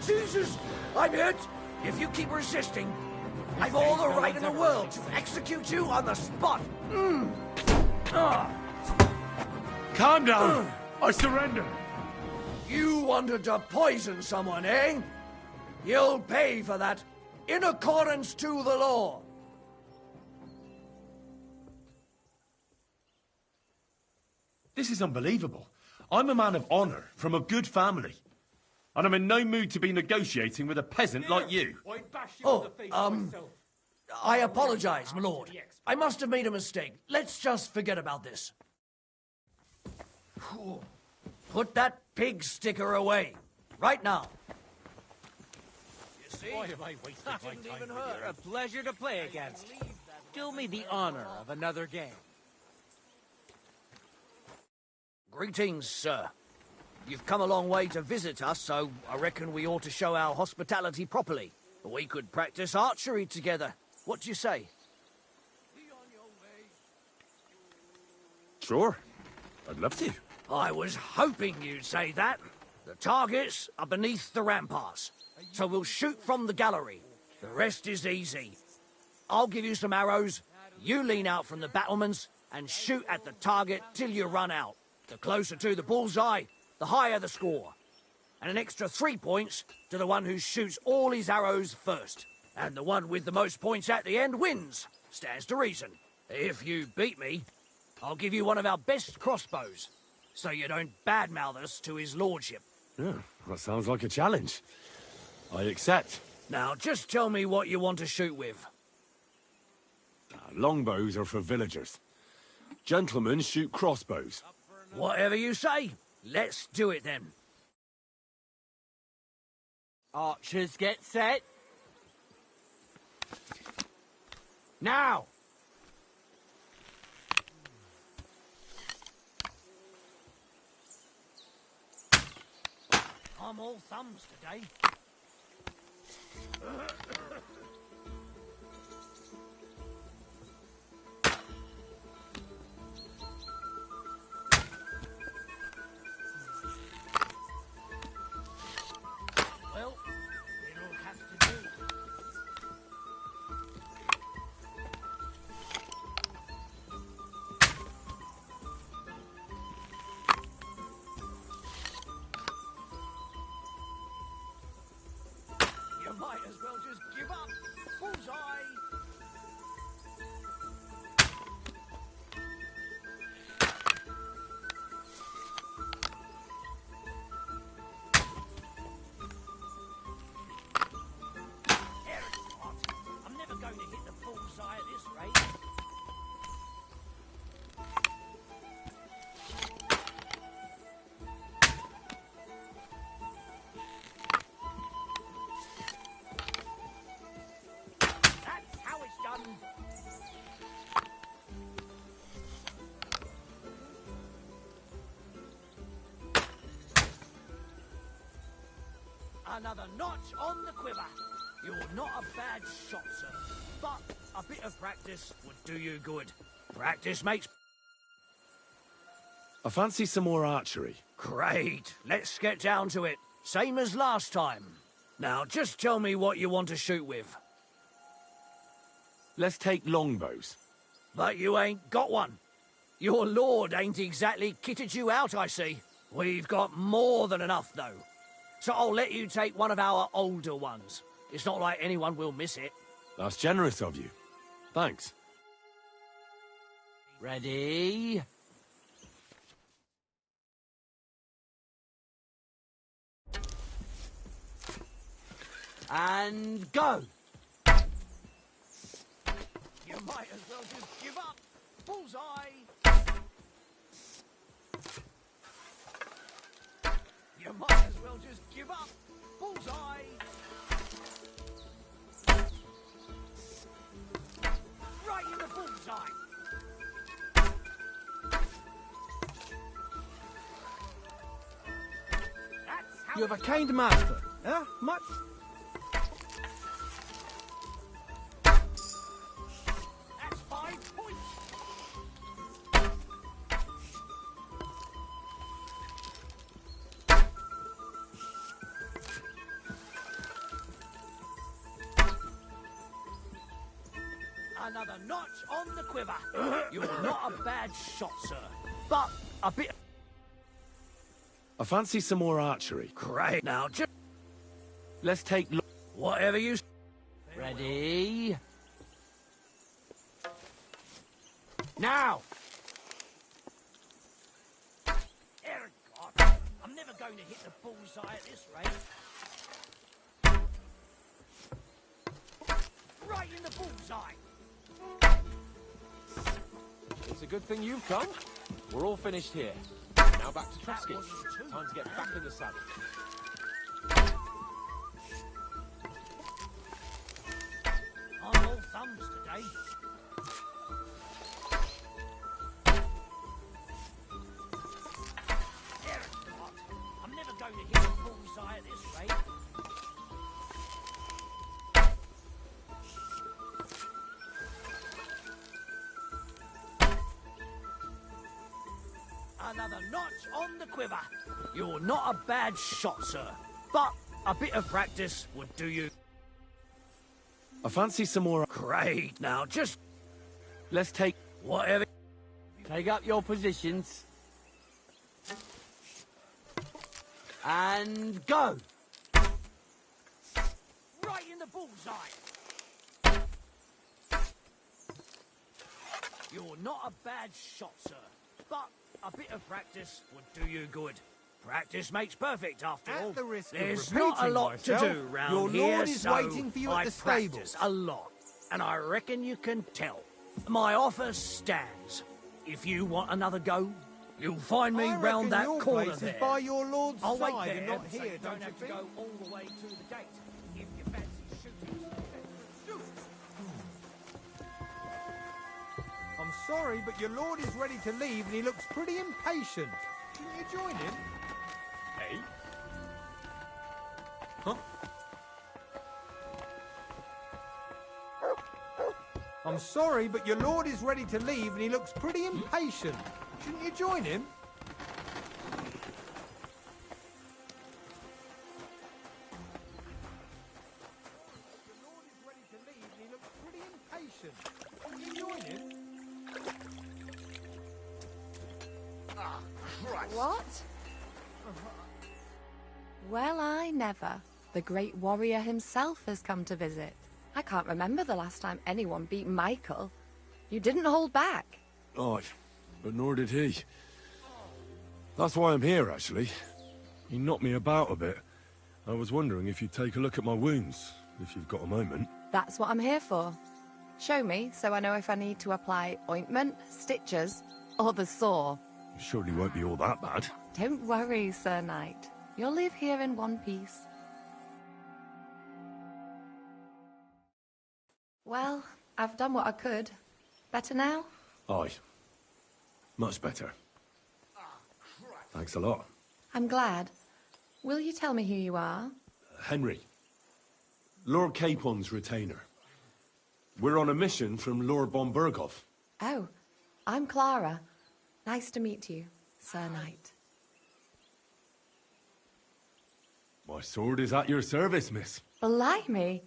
Jesus! I'm hit! If you keep resisting, I've all the right in the world to execute you on the spot! Calm down! I surrender! You wanted to poison someone, eh? You'll pay for that, in accordance to the law. This is unbelievable. I'm a man of honor, from a good family. And I'm in no mood to be negotiating with a peasant like you. I apologize, my lord. I must have made a mistake. Let's just forget about this. Put that pig sticker away. Right now. You see? Boy, have I wasted my time even hurt. A pleasure to play against. Do me the honor of another game. Greetings, sir. You've come a long way to visit us, so I reckon we ought to show our hospitality properly. We could practice archery together. What do you say? Sure. I'd love to. I was hoping you'd say that. The targets are beneath the ramparts, so we'll shoot from the gallery. The rest is easy. I'll give you some arrows, you lean out from the battlements, and shoot at the target till you run out. The closer to the bullseye, the higher the score. And an extra 3 points to the one who shoots all his arrows first. And the one with the most points at the end wins. Stands to reason. If you beat me, I'll give you one of our best crossbows, so you don't badmouth us to his lordship. Yeah, that sounds like a challenge. I accept. Now, just tell me what you want to shoot with. Longbows are for villagers. Gentlemen shoot crossbows. Whatever you say. Let's do it then. Archers get set. Now! I'm all thumbs today. Well, it'll have to do. You might as well just give up. Bullseye! I'm never going to hit the bullseye at this rate. That's how it's done. Another notch on the quiver. You're not a bad shot, sir. But a bit of practice would do you good. Practice makes... I fancy some more archery. Great. Let's get down to it. Same as last time. Now, just tell me what you want to shoot with. Let's take longbows. But you ain't got one. Your lord ain't exactly kitted you out, I see. We've got more than enough, though. So I'll let you take one of our older ones. It's not like anyone will miss it. That's generous of you. Thanks. Ready? And go! You might as well just give up. Bullseye! You might as well just give up. Bullseye! Right in the bullseye! You have a kind master, eh? Much? That's 5 points! Another notch on the quiver. You're not a bad shot, sir, but a bit... I fancy some more archery. Great. Now, just... Let's take... Whatever you... Ready? Now! Dear God, I'm never going to hit the bullseye at this rate. Right in the bullseye! It's a good thing you've come. We're all finished here. Now back to Trusky. Time to get back in the saddle. I'm all thumbs today. Dear God, I'm never going to hit the bullseye at this rate. Another notch on the quiver. You're not a bad shot, sir, but a bit of practice would do you. I fancy some more... Great. Now, just... Let's take... Whatever... Take up your positions. And go! Right in the bullseye. You're not a bad shot, sir, but a bit of practice would do you good. Practice makes perfect, after all. At the risk of There's repeating not a lot myself, to do round your here, lord is so waiting for you at I the stable. practice a lot, and I reckon you can tell. My offer stands. If you want another go, you'll find me I round reckon that your corner place there. is by your lord's I'll wait side there, and not so here, you don't don't you have to think? go all the way to the gate. If you fancy shooting. I'm sorry, but your lord is ready to leave and he looks pretty impatient. Shouldn't you join him? Hey? Huh? I'm sorry, but your lord is ready to leave and he looks pretty impatient. Shouldn't you join him? Your lord is ready to leave and he looks pretty impatient. Shouldn't you join him? What? Well, I never. The great warrior himself has come to visit. I can't remember the last time anyone beat Michael. You didn't hold back. Oh, but nor did he. That's why I'm here, actually. He knocked me about a bit. I was wondering if you'd take a look at my wounds, if you've got a moment. That's what I'm here for. Show me so I know if I need to apply ointment, stitches, or the saw. It surely won't be all that bad. Don't worry, Sir Knight. You'll live here in one piece. Well, I've done what I could. Better now? Aye. Much better. Thanks a lot. I'm glad. Will you tell me who you are? Henry. Lord Capon's retainer. We're on a mission from Lord Bombergov. Oh, I'm Clara. Nice to meet you, Sir Knight. My sword is at your service, miss. Blimey!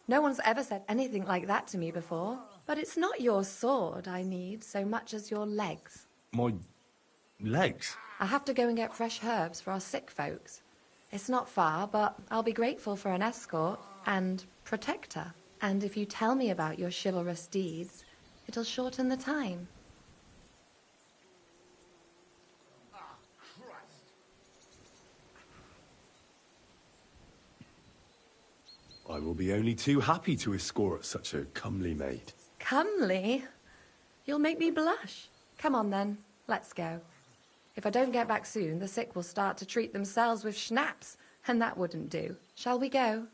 No one's ever said anything like that to me before. But it's not your sword I need so much as your legs. My legs? I have to go and get fresh herbs for our sick folks. It's not far, but I'll be grateful for an escort and protector. And if you tell me about your chivalrous deeds, it'll shorten the time. I will be only too happy to escort such a comely maid. Comely? You'll make me blush. Come on then, let's go. If I don't get back soon, the sick will start to treat themselves with schnapps, and that wouldn't do. Shall we go?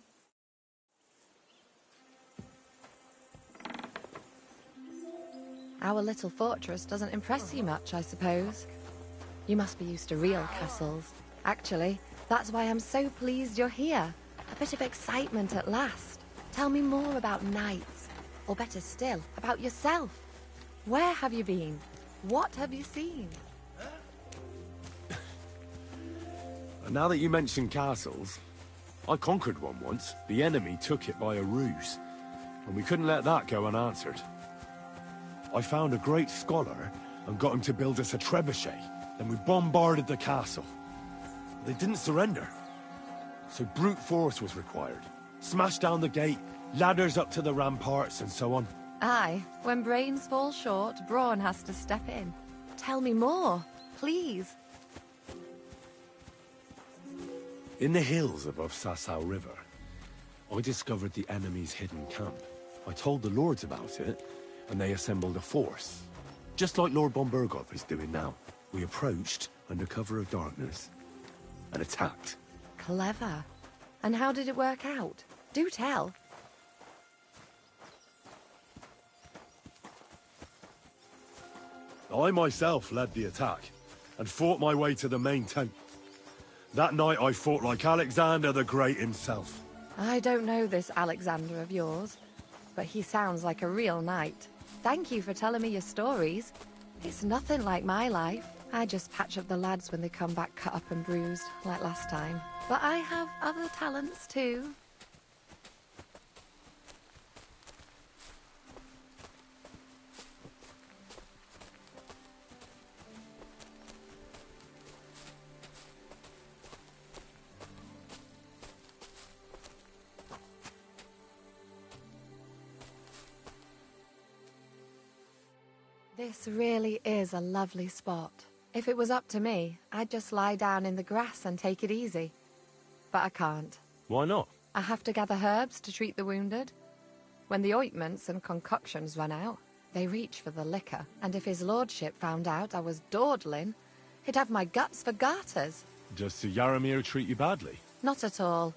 Our little fortress doesn't impress you much, I suppose. You must be used to real castles. Actually, that's why I'm so pleased you're here. A bit of excitement at last. Tell me more about knights, or better still, about yourself. Where have you been? What have you seen? Now that you mention castles, I conquered one once. The enemy took it by a ruse, and we couldn't let that go unanswered. I found a great scholar and got him to build us a trebuchet. Then we bombarded the castle. They didn't surrender, so brute force was required. Smash down the gate, ladders up to the ramparts, and so on. Aye, when brains fall short, brawn has to step in. Tell me more, please. In the hills above Sasau River, I discovered the enemy's hidden camp. I told the lords about it, and they assembled a force. Just like Lord Bombergov is doing now. We approached under cover of darkness and attacked. Clever. And how did it work out? Do tell. I myself led the attack and fought my way to the main tent. That night I fought like Alexander the Great himself. I don't know this Alexander of yours, but he sounds like a real knight. Thank you for telling me your stories. It's nothing like my life. I just patch up the lads when they come back cut up and bruised, like last time. But I have other talents too. This really is a lovely spot. If it was up to me, I'd just lie down in the grass and take it easy. But I can't. Why not? I have to gather herbs to treat the wounded. When the ointments and concoctions run out, they reach for the liquor. And if his lordship found out I was dawdling, he'd have my guts for garters. Does Sir Yaramir treat you badly? Not at all.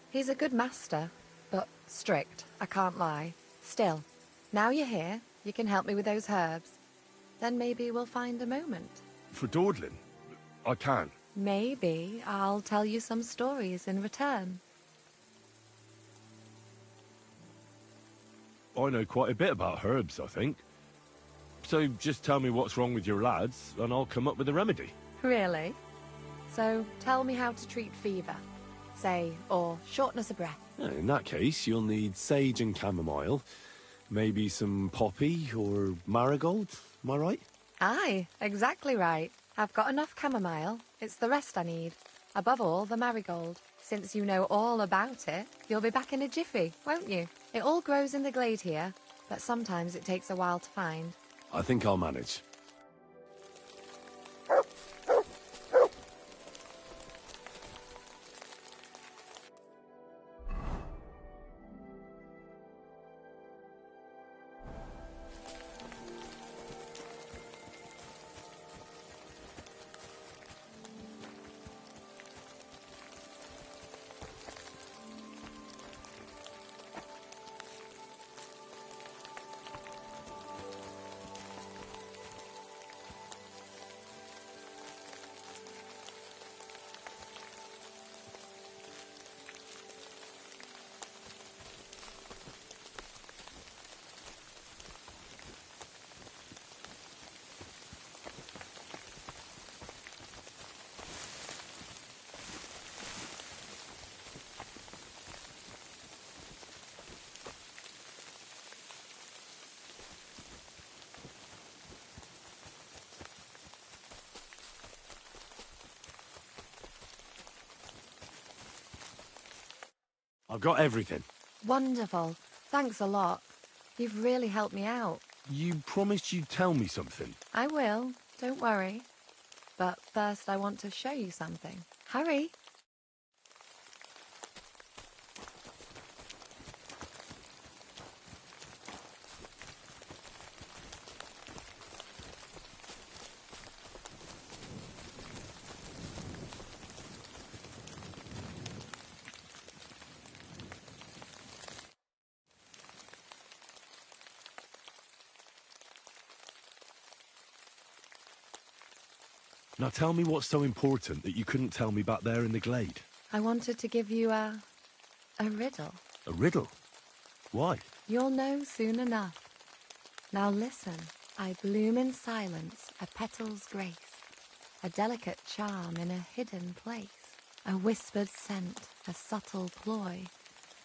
He's a good master, but strict, I can't lie. Still, now you're here, you can help me with those herbs. Then maybe we'll find a moment. For dawdling? I can. Maybe I'll tell you some stories in return. I know quite a bit about herbs, I think. So just tell me what's wrong with your lads, and I'll come up with a remedy. Really? So tell me how to treat fever, say, or shortness of breath. In that case, you'll need sage and chamomile, maybe some poppy or marigold, am I right? Aye, exactly right. I've got enough chamomile. It's the rest I need. Above all, the marigold. Since you know all about it, you'll be back in a jiffy, won't you? It all grows in the glade here, but sometimes it takes a while to find. I think I'll manage. I've got everything. Wonderful. Thanks a lot. You've really helped me out. You promised you'd tell me something. I will. Don't worry. But first I want to show you something. Hurry. Now tell me what's so important that you couldn't tell me back there in the glade. I wanted to give you a riddle. A riddle? Why? You'll know soon enough. Now listen. I bloom in silence, a petal's grace, a delicate charm in a hidden place, a whispered scent, a subtle ploy.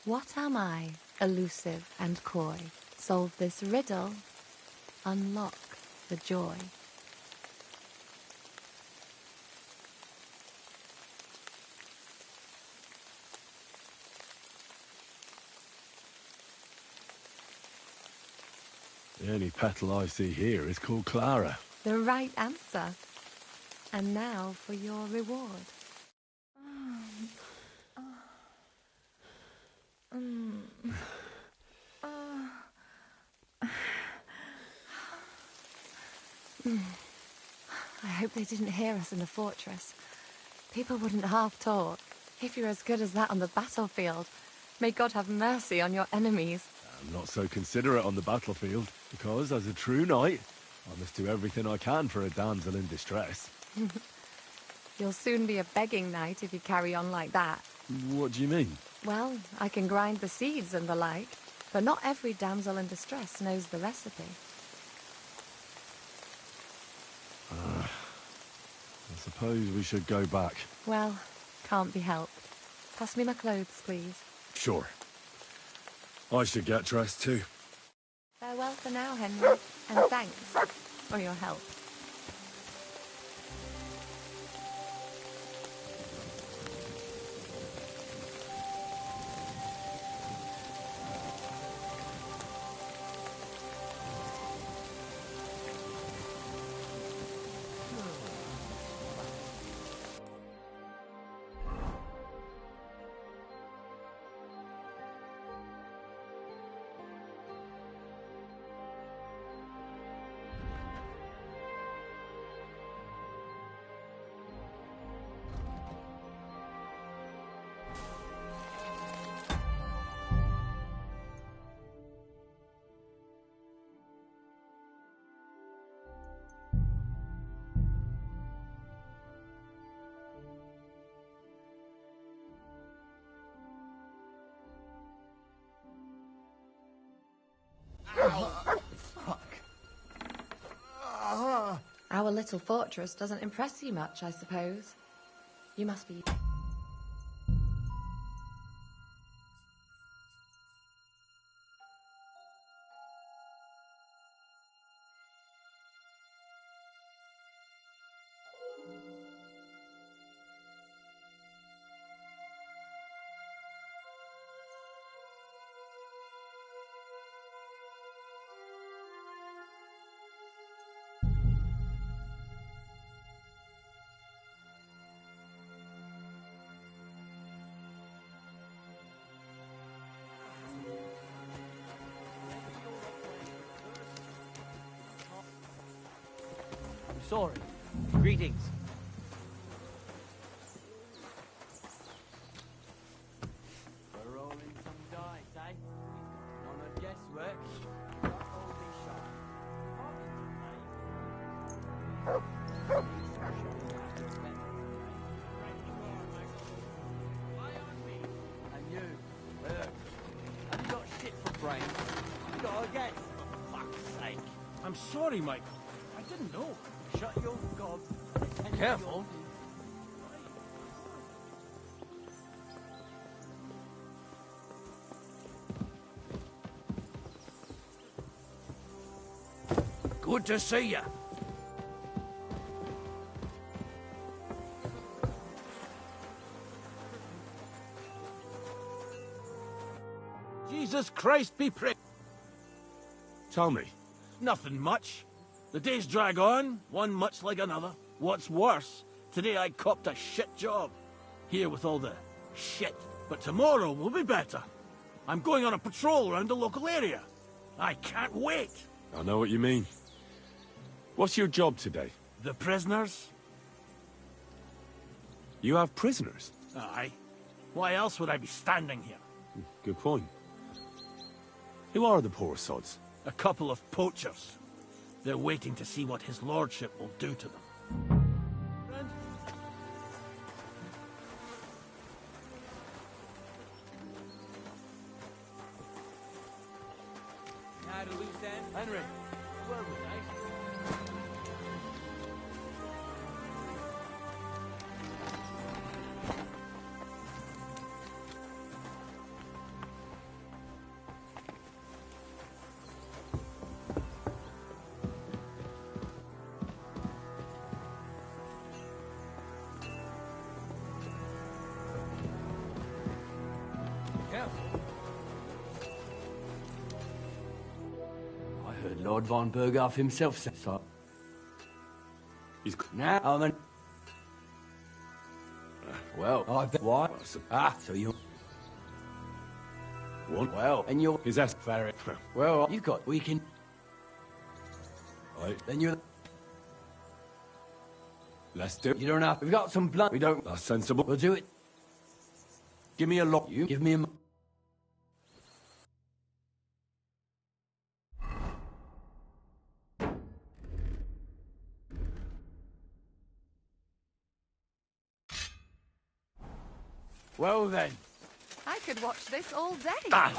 What am I, elusive and coy? Solve this riddle, unlock the joy. The only petal I see here is called Clara. The right answer. And now for your reward. I hope they didn't hear us in the fortress. People wouldn't half talk. If you're as good as that on the battlefield, may God have mercy on your enemies. I'm not so considerate on the battlefield, because as a true knight, I must do everything I can for a damsel in distress. You'll soon be a begging knight if you carry on like that. What do you mean? Well, I can grind the seeds and the like, but not every damsel in distress knows the recipe. I suppose we should go back. Well, can't be helped. Pass me my clothes, please. Sure. I should get dressed too. Farewell for now, Henry, and thanks for your help. Our little fortress doesn't impress you much, I suppose. You must be... Sorry. Greetings. We're rolling some dice, eh? None of guesswork. Holy And you, have you got shit for brains? You got a guess, for fuck's sake. I'm sorry, Michael. I didn't know. Shut your gob. Careful. Good to see you. Jesus Christ be praised. Tell me. Nothing much. The days drag on, one much like another. What's worse, today I copped a shit job. Here with all the shit. But tomorrow will be better. I'm going on a patrol around the local area. I can't wait. I know what you mean. What's your job today? The prisoners? You have prisoners? Aye. Why else would I be standing here? Good point. Who are the poor sods? A couple of poachers. They're waiting to see what his lordship will do to them. Had a loose end? Henry, where was I? I heard Lord von Berghoff himself say so. He's... Now, I'm an... Well, I bet... Why? So you... What? Well, and you're... Is that... Very... Well, you've got... We can... Right. Then you're... Let's do it. You don't have... We've got some blunt... We don't... That's sensible. We'll do it. Give me a lock. You give me a... Well then. I could watch this all day. Fuck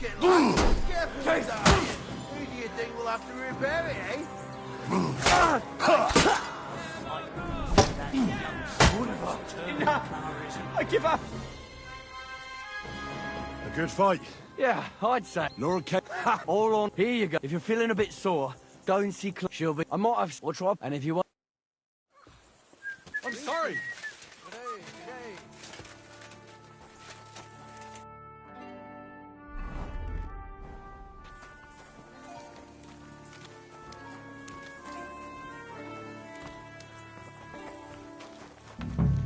it, lad. Careful with that. Who do you think will have to repair it, eh? I give up. A good fight. Yeah, I'd say. Lord K... All on. Here you go. If you're feeling a bit sore, go and see She'll be... I might have... Or try... And if you want... I'm sorry.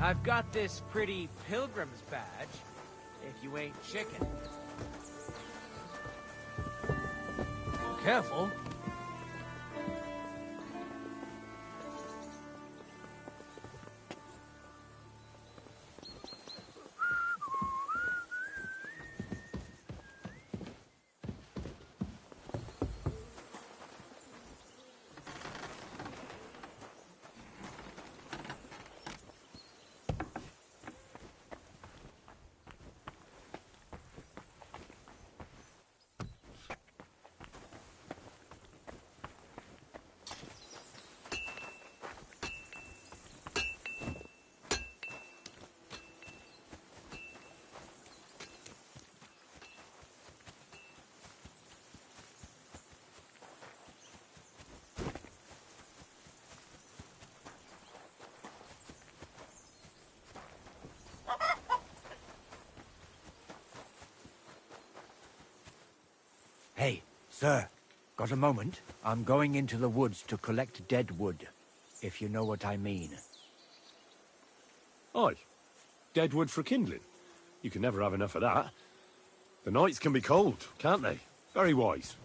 I've got this pretty pilgrim's badge, if you ain't chicken. Careful. Hey, sir, got a moment? I'm going into the woods to collect dead wood, if you know what I mean. Aye. Dead wood for kindling. You can never have enough of that. The nights can be cold, can't they? Very wise.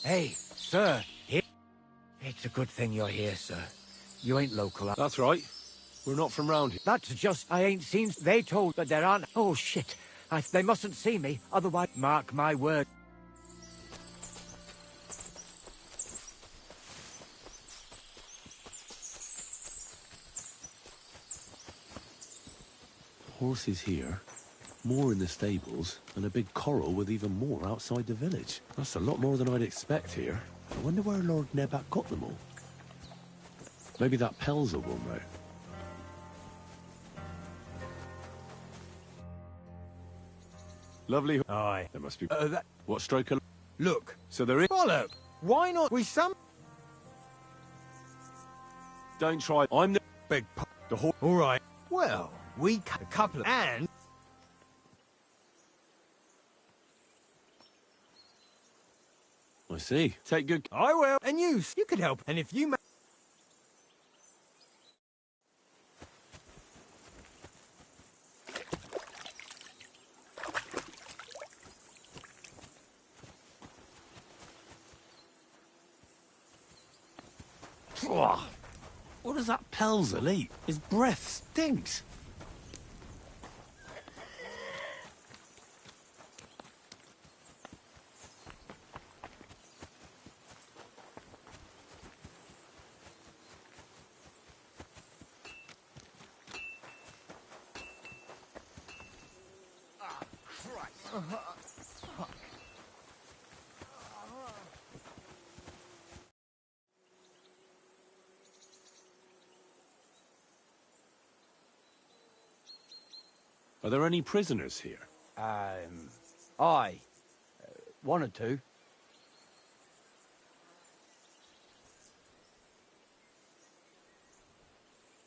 Hey, sir. It's a good thing you're here, sir. You ain't local. That's right. We're not from round here. That's just I ain't seen. They told that there aren't. Oh shit! They mustn't see me. Otherwise, mark my word. Horses here, more in the stables, and a big corral with even more outside the village. That's a lot more than I'd expect here. I wonder where Lord Nebat got them all. Maybe that Pelzer will know. Lovely. Aye. There must be. That... What stroke of... Look. So there is... Bollock! Why not we some... Don't try. I'm the... Big the horse... All right. Well, we cut a couple of... And... I see. Take good... I will. And you could help. And if you... What does that Pelzer eat? His breath stinks. Are there any prisoners here? Aye. One or two.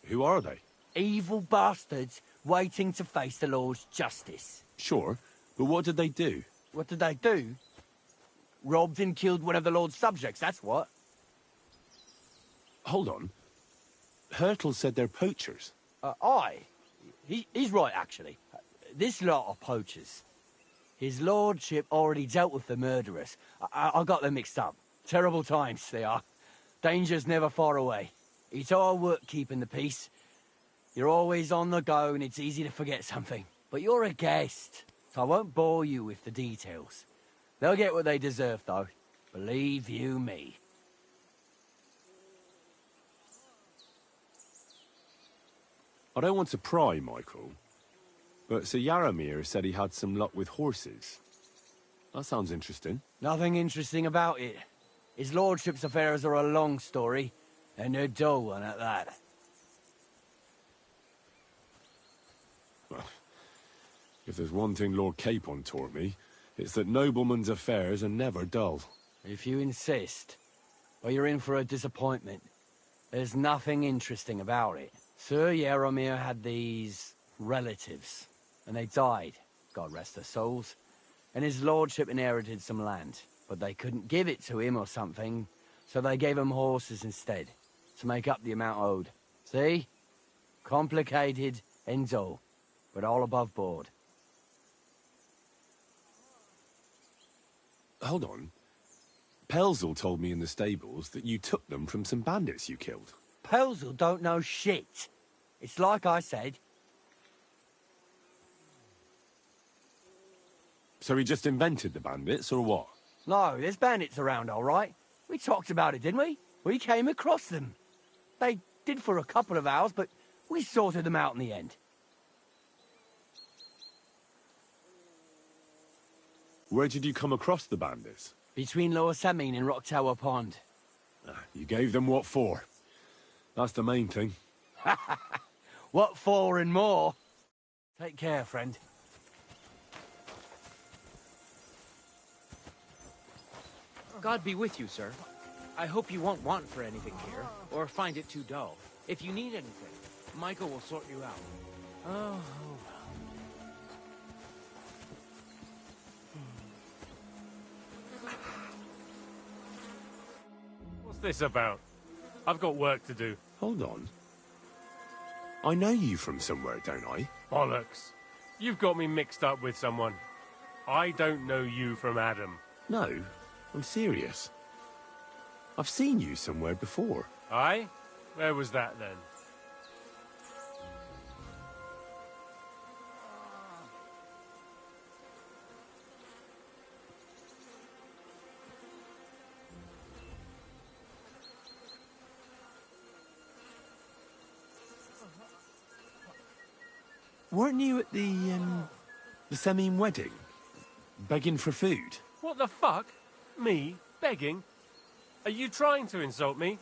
Who are they? Evil bastards waiting to face the Lord's justice. Sure, but what did they do? What did they do? Robbed and killed one of the Lord's subjects, that's what. Hold on. Hurtle said they're poachers. Aye. He's right, actually. This lot are poachers. His lordship already dealt with the murderers. I got them mixed up. Terrible times, they are. Danger's never far away. It's our work keeping the peace. You're always on the go and it's easy to forget something. But you're a guest, so I won't bore you with the details. They'll get what they deserve, though. Believe you me. I don't want to pry, Michael, but Sir Yaramir said he had some luck with horses. That sounds interesting. Nothing interesting about it. His lordship's affairs are a long story, and a dull one at that. Well, if there's one thing Lord Capon taught me, it's that noblemen's affairs are never dull. If you insist, well, you're in for a disappointment. There's nothing interesting about it. Sir Yaramir had these relatives, and they died, God rest their souls, and his lordship inherited some land, but they couldn't give it to him or something, so they gave him horses instead, to make up the amount owed. See? Complicated and dull, but all above board. Hold on. Pelzel told me in the stables that you took them from some bandits you killed. Pelzel don't know shit. It's like I said. So he just invented the bandits, or what? No, there's bandits around, all right. We talked about it, didn't we? We came across them. They did for a couple of hours, but we sorted them out in the end. Where did you come across the bandits? Between Lower Samine and Rock Tower Pond. You gave them what for? That's the main thing. What for and more? Take care, friend. God be with you, sir. I hope you won't want for anything here, or find it too dull. If you need anything, Michael will sort you out. Oh, What's this about? I've got work to do. Hold on. I know you from somewhere, don't I? Bollocks. You've got me mixed up with someone. I don't know you from Adam. No, I'm serious. I've seen you somewhere before. Aye? Where was that then? Weren't you at the Semine wedding? Begging for food? What the fuck? Me? Begging? Are you trying to insult me?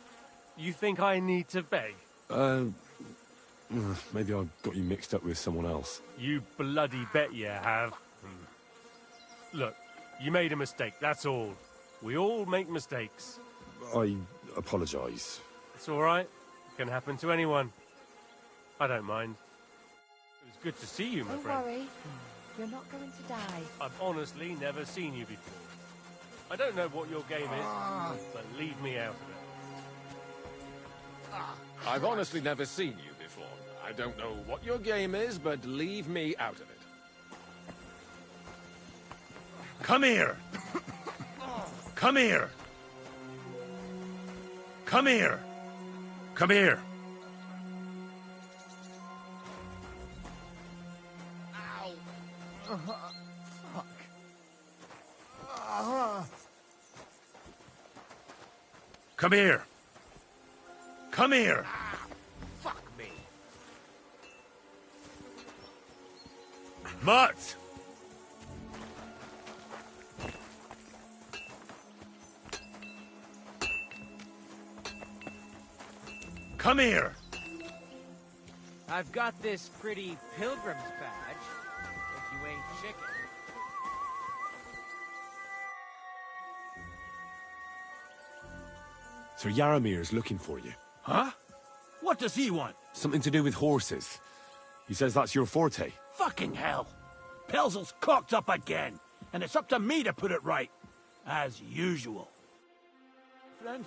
You think I need to beg? Maybe I got you mixed up with someone else. You bloody bet you have. Look, you made a mistake, that's all. We all make mistakes. I apologise. It's all right. It can happen to anyone. I don't mind. It was good to see you, my Don't friend. worry. You're not going to die. I've honestly never seen you before. I don't know what your game is, but leave me out of it. I've honestly never seen you before. I don't know what your game is, but leave me out of it. Come here! Come here! Come here! Come here! Fuck. Come here! Come here! Fuck me. Mutt! Come here! I've got this pretty pilgrim's badge, if you ain't chicken. Sir Yaramir's looking for you. Huh? What does he want? Something to do with horses. He says that's your forte. Fucking hell. Pelzel's cocked up again, and it's up to me to put it right. As usual. Friend?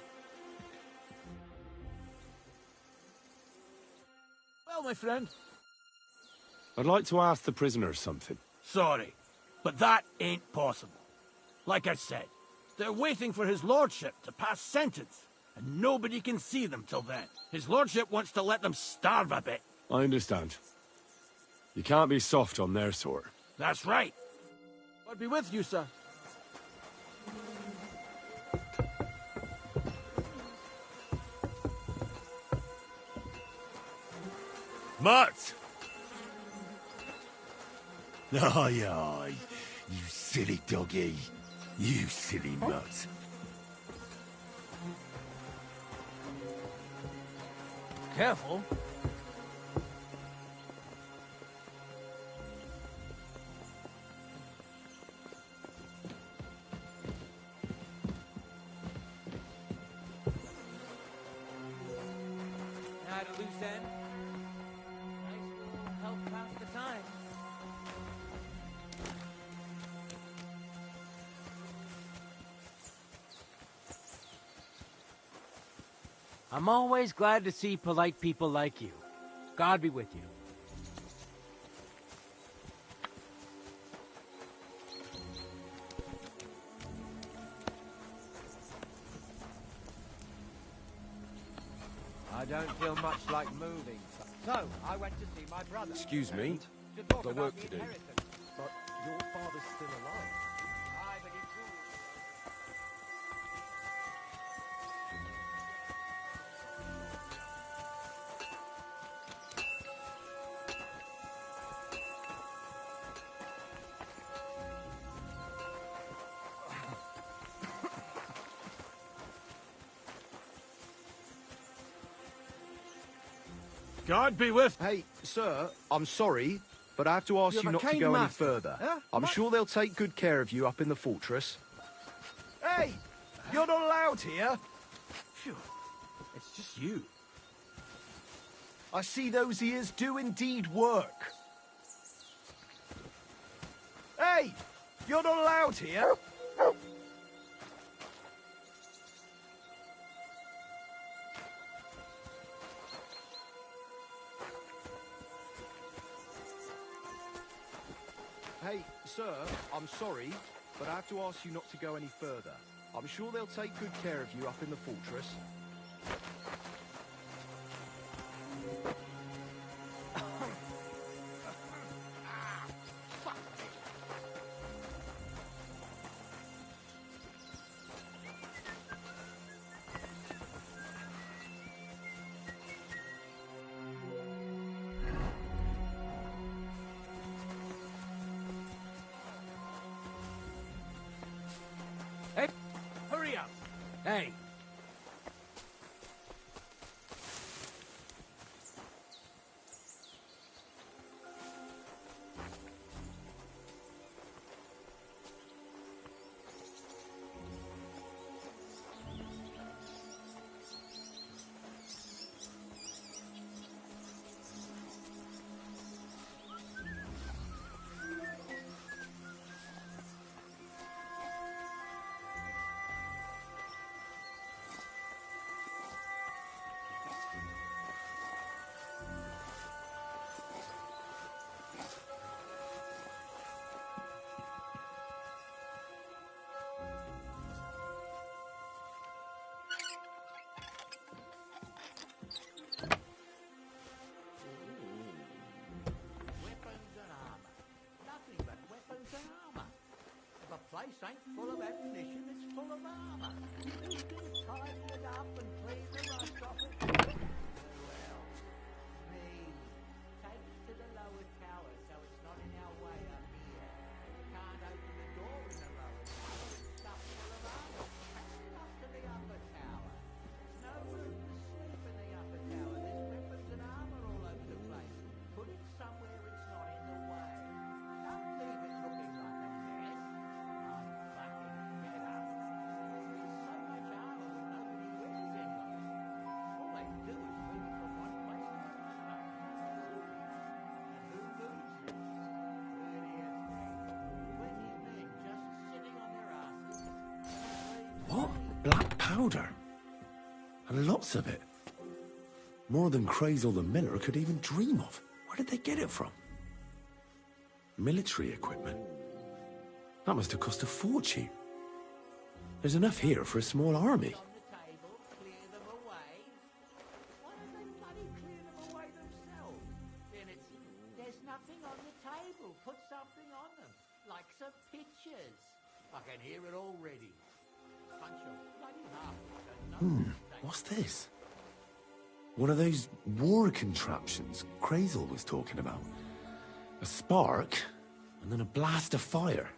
Well, my friend. I'd like to ask the prisoner something. Sorry, but that ain't possible. Like I said, they're waiting for his lordship to pass sentence, and nobody can see them till then. His lordship wants to let them starve a bit. I understand. You can't be soft on their sort. That's right. I'll be with you, sir. Mutt! Aye, aye. You silly doggy. You silly mutt. Careful. Now at a loose end. Nice will help pass the time. I'm always glad to see polite people like you. God be with you. I don't feel much like moving. So, I went to see my brother. Excuse me? To talk Got about work the to do. inheritance. But your father's still alive. Aye, but he truly... God be with... Hey, sir, I'm sorry, but I have to ask You you have a not to kind go any master, further. huh? I'm sure they'll take good care of you up in the fortress. Hey! You're not allowed here! Phew. It's just you. I see those ears do indeed work. Hey! You're not allowed here! Hey, sir, I'm sorry, but I have to ask you not to go any further. I'm sure they'll take good care of you up in the fortress. Hey, hurry up! Hey! Weapons and armor. Nothing but weapons and armor. The place ain't full of ammunition, it's full of armor. Who's gonna tidy it up and clean the rust off it? Well, me. Take it to the lower tower so it's not in our way up here. You can't open the door in the lower tower, it's stuffed full of armor. Take it up to the upper tower. There's no room to sleep in the upper tower. There's weapons and armor all over the place. Put it somewhere it's not in the way. Don't leave it looking like a mess. I'm fucking fed up. There's so much armor when nobody wears any of it. All they do is move it from one place to another. And who moves it? Idiots. Plenty of men just sitting on their asses. What? Black powder? And lots of it. More than Crazel the Miller could even dream of. Where did they get it from? Military equipment? That must have cost a fortune. There's enough here for a small army. On the table, clear them away. Why don't they bloody clear them away themselves? Then there's nothing on the table. Put something on them, like some pictures. I can hear it already. Bunch of bloody half-wits. What's this? One of those war contraptions Crazel was talking about. A spark, and then a blast of fire.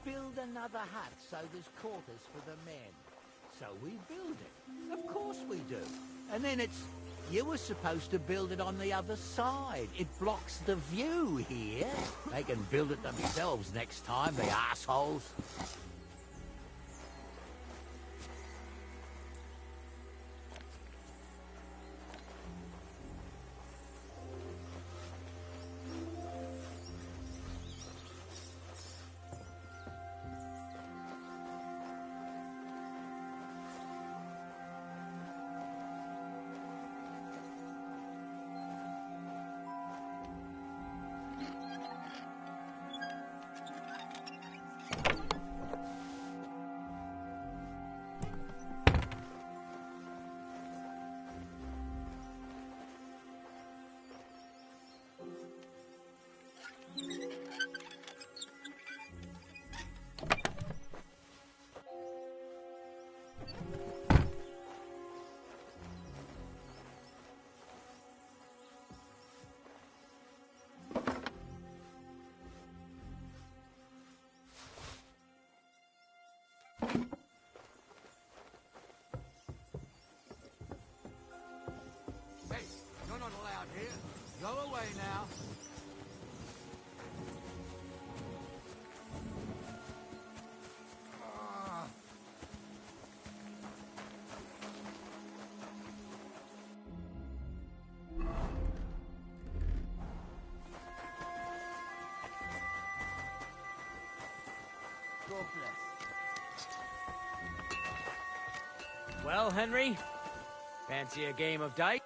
Build another hut so there's quarters for the men. So we build it. Of course we do. And then you were supposed to build it on the other side. It blocks the view here. They can build it themselves next time, the assholes. Hey, you're not allowed here. Go away now. Well, Henry, fancy a game of dice?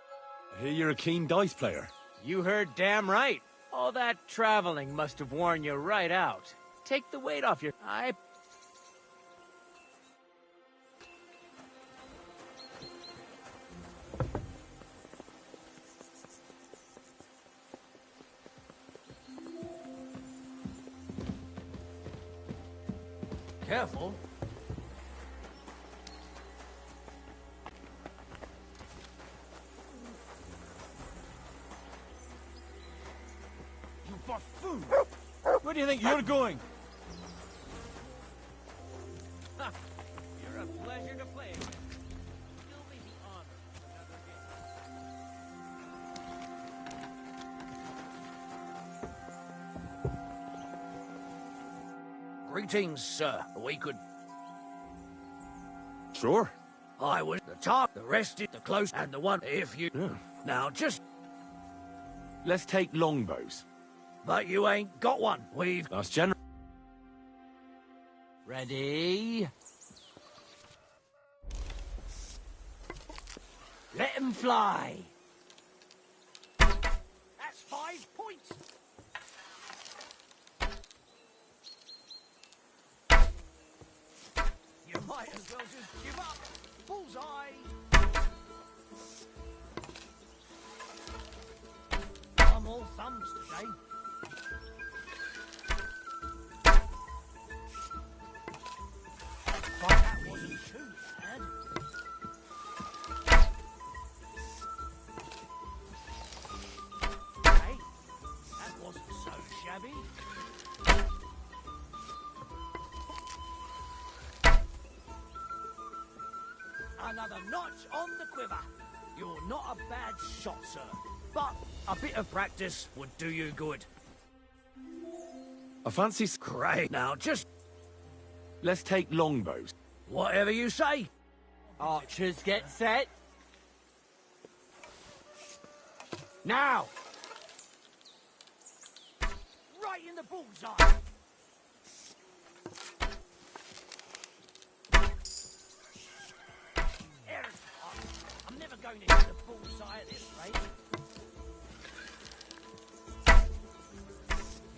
I hear you're a keen dice player. You heard damn right. All that traveling must have worn you right out. Take the weight off your... Careful. You buffoon! Where do you think you're going? You're a pleasure to play with. Still may be honored. Greetings, sir. We could... Sure. I was the top, the rest is the close, and the one if you... Now, just... Let's take longbows. But you ain't got one. We've... That's general. Ready? Let 'em fly. That's 5 points. You might as well just give up. Bullseye. I'm all thumbs today. But that wasn't too bad. Hey, that wasn't so shabby. Another notch on the quiver. You're not a bad shot, sir. But a bit of practice would do you good. I fancy... Great. Now, just... Let's take longbows. Whatever you say. Archers get set. Now! Right in the bullseye. I'm never going to hit the bullseye at this rate.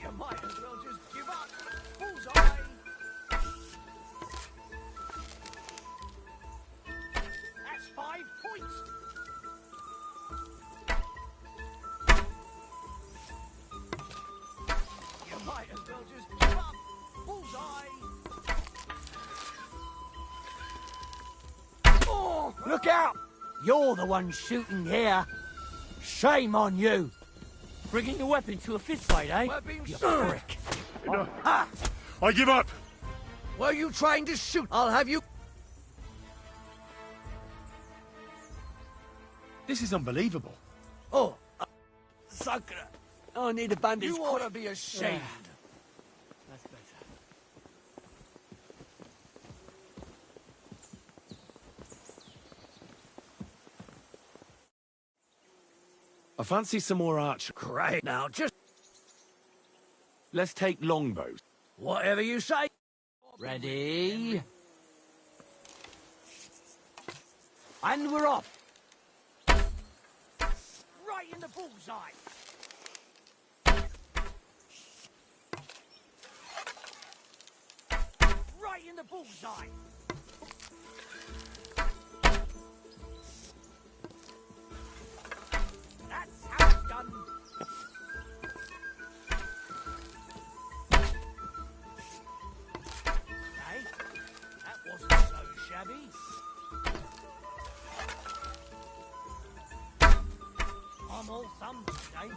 You might as well just give up. Bullseye. That's 5 points. You might as well just give up. Bullseye. Oh, look out! You're the one shooting here. Shame on you. Bringing a weapon to a fistfight, eh? You prick. Ah! I give up. Were you trying to shoot? I'll have you... This is unbelievable. Oh, Sucker. I need a bandage. you ought to be ashamed. That's better. I fancy some more archery. Great. Now, just... Let's take longbows. Whatever you say. Ready? And we're off. Right in the bullseye. Right in the bullseye. That's how it's done. Hey, that wasn't so shabby. I'm all thumbs today.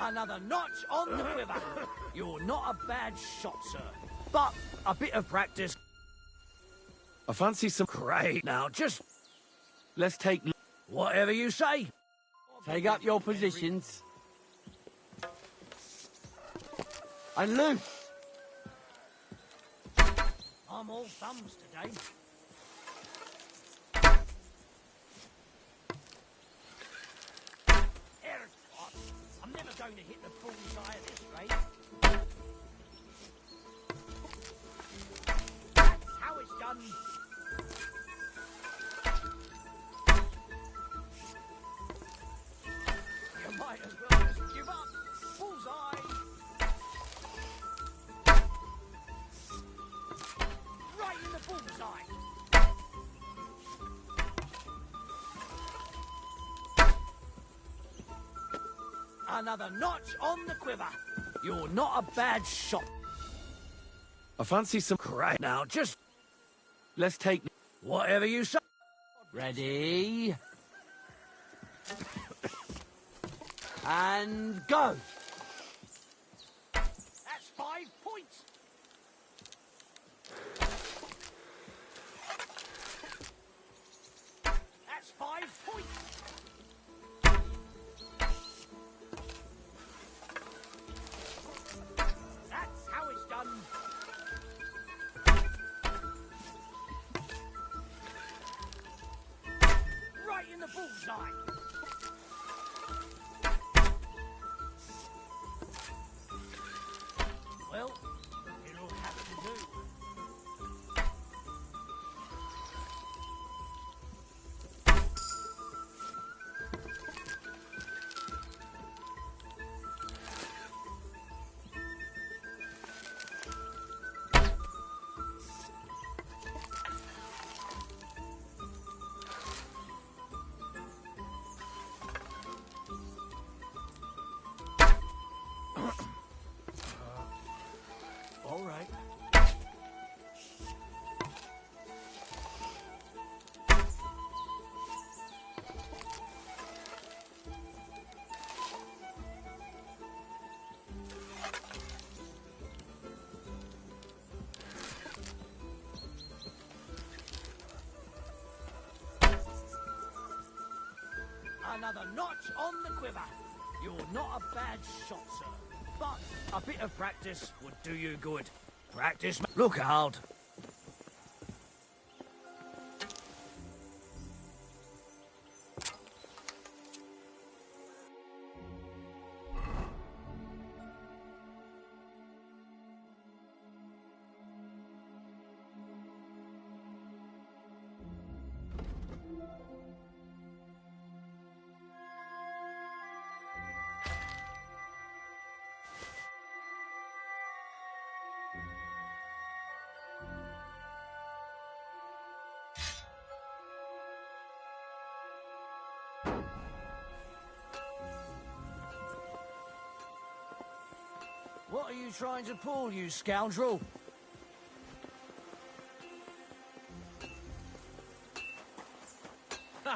Another notch on the quiver. You're not a bad shot, sir. But a bit of practice. I fancy some... Great. Now, just... Let's take... Whatever you say. Take up your positions. And loose. I'm all thumbs today. I'm never going to hit the bullseye. bullseye at this rate. That's how it's done. You might as well just give up. Bullseye. Right in the bullseye. Another notch on the quiver. You're not a bad shot. I fancy some... Great. Now, just... Let's take... Whatever you say. Ready? And go! That's 5 points. That's 5 points. That's how it's done. Right in the bullseye. Well, it'll have to do. All right. Another notch on the quiver. You're not a bad shot, sir. But a bit of practice would do you good. Practice. Look hard. What are you trying to pull, you scoundrel? Ha!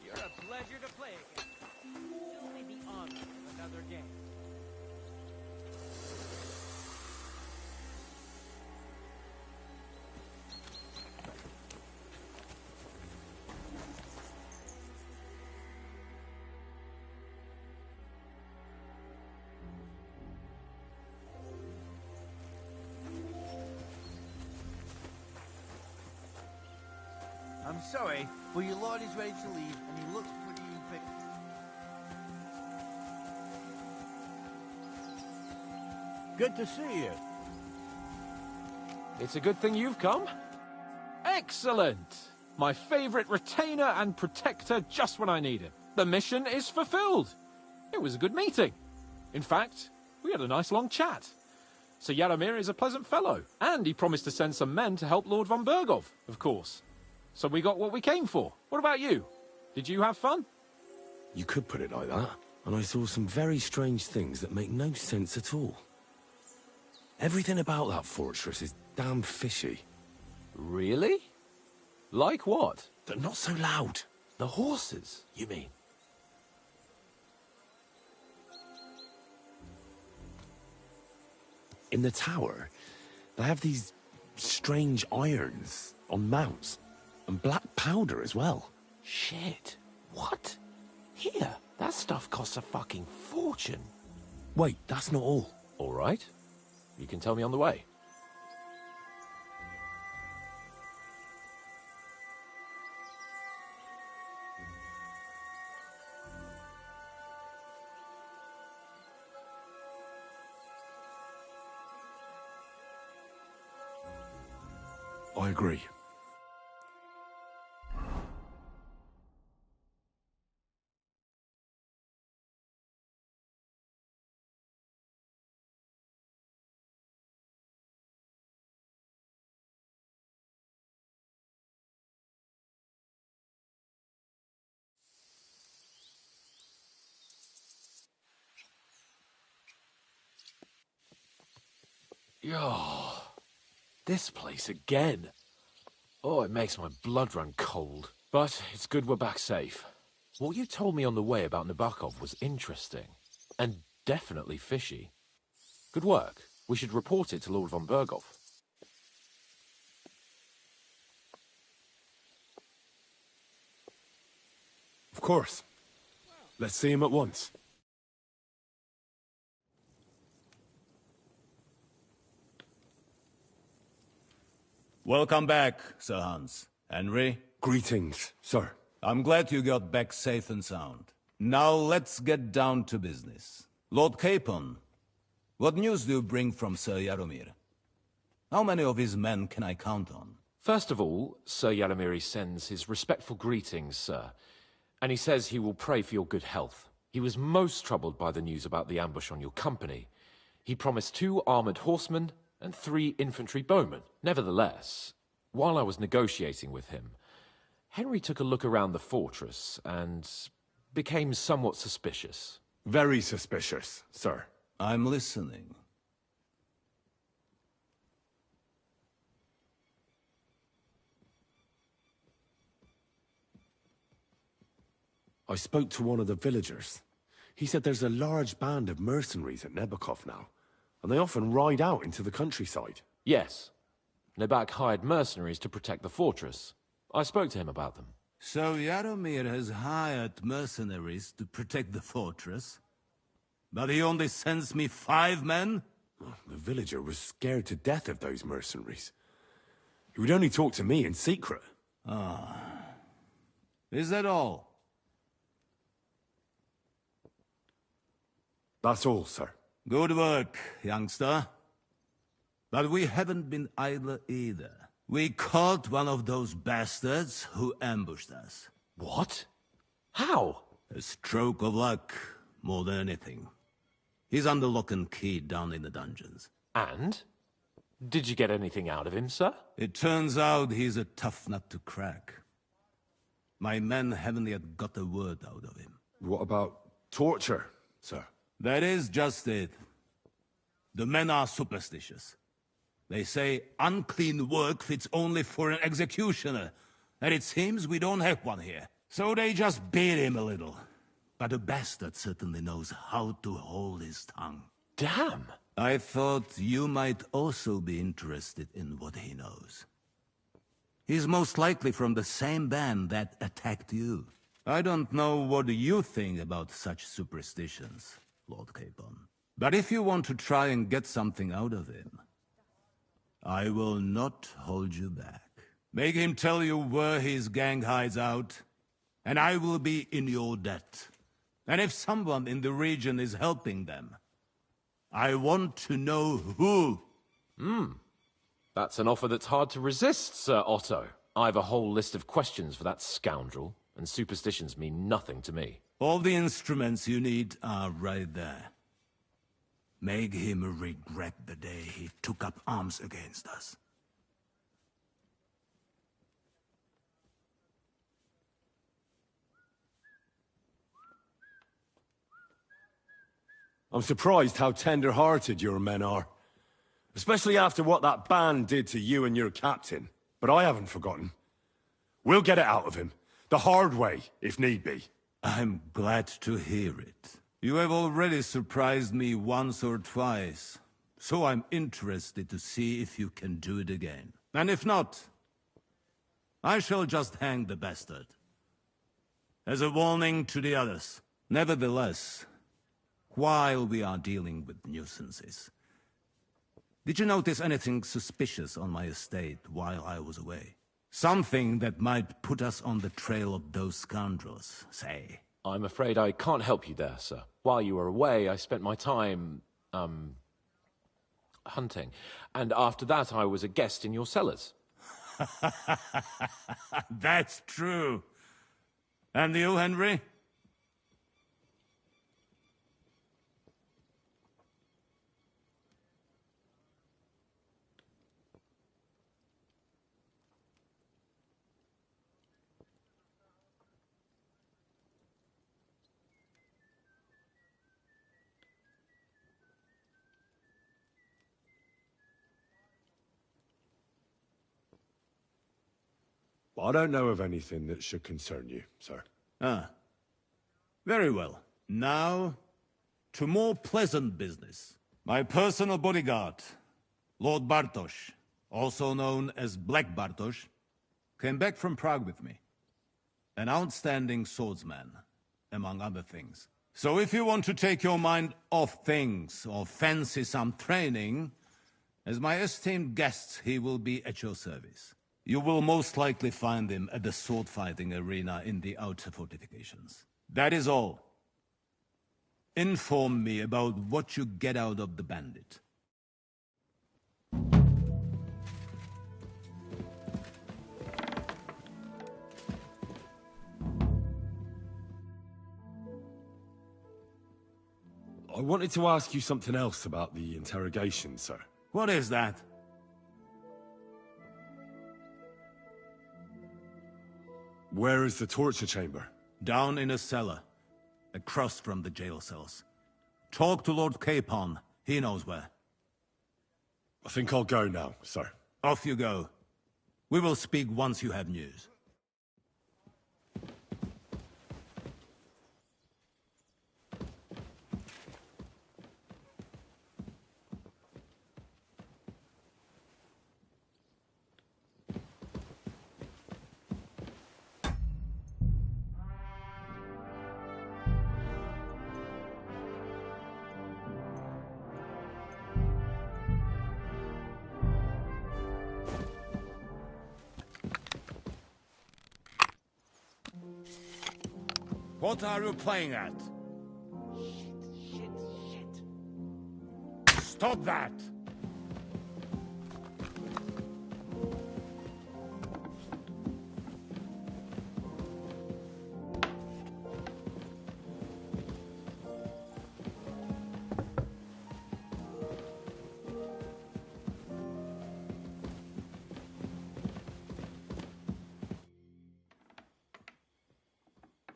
You're a pleasure to play against. Fill me the honor of another game. I'm sorry, but your lord is ready to leave, and he looks pretty Good to see you. It's a good thing you've come. Excellent! My favorite retainer and protector just when I need him. The mission is fulfilled. It was a good meeting. In fact, we had a nice long chat. Sir Yaramir is a pleasant fellow, and he promised to send some men to help Lord von Bergov, of course. So we got what we came for. What about you? Did you have fun? You could put it like that. And I saw some very strange things that make no sense at all. Everything about that fortress is damn fishy. Really? Like what? They're not so loud. The horses, you mean? In the tower, they have these strange irons on mounts. And black powder as well. Shit. What? Here, that stuff costs a fucking fortune. Wait, that's not all. All right. You can tell me on the way. I agree. Oh, this place again. Oh, it makes my blood run cold. But it's good we're back safe. What you told me on the way about Nabokov was interesting. And definitely fishy. Good work. We should report it to Lord von Berghoff. Of course. Let's see him at once. Welcome back, Sir Hans. Henry? Greetings, sir. I'm glad you got back safe and sound. Now let's get down to business. Lord Capon, what news do you bring from Sir Jaromir? How many of his men can I count on? First of all, Sir Jaromir sends his respectful greetings, sir. And he says he will pray for your good health. He was most troubled by the news about the ambush on your company. He promised 2 armored horsemen and 3 infantry bowmen. Nevertheless, while I was negotiating with him, Henry took a look around the fortress and became somewhat suspicious. Very suspicious, sir. I'm listening. I spoke to one of the villagers. He said there's a large band of mercenaries at Nabokov now, and they often ride out into the countryside. Yes. Nebak hired mercenaries to protect the fortress. I spoke to him about them. So Jaromir has hired mercenaries to protect the fortress? But he only sends me 5 men? The villager was scared to death of those mercenaries. He would only talk to me in secret. Ah. Is that all? That's all, sir. Good work, youngster. But we haven't been idle either. We caught one of those bastards who ambushed us. What? How? A stroke of luck, more than anything. He's under lock and key down in the dungeons. And? Did you get anything out of him, sir? It turns out he's a tough nut to crack. My men haven't yet got a word out of him. What about torture, sir? That is just it. The men are superstitious. They say unclean work fits only for an executioner, and it seems we don't have one here. So they just beat him a little. But the bastard certainly knows how to hold his tongue. Damn! I thought you might also be interested in what he knows. He's most likely from the same band that attacked you. I don't know what you think about such superstitions, Lord Capon. But if you want to try and get something out of him, I will not hold you back. Make him tell you where his gang hides out, and I will be in your debt. And if someone in the region is helping them, I want to know who. That's an offer that's hard to resist, Sir Otto. I have a whole list of questions for that scoundrel, and superstitions mean nothing to me. All the instruments you need are right there. Make him regret the day he took up arms against us. I'm surprised how tender-hearted your men are. Especially after what that band did to you and your captain. But I haven't forgotten. We'll get it out of him. The hard way, if need be. I'm glad to hear it. You have already surprised me once or twice, so I'm interested to see if you can do it again. And if not, I shall just hang the bastard. As a warning to the others. Nevertheless, while we are dealing with nuisances, did you notice anything suspicious on my estate while I was away? Something that might put us on the trail of those scoundrels, say. I'm afraid I can't help you there, sir. While you were away, I spent my time, hunting. And after that, I was a guest in your cellars. That's true. And you, Henry? I don't know of anything that should concern you, sir. Ah. Very well. Now, to more pleasant business. My personal bodyguard, Lord Bartosz, also known as Black Bartosz, came back from Prague with me. An outstanding swordsman, among other things. So if you want to take your mind off things, or fancy some training, as my esteemed guest, he will be at your service. You will most likely find him at the sword-fighting arena in the outer fortifications. That is all. Inform me about what you get out of the bandit. I wanted to ask you something else about the interrogation, sir. What is that? Where is the torture chamber? Down in a cellar, across from the jail cells. Talk to Lord Capon. He knows where. I think I'll go now, sir. Off you go. We will speak once you have news. What are you playing at? Shit. Stop that!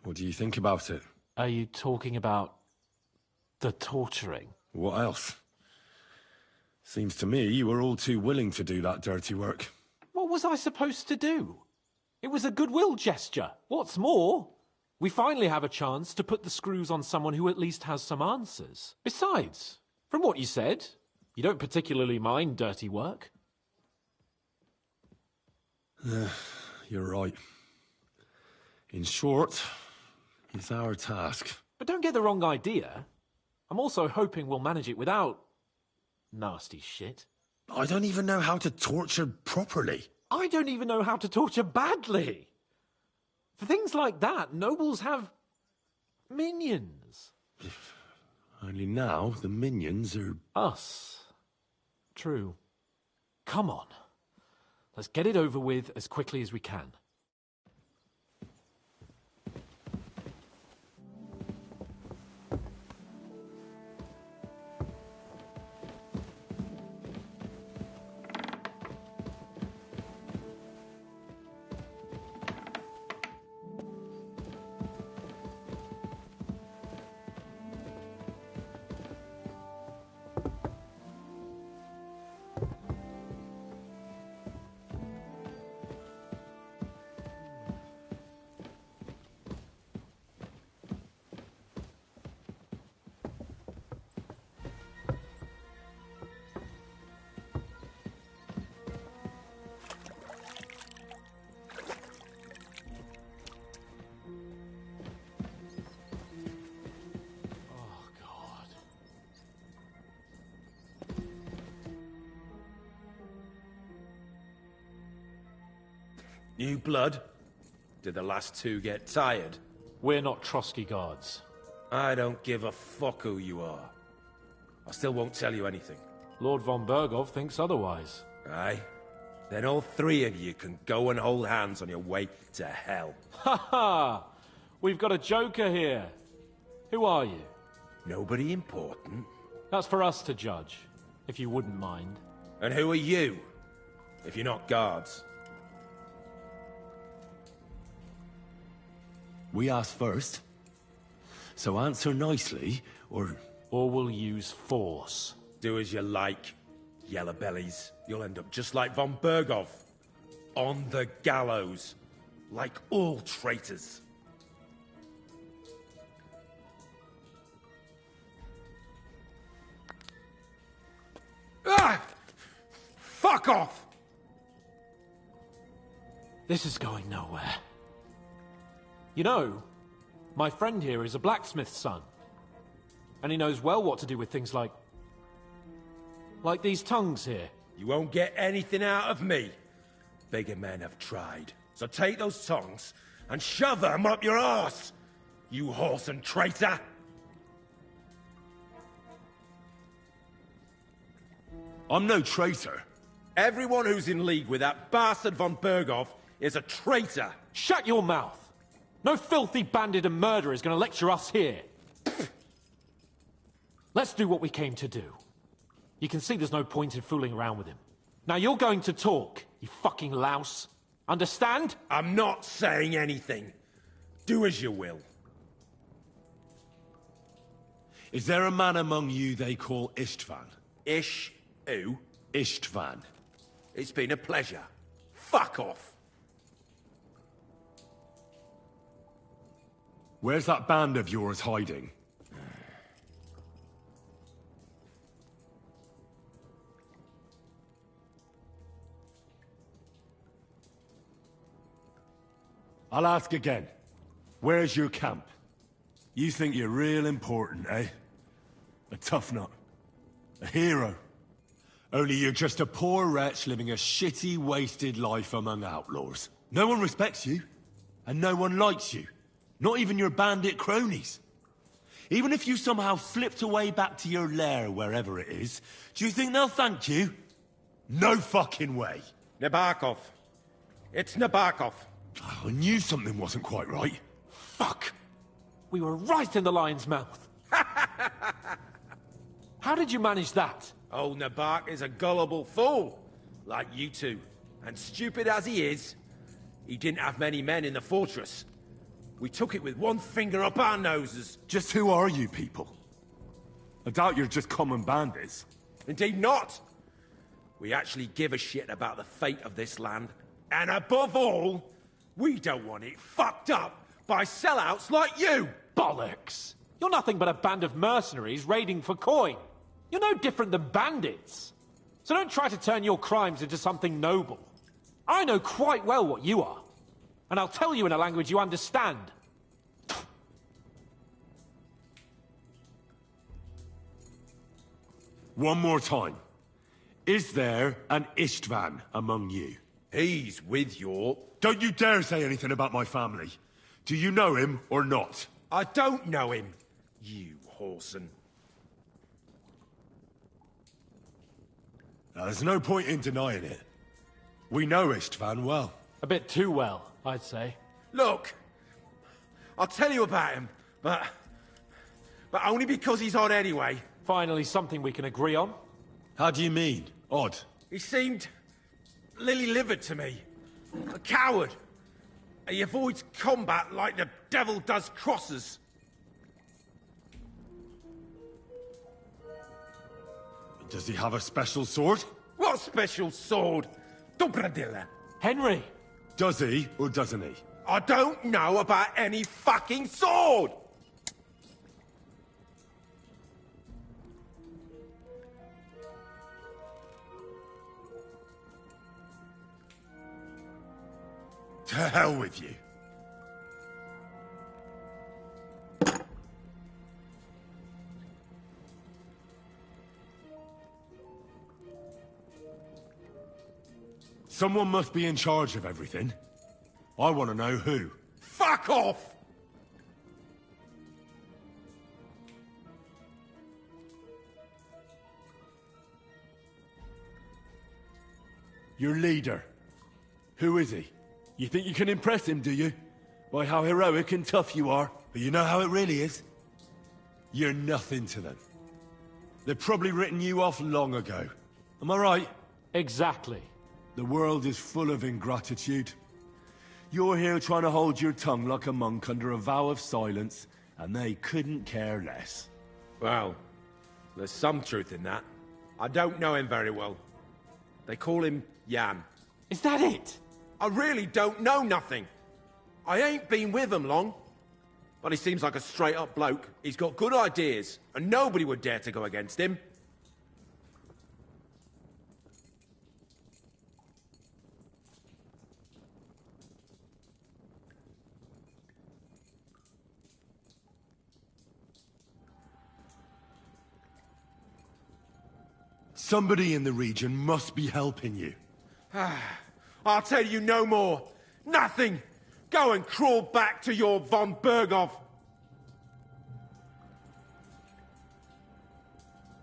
What do you think about it? Are you talking about the torturing? What else? Seems to me you were all too willing to do that dirty work. What was I supposed to do? It was a goodwill gesture. What's more, we finally have a chance to put the screws on someone who at least has some answers. Besides, from what you said, you don't particularly mind dirty work. You're right. In short, it's our task. But don't get the wrong idea. I'm also hoping we'll manage it without nasty shit. I don't even know how to torture properly. I don't even know how to torture badly. For things like that, nobles have minions. Only now the minions are... Us. True. Come on. Let's get it over with as quickly as we can. New blood? Did the last two get tired? We're not Trotsky guards. I don't give a fuck who you are. I still won't tell you anything. Lord von Bergov thinks otherwise. Aye? Then all three of you can go and hold hands on your way to hell. Ha ha! We've got a joker here. Who are you? Nobody important. That's for us to judge, if you wouldn't mind. And who are you, if you're not guards? We asked first. So answer nicely, or... Or we'll use force. Do as you like, yellow bellies. You'll end up just like von Berghoff. On the gallows. Like all traitors. Ah! Fuck off! This is going nowhere. You know, my friend here is a blacksmith's son. And he knows well what to do with things like these tongues here. You won't get anything out of me. Bigger men have tried. So take those tongs and shove them up your arse, you horse and traitor! I'm no traitor. Everyone who's in league with that bastard von Berghoff is a traitor. Shut your mouth! No filthy bandit and murderer is going to lecture us here. Let's do what we came to do. You can see there's no point in fooling around with him. Now you're going to talk, you fucking louse. Understand? I'm not saying anything. Do as you will. Is there a man among you they call Istvan? Who? Istvan. It's been a pleasure. Fuck off. Where's that band of yours hiding? I'll ask again. Where's your camp? You think you're real important, eh? A tough nut. A hero. Only you're just a poor wretch living a shitty, wasted life among outlaws. No one respects you, and no one likes you. Not even your bandit cronies. Even if you somehow slipped away back to your lair, wherever it is, do you think they'll thank you? No fucking way. Nabokov. It's Nabokov. Oh, I knew something wasn't quite right. Fuck! We were right in the lion's mouth. How did you manage that? Old Nabok is a gullible fool, like you two. And stupid as he is, he didn't have many men in the fortress. We took it with one finger up our noses. Just who are you people? I doubt you're just common bandits. Indeed not. We actually give a shit about the fate of this land. And above all, we don't want it fucked up by sellouts like you! Bollocks! You're nothing but a band of mercenaries raiding for coin. You're no different than bandits. So don't try to turn your crimes into something noble. I know quite well what you are. And I'll tell you in a language you understand. One more time. Is there an Istvan among you? He's with your... Don't you dare say anything about my family. Do you know him or not? I don't know him, you whoreson. Now, there's no point in denying it. We know Istvan well. A bit too well, I'd say. Look, I'll tell you about him, but only because he's odd anyway. Finally something we can agree on. How do you mean, odd? He seemed lily-livered to me. A coward. He avoids combat like the devil does crosses. Does he have a special sword? What special sword? Dobradilla. Henry! Does he, or doesn't he? I don't know about any fucking sword! To hell with you. Someone must be in charge of everything. I want to know who. Fuck off! Your leader. Who is he? You think you can impress him, do you? By how heroic and tough you are. But you know how it really is? You're nothing to them. They've probably written you off long ago. Am I right? Exactly. The world is full of ingratitude. You're here trying to hold your tongue like a monk under a vow of silence, and they couldn't care less. Well, there's some truth in that. I don't know him very well. They call him Jan. Is that it? I really don't know nothing. I ain't been with him long. But he seems like a straight-up bloke. He's got good ideas, and nobody would dare to go against him. Somebody in the region must be helping you. I'll tell you no more. Nothing! Go and crawl back to your von Berghoff.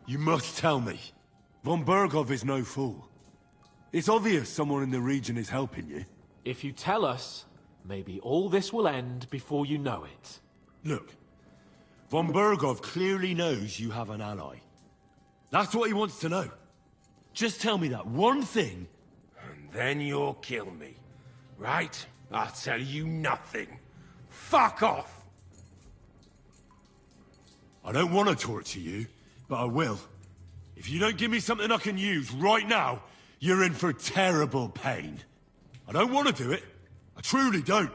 You must tell me. Von Berghoff is no fool. It's obvious someone in the region is helping you. If you tell us, maybe all this will end before you know it. Look, von Berghoff clearly knows you have an ally. That's what he wants to know. Just tell me that one thing. And then you'll kill me, right? I'll tell you nothing. Fuck off! I don't want to torture you, but I will. If you don't give me something I can use right now, you're in for terrible pain. I don't want to do it. I truly don't.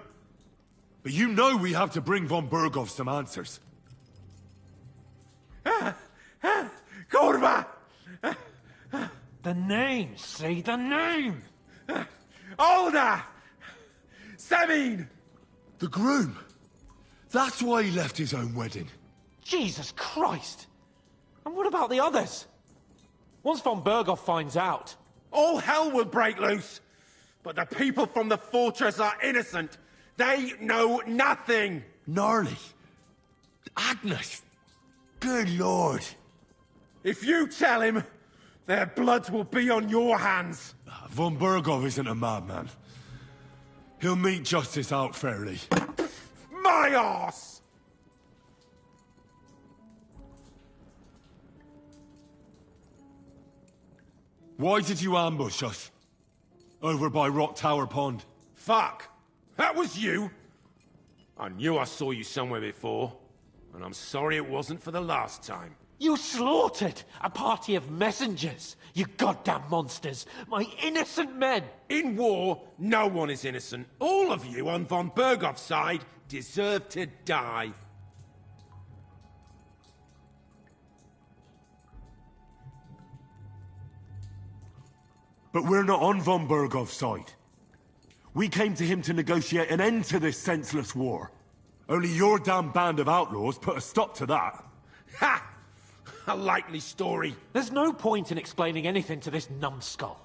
But you know we have to bring von Berghoff some answers. Kurva! The name, say the name! Older! Sabine! The groom. That's why he left his own wedding. Jesus Christ! And what about the others? Once von Berghoff finds out... All hell will break loose! But the people from the fortress are innocent. They know nothing! Gnarly. Agnes. Good Lord. If you tell him, their blood will be on your hands. Von Berghoff isn't a madman. He'll meet justice out fairly. My arse! Why did you ambush us? Over by Rock Tower Pond. Fuck! That was you! I knew I saw you somewhere before, and I'm sorry it wasn't for the last time. You slaughtered a party of messengers, you goddamn monsters! My innocent men! In war, no one is innocent. All of you on von Berghoff's side deserve to die. But we're not on von Berghoff's side. We came to him to negotiate an end to this senseless war. Only your damn band of outlaws put a stop to that. Ha! A likely story. There's no point in explaining anything to this numbskull.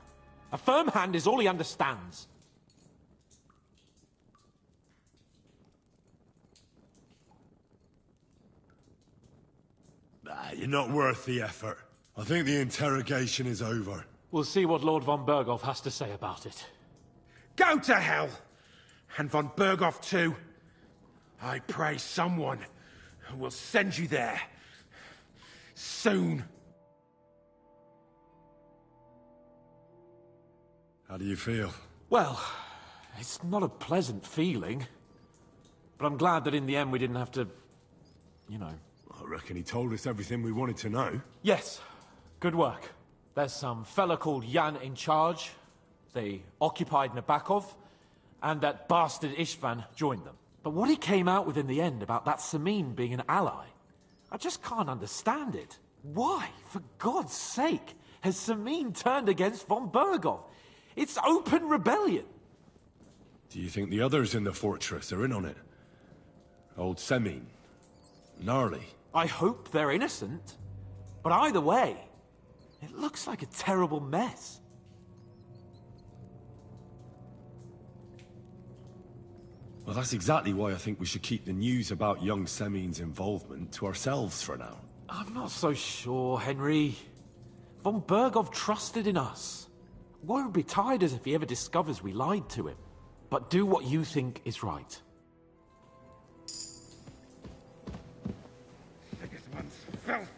A firm hand is all he understands. You're not worth the effort. I think the interrogation is over. We'll see what Lord von Berghoff has to say about it. Go to hell! And von Berghoff too. I pray someone will send you there. Soon. How do you feel? Well, it's not a pleasant feeling. But I'm glad that in the end we didn't have to... you know... I reckon he told us everything we wanted to know. Yes. Good work. There's some fella called Jan in charge. They occupied Nabokov, and that bastard Istvan joined them. But what he came out with in the end about that Samin being an ally, I just can't understand it. Why, for God's sake, has Samin turned against von Berghoff? It's open rebellion. Do you think the others in the fortress are in on it? Old Semin? Gnarly? I hope they're innocent. But either way, it looks like a terrible mess. Well, that's exactly why I think we should keep the news about young Semin's involvement to ourselves for now. I'm not so sure, Henry. Von Berghoff trusted in us. Won't be tired as if he ever discovers we lied to him. But do what you think is right. Biggest one's filth.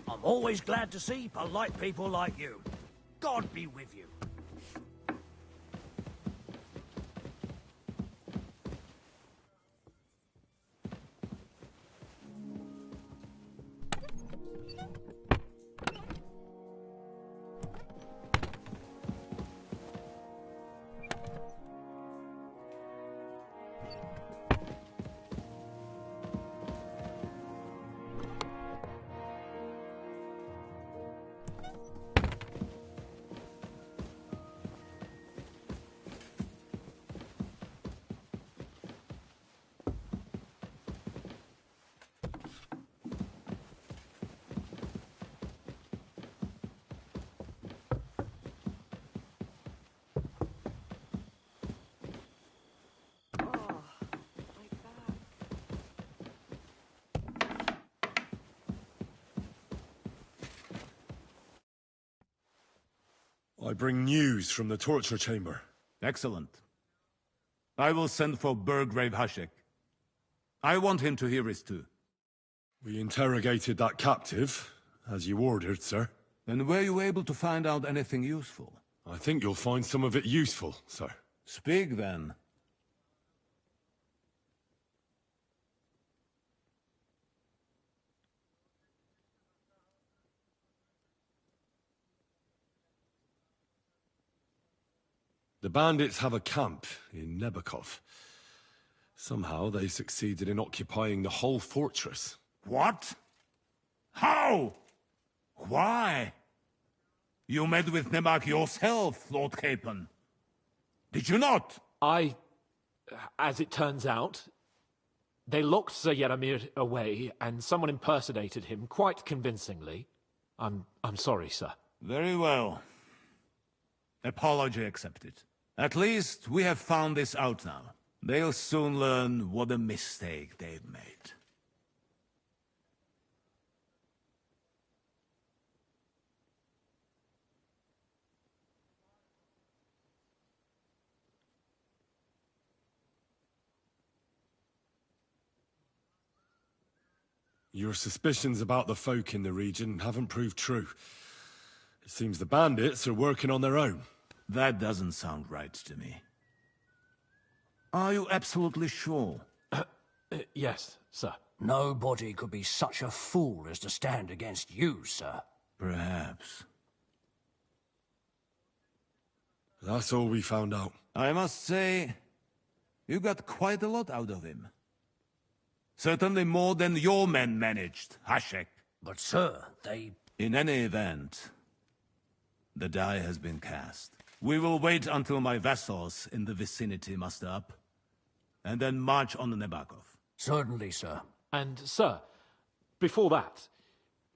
I'm always glad to see polite people like you. God be with you. I bring news from the torture chamber. Excellent. I will send for Burgrave Hashek. I want him to hear it too. We interrogated that captive, as you ordered, sir. And were you able to find out anything useful? I think you'll find some of it useful, sir. Speak then. The bandits have a camp in Nebakov. Somehow they succeeded in occupying the whole fortress. What? How? Why? You met with Nebak yourself, Lord Capon. Did you not? As it turns out, they locked Sir Yaramir away, and someone impersonated him quite convincingly. I'm sorry, sir. Very well. Apology accepted. At least we have found this out now. They'll soon learn what a mistake they've made. Your suspicions about the folk in the region haven't proved true. It seems the bandits are working on their own. That doesn't sound right to me. Are you absolutely sure? Yes, sir. Nobody could be such a fool as to stand against you, sir. Perhaps. That's all we found out. I must say, you got quite a lot out of him. Certainly more than your men managed, Hashek. But, sir, they... In any event, the die has been cast. We will wait until my vassals in the vicinity muster up, and then march on Nebakov. Certainly, sir. And, sir, before that,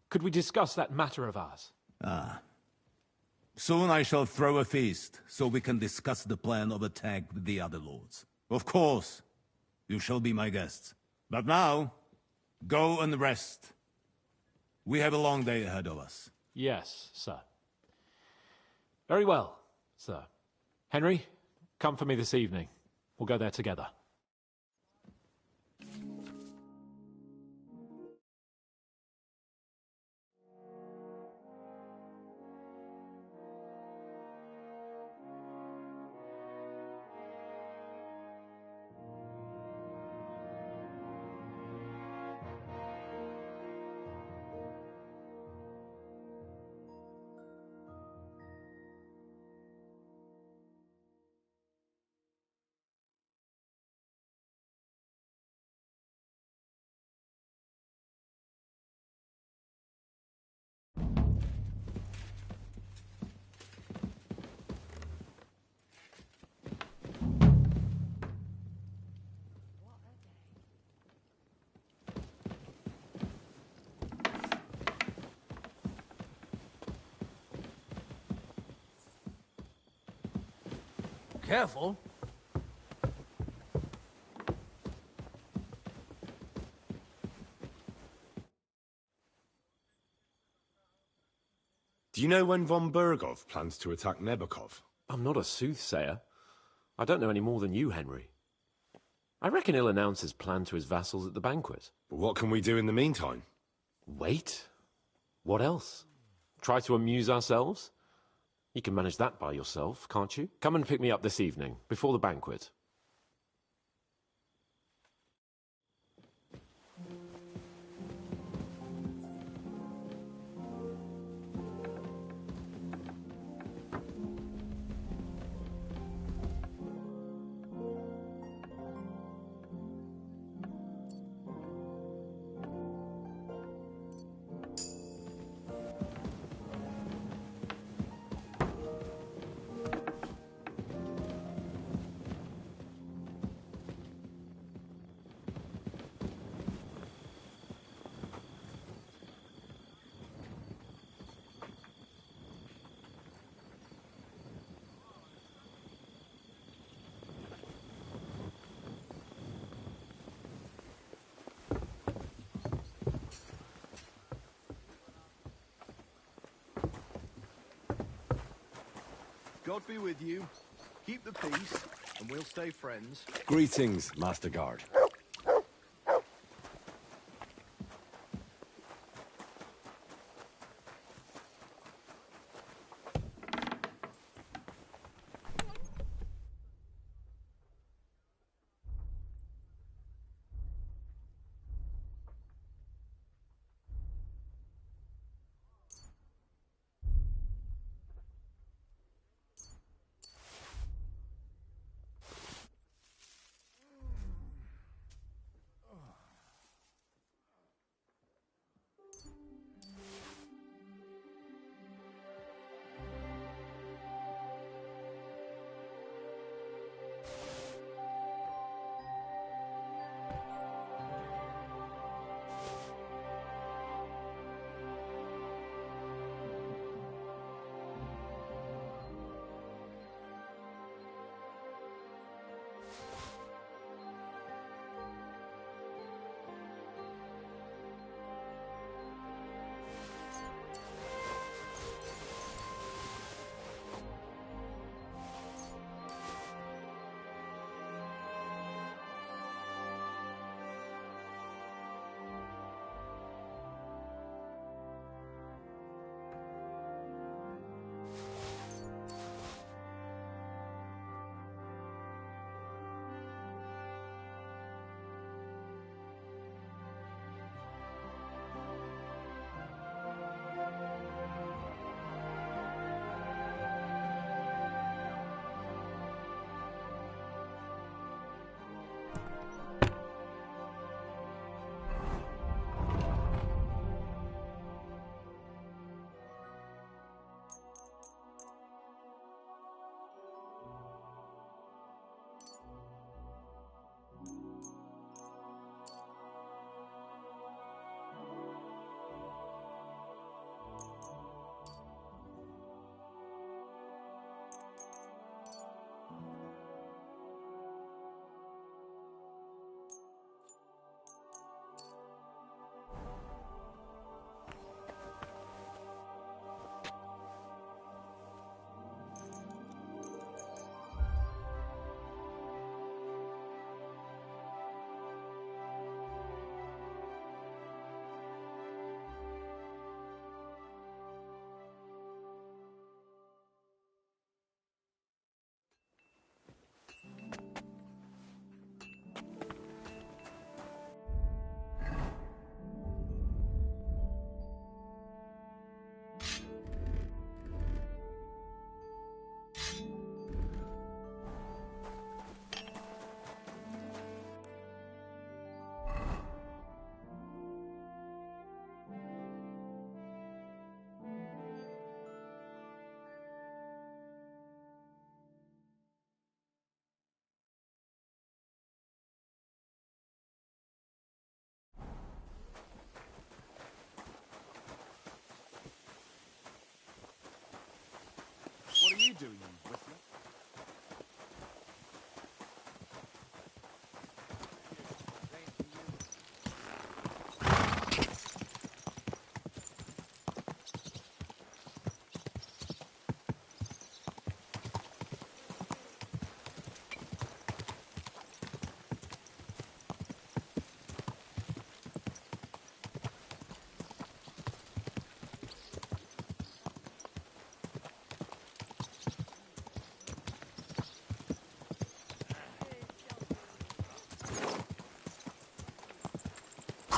could we discuss that matter of ours? Soon I shall throw a feast, so we can discuss the plan of attack with the other lords. Of course, you shall be my guests. But now, go and rest. We have a long day ahead of us. Yes, sir. Very well, sir. Henry, come for me this evening. We'll go there together. Careful. Do you know when von Bergov plans to attack Nebukov? I'm not a soothsayer. I don't know any more than you, Henry. I reckon he'll announce his plan to his vassals at the banquet. But what can we do in the meantime? Wait? What else? Try to amuse ourselves? You can manage that by yourself, can't you? Come and pick me up this evening, before the banquet. God be with you. Keep the peace, and we'll stay friends. Greetings, Master Guard.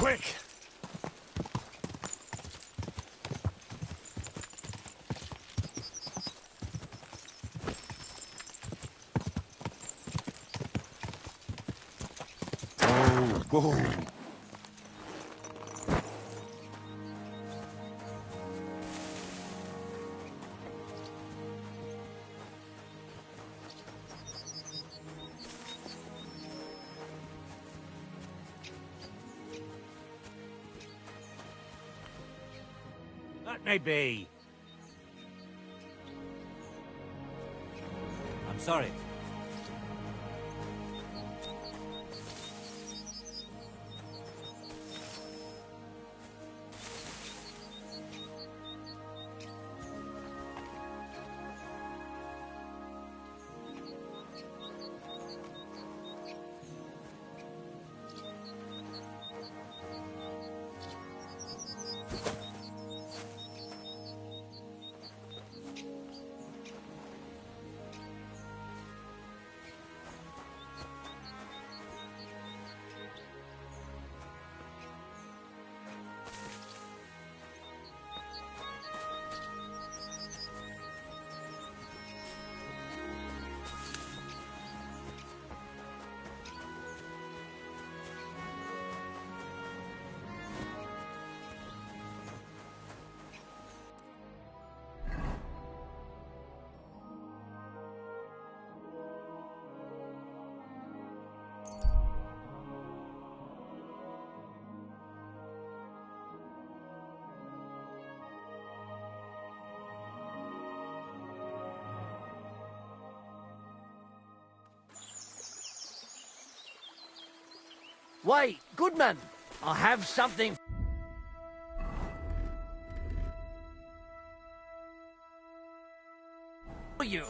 quick! Whoa. Let me be. I'm sorry. Wait, Goodman, I have something for you.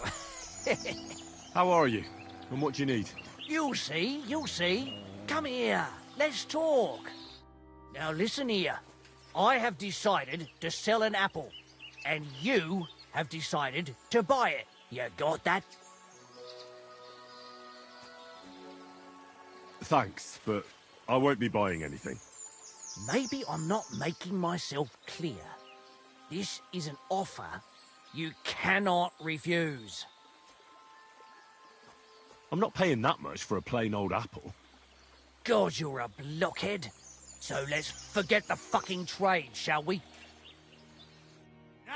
How are you? And what do you need? You'll see, you'll see. Come here, let's talk. Now listen here. I have decided to sell an apple, and you have decided to buy it. You got that? Thanks, but I won't be buying anything. Maybe I'm not making myself clear. This is an offer you cannot refuse. I'm not paying that much for a plain old apple. God, you're a blockhead. So let's forget the fucking trade, shall we?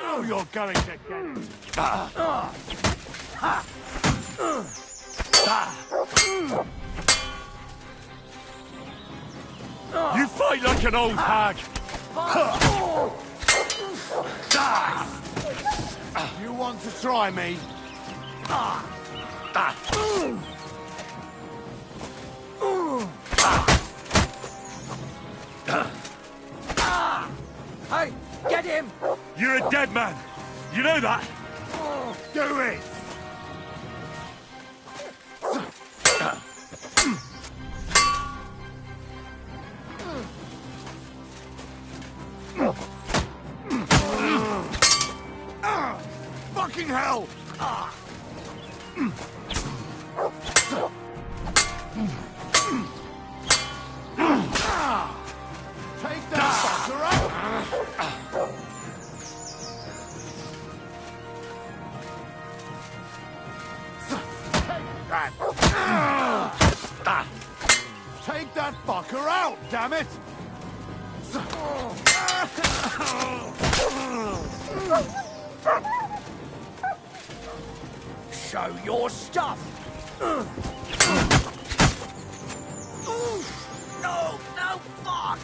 Oh, you're going to get it! You fight like an old hag! You want to try me? Hey, get him! You're a dead man! You know that? Do it! Fucking hell! Take that fucker out! Take that fucker out, damn it! Show your stuff! No, no, fuck!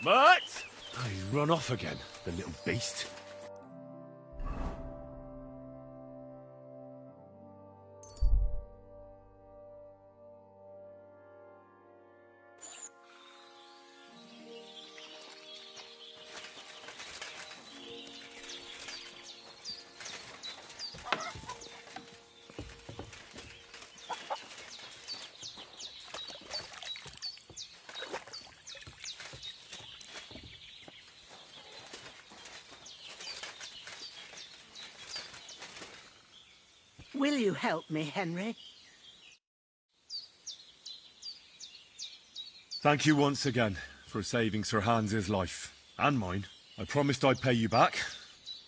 Mutt! Oh, he's run off again, the little beast. Will you help me, Henry? Thank you once again for saving Sir Hans's life. And mine. I promised I'd pay you back,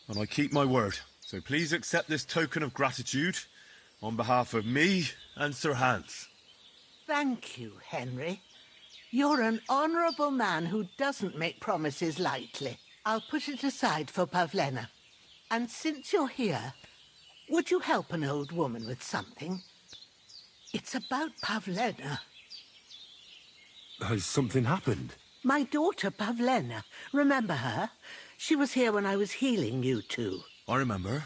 and I keep my word. So please accept this token of gratitude on behalf of me and Sir Hans. Thank you, Henry. You're an honourable man who doesn't make promises lightly. I'll put it aside for Pavlena. And since you're here, would you help an old woman with something? It's about Pavlena. Has something happened? My daughter, Pavlena. Remember her? She was here when I was healing you two. I remember.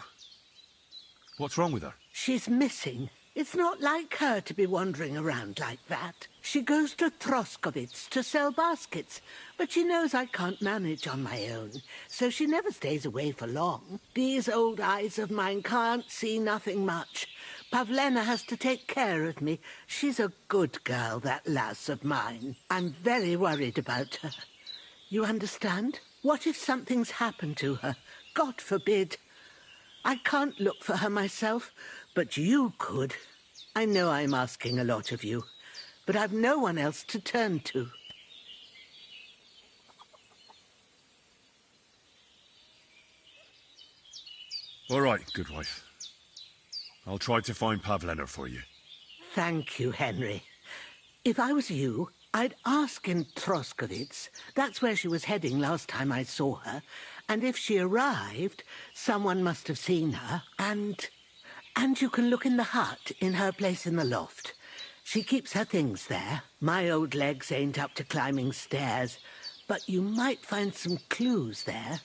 What's wrong with her? She's missing. It's not like her to be wandering around like that. She goes to Troskovitz to sell baskets, but she knows I can't manage on my own, so she never stays away for long. These old eyes of mine can't see nothing much. Pavlena has to take care of me. She's a good girl, that lass of mine. I'm very worried about her. You understand? What if something's happened to her? God forbid. I can't look for her myself, but you could. I know I'm asking a lot of you, but I've no one else to turn to. All right, good wife. I'll try to find Pavlena for you. Thank you, Henry. If I was you, I'd ask in Troskovitz. That's where she was heading last time I saw her. And if she arrived, someone must have seen her. And you can look in the hut in her place in the loft. She keeps her things there. My old legs ain't up to climbing stairs, but you might find some clues there.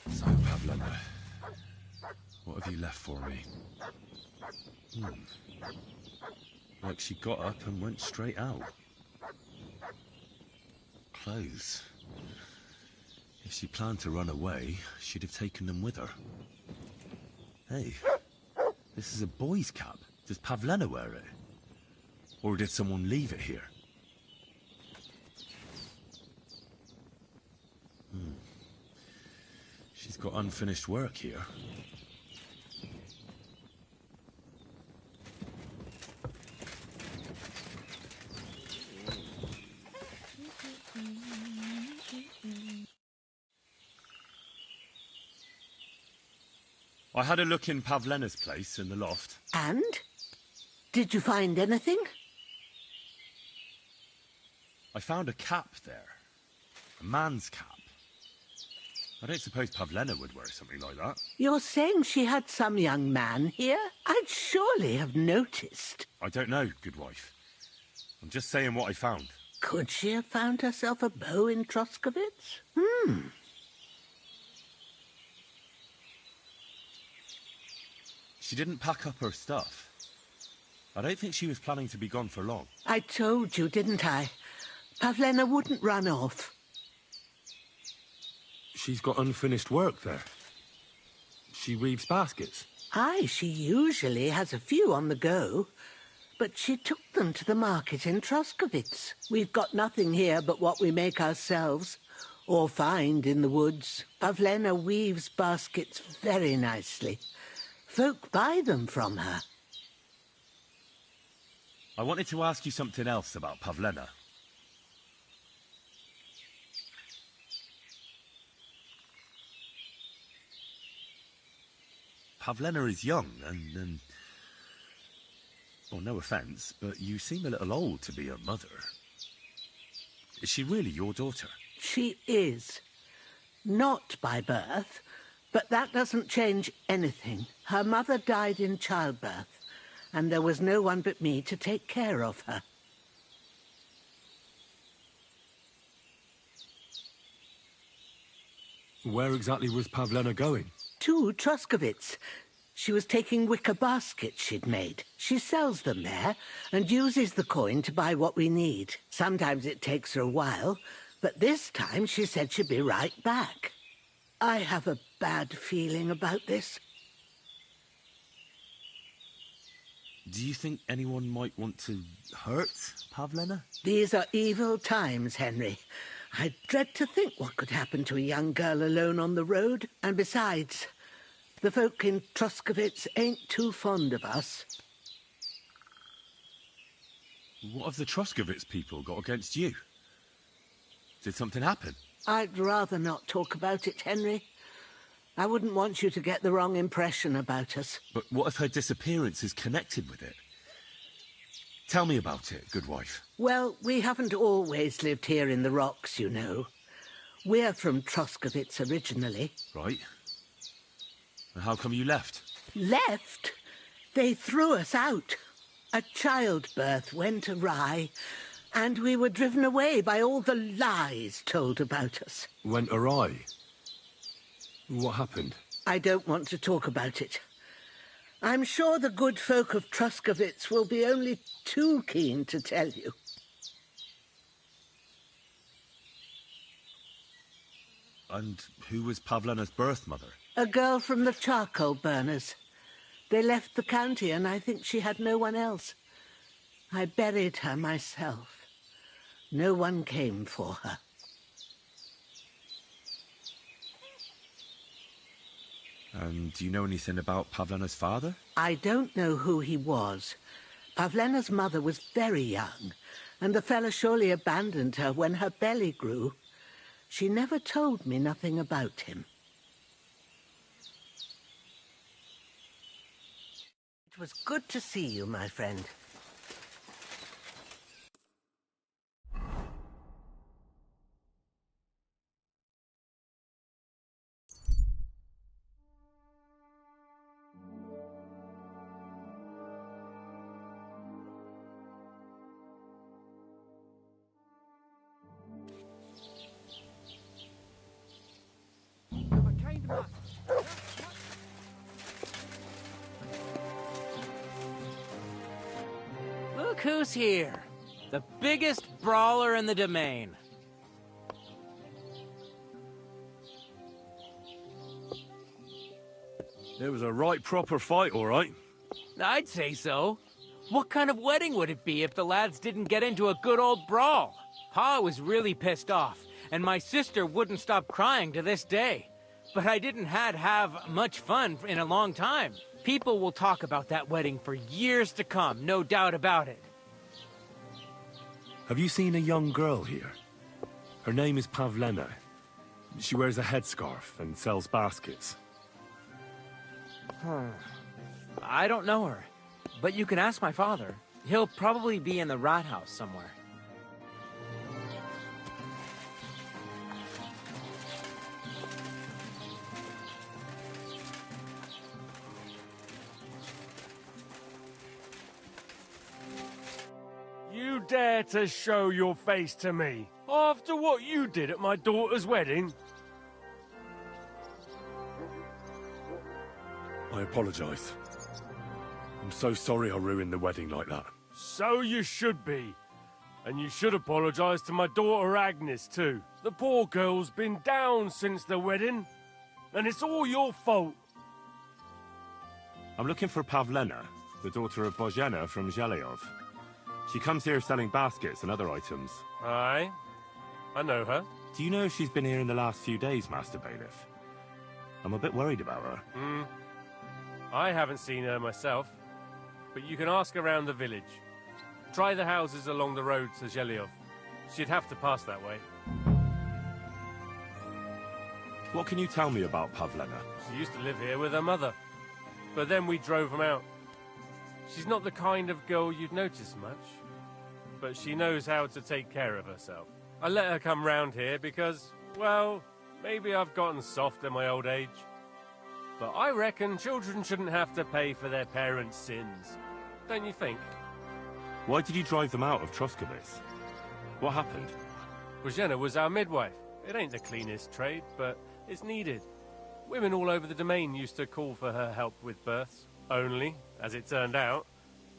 So, Pavlena, what have you left for me? Like she got up and went straight out. Clothes. If she planned to run away, she'd have taken them with her. Hey, this is a boy's cap. Does Pavlena wear it? Or did someone leave it here? She's got unfinished work here. I had a look in Pavlena's place in the loft. And? Did you find anything? I found a cap there. A man's cap. I don't suppose Pavlena would wear something like that. You're saying she had some young man here? I'd surely have noticed. I don't know, good wife. I'm just saying what I found. Could she have found herself a beau in Troskovitz? She didn't pack up her stuff. I don't think she was planning to be gone for long. I told you, didn't I? Pavlena wouldn't run off. She's got unfinished work there. She weaves baskets. Aye, she usually has a few on the go. But she took them to the market in Troskovitz. We've got nothing here but what we make ourselves, or find in the woods. Pavlena weaves baskets very nicely. Folk buy them from her. I wanted to ask you something else about Pavlena. Pavlena is young and well, no offence, but you seem a little old to be her mother. Is she really your daughter? She is. Not by birth, but that doesn't change anything. Her mother died in childbirth, and there was no one but me to take care of her. Where exactly was Pavlena going? To Troskovitz. She was taking wicker baskets she'd made. She sells them there and uses the coin to buy what we need. Sometimes it takes her a while, but this time she said she'd be right back. I have a bad feeling about this. Do you think anyone might want to hurt Pavlena? These are evil times, Henry. I dread to think what could happen to a young girl alone on the road. And besides, the folk in Troskovitz ain't too fond of us. What have the Troskovitz people got against you? Did something happen? I'd rather not talk about it, Henry. I wouldn't want you to get the wrong impression about us. But what if her disappearance is connected with it? Tell me about it, good wife. Well, we haven't always lived here in the rocks, you know. We're from Troskovitz originally. Right. And how come you left? Left? They threw us out. A childbirth went awry, and we were driven away by all the lies told about us. Went awry? What happened? I don't want to talk about it. I'm sure the good folk of Troskovitz will be only too keen to tell you. And who was Pavlena's birth mother? A girl from the charcoal burners. They left the county, and I think she had no one else. I buried her myself. No one came for her. And do you know anything about Pavlena's father? I don't know who he was. Pavlena's mother was very young, and the fella surely abandoned her when her belly grew. She never told me nothing about him. It was good to see you, my friend. Look who's here. The biggest brawler in the domain. It was a right proper fight, all right. I'd say so. What kind of wedding would it be if the lads didn't get into a good old brawl? Pa was really pissed off, and my sister wouldn't stop crying to this day. But I didn't have much fun in a long time. People will talk about that wedding for years to come, no doubt about it. Have you seen a young girl here? Her name is Pavlena. She wears a headscarf and sells baskets. I don't know her, but you can ask my father. He'll probably be in the rat house somewhere. You dare to show your face to me after what you did at my daughter's wedding? I apologize. I'm so sorry I ruined the wedding like that. So you should be. And you should apologize to my daughter Agnes, too. The poor girl's been down since the wedding, and it's all your fault. I'm looking for Pavlena, the daughter of Bozhena from Zhelyov. She comes here selling baskets and other items. Aye, I know her. Do you know if she's been here in the last few days, Master Bailiff? I'm a bit worried about her. I haven't seen her myself, but you can ask around the village. Try the houses along the road to Zhelyov. She'd have to pass that way. What can you tell me about Pavlena? She used to live here with her mother, but then we drove them out. She's not the kind of girl you'd notice much, but she knows how to take care of herself. I let her come round here because, well, maybe I've gotten soft in my old age. But I reckon children shouldn't have to pay for their parents' sins. Don't you think? Why did you drive them out of Troskovitz? What happened? Bozhena was our midwife. It ain't the cleanest trade, but It's needed. Women all over the domain used to call for her help with births. Only, as it turned out,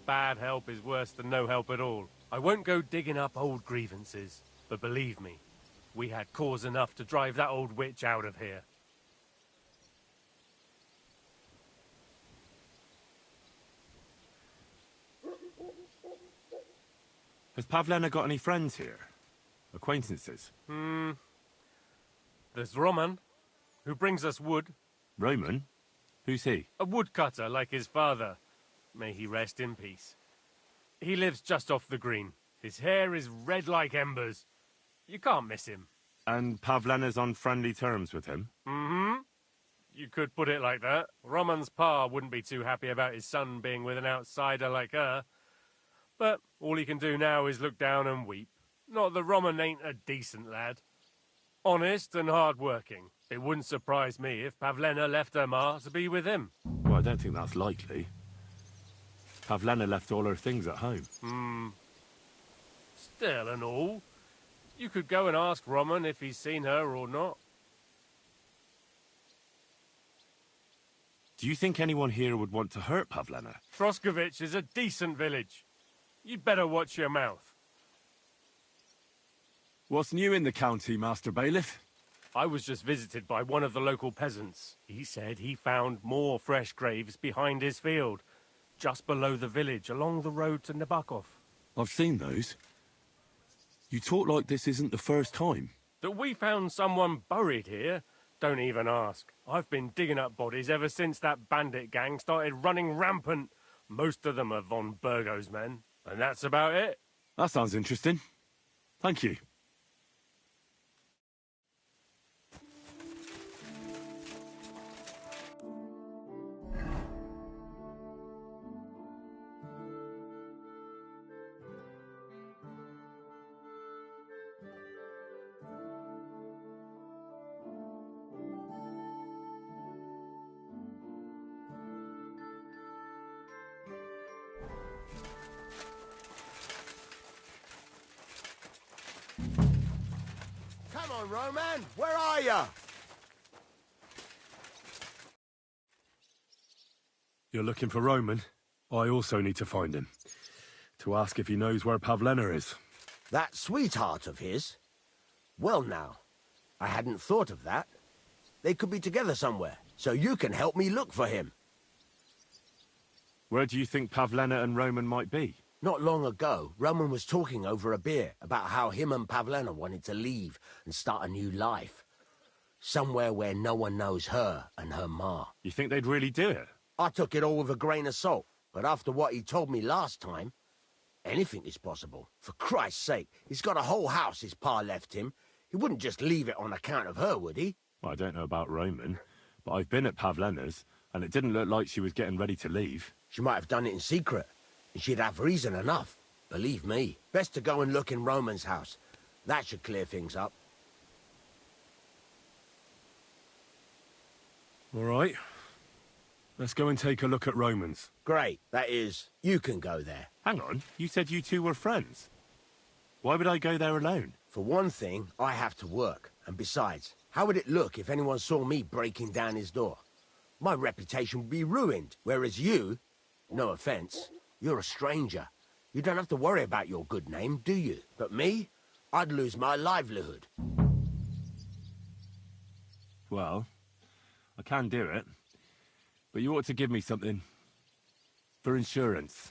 bad help is worse than no help at all. I won't go digging up old grievances, but believe me, we had cause enough to drive that old witch out of here. Has Pavlena got any friends here? Acquaintances? There's Roman, who brings us wood. Roman? Who's he? A woodcutter like his father. May he rest in peace. He lives just off the green. His hair is red like embers. You can't miss him. And Pavlena's on friendly terms with him? Mm-hmm. You could put it like that. Roman's pa wouldn't be too happy about his son being with an outsider like her. But all he can do now is look down and weep. Not that Roman ain't a decent lad. Honest and hard-working. It wouldn't surprise me if Pavlena left her ma to be with him. Well, I don't think that's likely. Pavlena left all her things at home. Still and all, you could go and ask Roman if he's seen her or not. Do you think anyone here would want to hurt Pavlena? Troskovich is a decent village. You'd better watch your mouth. What's new in the county, Master Bailiff? I was just visited by one of the local peasants. He said he found more fresh graves behind his field, just below the village, along the road to Nabokov. I've seen those. You talk like this isn't the first time. That we found someone buried here? Don't even ask. I've been digging up bodies ever since that bandit gang started running rampant. Most of them are von Burgo's men, and that's about it. That sounds interesting. Thank you. Come on, Roman, where are you? You're looking for Roman? I also need to find him. To ask if he knows where Pavlena is. That sweetheart of his? Well now, I hadn't thought of that. They could be together somewhere, so you can help me look for him. Where do you think Pavlena and Roman might be? Not long ago, Roman was talking over a beer about how him and Pavlena wanted to leave and start a new life. Somewhere where no one knows her and her ma. You think they'd really do it? I took it all with a grain of salt, but after what he told me last time, anything is possible. For Christ's sake, he's got a whole house his pa left him. He wouldn't just leave it on account of her, would he? Well, I don't know about Roman, but I've been at Pavlena's, and it didn't look like she was getting ready to leave. She might have done it in secret, and she'd have reason enough. Believe me. Best to go and look in Roman's house. That should clear things up. All right. Let's go and take a look at Roman's. Great. That is, you can go there. Hang on, you said you two were friends. Why would I go there alone? For one thing, I have to work. And besides, how would it look if anyone saw me breaking down his door? My reputation would be ruined, whereas you, no offense, you're a stranger. You don't have to worry about your good name, do you? But me, I'd lose my livelihood. Well, I can do it. But you ought to give me something for insurance.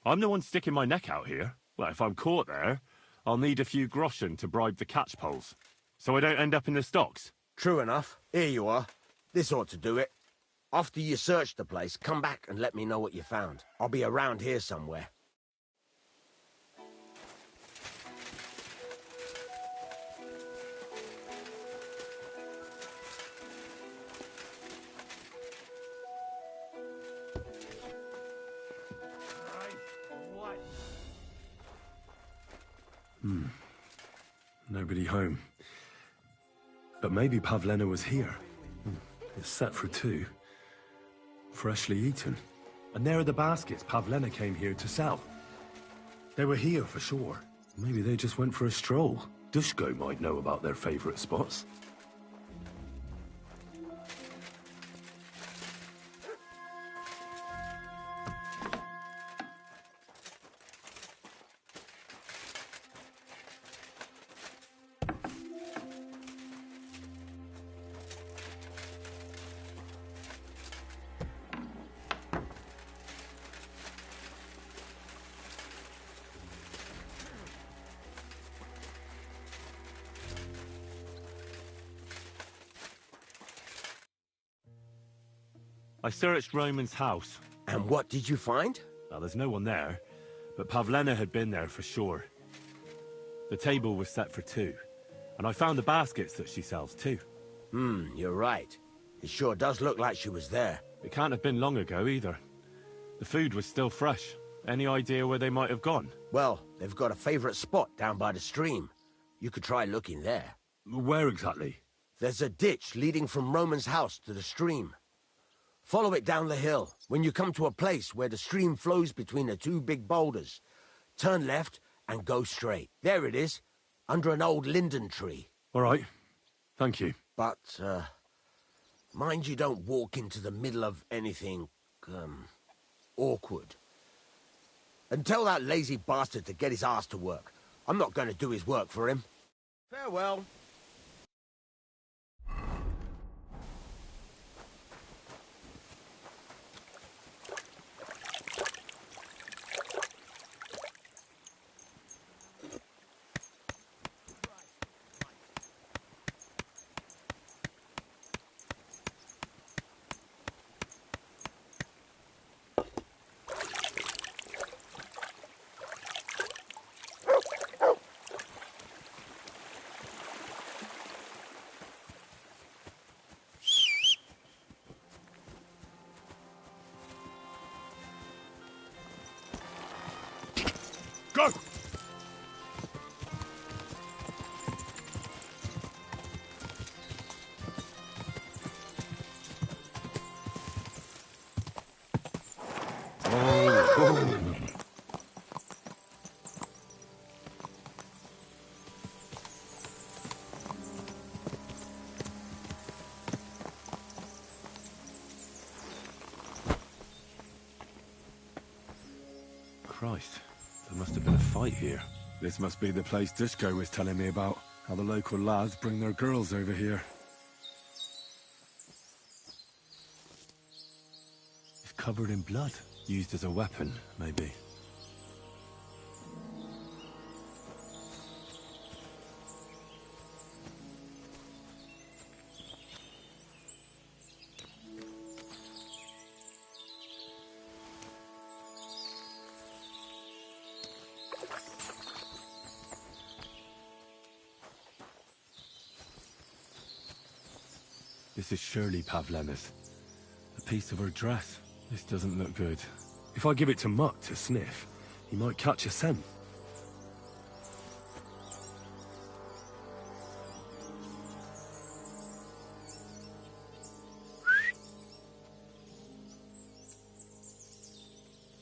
I'm the one sticking my neck out here. Well, if I'm caught there, I'll need a few groschen to bribe the catchpoles, so I don't end up in the stocks. True enough. Here you are. This ought to do it. After you search the place, come back and let me know what you found. I'll be around here somewhere. Nobody home. But maybe Pavlena was here. It's set for 2. Freshly eaten. And there are the baskets Pavlena came here to sell. They were here for sure. Maybe they just went for a stroll. Dushko might know about their favourite spots. I searched Roman's house. And what did you find? Well, there's no one there, but Pavlena had been there for sure. The table was set for 2, and I found the baskets that she sells too. You're right. It sure does look like she was there. It can't have been long ago either. The food was still fresh. Any idea where they might have gone? Well, they've got a favorite spot down by the stream. You could try looking there. Where exactly? There's a ditch leading from Roman's house to the stream. Follow it down the hill. When you come to a place where the stream flows between the 2 big boulders, turn left and go straight. There it is, under an old linden tree. All right. Thank you. But, mind you don't walk into the middle of anything, awkward. And tell that lazy bastard to get his ass to work. I'm not going to do his work for him. Farewell. Go! Christ. There must have been a fight here. This must be the place Dushko was telling me about. How the local lads bring their girls over here. It's covered in blood. Used as a weapon, maybe. This is surely Pavlena's. A piece of her dress. This doesn't look good. If I give it to Mutt to sniff, he might catch a scent.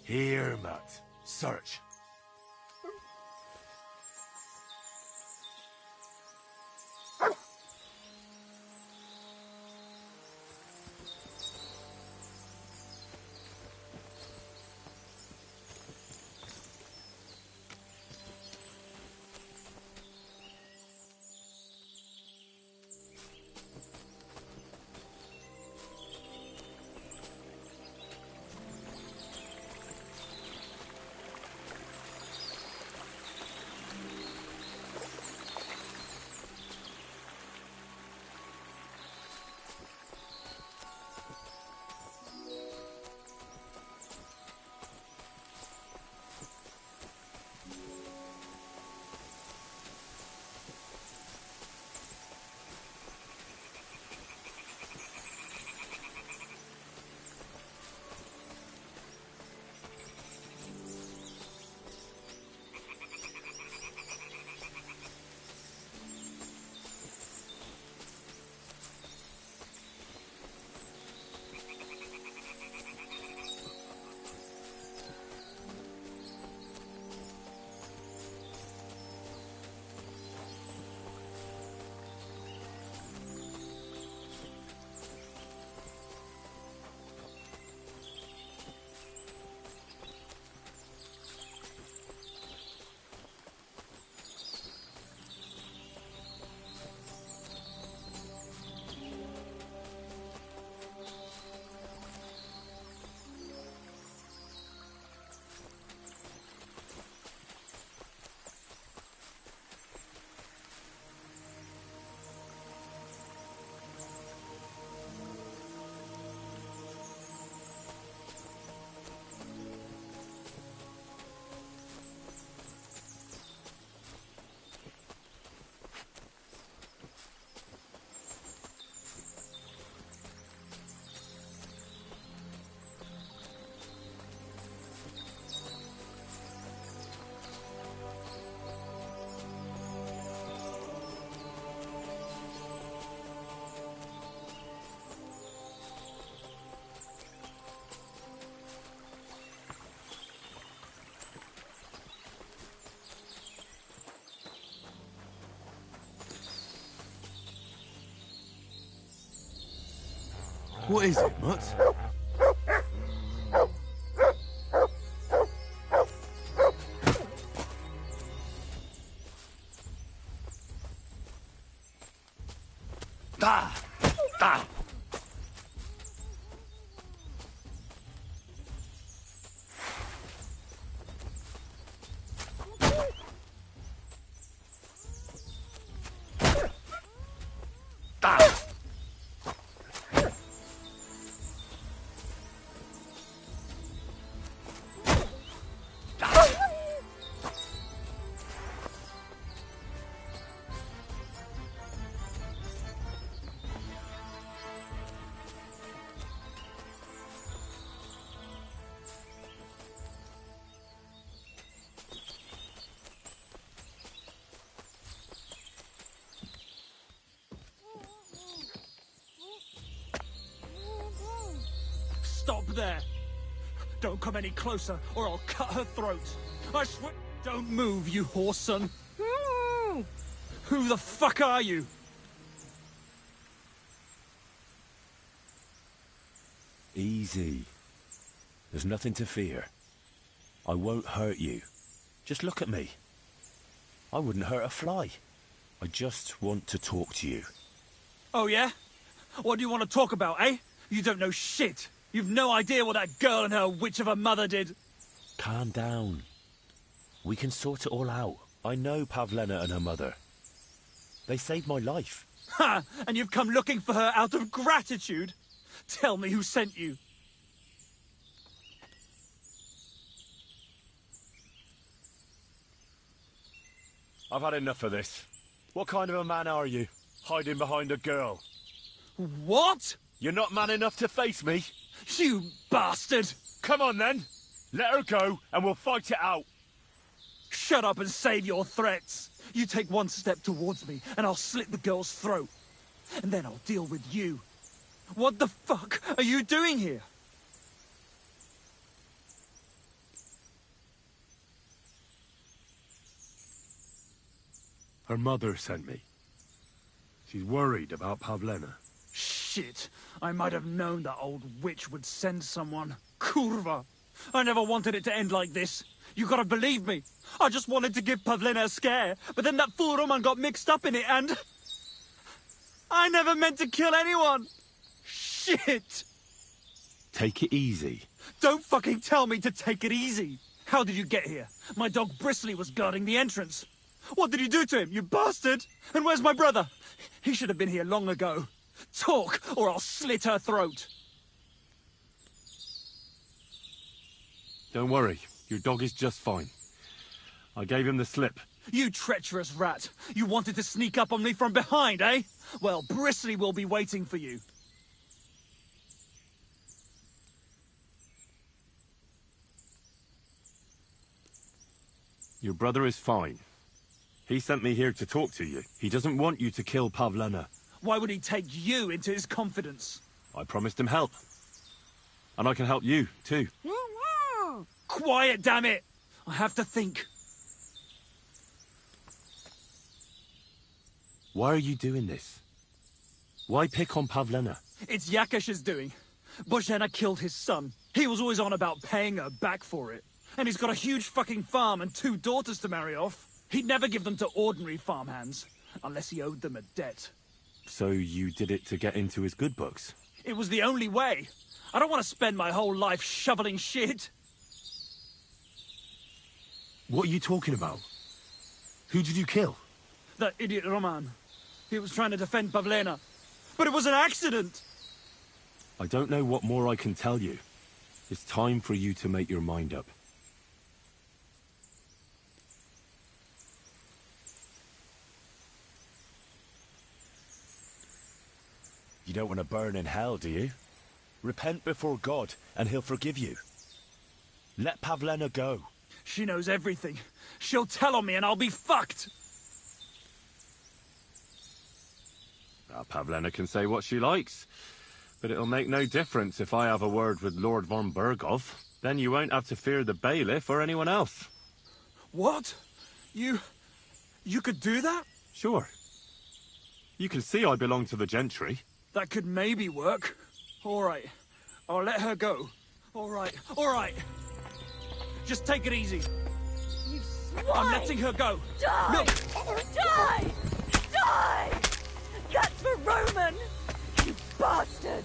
Here, Mutt. Search. What is it, Mutt? Ah! Ah! Stop there! Don't come any closer, or I'll cut her throat. I swear... Don't move, you whoreson! Who the fuck are you? Easy. There's nothing to fear. I won't hurt you. Just look at me. I wouldn't hurt a fly. I just want to talk to you. Oh, yeah? What do you want to talk about, eh? You don't know shit! You've no idea what that girl and her witch of a mother did! Calm down. We can sort it all out. I know Pavlena and her mother. They saved my life. Ha! And you've come looking for her out of gratitude? Tell me who sent you. I've had enough of this. What kind of a man are you? Hiding behind a girl. What? You're not man enough to face me? You bastard! Come on then. Let her go and we'll fight it out. Shut up and save your threats. You take one step towards me and I'll slit the girl's throat. And then I'll deal with you. What the fuck are you doing here? Her mother sent me. She's worried about Pavlena. Shit. I might have known that old witch would send someone. Kurva. I never wanted it to end like this. You gotta believe me. I just wanted to give Pavlena a scare, but then that fool Roman got mixed up in it and... I never meant to kill anyone. Shit. Take it easy. Don't fucking tell me to take it easy. How did you get here? My dog Bristly was guarding the entrance. What did you do to him, you bastard? And where's my brother? He should have been here long ago. Talk, or I'll slit her throat. Don't worry. Your dog is just fine. I gave him the slip. You treacherous rat. You wanted to sneak up on me from behind, eh? Well, Bristly will be waiting for you. Your brother is fine. He sent me here to talk to you. He doesn't want you to kill Pavlena. Why would he take you into his confidence? I promised him help. And I can help you, too. Quiet, damn it! I have to think. Why are you doing this? Why pick on Pavlena? It's Yakash's doing. Bozhena killed his son. He was always on about paying her back for it. And he's got a huge fucking farm and 2 daughters to marry off. He'd never give them to ordinary farmhands, unless he owed them a debt. So you did it to get into his good books? It was the only way. I don't want to spend my whole life shoveling shit. What are you talking about? Who did you kill? That idiot Roman. He was trying to defend Pavlena. But it was an accident! I don't know what more I can tell you. It's time for you to make your mind up. You don't want to burn in hell, do you? Repent before God, and he'll forgive you. Let Pavlena go. She knows everything. She'll tell on me and I'll be fucked! Well, Pavlena can say what she likes, but it'll make no difference if I have a word with Lord von Berghoff. Then you won't have to fear the bailiff or anyone else. What? You could do that? Sure. You can see I belong to the gentry. That could maybe work. All right. I'll let her go. All right. All right. Just take it easy. You swine! I'm letting her go. Die! No. Die! Die! That's for Roman! You bastard!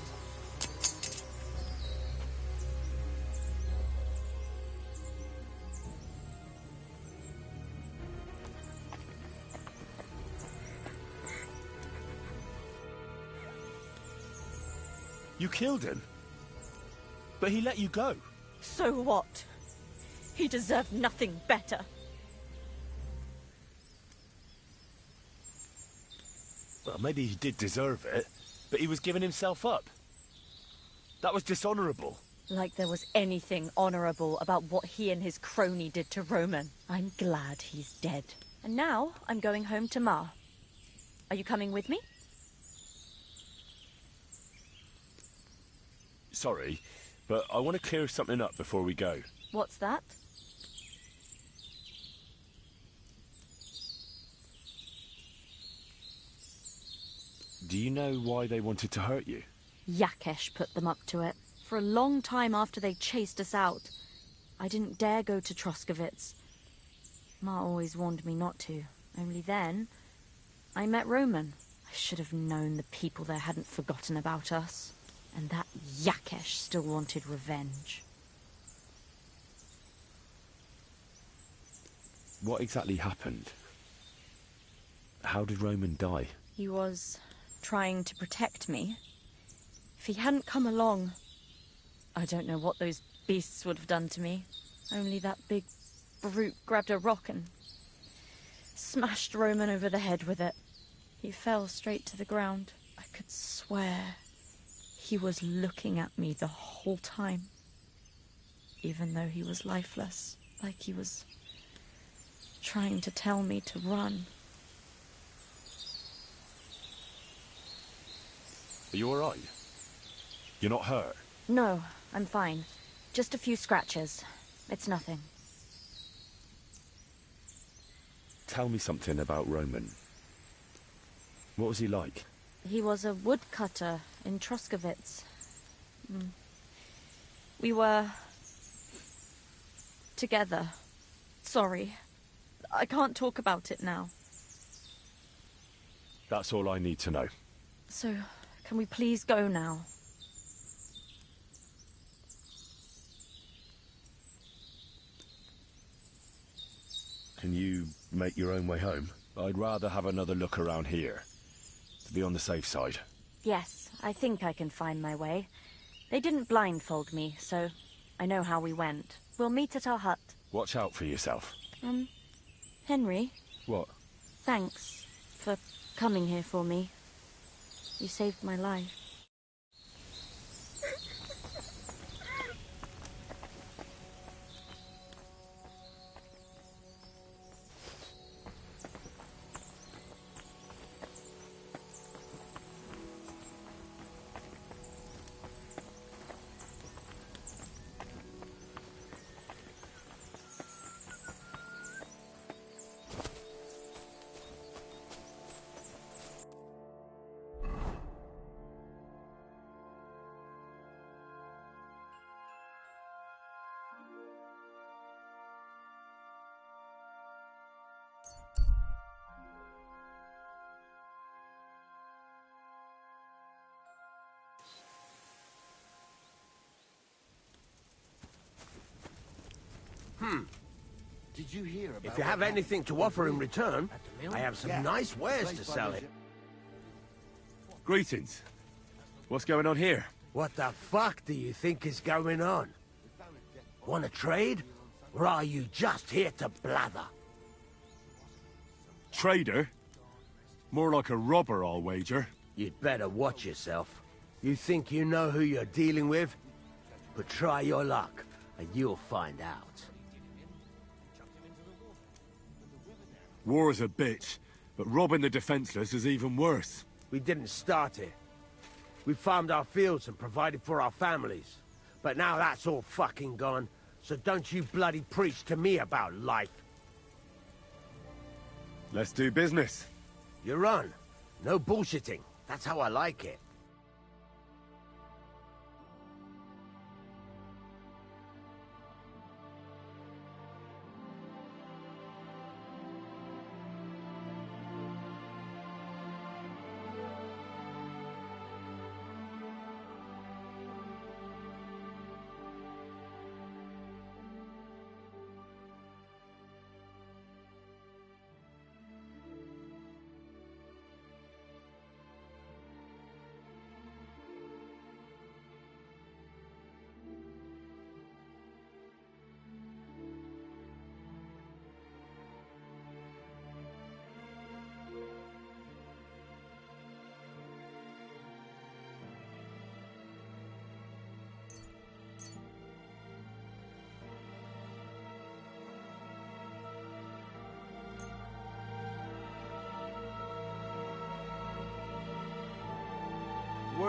You killed him? But he let you go. So what? He deserved nothing better. Well, maybe he did deserve it, but he was giving himself up. That was dishonorable. Like there was anything honorable about what he and his crony did to Roman. I'm glad he's dead. And now I'm going home to Ma. Are you coming with me? Sorry, but I want to clear something up before we go. What's that? Do you know why they wanted to hurt you? Yakesh put them up to it. For a long time after they chased us out, I didn't dare go to Troskovitz. Ma always warned me not to. Only then, I met Roman. I should have known the people there hadn't forgotten about us. And that Yakesh still wanted revenge. What exactly happened? How did Roman die? He was trying to protect me. If he hadn't come along, I don't know what those beasts would have done to me. Only that big brute grabbed a rock and smashed Roman over the head with it. He fell straight to the ground. I could swear he was looking at me the whole time, even though he was lifeless, like he was trying to tell me to run. Are you alright? You're not hurt? No, I'm fine. Just a few scratches. It's nothing. Tell me something about Roman. What was he like? He was a woodcutter in Troskovitz. We were together. Sorry. I can't talk about it now. That's all I need to know. So, can we please go now? Can you make your own way home? I'd rather have another look around here, to be on the safe side. Yes, I think I can find my way. They didn't blindfold me, so I know how we went. We'll meet at our hut. Watch out for yourself. Henry? What? Thanks for coming here for me. You saved my life. Did you hear about if you have anything to offer in return, I have some nice wares to sell it. Greetings. What's going on here? What the fuck do you think is going on? Want to trade? Or are you just here to blather? Trader? More like a robber, I'll wager. You'd better watch yourself. You think you know who you're dealing with? But try your luck, and you'll find out. War is a bitch, but robbing the defenseless is even worse. We didn't start it. We farmed our fields and provided for our families. But now that's all fucking gone, so don't you bloody preach to me about life. Let's do business. You're on. No bullshitting. That's how I like it.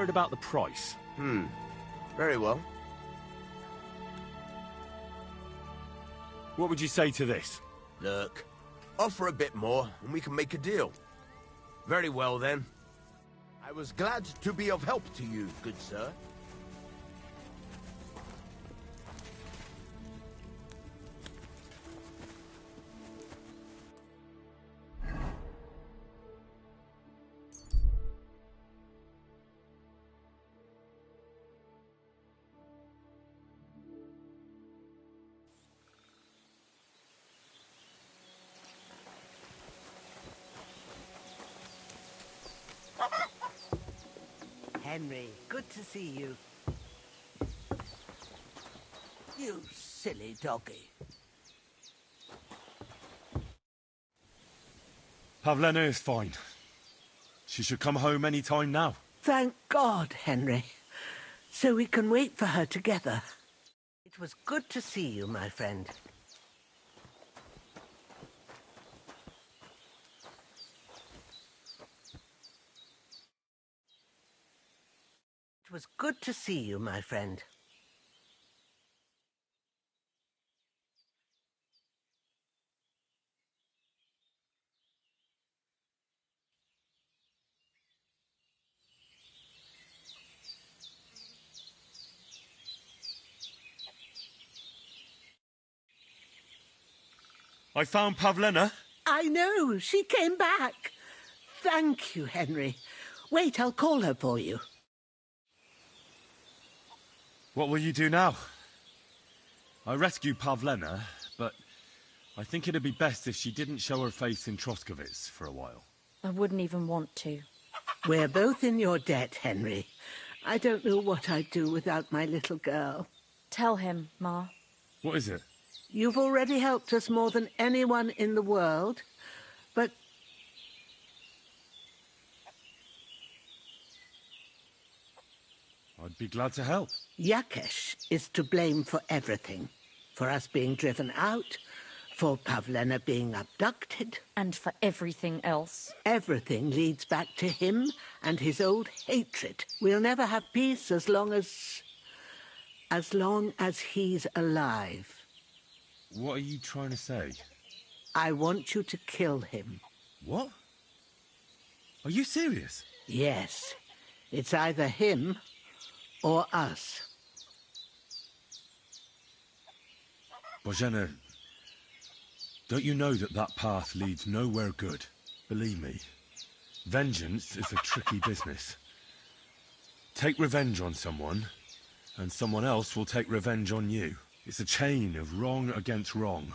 heard about the price. Very well. What would you say to this? Look, offer a bit more, and we can make a deal. Very well, then. I was glad to be of help to you, good sir. Henry, good to see you. You silly doggy. Pavlena is fine. She should come home any time now. Thank God, Henry. So we can wait for her together. It was good to see you, my friend. It was good to see you, my friend. I found Pavlena. I know, she came back. Thank you, Henry. Wait, I'll call her for you. What will you do now? I rescued Pavlena, but I think it'd be best if she didn't show her face in Troskovitz for a while. I wouldn't even want to. We're both in your debt, Henry. I don't know what I'd do without my little girl. Tell him, Ma. What is it? You've already helped us more than anyone in the world, but... I'd be glad to help. Yakesh is to blame for everything. For us being driven out, for Pavlena being abducted. And for everything else. Everything leads back to him and his old hatred. We'll never have peace as long as he's alive. What are you trying to say? I want you to kill him. What? Are you serious? Yes. It's either him or us. Bozhena, don't you know that that path leads nowhere good? Believe me, vengeance is a tricky business. Take revenge on someone, and someone else will take revenge on you. It's a chain of wrong against wrong,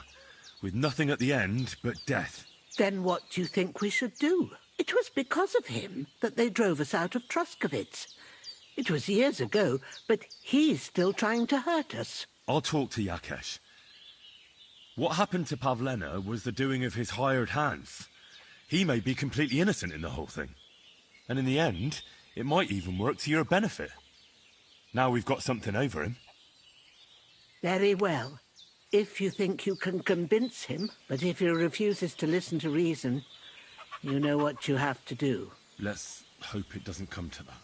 with nothing at the end but death. Then what do you think we should do? It was because of him that they drove us out of Troskovitz. It was years ago, but he's still trying to hurt us. I'll talk to Yakesh. What happened to Pavlena was the doing of his hired hands. He may be completely innocent in the whole thing. And in the end, it might even work to your benefit. Now we've got something over him. Very well. If you think you can convince him, but if he refuses to listen to reason, you know what you have to do. Let's hope it doesn't come to that.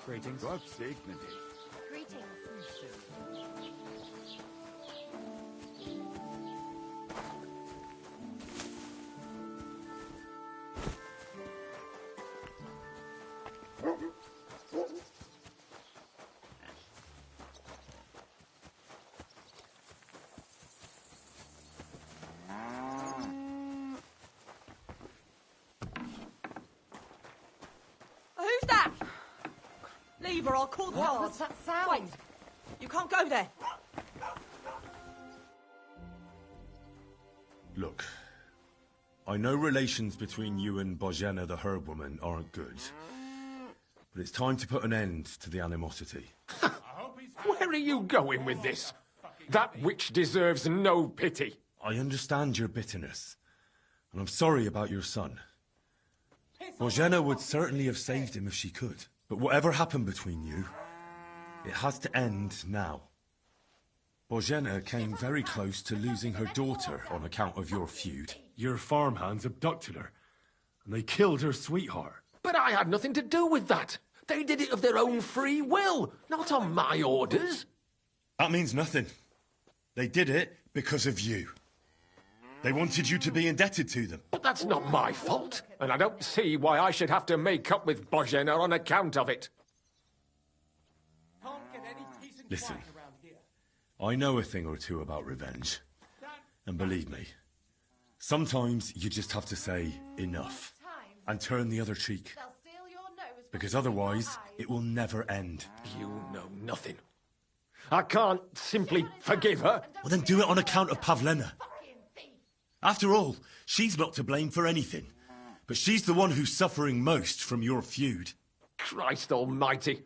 Greetings. God save me. Greetings. Who's that? Leave or I'll call the guards. What's that sound? Wait, you can't go there. Look, I know relations between you and Bozhena the herb woman aren't good, but it's time to put an end to the animosity. Where are you going with this? That witch deserves no pity. I understand your bitterness, and I'm sorry about your son. Bozhena would certainly have saved him if she could, but whatever happened between you, it has to end now. Bozhena came very close to losing her daughter on account of your feud. Your farmhands abducted her, and they killed her sweetheart. But I had nothing to do with that. They did it of their own free will, not on my orders. That means nothing. They did it because of you. They wanted you to be indebted to them. But that's not my fault, and I don't see why I should have to make up with Bozhena on account of it. Listen, I know a thing or two about revenge. And believe me, sometimes you just have to say enough and turn the other cheek. Because otherwise, it will never end. You know nothing. I can't simply forgive her. Well, then do it on account of Pavlena. After all, she's not to blame for anything. But she's the one who's suffering most from your feud. Christ almighty.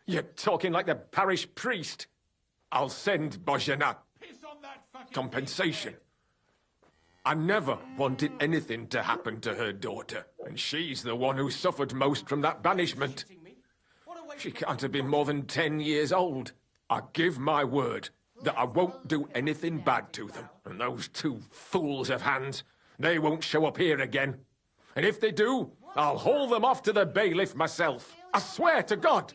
You're talking like the parish priest. I'll send Bozhena compensation. I never wanted anything to happen to her daughter, and she's the one who suffered most from that banishment. She can't have been more than 10 years old. I give my word that I won't do anything bad to them. And those two fools of hands, they won't show up here again. And if they do, I'll haul them off to the bailiff myself. I swear to God.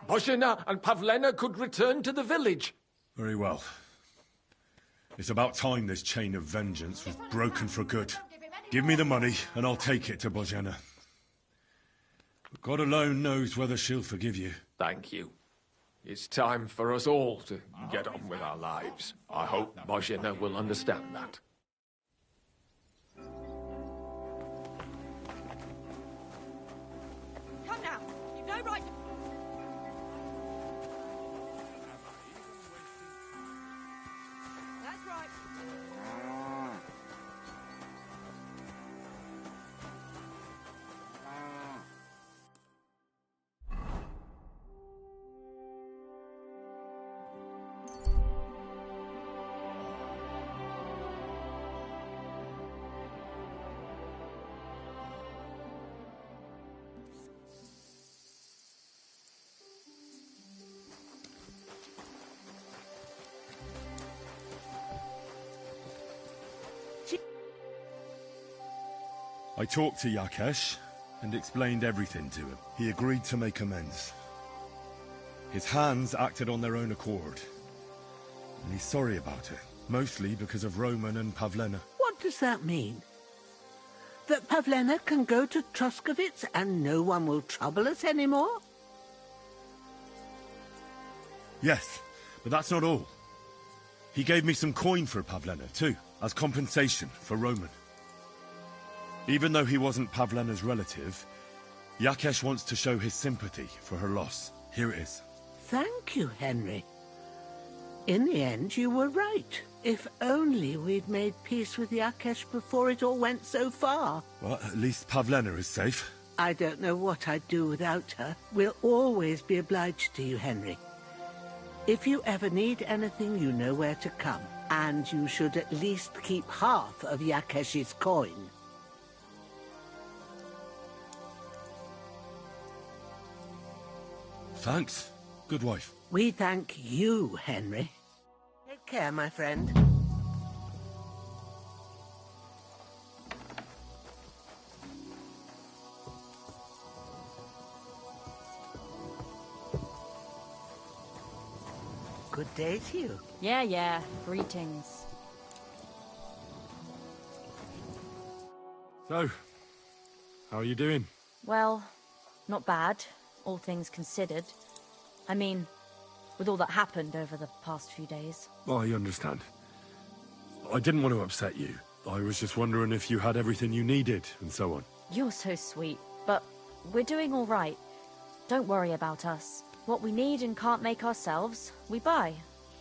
Bozhena and Pavlena could return to the village. Very well. It's about time this chain of vengeance was broken for good. Give me the money, and I'll take it to Bozhena. But God alone knows whether she'll forgive you. Thank you. It's time for us all to get on with our lives. I hope Bozhena will understand that. Come now. You've no right to... That's right. I talked to Yakesh and explained everything to him. He agreed to make amends. His hands acted on their own accord. And he's sorry about it, mostly because of Roman and Pavlena. What does that mean? That Pavlena can go to Troskovitz and no one will trouble us anymore? Yes, but that's not all. He gave me some coin for Pavlena, too, as compensation for Roman. Even though he wasn't Pavlena's relative, Yakesh wants to show his sympathy for her loss. Here it is. Thank you, Henry. In the end, you were right. If only we'd made peace with Yakesh before it all went so far. Well, at least Pavlena is safe. I don't know what I'd do without her. We'll always be obliged to you, Henry. If you ever need anything, you know where to come. And you should at least keep half of Yakesh's coin. Thanks, good wife. We thank you, Henry. Take care, my friend. Good day to you. Yeah. Greetings. So, how are you doing? Well, not bad, all things considered. I mean, with all that happened over the past few days. I understand. I didn't want to upset you. I was just wondering if you had everything you needed, and so on. You're so sweet, but we're doing all right. Don't worry about us. What we need and can't make ourselves, we buy.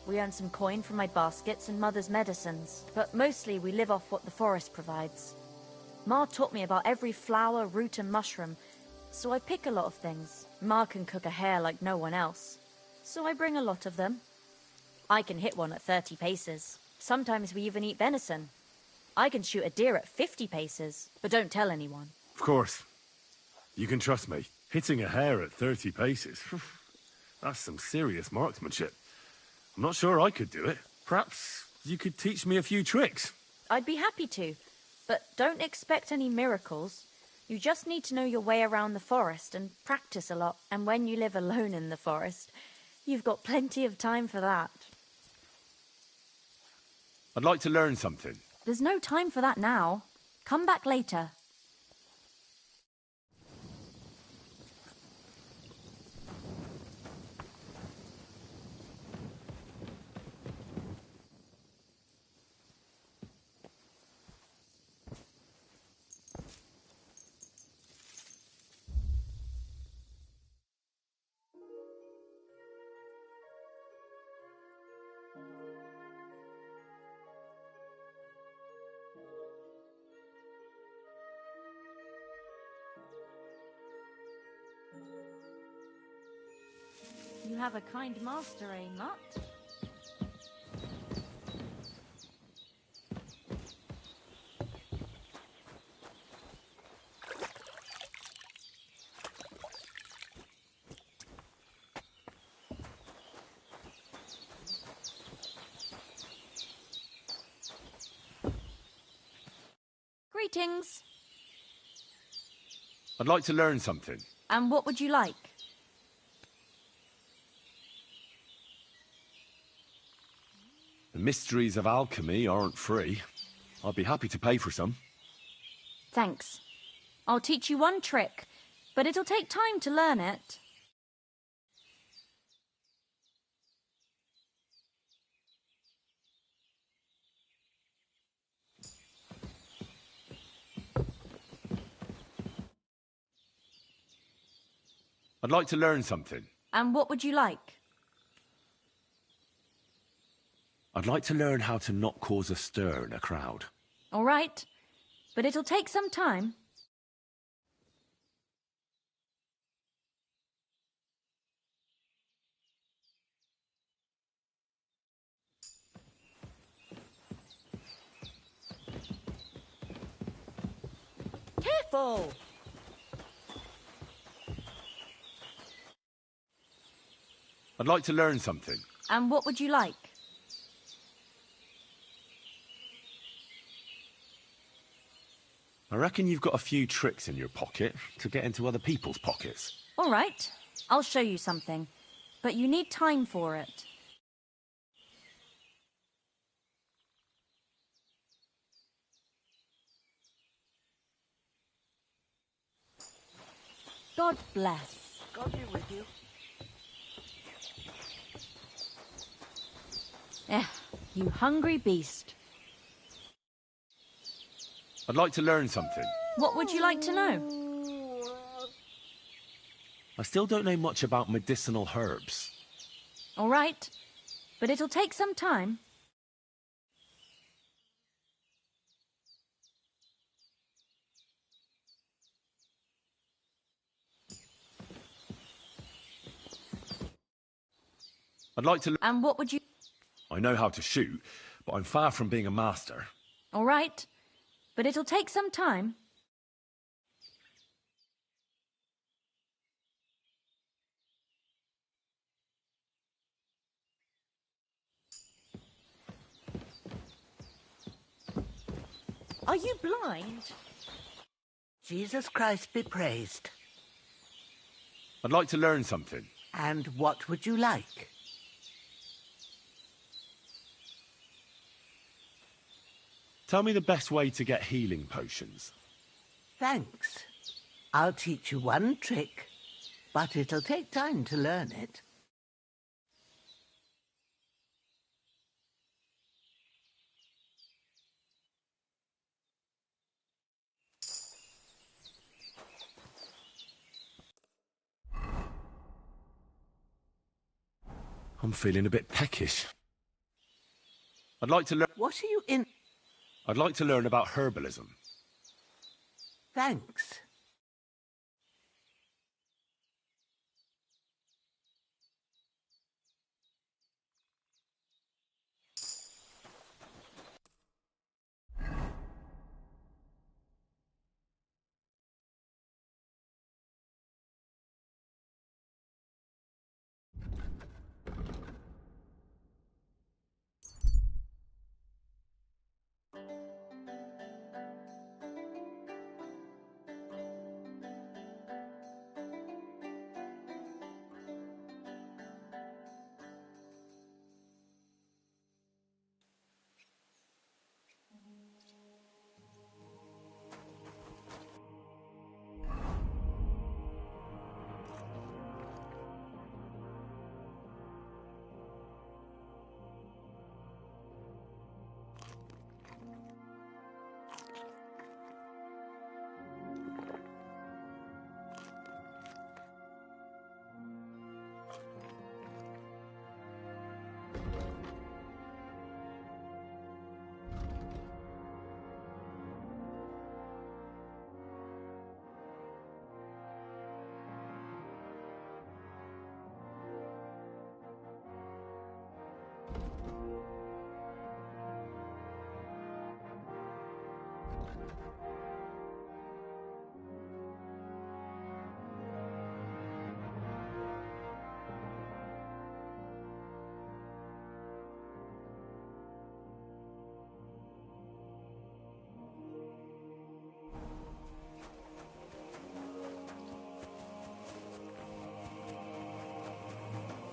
We earn some coin from my baskets and Mother's medicines, but mostly we live off what the forest provides. Ma taught me about every flower, root and mushroom, so I pick a lot of things. Ma can cook a hare like no one else, so I bring a lot of them. I can hit one at 30 paces. Sometimes we even eat venison. I can shoot a deer at 50 paces, but don't tell anyone. Of course. You can trust me. Hitting a hare at 30 paces. That's some serious marksmanship. I'm not sure I could do it. Perhaps you could teach me a few tricks. I'd be happy to, but don't expect any miracles. You just need to know your way around the forest and practice a lot. And when you live alone in the forest, you've got plenty of time for that. I'd like to learn something. There's no time for that now. Come back later. You have a kind master, eh, Mutt? Greetings. I'd like to learn something. And what would you like? The mysteries of alchemy aren't free. I'd be happy to pay for some. Thanks. I'll teach you one trick, but it'll take time to learn it. I'd like to learn something. And what would you like? I'd like to learn how to not cause a stir in a crowd. All right, but it'll take some time. Careful! I'd like to learn something. And what would you like? I reckon you've got a few tricks in your pocket to get into other people's pockets. All right, I'll show you something, but you need time for it. God bless. God be with you. You hungry beast. I'd like to learn something. What would you like to know? I still don't know much about medicinal herbs. All right, but it'll take some time. I'd like to... And what would you... I know how to shoot, but I'm far from being a master. All right, but it'll take some time. Are you blind? Jesus Christ be praised. I'd like to learn something. And what would you like? Tell me the best way to get healing potions. Thanks. I'll teach you one trick, but it'll take time to learn it. I'm feeling a bit peckish. I'd like to learn. What are you in? I'd like to learn about herbalism. Thanks.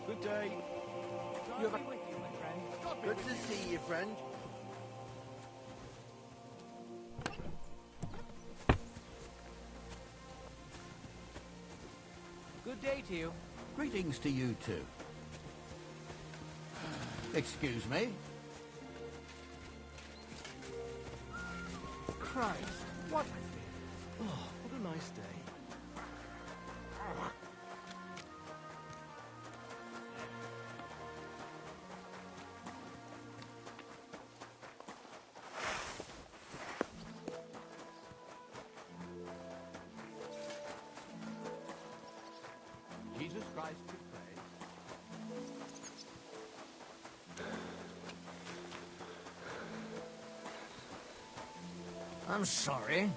Good day. You have a... with you, my friend. Good to see you, friend. Good day to you. Greetings to you too. Excuse me. Christ, what? Oh, what a nice day. Jesus Christ be praised. I'm sorry.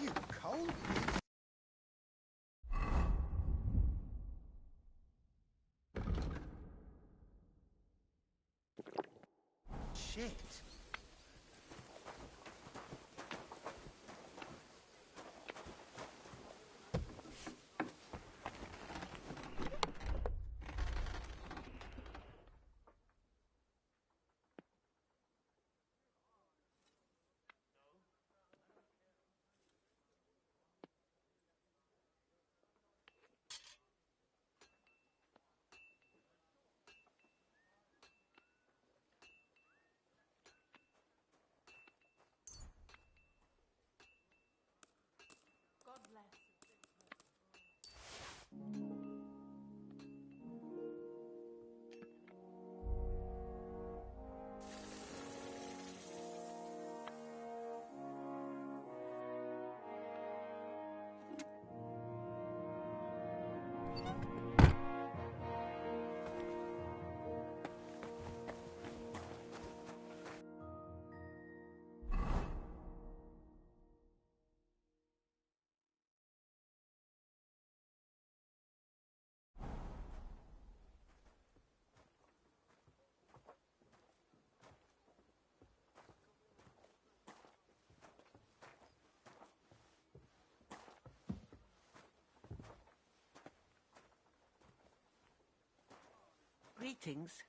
You cold? Shit. God bless. Greetings.